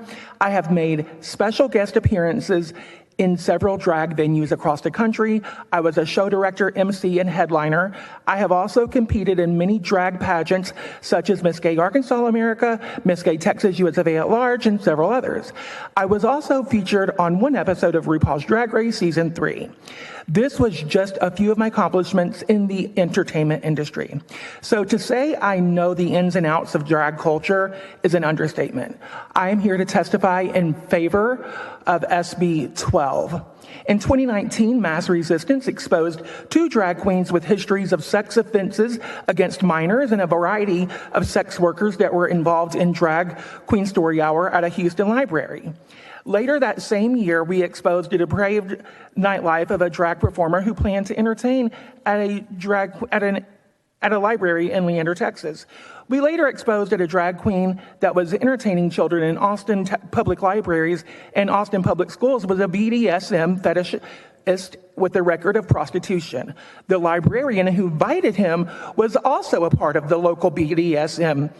Speaker 19: I have made special guest appearances in several drag venues across the country. I was a show director, MC, and headliner. I have also competed in many drag pageants, such as Miss Gay Arkansas America, Miss Gay Texas USA at Large, and several others. I was also featured on one episode of RuPaul's Drag Race Season 3. This was just a few of my accomplishments in the entertainment industry. So to say I know the ins and outs of drag culture is an understatement. I am here to testify in favor of SB 12. In 2019, Mass Resistance exposed 2 drag queens with histories of sex offenses against minors and a variety of sex workers that were involved in Drag Queen Story Hour at a Houston library. Later that same year, we exposed the depraved nightlife of a drag performer who planned to entertain at a library in Leander, Texas. We later exposed a drag queen that was entertaining children in Austin public libraries and Austin public schools was a BDSM fetishist with a record of prostitution. The librarian who invited him was also a part of the local BDSM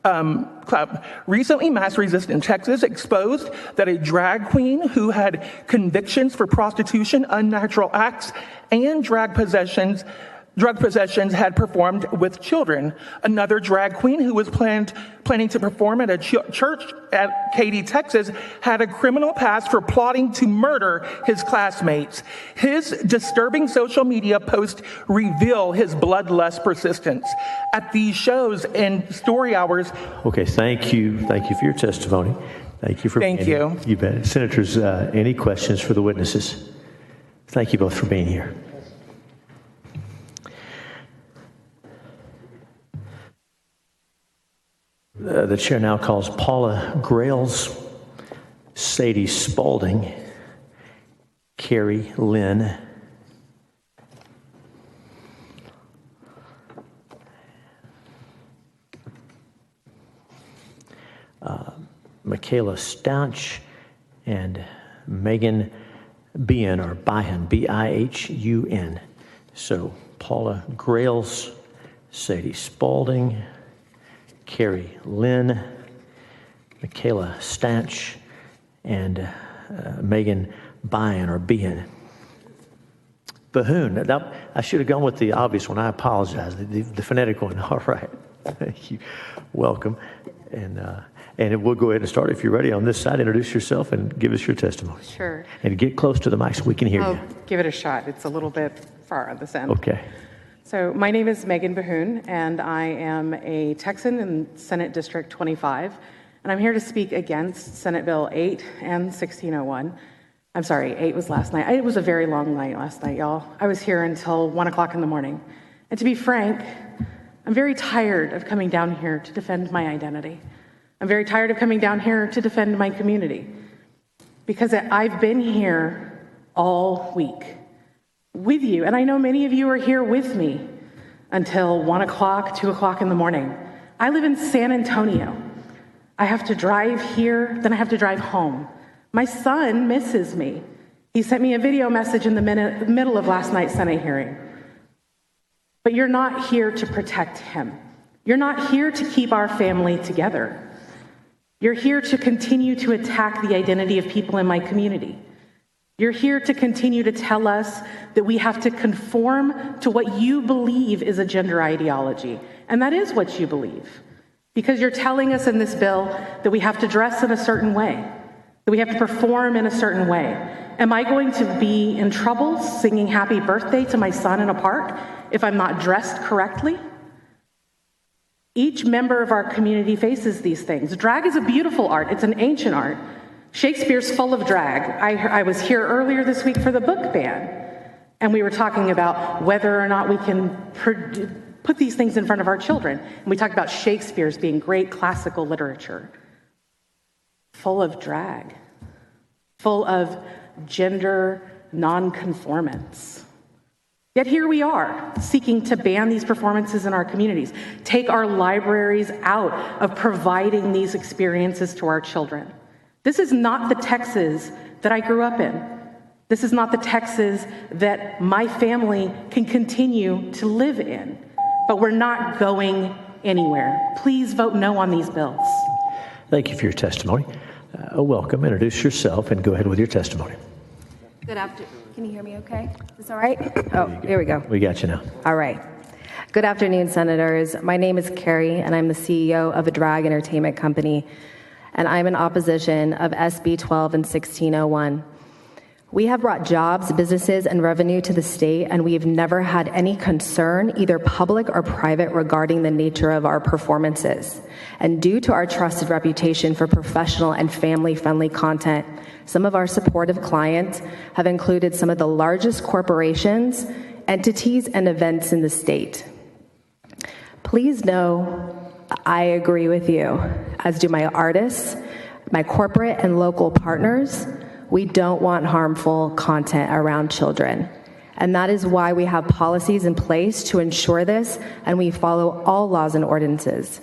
Speaker 19: club. Recently, Mass Resistance Texas exposed that a drag queen who had convictions for prostitution, unnatural acts, and drug possessions had performed with children. Another drag queen who was planning to perform at a church at Katy, Texas, had a criminal past for plotting to murder his classmates. His disturbing social media posts reveal his bloodlust persistence. At these shows and story hours.
Speaker 15: Okay, thank you. Thank you for your testimony. Thank you for being here. Thank you. You bet. Senators, any questions for the witnesses? Thank you both for being here. The chair now calls Paula Grales, Sadie Spalding, Carrie Lynn, Michaela Staunch, and Megan Bien, or Bihun, B-I-H-U-N. So Paula Grales, Sadie Spalding, Carrie Lynn, Michaela Stanch, and Megan Bien, or Bien. Bahoon. I should have gone with the obvious one. I apologize. The phonetic one. All right. Thank you. Welcome. And we'll go ahead and start if you're ready on this side. Introduce yourself and give us your testimony.
Speaker 5: Sure.
Speaker 15: And get close to the mic so we can hear you.
Speaker 5: Give it a shot. It's a little bit far on this end.
Speaker 15: Okay.
Speaker 5: So my name is Megan Bahoon, and I am a Texan in Senate District 25, and I'm here to speak against Senate Bill 8 and 1601. I'm sorry, 8 was last night. It was a very long night last night, y'all. I was here until 1 o'clock in the morning. And to be frank, I'm very tired of coming down here to defend my identity. I'm very tired of coming down here to defend my community, because I've been here all week with you, and I know many of you are here with me until 1 o'clock, 2 o'clock in the morning. I live in San Antonio. I have to drive here, then I have to drive home. My son misses me. He sent me a video message in the middle of last night's Senate hearing. But you're not here to protect him. You're not here to keep our family together. You're here to continue to attack the identity of people in my community. You're here to continue to tell us that we have to conform to what you believe is a gender ideology. And that is what you believe. Because you're telling us in this bill that we have to dress in a certain way, that we have to perform in a certain way. Am I going to be in trouble singing happy birthday to my son in a park if I'm not dressed correctly? Each member of our community faces these things. Drag is a beautiful art. It's an ancient art. Shakespeare's full of drag. I was here earlier this week for the book ban, and we were talking about whether or not we can put these things in front of our children. And we talked about Shakespeare's being great classical literature. Full of drag. Full of gender nonconformance. Yet here we are, seeking to ban these performances in our communities, take our libraries out of providing these experiences to our children. This is not the Texas that I grew up in. This is not the Texas that my family can continue to live in. But we're not going anywhere. Please vote no on these bills.
Speaker 15: Thank you for your testimony. Welcome. Introduce yourself and go ahead with your testimony.
Speaker 17: Good afternoon. Can you hear me okay? Is this all right? Oh, here we go.
Speaker 15: We got you now.
Speaker 17: All right. Good afternoon, Senators. My name is Carrie, and I'm the CEO of a drag entertainment company, and I'm in opposition of SB 12 and 1601. We have brought jobs, businesses, and revenue to the state, and we've never had any concern, either public or private, regarding the nature of our performances. And due to our trusted reputation for professional and family-friendly content, some of our supportive clients have included some of the largest corporations, entities, and events in the state. Please know I agree with you, as do my artists, my corporate and local partners. We don't want harmful content around children. And that is why we have policies in place to ensure this, and we follow all laws and ordinances.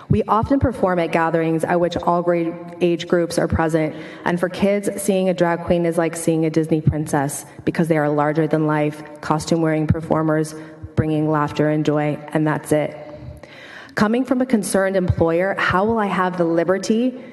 Speaker 17: We often perform at gatherings at which all grade age groups are present, and for kids, seeing a drag queen is like seeing a Disney princess because they are larger than life, costume-wearing performers bringing laughter and joy, and that's it. Coming from a concerned employer, how will I have the liberty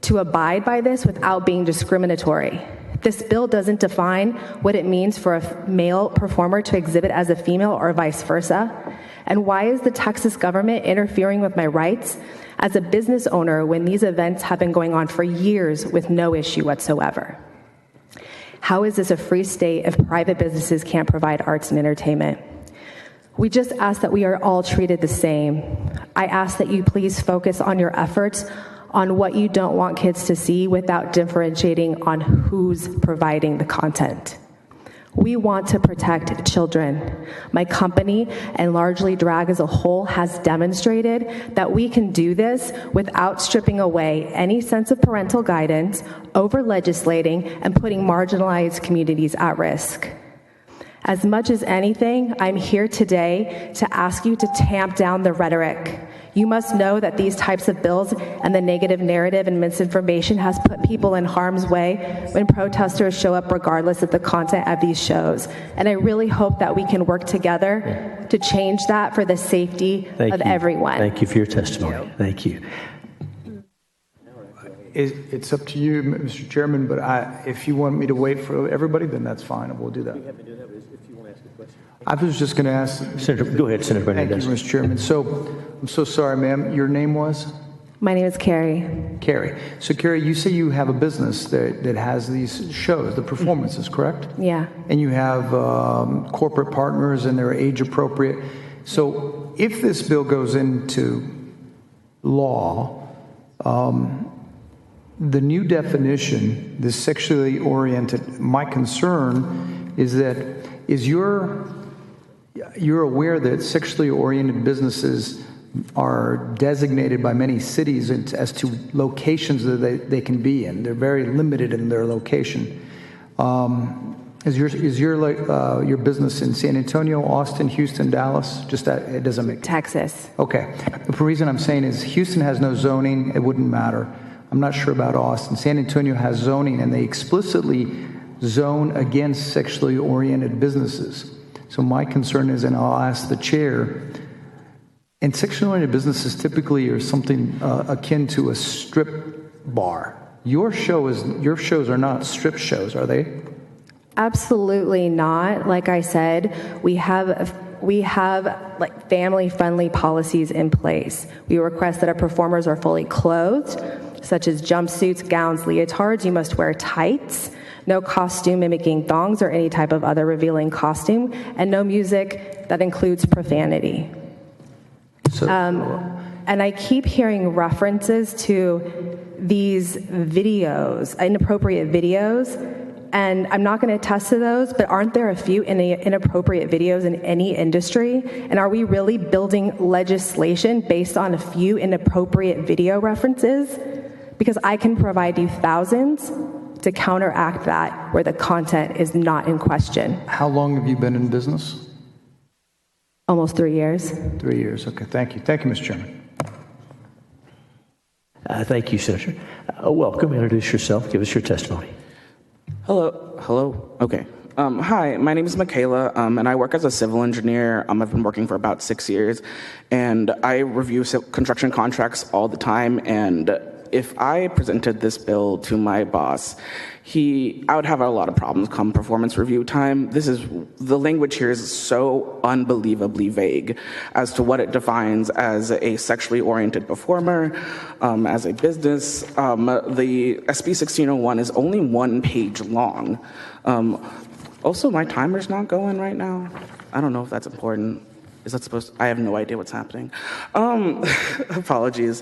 Speaker 17: to abide by this without being discriminatory? This bill doesn't define what it means for a male performer to exhibit as a female or vice versa. And why is the Texas government interfering with my rights as a business owner when these events have been going on for years with no issue whatsoever? How is this a free state if private businesses can't provide arts and entertainment? We just ask that we are all treated the same. I ask that you please focus on your efforts on what you don't want kids to see without differentiating on who's providing the content. We want to protect children. My company, and largely drag as a whole, has demonstrated that we can do this without stripping away any sense of parental guidance, over-legislating, and putting marginalized communities at risk. As much as anything, I'm here today to ask you to tamp down the rhetoric. You must know that these types of bills and the negative narrative and misinformation has put people in harm's way when protesters show up regardless of the content of these shows. And I really hope that we can work together to change that for the safety of everyone.
Speaker 15: Thank you for your testimony. Thank you.
Speaker 20: It's up to you, Mr. Chairman, but if you want me to wait for everybody, then that's fine, and we'll do that. I was just going to ask.
Speaker 15: Senator, go ahead, Senator Bernadette.
Speaker 20: Thank you, Mr. Chairman. So, I'm so sorry, ma'am. Your name was?
Speaker 17: My name is Carrie.
Speaker 20: Carrie. So, Carrie, you say you have a business that has these shows, the performances, correct?
Speaker 17: Yeah.
Speaker 20: And you have corporate partners, and they're age appropriate. So, if this bill goes into law, the new definition, this sexually oriented, my concern is that you're aware that sexually oriented businesses are designated by many cities as to locations that they can be in. They're very limited in their location. Is your business in San Antonio, Austin, Houston, Dallas? Just that it doesn't make
Speaker 17: Texas.
Speaker 20: Okay. The reason I'm saying is Houston has no zoning. It wouldn't matter. I'm not sure about Austin. San Antonio has zoning, and they explicitly zone against sexually oriented businesses. So my concern is, and I'll ask the chair, and sexually oriented businesses typically are something akin to a strip bar. Your shows are not strip shows, are they?
Speaker 17: Absolutely not. Like I said, we have like family-friendly policies in place. We request that our performers are fully clothed, such as jumpsuits, gowns, leotards. You must wear tights. No costume mimicking thongs or any type of other revealing costume, and no music that includes profanity. And I keep hearing references to these videos, inappropriate videos, and I'm not going to attest to those, but aren't there a few inappropriate videos in any industry? And are we really building legislation based on a few inappropriate video references? Because I can provide you thousands to counteract that where the content is not in question.
Speaker 20: How long have you been in business?
Speaker 17: Almost 3 years.
Speaker 20: 3 years, okay, thank you. Thank you, Mr. Chairman.
Speaker 15: Thank you, Senator. Welcome, introduce yourself, give us your testimony.
Speaker 3: Hello. Okay. Hi, my name is Michaela, and I work as a civil engineer. I've been working for about 6 years, and I review construction contracts all the time. And if I presented this bill to my boss, I would have a lot of problems come performance review time. The language here is so unbelievably vague as to what it defines as a sexually oriented performer, as a business. The SB 1601 is only 1 page long. Also, my timer's not going right now. I don't know if that's important. Is that supposed to? I have no idea what's happening. Apologies.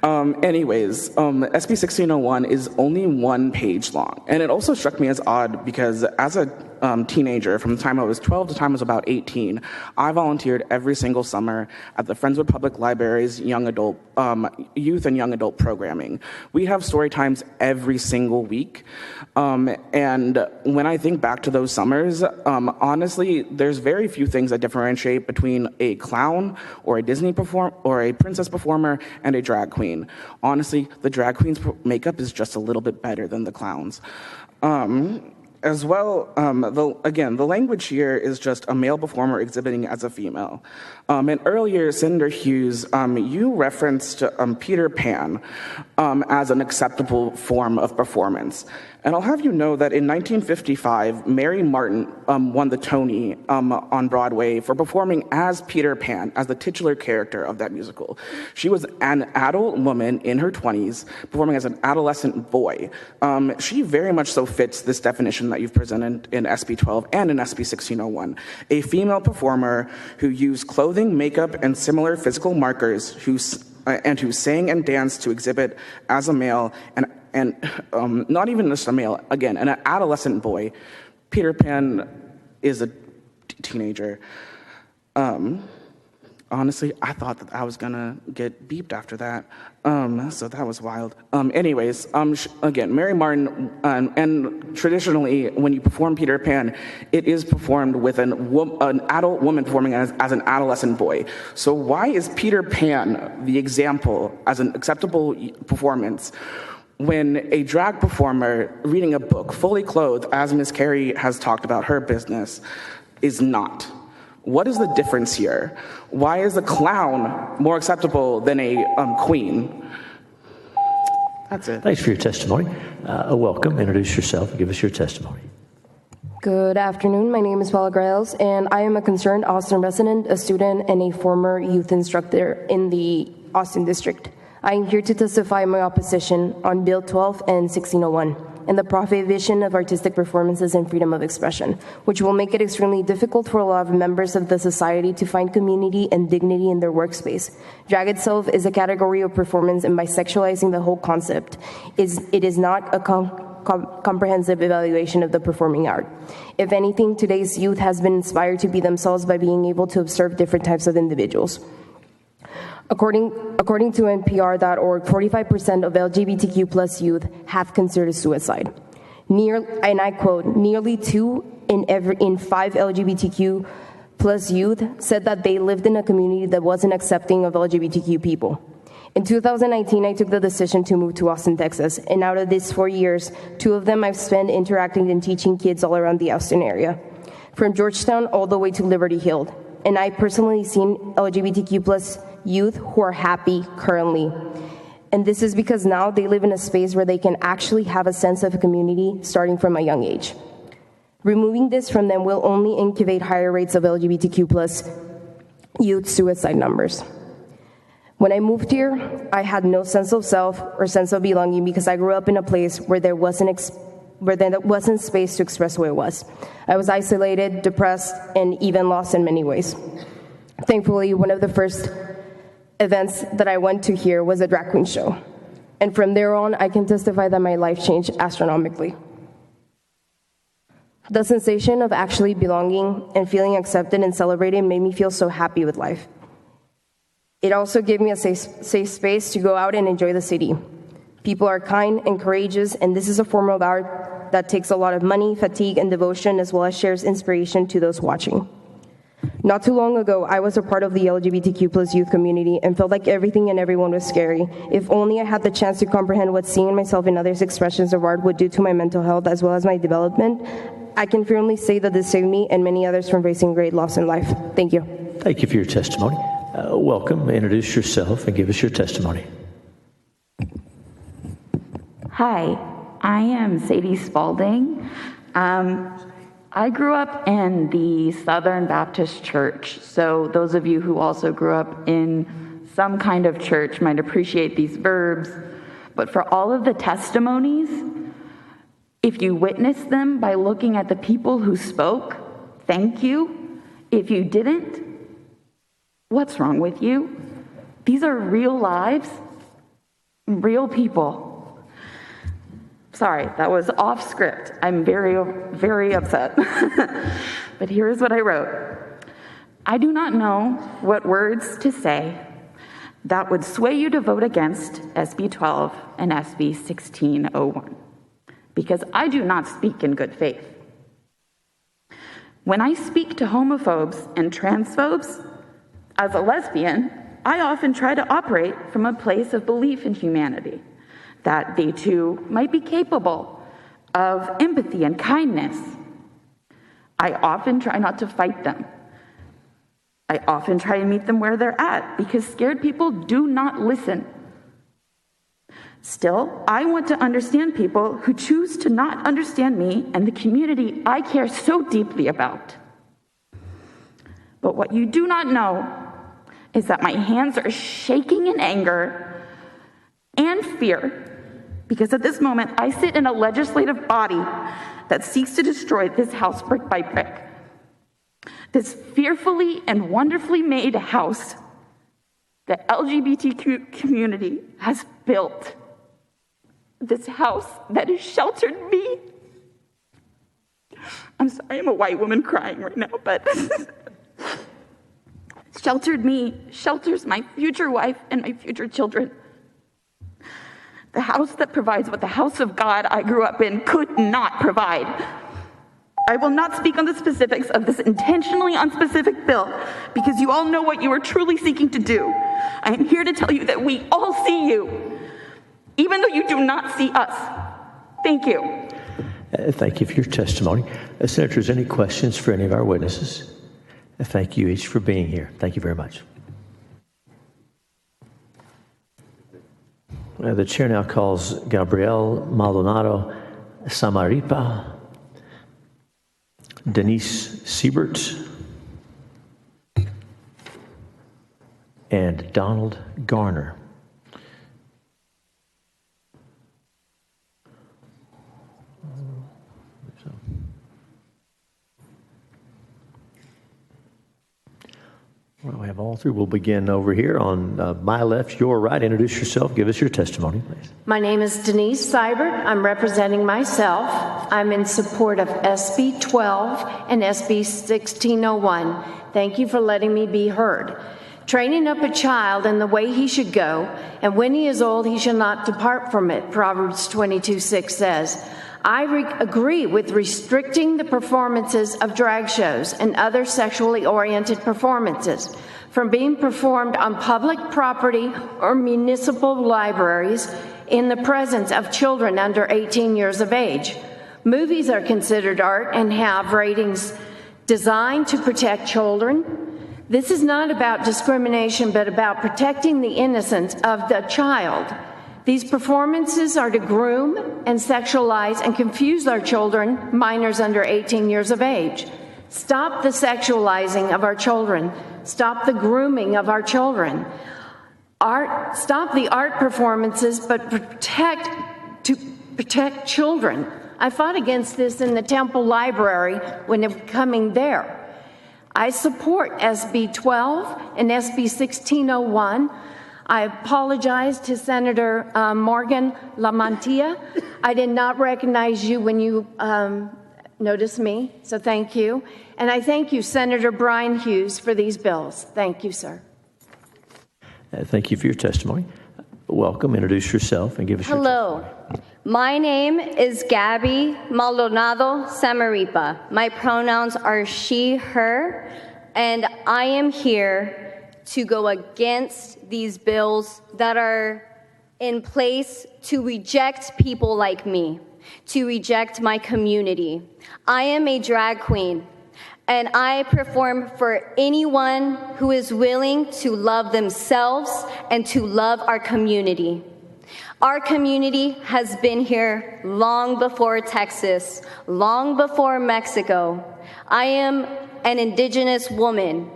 Speaker 3: Anyways, SB 1601 is only 1 page long. And it also struck me as odd because as a teenager, from the time I was 12 to the time I was about 18, I volunteered every single summer at the Friendswood Public Library's youth and young adult programming. We have story times every single week. And when I think back to those summers, honestly, there's very few things that differentiate between a clown or a Disney or a princess performer and a drag queen. Honestly, the drag queen's makeup is just a little bit better than the clown's. As well, the language here is just a male performer exhibiting as a female. And earlier, Senator Hughes, you referenced Peter Pan as an acceptable form of performance. And I'll have you know that in 1955, Mary Martin won the Tony on Broadway for performing as Peter Pan, as the titular character of that musical. She was an adult woman in her 20s, performing as an adolescent boy. She very much so fits this definition that you've presented in SB 12 and in SB 1601. A female performer who used clothing, makeup, and similar physical markers who sang and danced to exhibit as a male and not even just a male, again, an adolescent boy. Peter Pan is a teenager. Honestly, I thought that I was gonna get beeped after that, so that was wild. Anyways, again, Mary Martin, and traditionally, when you perform Peter Pan, it is performed with an adult woman performing as an adolescent boy. So why is Peter Pan the example as an acceptable performance when a drag performer reading a book fully clothed, as Ms. Carey has talked about her business, is not? What is the difference here? Why is a clown more acceptable than a queen? That's it.
Speaker 15: Thanks for your testimony. Welcome. Introduce yourself and give us your testimony.
Speaker 4: Good afternoon. My name is Paula Grails, and I am a concerned Austin resident, a student, and a former youth instructor in the Austin District. I am here to testify my opposition on Bill 12 and 1601 and the prohibition of artistic performances and freedom of expression, which will make it extremely difficult for a lot of members of the society to find community and dignity in their workspace. Drag itself is a category of performance, and by sexualizing the whole concept, it is not a comprehensive evaluation of the performing art. If anything, today's youth has been inspired to be themselves by being able to observe different types of individuals. According to NPR.org, 45% of LGBTQ plus youth have considered suicide. And I quote, nearly 2 in 5 LGBTQ plus youth said that they lived in a community that wasn't accepting of LGBTQ people. In 2019, I took the decision to move to Austin, Texas, and out of these 4 years, 2 of them I've spent interacting and teaching kids all around the Austin area, from Georgetown all the way to Liberty Hill. And I personally seen LGBTQ plus youth who are happy currently. And this is because now they live in a space where they can actually have a sense of community starting from a young age. Removing this from them will only incubate higher rates of LGBTQ plus youth suicide numbers. When I moved here, I had no sense of self or sense of belonging because I grew up in a place where there wasn't space to express who I was. I was isolated, depressed, and even lost in many ways. Thankfully, one of the first events that I went to here was a drag queen show. And from there on, I can testify that my life changed astronomically. The sensation of actually belonging and feeling accepted and celebrated made me feel so happy with life. It also gave me a safe space to go out and enjoy the city. People are kind and courageous, and this is a form of art that takes a lot of money, fatigue, and devotion, as well as shares inspiration to those watching. Not too long ago, I was a part of the LGBTQ plus youth community and felt like everything and everyone was scary. If only I had the chance to comprehend what seeing myself in others' expressions of art would do to my mental health as well as my development, I can firmly say that this saved me and many others from facing great loss in life. Thank you.
Speaker 15: Thank you for your testimony. Welcome. Introduce yourself and give us your testimony.
Speaker 1: Hi, I am Sadie Spalding. I grew up in the Southern Baptist Church, so those of you who also grew up in some kind of church might appreciate these verbs, but for all of the testimonies, if you witnessed them by looking at the people who spoke, thank you. If you didn't, what's wrong with you? These are real lives, real people. Sorry, that was off script. I'm very, very upset. But here's what I wrote. I do not know what words to say that would sway you to vote against SB 12 and SB 1601, because I do not speak in good faith. When I speak to homophobes and transphobes, as a lesbian, I often try to operate from a place of belief in humanity, that they too might be capable of empathy and kindness. I often try not to fight them. I often try to meet them where they're at, because scared people do not listen. Still, I want to understand people who choose to not understand me and the community I care so deeply about. But what you do not know is that my hands are shaking in anger and fear, because at this moment I sit in a legislative body that seeks to destroy this house brick by brick. This fearfully and wonderfully made house the LGBTQ community has built. This house that has sheltered me. I'm sorry, I'm a white woman crying right now, but sheltered me, shelters my future wife and my future children. The house that provides what the house of God I grew up in could not provide. I will not speak on the specifics of this intentionally unspecific bill, because you all know what you are truly seeking to do. I am here to tell you that we all see you, even though you do not see us. Thank you.
Speaker 15: Thank you for your testimony. Senators, any questions for any of our witnesses? Thank you each for being here. Thank you very much. The chair now calls Gabrielle Maldonado Samaripa, Denise Siebert, and Donald Garner. Well, we have all three. We'll begin over here on my left, your right. Introduce yourself. Give us your testimony, please.
Speaker 6: My name is Denise Seibert. I'm representing myself. I'm in support of SB 12 and SB 1601. Thank you for letting me be heard. Training up a child in the way he should go, and when he is old, he shall not depart from it, Proverbs 22:6 says. I agree with restricting the performances of drag shows and other sexually oriented performances from being performed on public property or municipal libraries in the presence of children under 18 years of age. Movies are considered art and have ratings designed to protect children. This is not about discrimination, but about protecting the innocence of the child. These performances are to groom and sexualize and confuse our children, minors under 18 years of age. Stop the sexualizing of our children. Stop the grooming of our children. Stop the art performances, but protect children. I fought against this in the Temple Library when it was coming there. I support SB 12 and SB 1601. I apologize to Senator Morgan Lamantia. I did not recognize you when you noticed me, so thank you. And I thank you, Senator Brian Hughes, for these bills. Thank you, sir.
Speaker 15: Thank you for your testimony. Welcome. Introduce yourself and give us your
Speaker 7: Hello. My name is Gabby Maldonado Samaripa. My pronouns are she, her, and I am here to go against these bills that are in place to reject people like me, to reject my community. I am a drag queen, and I perform for anyone who is willing to love themselves and to love our community. Our community has been here long before Texas, long before Mexico. I am an indigenous woman.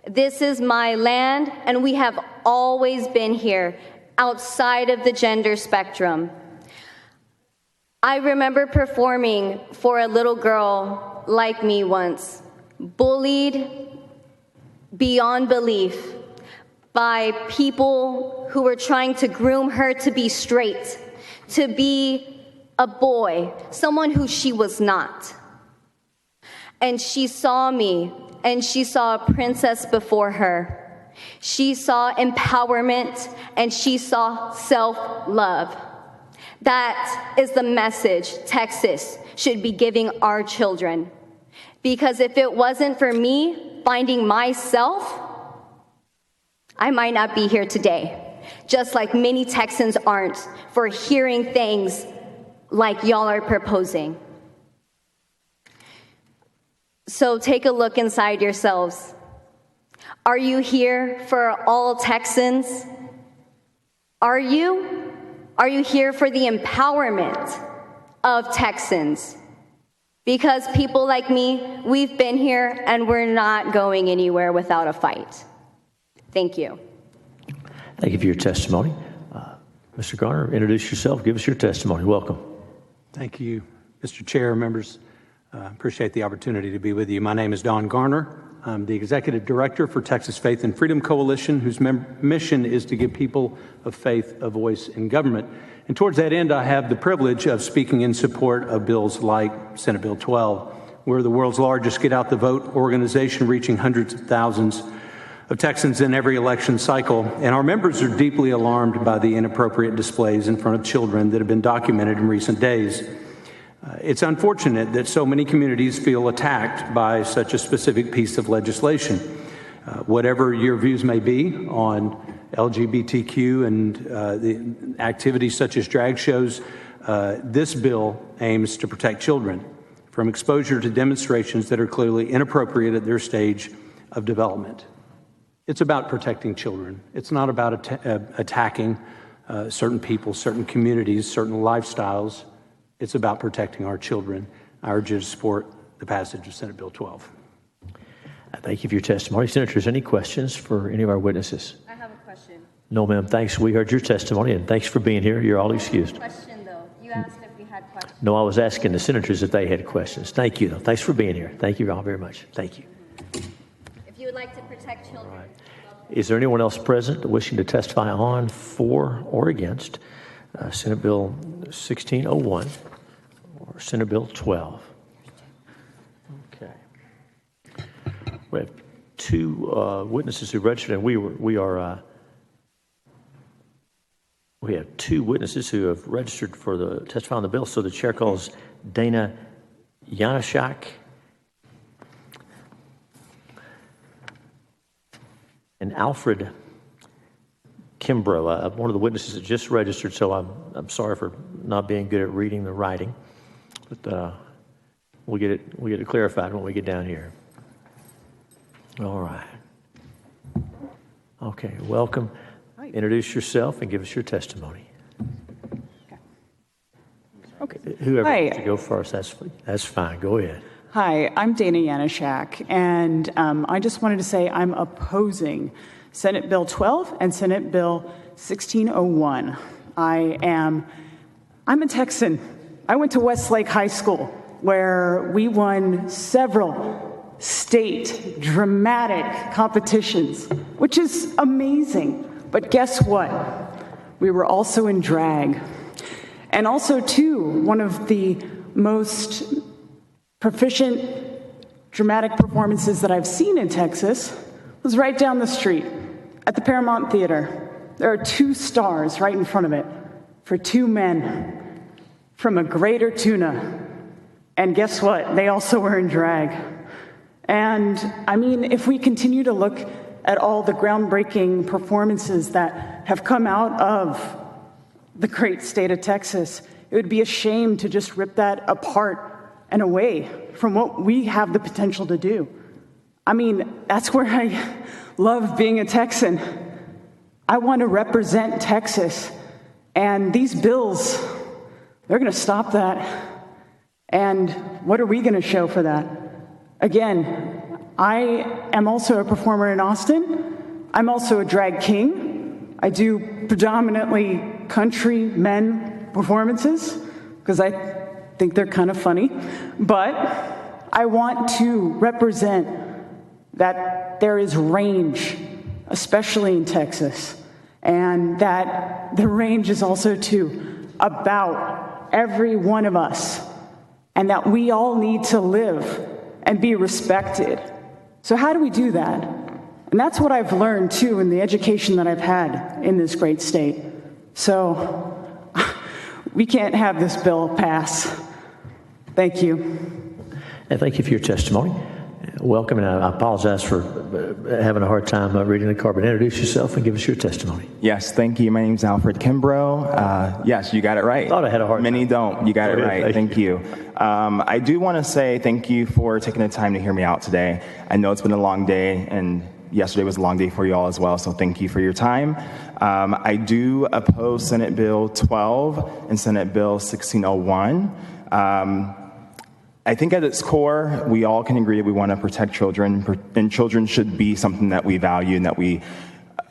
Speaker 7: This is my land, and we have always been here, outside of the gender spectrum. I remember performing for a little girl like me once, bullied beyond belief by people who were trying to groom her to be straight, to be a boy, someone who she was not. And she saw me, and she saw a princess before her. She saw empowerment, and she saw self-love. That is the message Texas should be giving our children. Because if it wasn't for me finding myself, I might not be here today, just like many Texans aren't for hearing things like y'all are proposing. So take a look inside yourselves. Are you here for all Texans? Are you? Are you here for the empowerment of Texans? Because people like me, we've been here and we're not going anywhere without a fight. Thank you.
Speaker 15: Thank you for your testimony. Mr. Garner, introduce yourself. Give us your testimony. Welcome.
Speaker 22: Thank you, Mr. Chair, members. Appreciate the opportunity to be with you. My name is Don Garner. I'm the Executive Director for Texas Faith and Freedom Coalition, whose mission is to give people of faith a voice in government. And towards that end, I have the privilege of speaking in support of bills like Senate Bill 12. We're the world's largest Get Out the Vote organization, reaching hundreds of thousands of Texans in every election cycle, and our members are deeply alarmed by the inappropriate displays in front of children that have been documented in recent days. It's unfortunate that so many communities feel attacked by such a specific piece of legislation. Whatever your views may be on LGBTQ and the activities such as drag shows, this bill aims to protect children from exposure to demonstrations that are clearly inappropriate at their stage of development. It's about protecting children. It's not about attacking certain people, certain communities, certain lifestyles. It's about protecting our children. I urge you to support the passage of Senate Bill 12.
Speaker 15: Thank you for your testimony. Senators, any questions for any of our witnesses?
Speaker 7: I have a question.
Speaker 15: No, ma'am. Thanks. We heard your testimony, and thanks for being here. You're all excused.
Speaker 7: Question, though. You asked if we had questions.
Speaker 15: No, I was asking the senators if they had questions. Thank you, though. Thanks for being here. Thank you all very much. Thank you.
Speaker 7: If you would like to protect children.
Speaker 15: All right. Is there anyone else present wishing to testify on, for, or against Senate Bill 1601 or Senate Bill 12? Okay. We have two witnesses who registered, and we have two witnesses who have registered for the testify on the bill. So the chair calls Dana Janashak and Alfred Kimbrough, one of the witnesses that just registered, so I'm sorry for not being good at reading the writing, but we'll get it clarified when we get down here. All right. Okay, welcome. Introduce yourself and give us your testimony. Whoever
Speaker 8: Hi.
Speaker 15: wants to go first, that's fine. Go ahead.
Speaker 8: Hi, I'm Dana Yanishak, and I just wanted to say I'm opposing Senate Bill 12 and Senate Bill 1601. I'm a Texan. I went to Westlake High School, where we won several state dramatic competitions, which is amazing. But guess what? We were also in drag. And also, too, one of the most proficient dramatic performances that I've seen in Texas was right down the street at the Paramount Theater. There are 2 stars right in front of it for 2 men from a Greater Tuna. And guess what? They also were in drag. And I mean, if we continue to look at all the groundbreaking performances that have come out of the great state of Texas, it would be a shame to just rip that apart and away from what we have the potential to do. I mean, that's where I love being a Texan. I want to represent Texas, and these bills, they're going to stop that. And what are we going to show for that? Again, I am also a performer in Austin. I'm also a drag king. I do predominantly country men performances because I think they're kind of funny. But I want to represent that there is range, especially in Texas, and that the range is also too about every one of us, and that we all need to live and be respected. So how do we do that? And that's what I've learned too in the education that I've had in this great state. So we can't have this bill pass. Thank you.
Speaker 15: And thank you for your testimony. Welcome, and I apologize for having a hard time reading the card, but introduce yourself and give us your testimony.
Speaker 9: Yes, thank you. My name is Alfred Kimbrough. Yes, you got it right.
Speaker 15: Thought I had a hard time.
Speaker 9: Many don't. You got it right. Thank you. I do want to say thank you for taking the time to hear me out today. I know it's been a long day, and yesterday was a long day for you all as well, so thank you for your time. I do oppose Senate Bill 12 and Senate Bill 1601. I think at its core, we all can agree that we want to protect children, and children should be something that we value and that we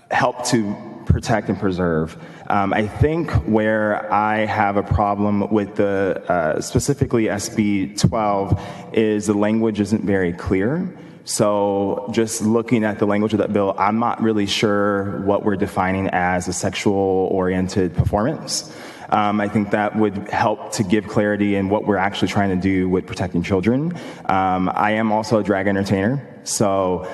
Speaker 9: help to protect and preserve. I think where I have a problem with the, specifically SB 12, is the language isn't very clear. So just looking at the language of that bill, I'm not really sure what we're defining as a sexual-oriented performance. I think that would help to give clarity in what we're actually trying to do with protecting children. I am also a drag entertainer, so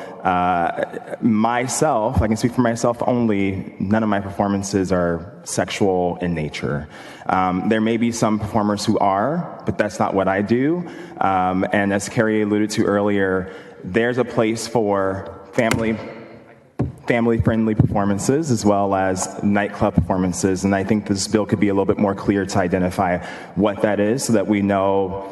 Speaker 9: myself, I can speak for myself only, none of my performances are sexual in nature. There may be some performers who are, but that's not what I do. And as Carrie alluded to earlier, there's a place for family-friendly performances as well as nightclub performances, and I think this bill could be a little bit more clear to identify what that is so that we know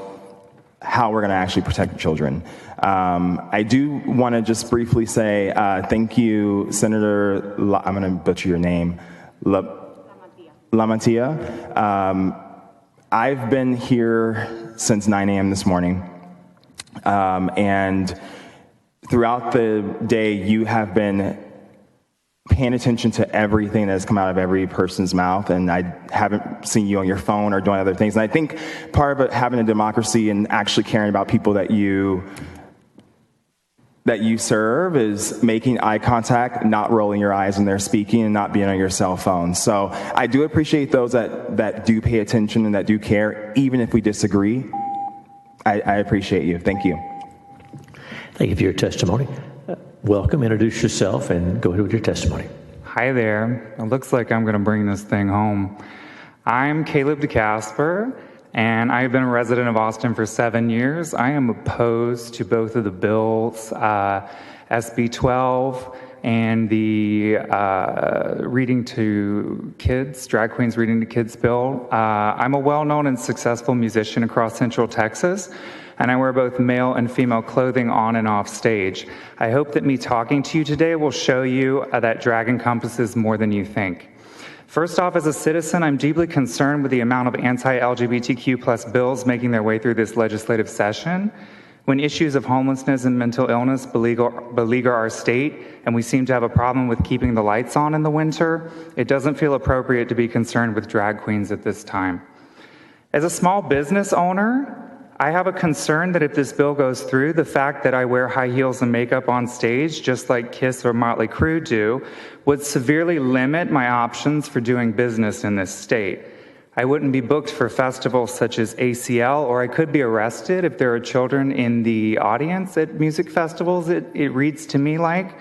Speaker 9: how we're going to actually protect children. I do want to just briefly say thank you, Senator, I'm going to butcher your name, Lamatia. I've been here since 9 a.m. this morning, and throughout the day, you have been paying attention to everything that has come out of every person's mouth, and I haven't seen you on your phone or doing other things. And I think part of it, having a democracy and actually caring about people that you serve, is making eye contact, not rolling your eyes when they're speaking, and not being on your cell phone. So I do appreciate those that do pay attention and that do care, even if we disagree. I appreciate you. Thank you.
Speaker 15: Thank you for your testimony. Welcome, introduce yourself, and go ahead with your testimony.
Speaker 23: Hi there. It looks like I'm going to bring this thing home. I'm Caleb DeCasper, and I've been a resident of Austin for 7 years. I am opposed to both of the bills, SB 12 and the reading to kids, drag queens reading to kids bill. I'm a well-known and successful musician across Central Texas, and I wear both male and female clothing on and off stage. I hope that me talking to you today will show you that drag encompasses more than you think. First off, as a citizen, I'm deeply concerned with the amount of anti-LGBTQ plus bills making their way through this legislative session. When issues of homelessness and mental illness beleaguer our state, and we seem to have a problem with keeping the lights on in the winter, it doesn't feel appropriate to be concerned with drag queens at this time. As a small business owner, I have a concern that if this bill goes through, the fact that I wear high heels and makeup on stage, just like Kiss or Motley Crue do, would severely limit my options for doing business in this state. I wouldn't be booked for festivals such as ACL, or I could be arrested if there are children in the audience at music festivals, it reads to me like.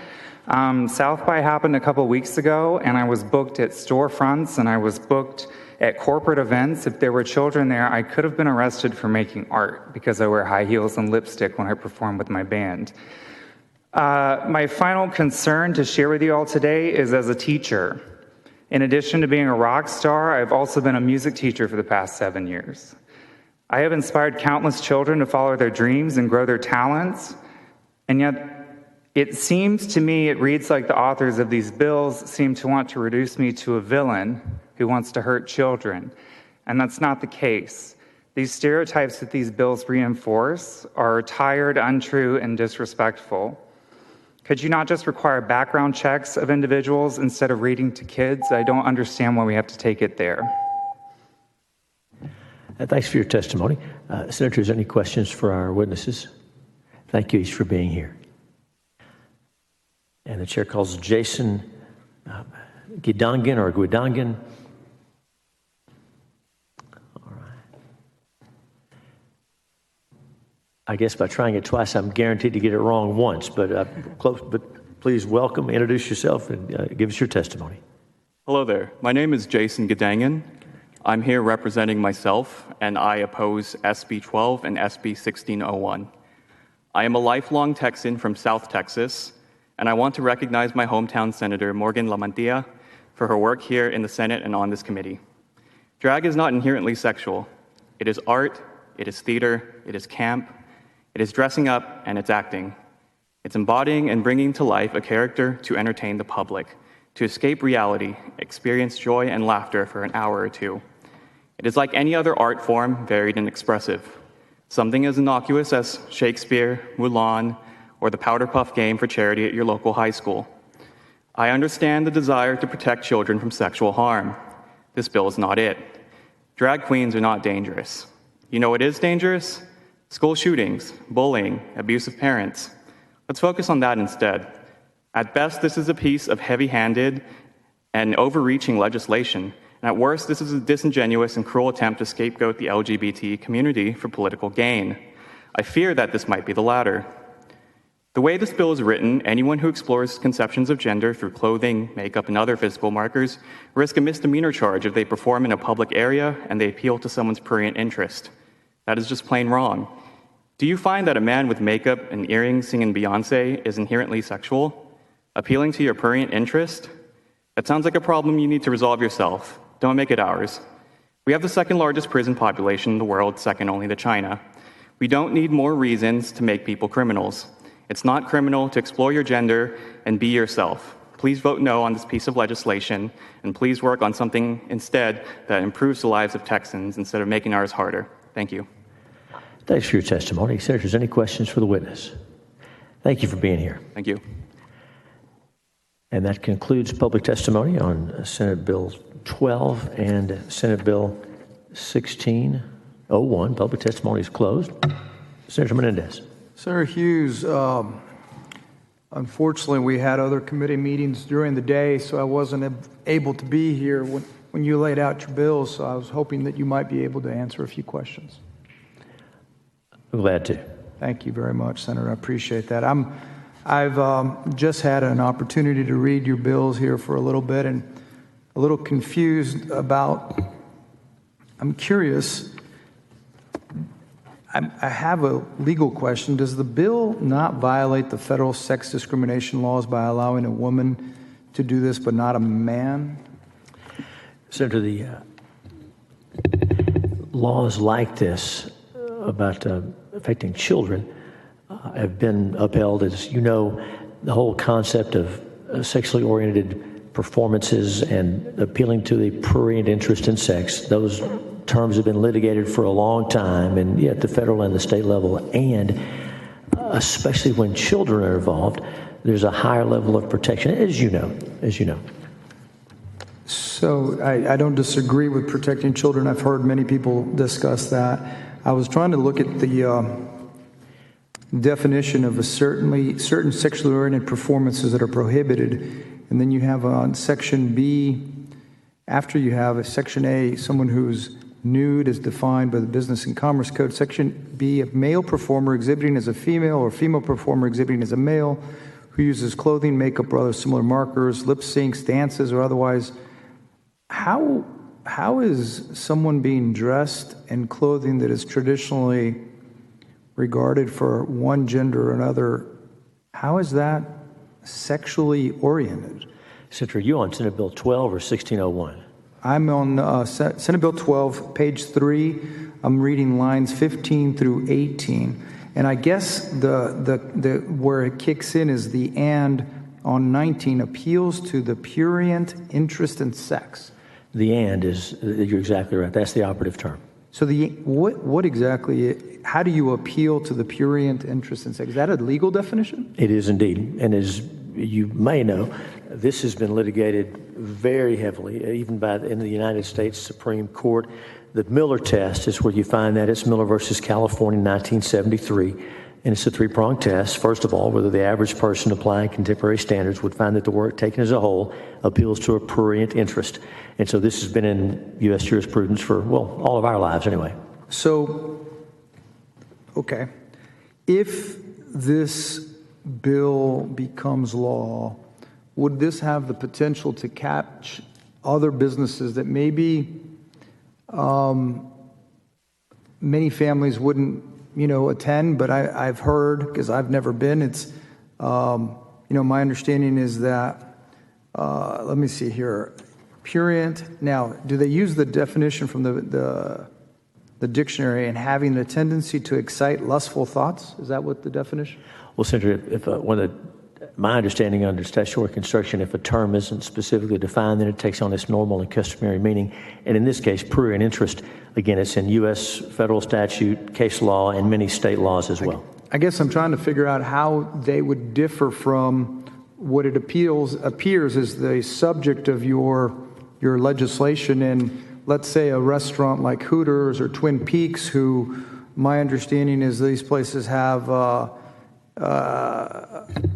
Speaker 23: South by happened a couple weeks ago, and I was booked at storefronts, and I was booked at corporate events. If there were children there, I could have been arrested for making art because I wear high heels and lipstick when I perform with my band. My final concern to share with you all today is as a teacher. In addition to being a rock star, I've also been a music teacher for the past 7 years. I have inspired countless children to follow their dreams and grow their talents, and yet it seems to me, it reads like the authors of these bills seem to want to reduce me to a villain who wants to hurt children, and that's not the case. These stereotypes that these bills reinforce are tired, untrue, and disrespectful. Could you not just require background checks of individuals instead of reading to kids? I don't understand why we have to take it there.
Speaker 15: Thanks for your testimony. Senators, any questions for our witnesses? Thank you each for being here. And the chair calls Jason Guidangan or Guidangan. I guess by trying it twice, I'm guaranteed to get it wrong once, but close. But please welcome, introduce yourself, and give us your testimony.
Speaker 10: Hello there. My name is Jason Guidangan. I'm here representing myself, and I oppose SB 12 and SB 1601. I am a lifelong Texan from South Texas, and I want to recognize my hometown Senator Morgan Lamantilla for her work here in the Senate and on this committee. Drag is not inherently sexual. It is art, it is theater, it is camp, it is dressing up, and it's acting. It's embodying and bringing to life a character to entertain the public, to escape reality, experience joy and laughter for an hour or two. It is like any other art form, varied and expressive. Something as innocuous as Shakespeare, Mulan, or the Powder Puff game for charity at your local high school. I understand the desire to protect children from sexual harm. This bill is not it. Drag queens are not dangerous. You know what is dangerous? School shootings, bullying, abuse of parents. Let's focus on that instead. At best, this is a piece of heavy-handed and overreaching legislation. And at worst, this is a disingenuous and cruel attempt to scapegoat the LGBT community for political gain. I fear that this might be the latter. The way this bill is written, anyone who explores conceptions of gender through clothing, makeup, and other physical markers risk a misdemeanor charge if they perform in a public area and they appeal to someone's prurient interest. That is just plain wrong. Do you find that a man with makeup and earrings singing Beyoncé is inherently sexual? Appealing to your prurient interest? That sounds like a problem you need to resolve yourself. Don't make it ours. We have the second largest prison population in the world, second only to China. We don't need more reasons to make people criminals. It's not criminal to explore your gender and be yourself. Please vote no on this piece of legislation, and please work on something instead that improves the lives of Texans instead of making ours harder. Thank you.
Speaker 15: Thanks for your testimony. Senators, any questions for the witness? Thank you for being here.
Speaker 10: Thank you.
Speaker 15: And that concludes public testimony on Senate Bill 12 and Senate Bill 1601. Public testimony is closed. Senator Menendez.
Speaker 20: Senator Hughes, unfortunately, we had other committee meetings during the day, so I wasn't able to be here when you laid out your bills, so I was hoping that you might be able to answer a few questions.
Speaker 15: I'm glad to.
Speaker 20: Thank you very much, Senator. I appreciate that. I've just had an opportunity to read your bills here for a little bit and a little confused about, I'm curious, I have a legal question. Does the bill not violate the federal sex discrimination laws by allowing a woman to do this but not a man?
Speaker 15: Senator, the laws like this about affecting children have been upheld. As you know, the whole concept of sexually oriented performances and appealing to the prurient interest in sex. Those terms have been litigated for a long time, and at the federal and the state level, and especially when children are involved, there's a higher level of protection, as you know.
Speaker 20: So I don't disagree with protecting children. I've heard many people discuss that. I was trying to look at the definition of certain sexually oriented performances that are prohibited, and then you have on Section B, after you have a Section A, someone who's nude as defined by the Business and Commerce Code. Section B, a male performer exhibiting as a female or female performer exhibiting as a male who uses clothing, makeup, or other similar markers, lip syncs, dances, or otherwise. How is someone being dressed in clothing that is traditionally regarded for one gender or another, how is that sexually oriented?
Speaker 15: Senator, are you on Senate Bill 12 or 1601?
Speaker 20: I'm on Senate Bill 12, page 3. I'm reading lines 15 through 18. And I guess the where it kicks in is the and on 19 appeals to the prurient interest in sex.
Speaker 15: The and is, you're exactly right. That's the operative term.
Speaker 20: So what exactly, how do you appeal to the prurient interest in sex? Is that a legal definition?
Speaker 15: It is indeed. And as you may know, this has been litigated very heavily, even in the United States Supreme Court. The Miller test is where you find that. It's Miller versus California, 1973. And it's a three-pronged test. First of all, whether the average person applying contemporary standards would find that the work taken as a whole appeals to a prurient interest. And so this has been in U.S. jurisprudence for, well, all of our lives anyway.
Speaker 20: So, okay. If this bill becomes law, would this have the potential to catch other businesses that maybe many families wouldn't, attend? But I've heard, because I've never been, it's, my understanding is that, let me see here, prurient. Now, do they use the definition from the dictionary and having the tendency to excite lustful thoughts? Is that what the definition?
Speaker 15: Well, Senator, if my understanding under statutory construction, if a term isn't specifically defined, then it takes on its normal and customary meaning. And in this case, prurient interest, again, it's in U.S. federal statute, case law, and many state laws as well.
Speaker 20: I guess I'm trying to figure out how they would differ from what it appears as the subject of your legislation in, let's say, a restaurant like Hooters or Twin Peaks, who my understanding is these places have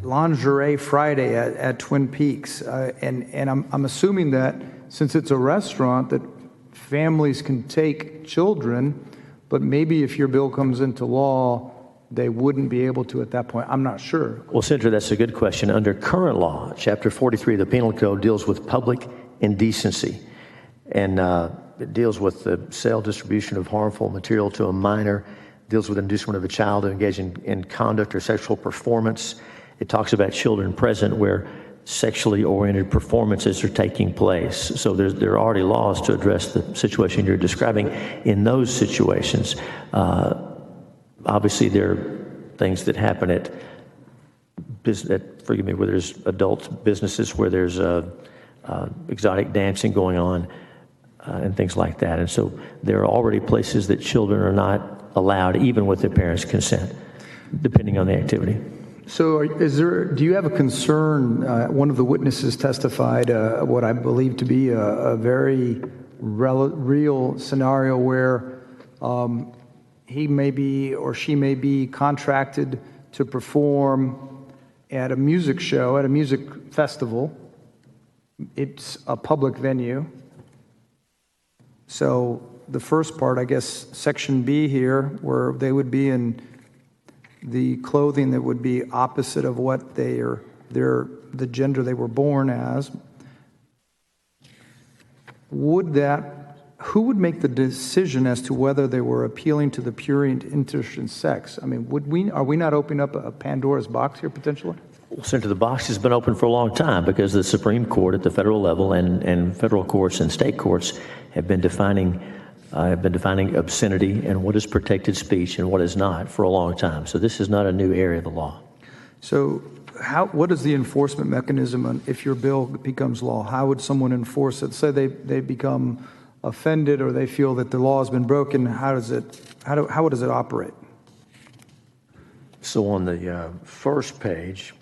Speaker 20: lingerie Friday at Twin Peaks. And I'm assuming that since it's a restaurant that families can take children, but maybe if your bill comes into law, they wouldn't be able to at that point. I'm not sure.
Speaker 15: Well, Senator, that's a good question. Under current law, Chapter 43 of the Penal Code deals with public indecency. And it deals with the sale, distribution of harmful material to a minor, deals with inducement of a child to engage in conduct or sexual performance. It talks about children present where sexually oriented performances are taking place. So there are already laws to address the situation you're describing in those situations. Obviously, there are things that happen where there's adult businesses, where there's exotic dancing going on, and things like that. And so there are already places that children are not allowed, even with their parents' consent, depending on the activity.
Speaker 20: So do you have a concern? One of the witnesses testified what I believe to be a very real scenario where he may be or she may be contracted to perform at a music show, at a music festival. It's a public venue. So the first part, I guess, Section B here, where they would be in the clothing that would be opposite of what the gender they were born as. Who would make the decision as to whether they were appealing to the prurient interest in sex? I mean, are we not opening up a Pandora's box here potentially?
Speaker 15: Well, Senator, the box has been open for a long time because the Supreme Court at the federal level and federal courts and state courts have been defining obscenity and what is protected speech and what is not for a long time. So this is not a new area of the law.
Speaker 20: So what is the enforcement mechanism if your bill becomes law? How would someone enforce it? Say they become offended or they feel that the law has been broken. How does it operate?
Speaker 15: So on the first page,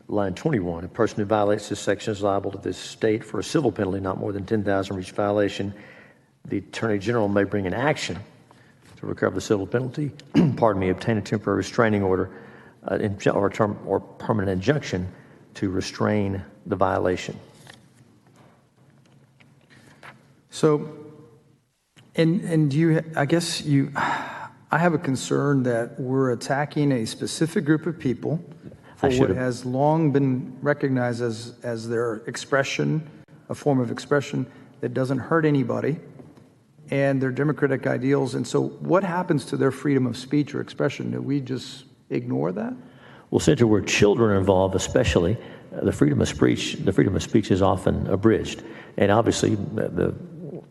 Speaker 15: line 21, a person who violates this section is liable to this state for a civil penalty not more than $10,000 for each violation. The Attorney General may bring an action to recover the civil penalty, obtain a temporary restraining order or permanent injunction to restrain the violation.
Speaker 20: So, and I have a concern that we're attacking a specific group of people for what has long been recognized as their expression, a form of expression that doesn't hurt anybody, and their democratic ideals. And so what happens to their freedom of speech or expression? Do we just ignore that?
Speaker 15: Well, Senator, where children are involved especially, the freedom of speech is often abridged. And obviously,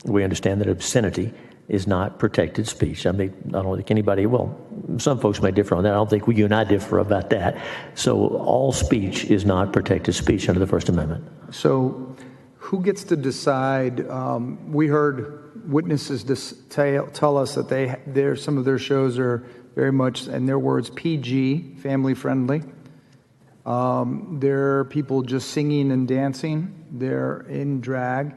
Speaker 15: we understand that obscenity is not protected speech. I mean, I don't think anybody, well, some folks may differ on that. I don't think you and I differ about that. So all speech is not protected speech under the First Amendment.
Speaker 20: So who gets to decide? We heard witnesses tell us that some of their shows are very much, in their words, PG, family friendly. There are people just singing and dancing. They're in drag.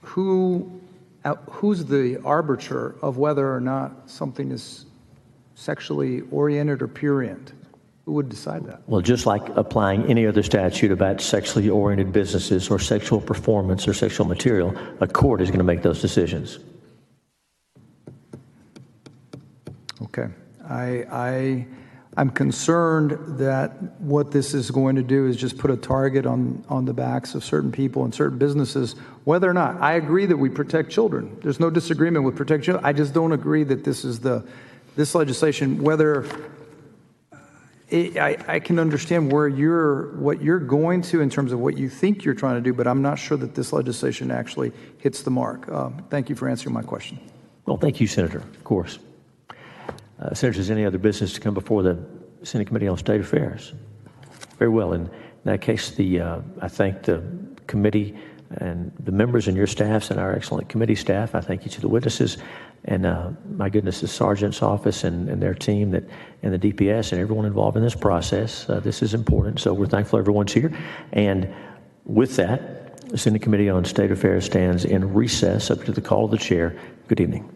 Speaker 20: Who's the arbiter of whether or not something is sexually oriented or prurient? Who would decide that?
Speaker 15: Well, just like applying any other statute about sexually oriented businesses or sexual performance or sexual material, a court is going to make those decisions.
Speaker 20: Okay. I'm concerned that what this is going to do is just put a target on the backs of certain people and certain businesses, whether or not. I agree that we protect children. There's no disagreement with protecting children. I just don't agree that this legislation, whether I can understand what you're going to in terms of what you think you're trying to do, but I'm not sure that this legislation actually hits the mark. Thank you for answering my question.
Speaker 15: Well, thank you, Senator, of course. Senator, is any other business to come before the Senate Committee on State Affairs? Very well. In that case, I thank the committee and the members and your staffs and our excellent committee staff. I thank each of the witnesses and, my goodness, the sergeant's office and their team and the DPS and everyone involved in this process. This is important, so we're thankful everyone's here. And with that, the Senate Committee on State Affairs stands in recess up to the call of the chair. Good evening.